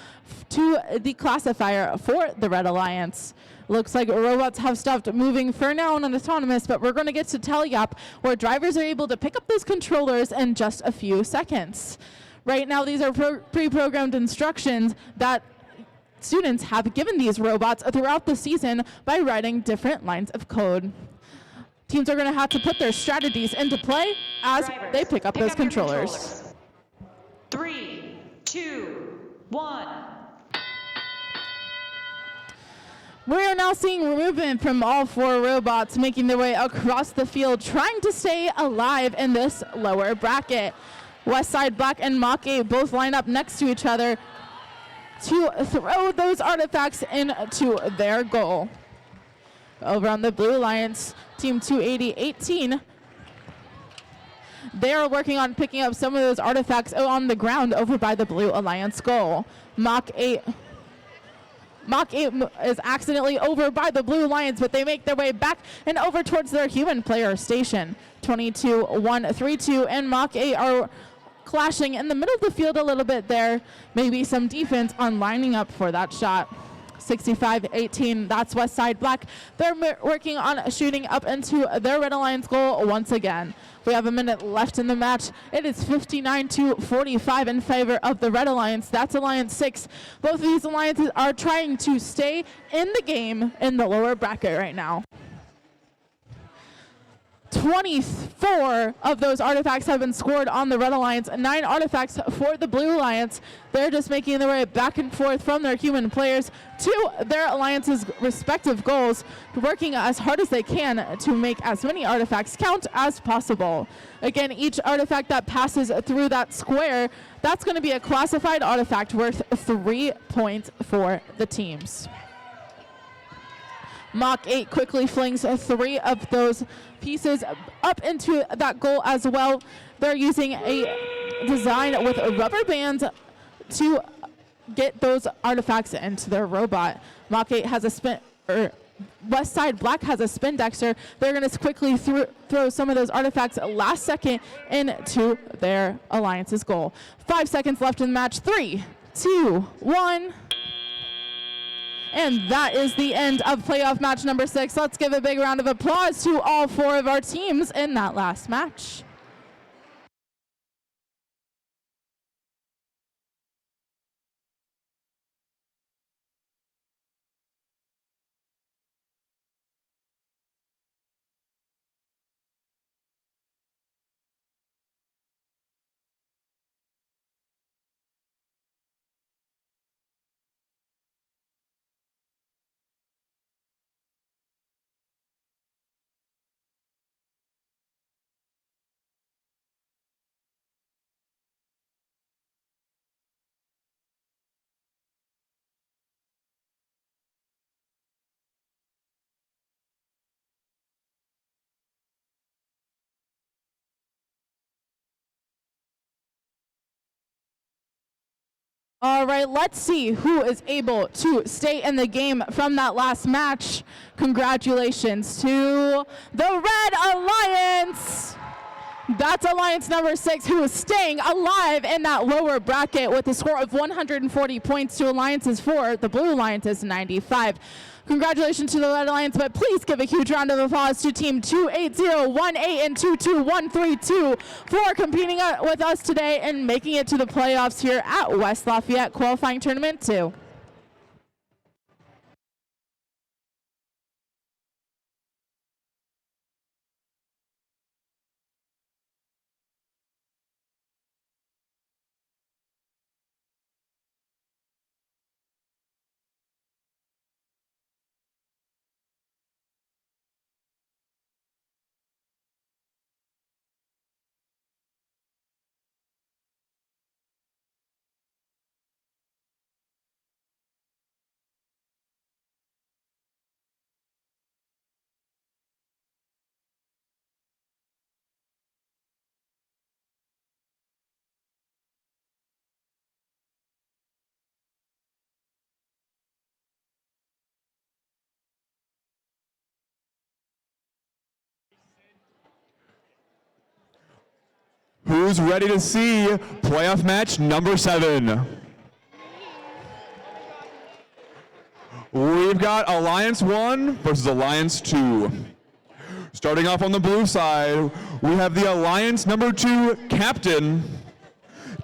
Speaker 8: the classifier for the Red Alliance. Looks like robots have stopped moving for now on autonomous, but we're going to get to Teleyop, where drivers are able to pick up those controllers in just a few seconds. Right now, these are pre-programmed instructions that students have given these robots throughout the season by writing different lines of code. Teams are going to have to put their strategies into play as they pick up those controllers.
Speaker 10: 3, 2, 1.
Speaker 8: We are now seeing movement from all 4 robots making their way across the field, trying to stay alive in this lower bracket. Westside Black and Mach 8 both line up next to each other to throw those artifacts into their goal. Over on the Blue Alliance, Team 28018, they are working on picking up some of those artifacts on the ground over by the Blue Alliance goal. Mach 8 is accidentally over by the Blue Alliance, but they make their way back and over towards their human player station. 22-132 and Mach 8 are clashing in the middle of the field a little bit there. Maybe some defense on lining up for that shot. 65-18, that's Westside Black. They're working on shooting up into their Red Alliance goal once again. We have a minute left in the match. It is 59-45 in favor of the Red Alliance. That's Alliance 6. Both of these alliances are trying to stay in the game in the lower bracket right now. 24 of those artifacts have been scored on the Red Alliance, 9 artifacts for the Blue Alliance. They're just making their way back and forth from their human players to their alliance's respective goals, working as hard as they can to make as many artifacts count as possible. Again, each artifact that passes through that square, that's going to be a classified artifact worth 3 points for the teams. Mach 8 quickly flings 3 of those pieces up into that goal as well. They're using a design with rubber bands to get those artifacts into their robot. Mach 8 has a spin, West Side Black has a spin dexter. They're going to quickly throw some of those artifacts last second into their alliance's goal. 5 seconds left in the match. 3, 2, 1. And that is the end of playoff match number 6. Let's give a big round of applause to all 4 of our teams in that last match. All right, let's see who is able to stay in the game from that last match. Congratulations to the Red Alliance. That's Alliance number 6, who is staying alive in that lower bracket with a score of 140 points to Alliance's 4. The Blue Alliance is 95. Congratulations to the Red Alliance, but please give a huge round of applause to Team 28018 and 22132 for competing with us today and making it to the playoffs here at West Lafayette Qualifying Tournament 2.
Speaker 1: Who's ready to see playoff match number 7? We've got Alliance 1 versus Alliance 2. Starting off on the blue side, we have the Alliance number 2 captain,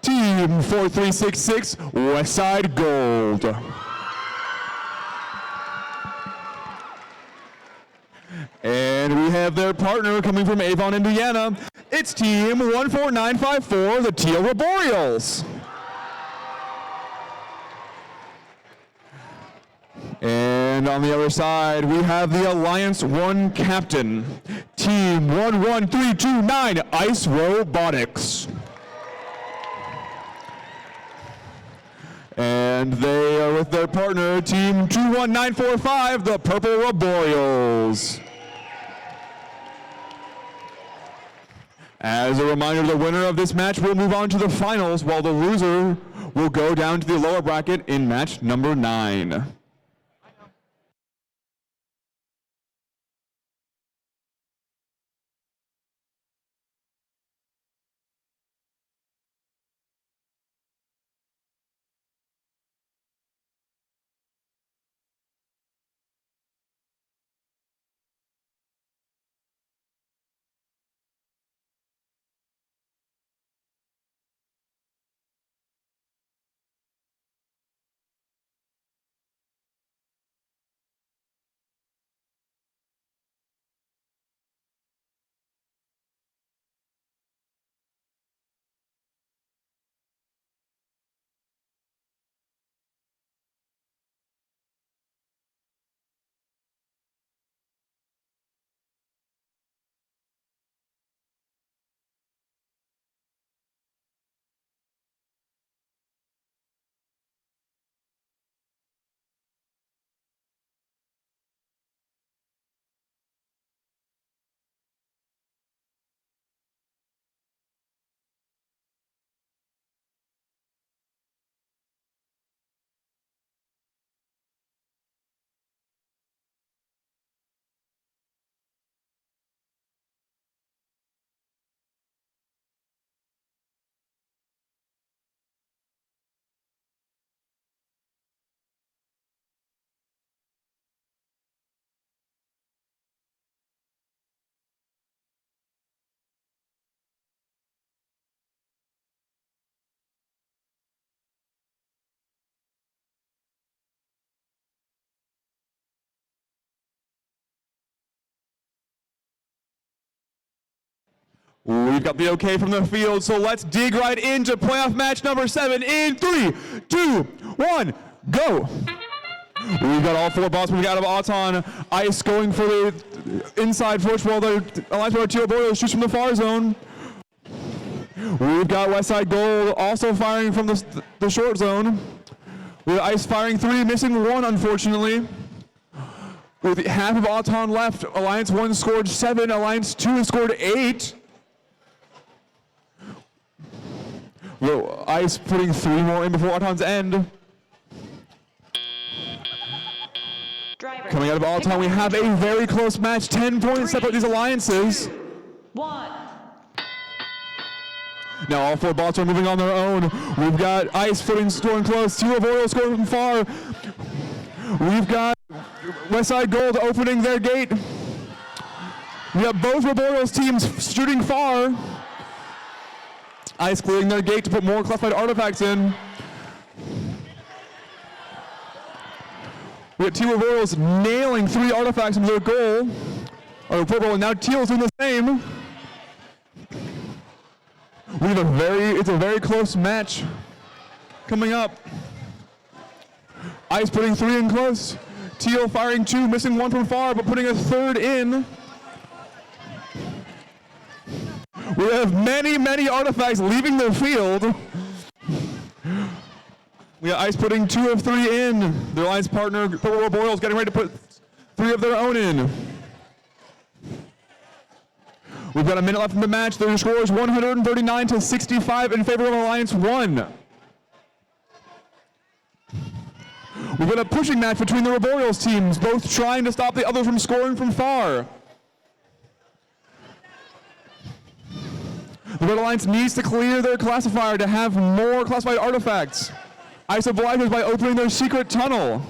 Speaker 1: Team 4366 Westside Gold. And we have their partner coming from Avon, Indiana. It's Team 14954, the Teal Arboreals. And on the other side, we have the Alliance 1 captain, Team 11329, Ice Robotics. And they are with their partner, Team 21945, the Purple Arboreals. As a reminder, the winner of this match will move on to the finals, while the loser will go down to the lower bracket in match number 9. We've got the okay from the field, so let's dig right into playoff match number 7 in 3, 2, 1, go. We've got all 4 balls moving out of Auton. Ice going for the inside push while the Alliance Partner Teal Boyle shoots from the far zone. We've got Westside Gold also firing from the short zone. We have Ice firing 3, missing 1, unfortunately. With half of Auton left, Alliance 1 scored 7, Alliance 2 has scored 8. Ice putting 3 more in before Auton's end. Coming out of Auton, we have a very close match. 10 points separate these alliances.
Speaker 10: 2, 1.
Speaker 1: Now all 4 bots are moving on their own. We've got Ice scoring close. Teal Boyle scoring from far. We've got Westside Gold opening their gate. We have both Roboreal's teams shooting far. Ice clearing their gate to put more classified artifacts in. We have Teal Roboreal's nailing 3 artifacts into their goal. Or purple, and now Teal's doing the same. We have it's a very close match coming up. Ice putting 3 in close. Teal firing 2, missing 1 from far, but putting a 3rd in. We have many, many artifacts leaving the field. We have Ice putting 2 of 3 in. Their alliance partner, Purple Boyle, is getting ready to put 3 of their own in. We've got a minute left in the match. The score is 139-65 in favor of Alliance 1. We've got a pushing match between the Roboreal's teams, both trying to stop the other from scoring from far. The Red Alliance needs to clear their classifier to have more classified artifacts. Ice obliges by opening their secret tunnel.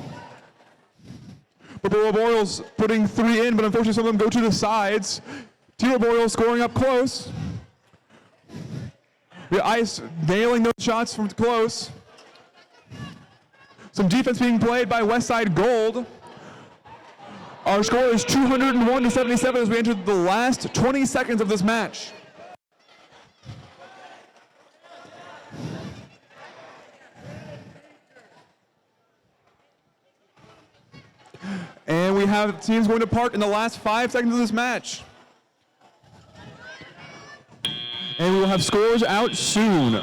Speaker 1: But the Roboreal's putting 3 in, but unfortunately some of them go to the sides. Teal Boyle scoring up close. The Ice nailing those shots from close. Some defense being played by Westside Gold. Our score is 201-77 as we enter the last 20 seconds of this match. And we have teams going to park in the last 5 seconds of this match. And we will have scores out soon.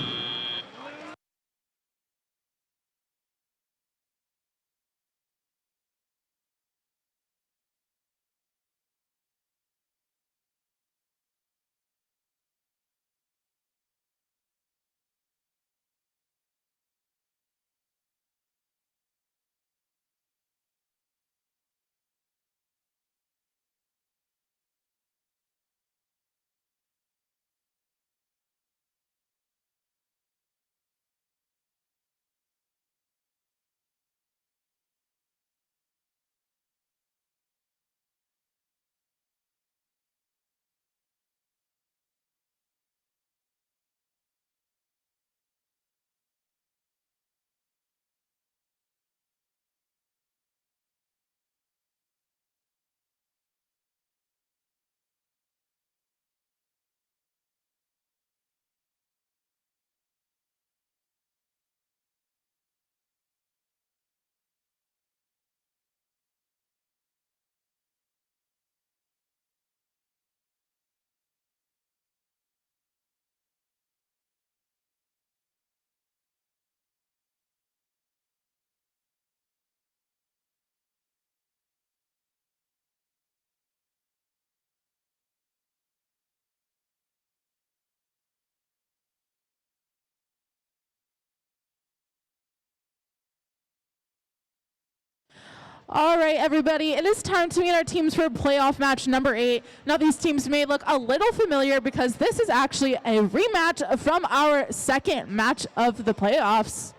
Speaker 8: All right, everybody, it is time to meet our teams for playoff match number 8. Now, these teams may look a little familiar because this is actually a rematch from our second match of the playoffs.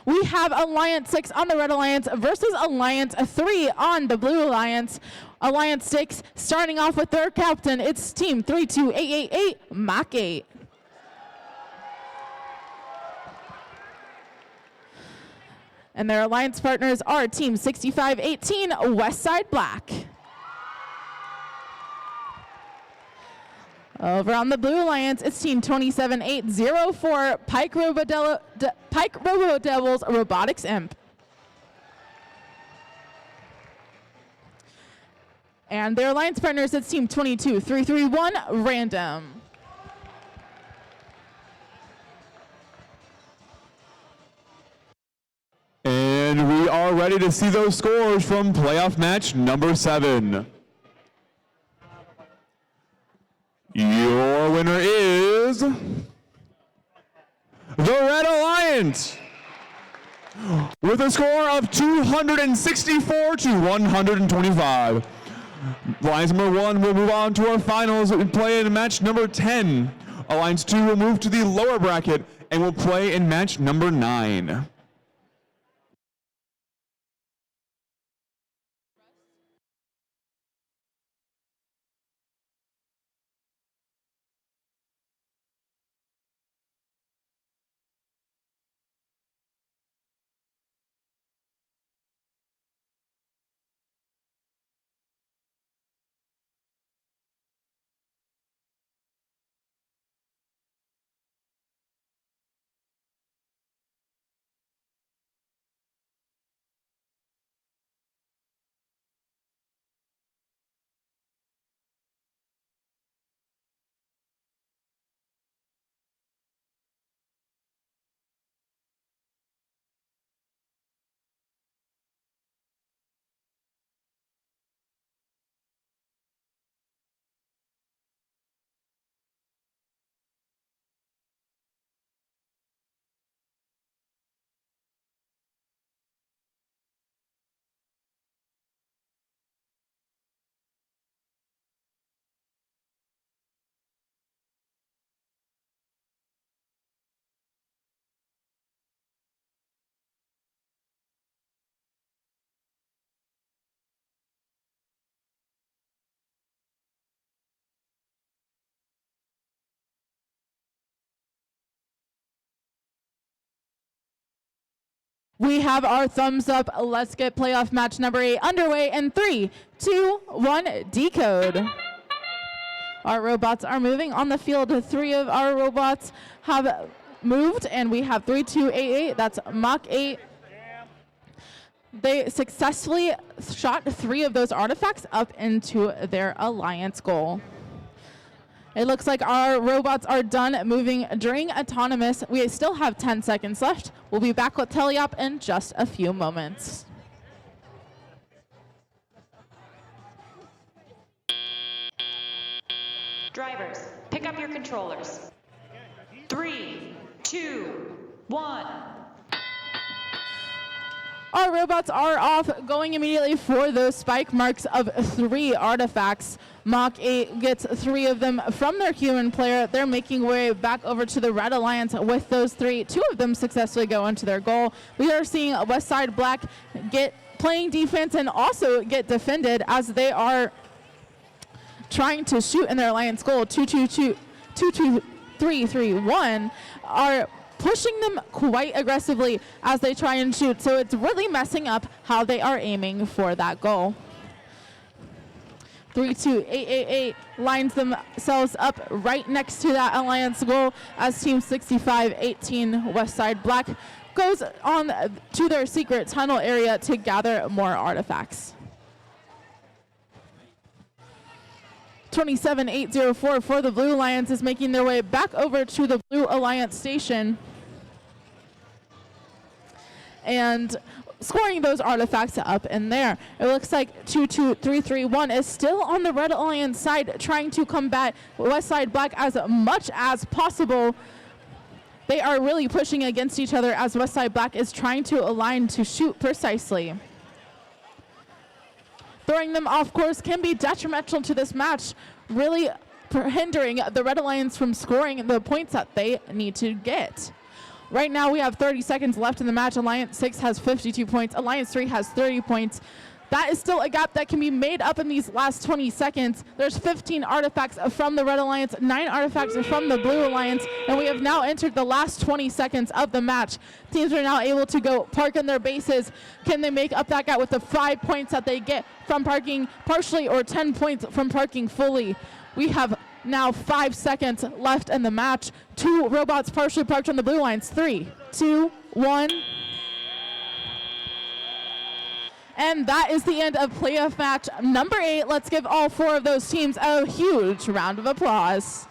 Speaker 8: We have Alliance 6 on the Red Alliance versus Alliance 3 on the Blue Alliance. Alliance 6 starting off with their captain. It's Team 32888, Mach 8. And their alliance partners are Team 6518, Westside Black. Over on the Blue Alliance, it's Team 27804 Pike Robo Devils Robotics Imp. And their alliance partners, it's Team 22331 Random.
Speaker 1: And we are ready to see those scores from playoff match number 7. Your winner is the Red Alliance with a score of 264 to 125. Alliance number 1 will move on to our finals and play in match number 10. Alliance 2 will move to the lower bracket and will play in match number 9.
Speaker 8: We have our thumbs up. Let's get playoff match number 8 underway in 3, 2, 1, decode. Our robots are moving on the field. 3 of our robots have moved, and we have 3288. That's Mach 8. They successfully shot 3 of those artifacts up into their alliance goal. It looks like our robots are done moving during autonomous. We still have 10 seconds left. We'll be back with teleop in just a few moments.
Speaker 10: Drivers, pick up your controllers. 3, 2, 1.
Speaker 8: Our robots are off, going immediately for those spike marks of 3 artifacts. Mach 8 gets 3 of them from their human player. They're making way back over to the Red Alliance with those 3. 2 of them successfully go into their goal. We are seeing Westside Black get playing defense and also get defended as they are trying to shoot in their alliance goal. 22331 are pushing them quite aggressively as they try and shoot. So it's really messing up how they are aiming for that goal. 32888 lines themselves up right next to that alliance goal as Team 6518 Westside Black goes on to their secret tunnel area to gather more artifacts. 27804 for the Blue Alliance is making their way back over to the Blue Alliance station and scoring those artifacts up in there. It looks like 22331 is still on the Red Alliance side, trying to combat Westside Black as much as possible. They are really pushing against each other as Westside Black is trying to align to shoot precisely. Throwing them off course can be detrimental to this match, really hindering the Red Alliance from scoring the points that they need to get. Right now we have 30 seconds left in the match. Alliance 6 has 52 points. Alliance 3 has 30 points. That is still a gap that can be made up in these last 20 seconds. There's 15 artifacts from the Red Alliance, 9 artifacts from the Blue Alliance, and we have now entered the last 20 seconds of the match. Teams are now able to go park on their bases. Can they make up that gap with the 5 points that they get from parking partially or 10 points from parking fully? We have Now 5 seconds left in the match. 2 robots partially parked on the blue lines. 3, 2, 1. And that is the end of playoff match number 8. Let's give all 4 of those teams a huge round of applause.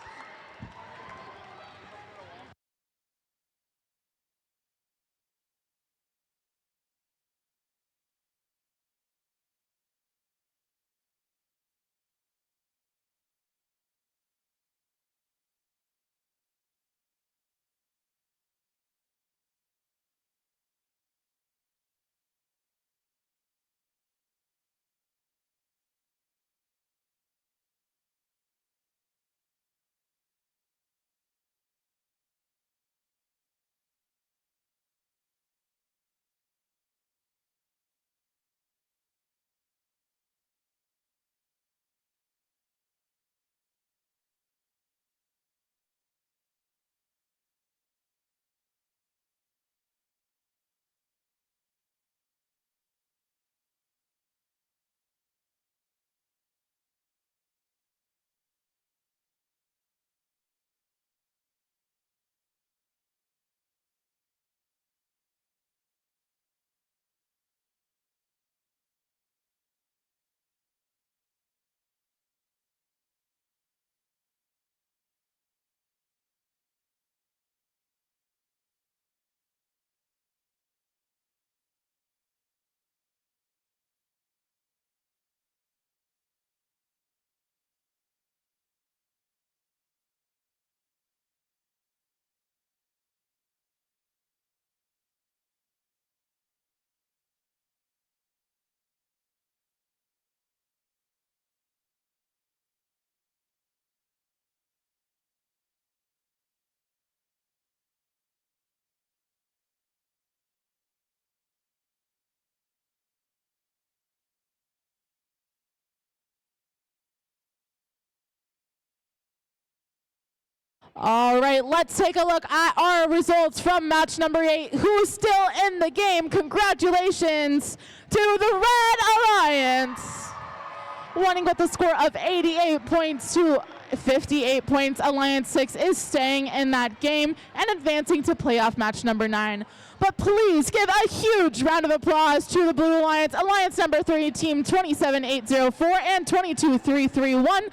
Speaker 8: All right, let's take a look at our results from match number 8. Who is still in the game? Congratulations to the Red Alliance. Winning with a score of 88 points to 58 points. Alliance 6 is staying in that game and advancing to playoff match number 9. But please give a huge round of applause to the Blue Alliance. Alliance number 3, team 27804 and 22331.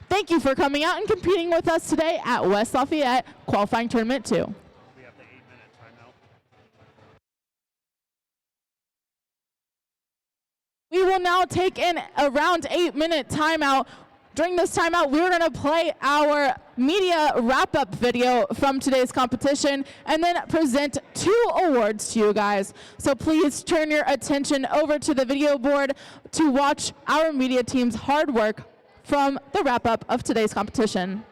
Speaker 8: Thank you for coming out and competing with us today at West Lafayette Qualifying Tournament 2.
Speaker 20: We have the 8-minute timeout.
Speaker 8: We will now take in around 8-minute timeout. During this timeout, we're going to play our media wrap-up video from today's competition and then present 2 awards to you guys. So please turn your attention over to the video board to watch our media team's hard work from the wrap-up of today's competition.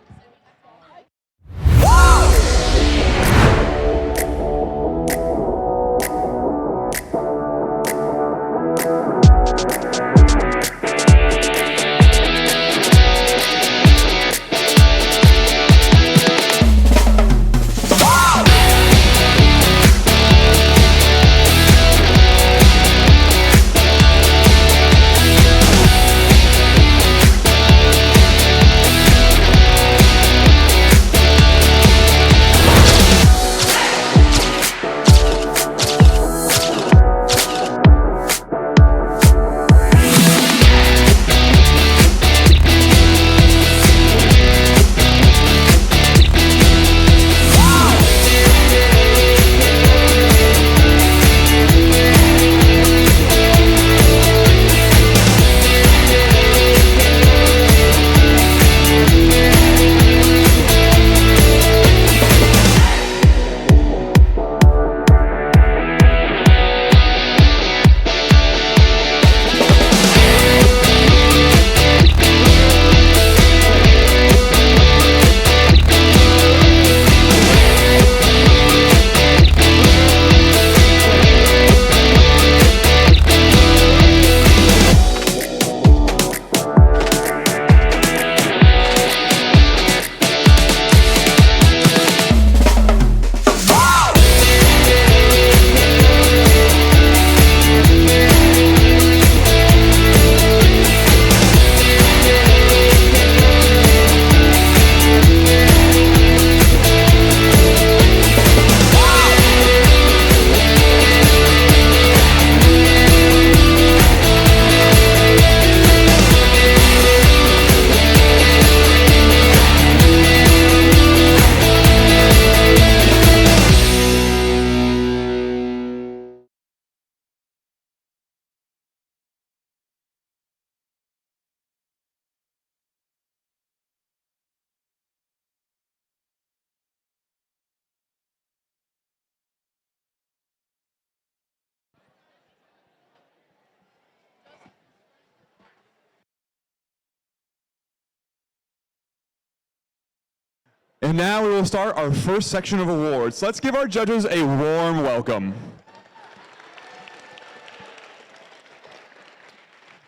Speaker 1: And now we will start our first section of awards. Let's give our judges a warm welcome.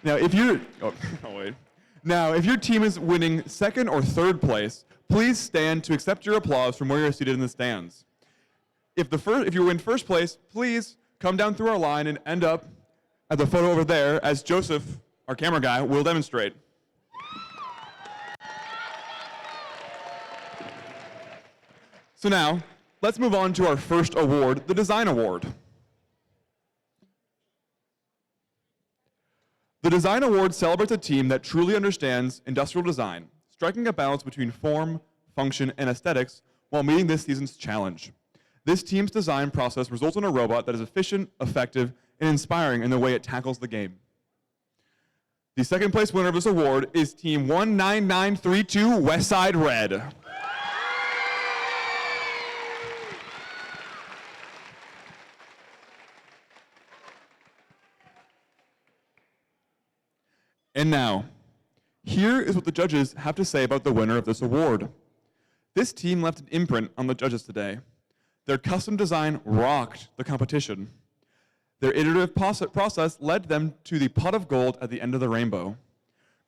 Speaker 1: Now, if your team is winning second or third place, please stand to accept your applause from where you're seated in the stands. If you win first place, please come down through our line and end up at the photo over there, as Joseph, our camera guy, will demonstrate. So now, let's move on to our first award, the Design Award. The Design Award celebrates a team that truly understands industrial design, striking a balance between form, function, and aesthetics while meeting this season's challenge. This team's design process results in a robot that is efficient, effective, and inspiring in the way it tackles the game. The second place winner of this award is Team 19932 Westside Red. And now, here is what the judges have to say about the winner of this award. This team left an imprint on the judges today. Their custom design rocked the competition. Their iterative process led them to the pot of gold at the end of the rainbow.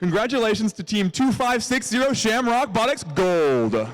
Speaker 1: Congratulations to Team 2560 Shamrock Botics Gold.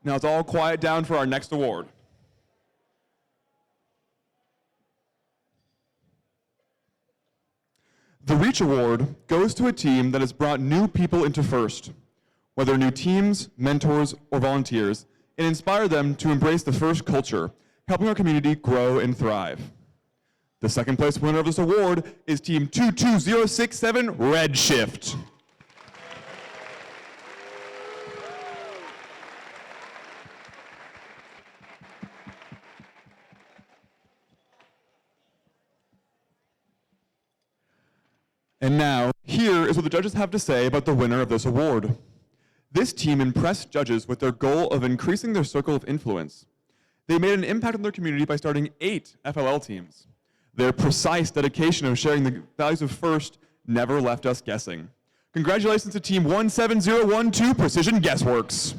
Speaker 1: Now it's all quiet down for our next award. The Reach Award goes to a team that has brought new people into FIRST, whether new teams, mentors, or volunteers, and inspire them to embrace the FIRST culture, helping our community grow and thrive. The second place winner of this award is Team 22067 Redshift. And now, here is what the judges have to say about the winner of this award. This team impressed judges with their goal of increasing their circle of influence. They made an impact on their community by starting 8 FLL teams. Their precise dedication of sharing the values of FIRST never left us guessing. Congratulations to Team 17012 Precision Guessworks.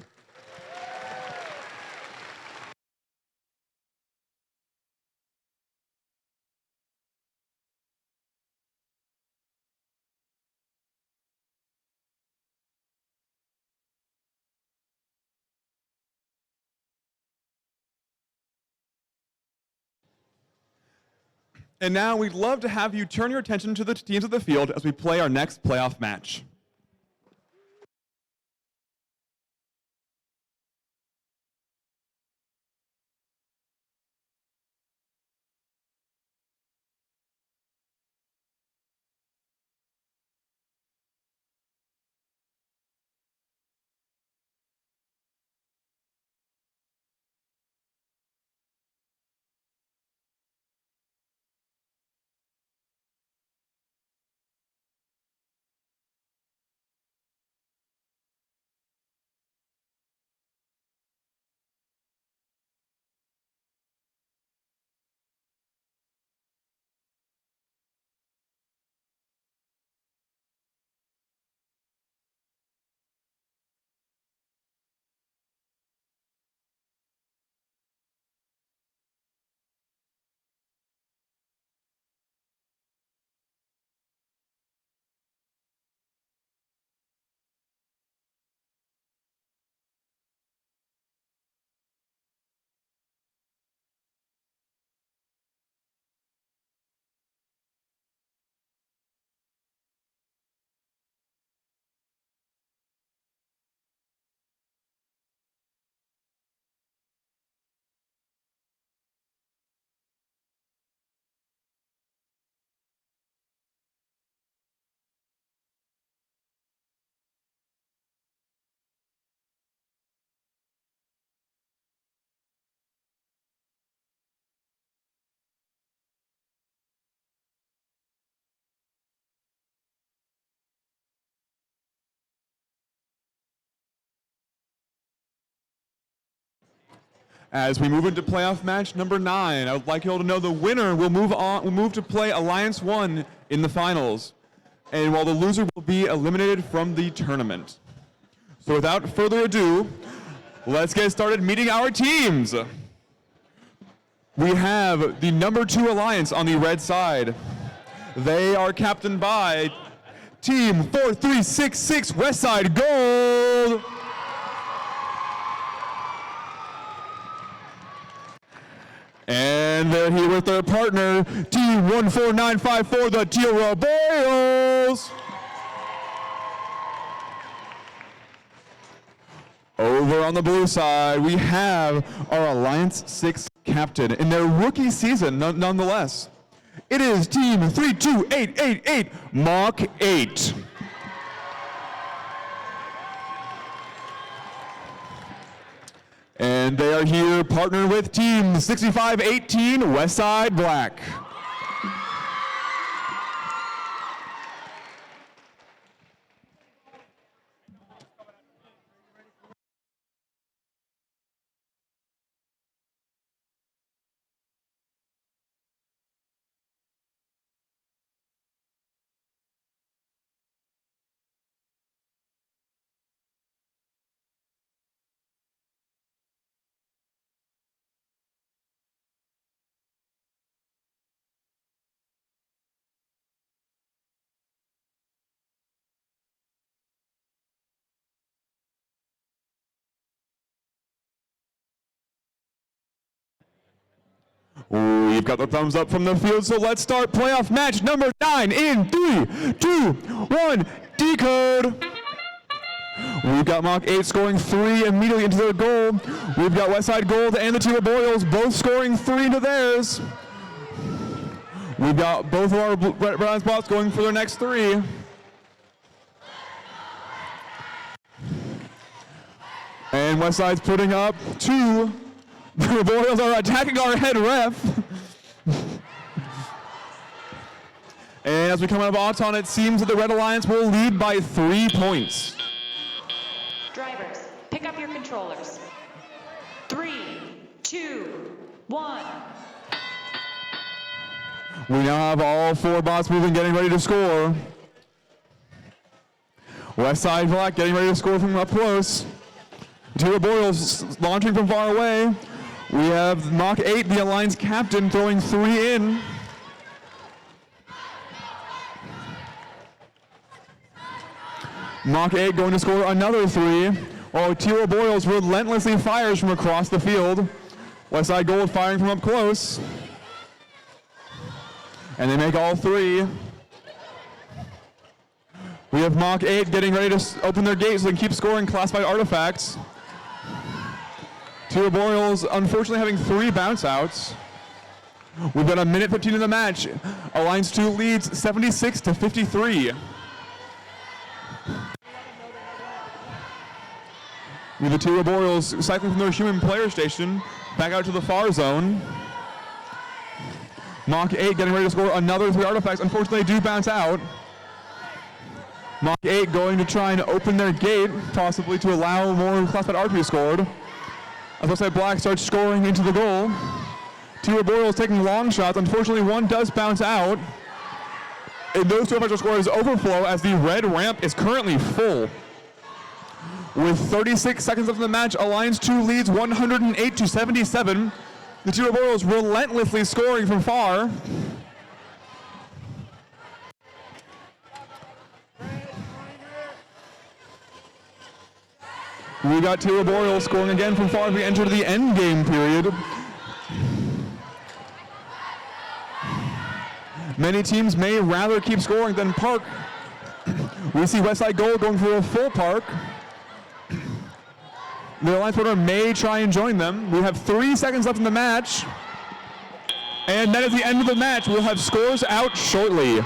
Speaker 1: And now we'd love to have you turn your attention to the teams of the field as we play our next playoff match. As we move into playoff match number 9, I would like you all to know the winner will move to play Alliance 1 in the finals, and while the loser will be eliminated from the tournament. So without further ado, let's get started meeting our teams. We have the number 2 Alliance on the red side. They are captained by Team 4366 Westside Gold. And they're here with their partner, Team 14954, the Teal Royals. Over on the blue side, we have our Alliance 6 captain in their rookie season, nonetheless. It is Team 32888, Mach 8. And they are here partnered with Team 6518, Westside Black. We've got the thumbs up from the field, so let's start playoff match number 9 in 3, 2, 1, decode. We've got Mach 8 scoring 3 immediately into their goal. We've got Westside Gold and the Teal Royals both scoring 3 into theirs. We've got both of our red spots going for their next 3. And Westside's putting up 2. The Royals are attacking our head ref. And as we come out of Auton, it seems that the Red Alliance will lead by 3 points.
Speaker 10: Drivers, pick up your controllers. 3, 2, 1.
Speaker 1: We now have all 4 bots moving, getting ready to score. Westside Black getting ready to score from up close. Teal Royals launching from far away. We have Mach 8, the Alliance captain, throwing 3 in. Mach 8 going to score another 3, while Teal Royals relentlessly fires from across the field. Westside Gold firing from up close. And they make all 3. We have Mach 8 getting ready to open their gates so they can keep scoring classified artifacts. Teal Royals unfortunately having 3 bounce outs. We've got a minute 15 in the match. Alliance 2 leads 76-53. We have the Teal Royals cycling from their human player station back out to the far zone. Mach 8 getting ready to score another 3 artifacts. Unfortunately, they do bounce out. Mach 8 going to try and open their gate, possibly to allow more classified art to be scored. As Westside Black starts scoring into the goal. Teal Royals taking long shots. Unfortunately, one does bounce out. And those 2 official scores overflow as the red ramp is currently full. With 36 seconds left in the match, Alliance 2 leads 108-77. The Teal Royals relentlessly scoring from far. We got Teal Royals scoring again from far as we enter the end game period. Many teams may rather keep scoring than park. We see Westside Gold going for a full park. The Alliance player may try and join them. We have 3 seconds left in the match. And that is the end of the match. We'll have scores out shortly.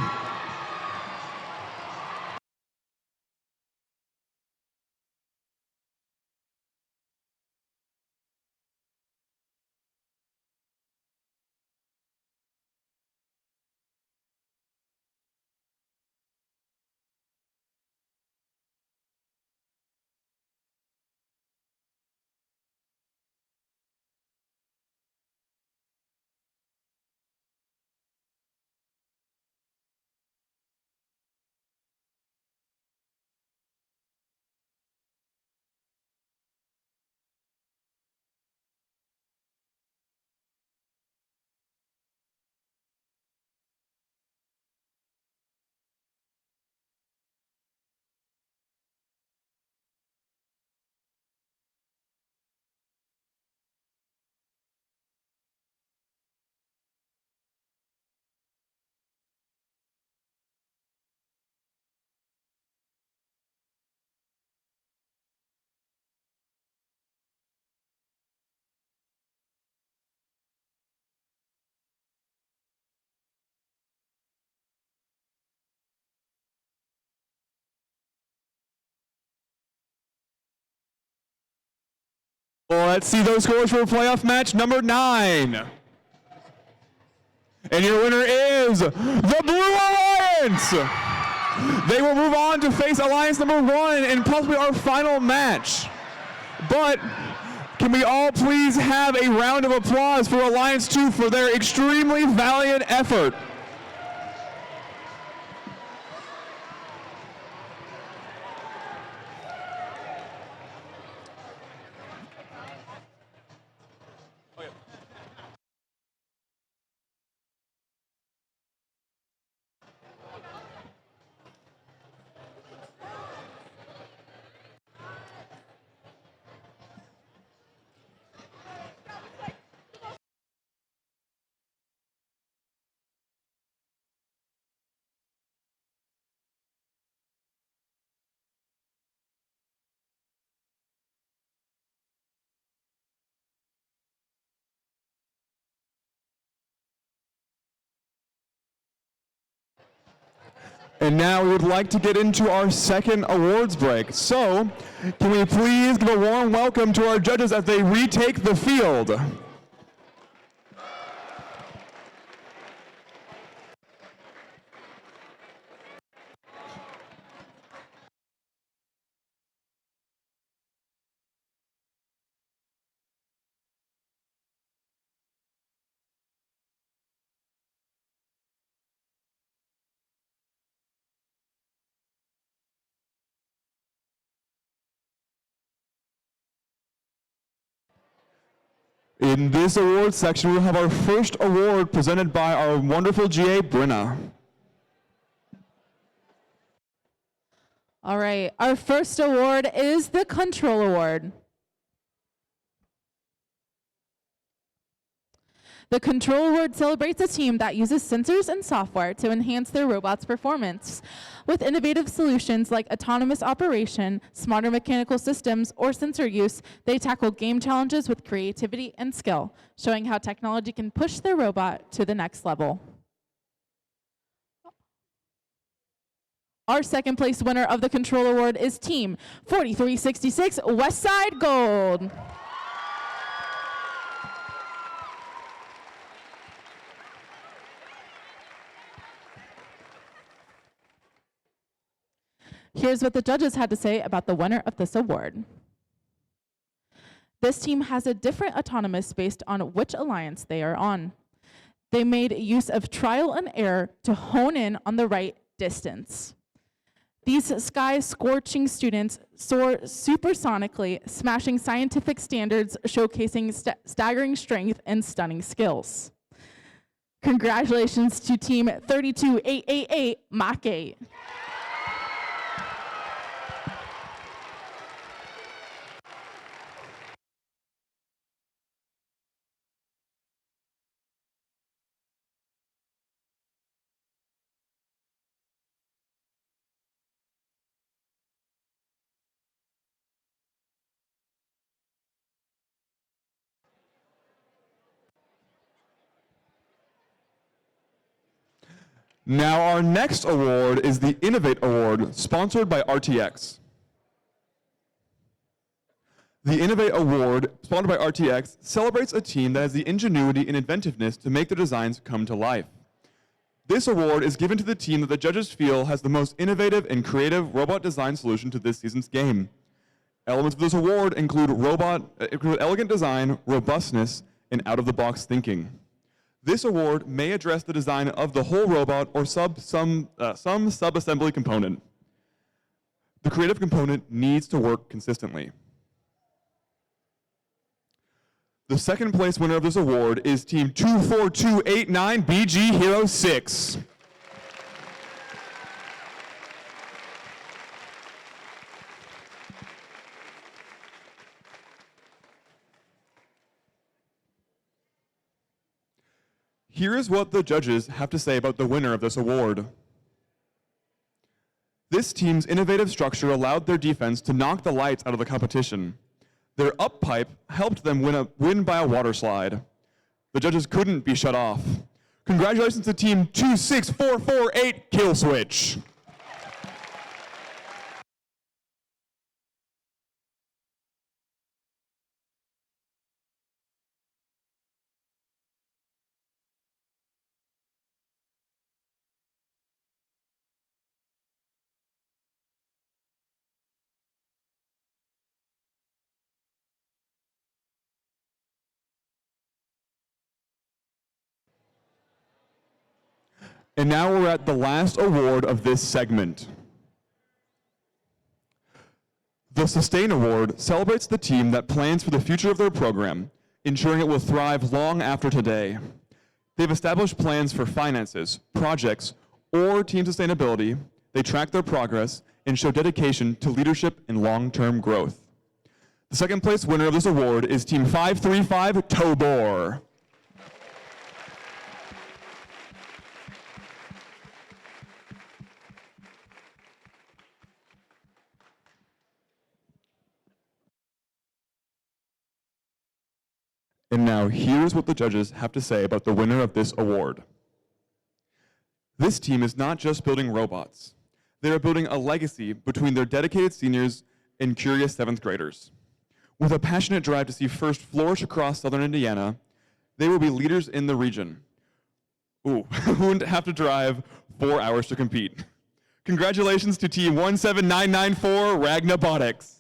Speaker 1: Let's see those scores for playoff match number 9. And your winner is the Blue Alliance! They will move on to face Alliance number 1 in possibly our final match. But can we all please have a round of applause for Alliance 2 for their extremely valiant effort? And now we would like to get into our second awards break. So, can we please give a warm welcome to our judges as they retake the field? In this award section, we'll have our first award presented by our wonderful GA, Brenna.
Speaker 8: All right, our first award is the Control Award. The Control Award celebrates a team that uses sensors and software to enhance their robot's performance. With innovative solutions like autonomous operation, smarter mechanical systems, or sensor use, they tackle game challenges with creativity and skill, showing how technology can push their robot to the next level. Our second place winner of the Control Award is Team 4366 Westside Gold. Here's what the judges had to say about the winner of this award. This team has a different autonomous based on which alliance they are on. They made use of trial and error to hone in on the right distance. These sky-scorching students soar supersonically, smashing scientific standards, showcasing staggering strength and stunning skills. Congratulations to Team 32888 Mach 8.
Speaker 1: Now our next award is the Innovate Award, sponsored by RTX. The Innovate Award, sponsored by RTX, celebrates a team that has the ingenuity and inventiveness to make their designs come to life. This award is given to the team that the judges feel has the most innovative and creative robot design solution to this season's game. Elements of this award include elegant design, robustness, and out-of-the-box thinking. This award may address the design of the whole robot or some sub-assembly component. The creative component needs to work consistently. The second place winner of this award is Team 24289 BG Hero 6. Here is what the judges have to say about the winner of this award. This team's innovative structure allowed their defense to knock the lights out of the competition. Their up pipe helped them win by a water slide. The judges couldn't be shut off. Congratulations to Team 26448 Kill Switch. And now we're at the last award of this segment. The Sustain Award celebrates the team that plans for the future of their program, ensuring it will thrive long after today. They've established plans for finances, projects, or team sustainability. They track their progress and show dedication to leadership and long-term growth. The second place winner of this award is Team 535 Tobor. And now here's what the judges have to say about the winner of this award. This team is not just building robots. They are building a legacy between their dedicated seniors and curious 7th graders. With a passionate drive to see FIRST flourish across Southern Indiana, they will be leaders in the region. Ooh, who wouldn't have to drive 4 hours to compete? Congratulations to Team 17994 Ragnabotics.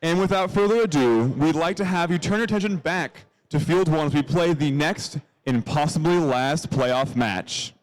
Speaker 1: And without further ado, we'd like to have you turn your attention back to Field 1 as we play the next and possibly last playoff match.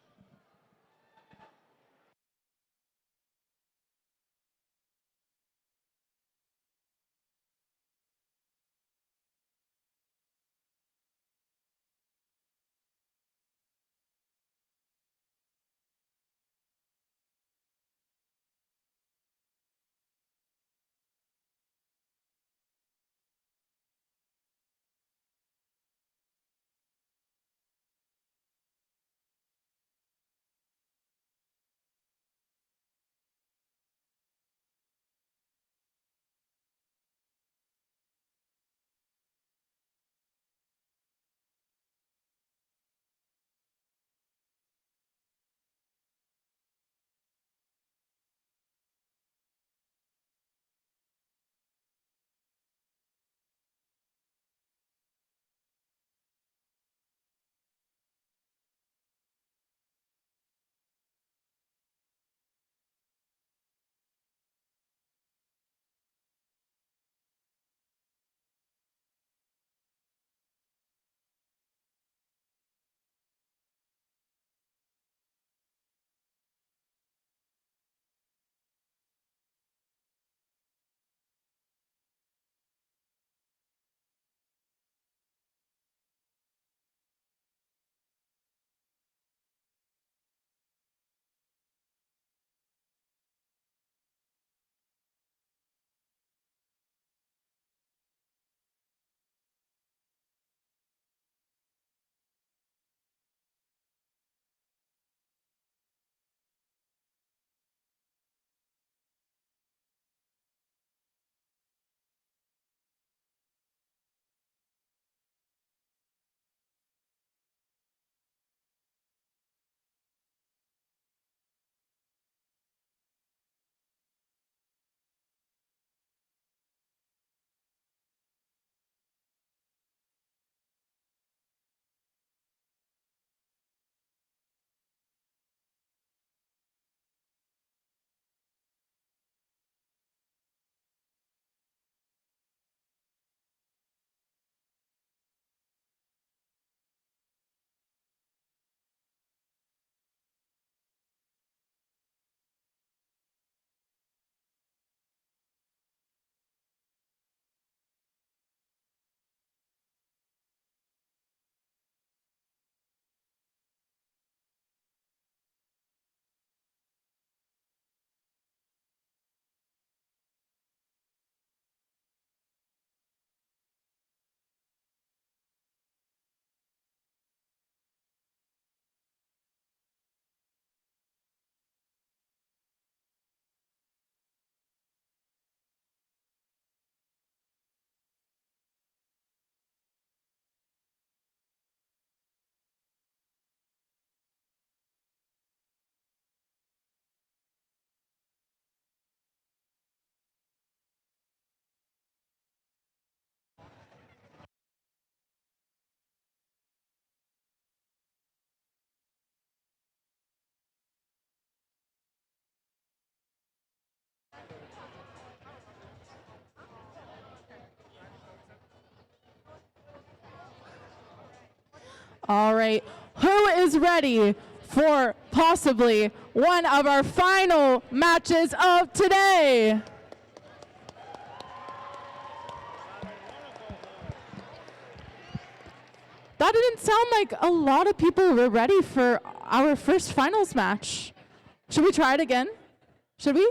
Speaker 8: All right, who is ready for possibly one of our final matches of today? That didn't sound like a lot of people were ready for our first finals match. Should we try it again? Should we?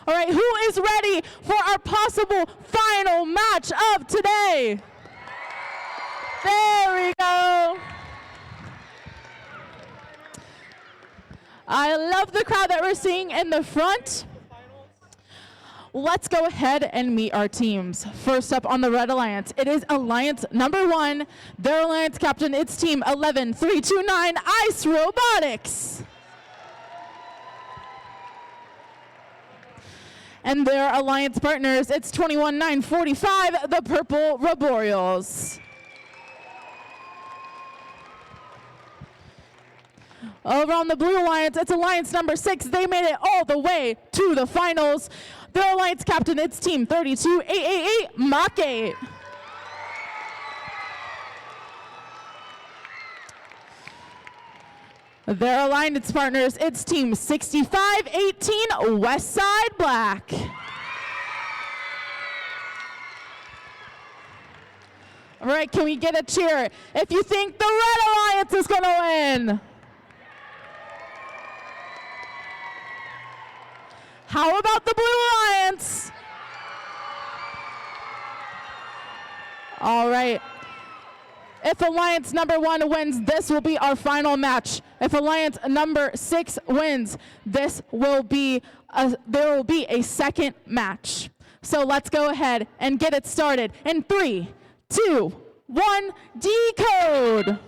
Speaker 8: All right, who is ready for our possible final match of today? There we go. I love the crowd that we're seeing in the front. Let's go ahead and meet our teams. First up on the Red Alliance, it is Alliance number 1. Their Alliance captain, it's team 11329 Ice Robotics. And their Alliance partners, it's 21945, the Purple Roboreals. Over on the Blue Alliance, it's Alliance number 6. They made it all the way to the finals. Their Alliance captain, it's team 32888, Mach 8. Their Alliance partners, it's team 6518, Westside Black. All right, can we get a cheer if you think the Red Alliance is gonna win? How about the Blue Alliance? All right. If Alliance number 1 wins, this will be our final match. If Alliance number 6 wins, there will be a second match. So let's go ahead and get it started in 3, 2, 1, decode.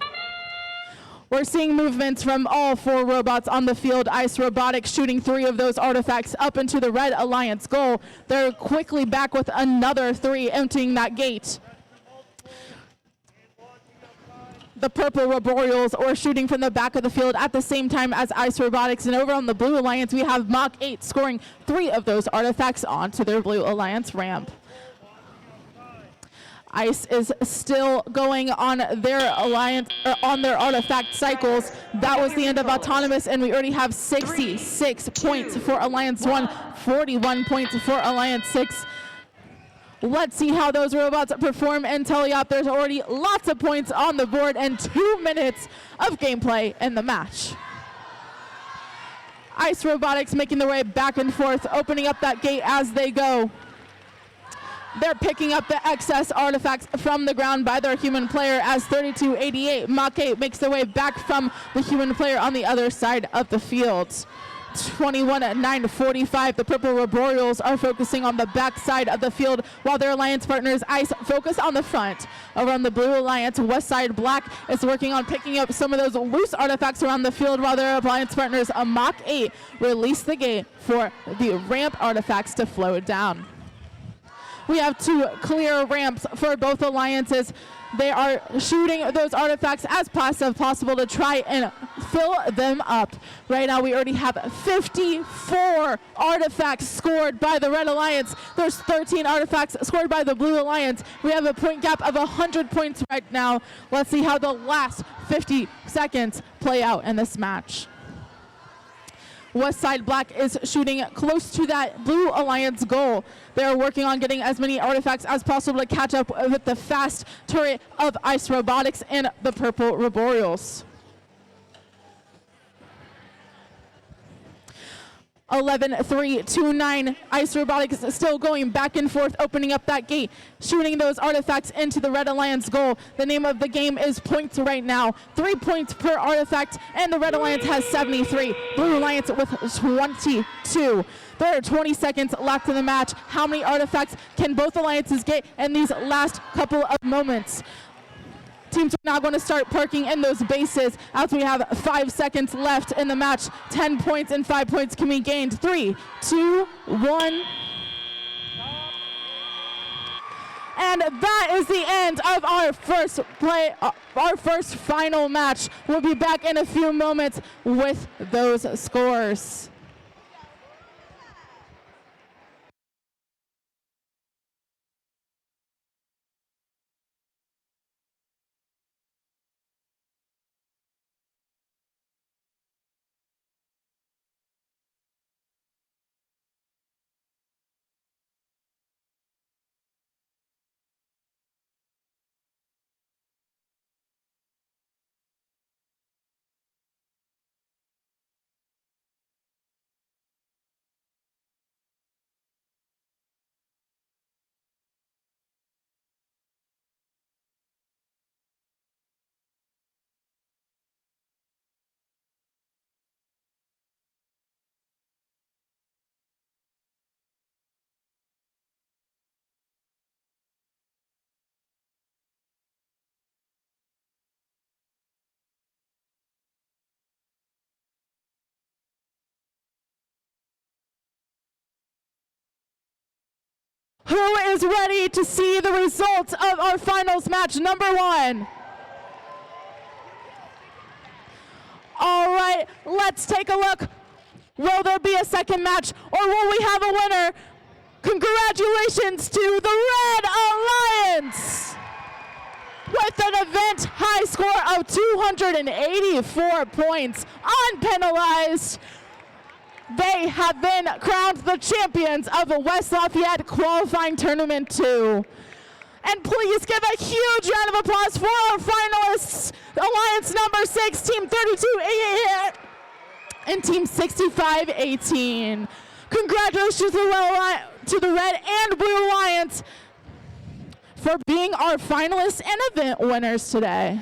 Speaker 8: We're seeing movements from all 4 robots on the field. Ice Robotics shooting 3 of those artifacts up into the Red Alliance goal. They're quickly back with another 3 emptying that gate. The Purple Roboreals are shooting from the back of the field at the same time as Ice Robotics. And over on the Blue Alliance, we have Mach 8 scoring 3 of those artifacts onto their Blue Alliance ramp. Ice is still going on their alliance, on their artifact cycles. That was the end of Autonomous, and we already have 66 points for Alliance 1, 41 points for Alliance 6. Let's see how those robots perform and tell you there's already lots of points on the board and 2 minutes of gameplay in the match. Ice Robotics making their way back and forth, opening up that gate as they go. They're picking up the excess artifacts from the ground by their human player as 3288 Mach 8 makes their way back from the human player on the other side of the field. 21-9-45, the Purple Roboreals are focusing on the back side of the field while their Alliance partners Ice focus on the front. Over on the Blue Alliance, Westside Black is working on picking up some of those loose artifacts around the field while their Alliance partners Mach 8 release the gate for the ramp artifacts to flow down. We have 2 clear ramps for both alliances. They are shooting those artifacts as fast as possible to try and fill them up. Right now, we already have 54 artifacts scored by the Red Alliance. There's 13 artifacts scored by the Blue Alliance. We have a point gap of 100 points right now. Let's see how the last 50 seconds play out in this match. Westside Black is shooting close to that Blue Alliance goal. They're working on getting as many artifacts as possible to catch up with the fast turret of Ice Robotics and the Purple Roboreals. 11-3-2-9. Ice Robotics is still going back and forth, opening up that gate, shooting those artifacts into the Red Alliance goal. The name of the game is points right now. 3 points per artifact, and the Red Alliance has 73. Blue Alliance with 22. There are 20 seconds left in the match. How many artifacts can both alliances get in these last couple of moments? Teams are now going to start parking in those bases as we have 5 seconds left in the match. 10 points and 5 points can be gained. 3, 2, 1. And that is the end of our first final match. We'll be back in a few moments with those scores. Who is ready to see the results of our finals match number 1? All right, let's take a look. Will there be a second match, or will we have a winner? Congratulations to the Red Alliance with an event high score of 284 points, unpenalized. They have been crowned the champions of the West Lafayette Qualifying Tournament 2. And please give a huge round of applause for our finalists, Alliance number 6, Team 3288, and Team 6518. Congratulations to the Red and Blue Alliance for being our finalists and event winners today.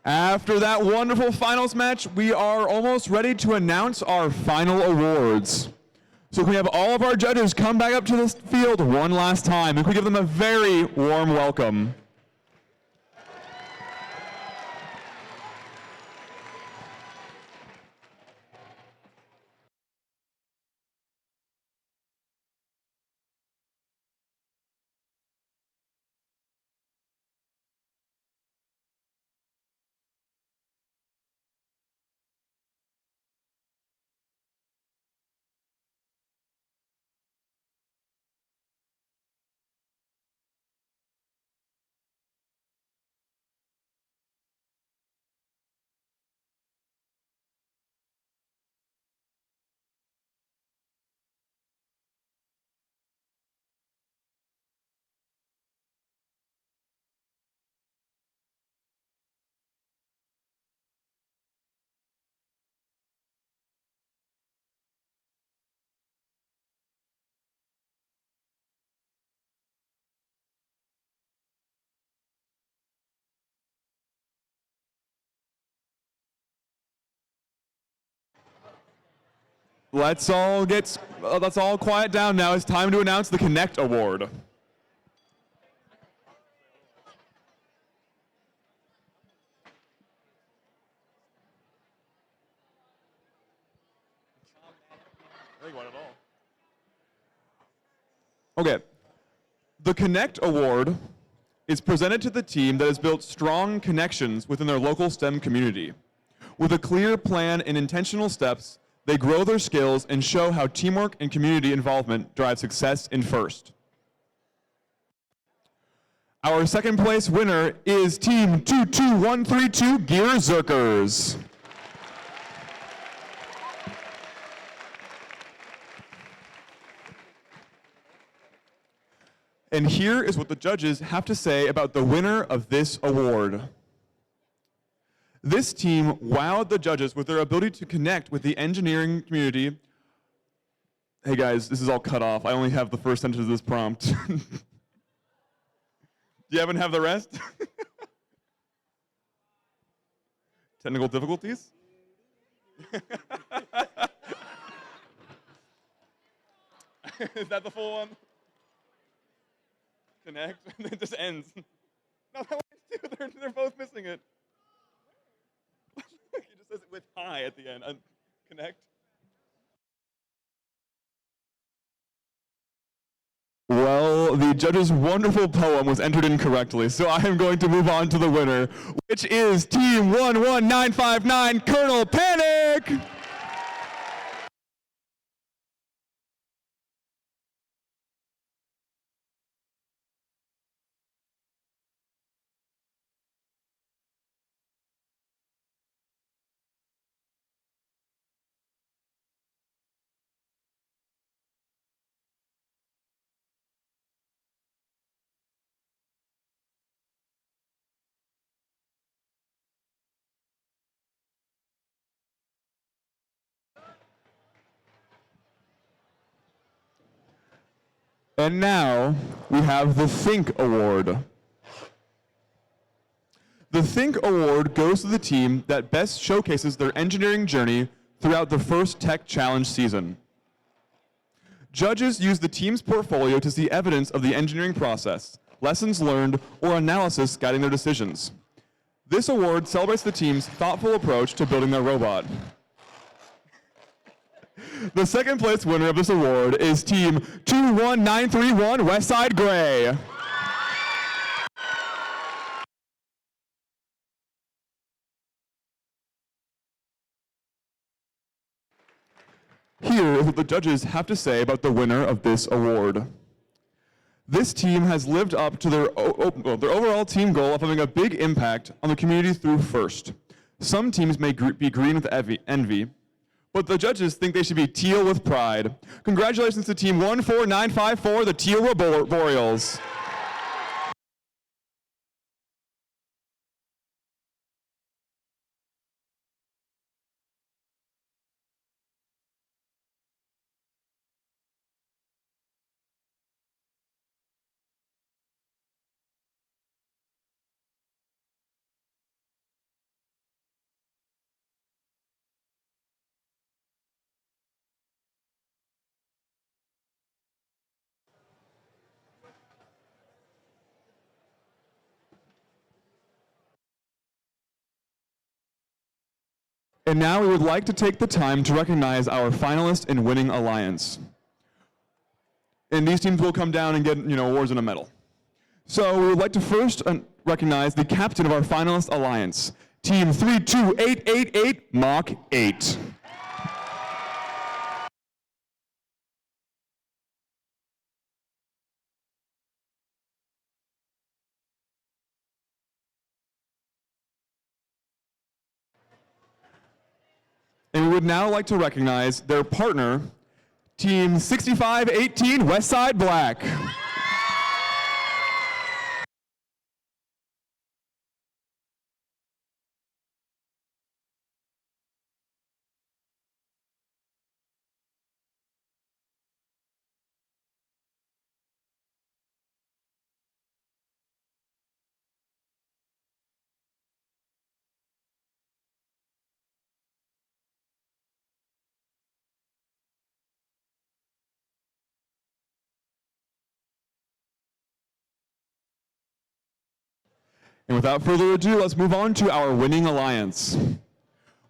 Speaker 1: After that wonderful finals match, we are almost ready to announce our final awards. So can we have all of our judges come back up to this field one last time, and can we give them a very warm welcome. Let's all quiet down now. It's time to announce the Connect Award. Okay. The Connect Award is presented to the team that has built strong connections within their local STEM community. With a clear plan and intentional steps, they grow their skills and show how teamwork and community involvement drive success in FIRST. Our second place winner is Team 22132 Gear Zerkers. And here is what the judges have to say about the winner of this award. This team wowed the judges with their ability to connect with the engineering community. Hey guys, this is all cut off. I only have the first sentence of this prompt. Do you happen to have the rest? Technical difficulties? Is that the full one? Connect. It just ends. No, that one's too. They're both missing it. He just says it with hi at the end. Connect. Well, the judge's wonderful poem was entered incorrectly, so I am going to move on to the winner, which is Team 11959, Colonel Panic! And now we have the Think Award. The Think Award goes to the team that best showcases their engineering journey throughout the first Tech Challenge season. Judges use the team's portfolio to see evidence of the engineering process, lessons learned, or analysis guiding their decisions. This award celebrates the team's thoughtful approach to building their robot. The second place winner of this award is Team 21931 Westside Gray. Here is what the judges have to say about the winner of this award. This team has lived up to their overall team goal of having a big impact on the community through FIRST. Some teams may be green with envy, but the judges think they should be teal with pride. Congratulations to Team 14954, the Teal Boreals. And now we would like to take the time to recognize our finalist in Winning Alliance. And these teams will come down and get, awards and a medal. So we would like to first recognize the captain of our finalist alliance, Team 32888 Mach 8. And we would now like to recognize their partner, Team 6518 Westside Black. And without further ado, let's move on to our winning alliance.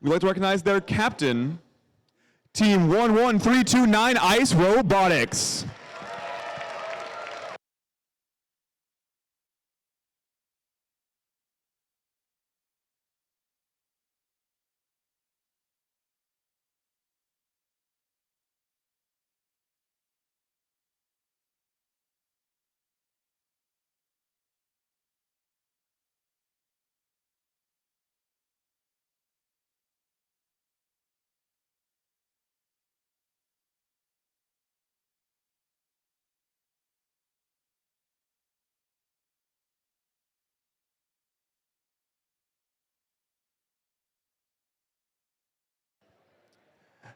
Speaker 1: We'd like to recognize their captain, Team 11329 Ice Robotics.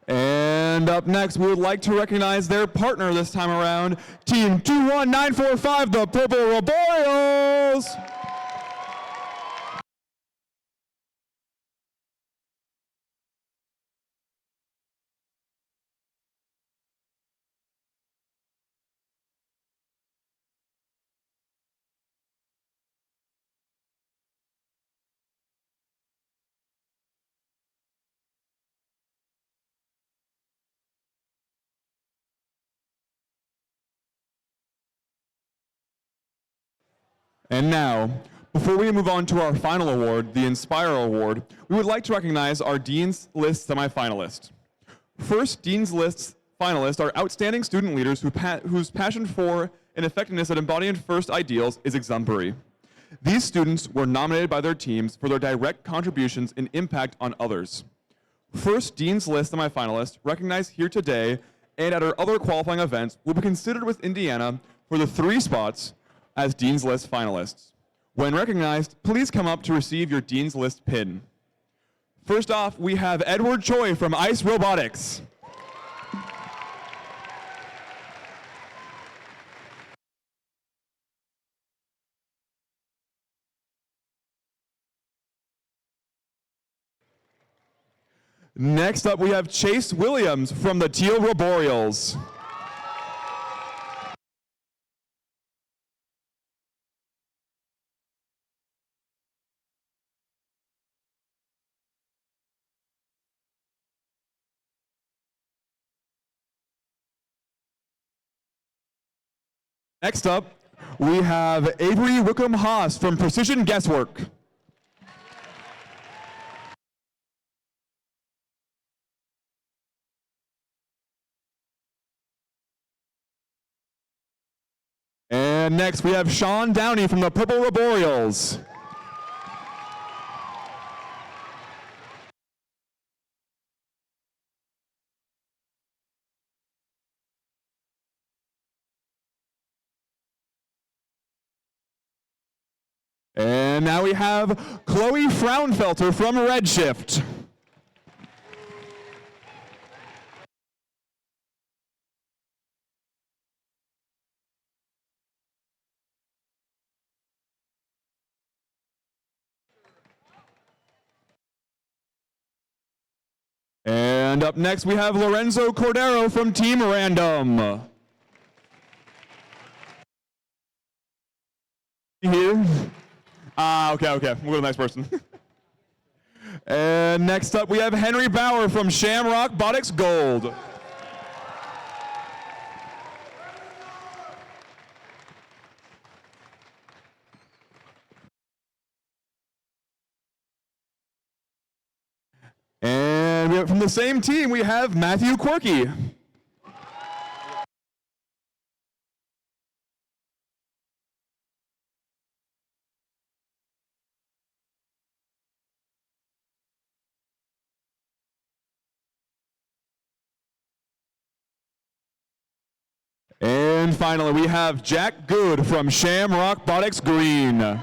Speaker 1: And up next, we would like to recognize their partner this time around, Team 21945, the Purple Roboreals. And now, before we move on to our final award, the Inspire Award, we would like to recognize our Dean's List semifinalists. First, Dean's List finalists are outstanding student leaders whose passion for and effectiveness at embodying first ideals is exemplary. These students were nominated by their teams for their direct contributions and impact on others. First, Dean's List semifinalists recognized here today and at our other qualifying events will be considered with Indiana for the 3 spots as Dean's List finalists. When recognized, please come up to receive your Dean's List pin. First off, we have Edward Choi from ICE Robotics. Next up, we have Chase Williams from the Teal Roboreals. Next up, we have Avery Wickham-Haas from Precision Guesswork. And next, we have Sean Downey from the Purple Roboreals. And now we have Chloe Fraunfelter from Redshift. And up next, we have Lorenzo Cordero from Team Random. Here. Okay. We'll go to the next person. And next up, we have Henry Bauer from Shamrock Botics Gold. And from the same team, we have Matthew Quirky. And finally, we have Jack Good from Shamrock Botics Green.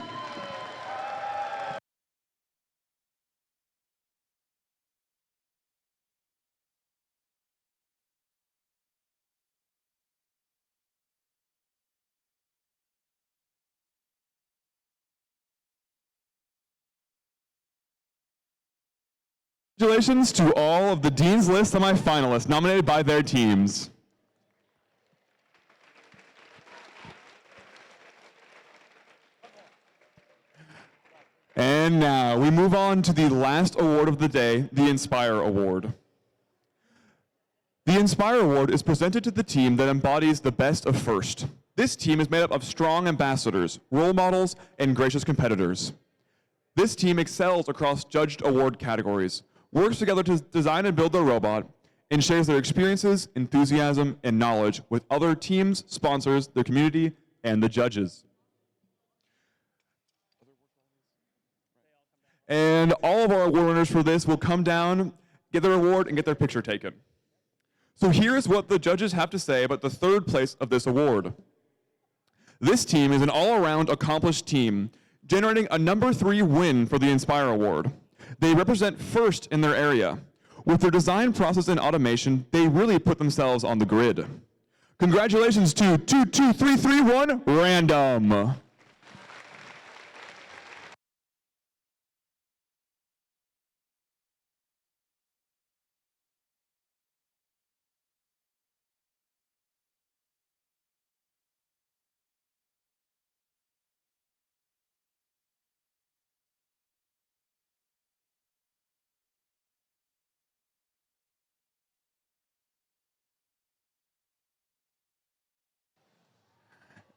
Speaker 1: Congratulations to all of the Dean's List semifinalists nominated by their teams. And now we move on to the last award of the day, the Inspire Award. The Inspire Award is presented to the team that embodies the best of FIRST. This team is made up of strong ambassadors, role models, and gracious competitors. This team excels across judged award categories, works together to design and build their robot, and shares their experiences, enthusiasm, and knowledge with other teams, sponsors, their community, and the judges. And all of our award winners for this will come down, get their award, and get their picture taken. So here's what the judges have to say about the 3rd place of this award. This team is an all-around accomplished team, generating a number 3 win for the Inspire Award. They represent FIRST in their area. With their design process and automation, they really put themselves on the grid. Congratulations to 22331 Random.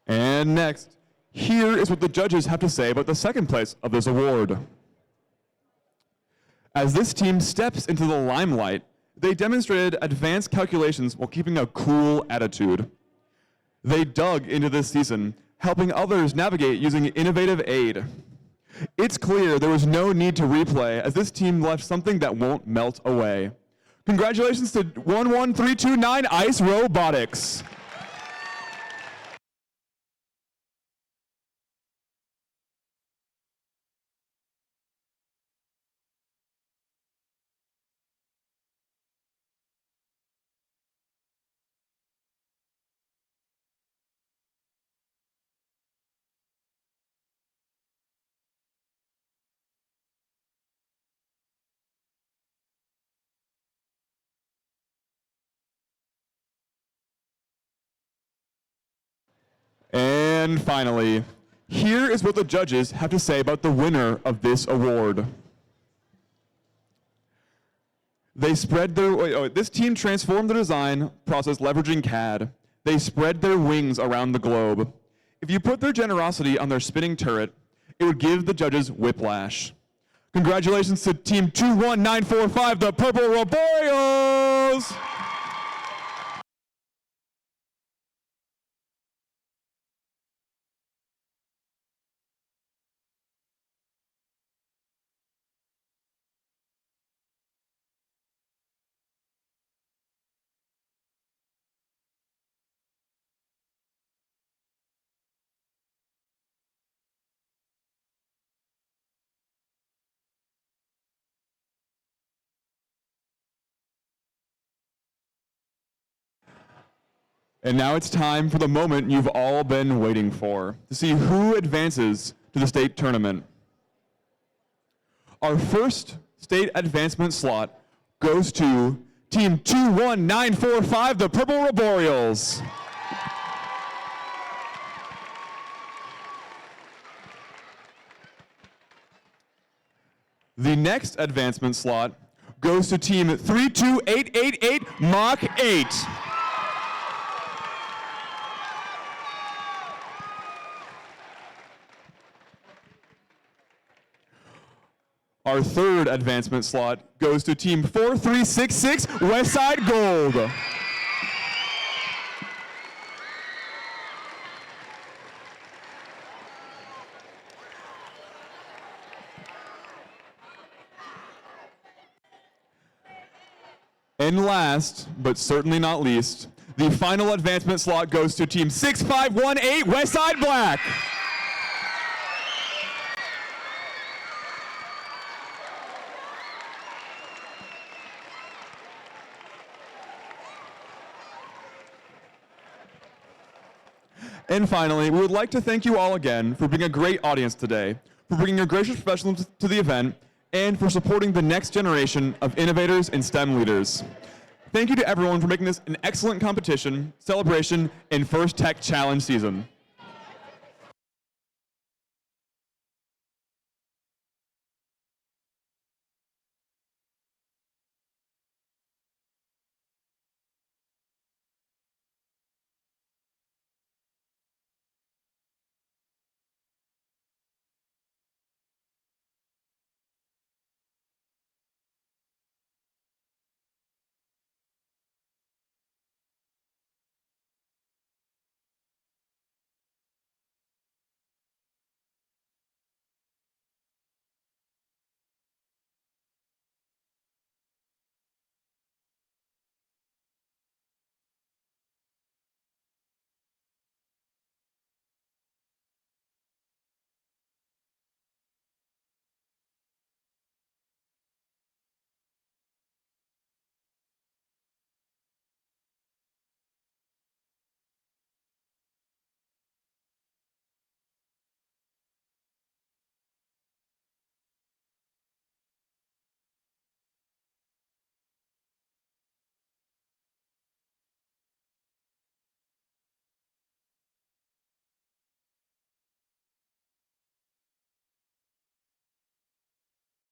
Speaker 1: And next, Here is what the judges have to say about the second place of this award. As this team steps into the limelight, they demonstrated advanced calculations while keeping a cool attitude. They dug into this season, helping others navigate using innovative aid. It's clear there was no need to replay, as this team left something that won't melt away. Congratulations to 11329 Ice Robotics. And finally, here is what the judges have to say about the winner of this award. They spread their, this team transformed the design process leveraging CAD. They spread their wings around the globe. If you put their generosity on their spinning turret, it would give the judges whiplash. Congratulations to Team 21945, the Purple Roboreals! And now it's time for the moment you've all been waiting for, to see who advances to the state tournament. Our first state advancement slot goes to Team 21945, the Purple Roboreals. The next advancement slot goes to Team 32888, Mach 8. Our third advancement slot goes to Team 4366, Westside Gold. And last, but certainly not least, the final advancement slot goes to Team 6518, Westside Black. And finally, we would like to thank you all again for being a great audience today, for bringing your gracious professionals to the event, and for supporting the next generation of innovators and STEM leaders. Thank you to everyone for making this an excellent competition, celebration, and first Tech Challenge season.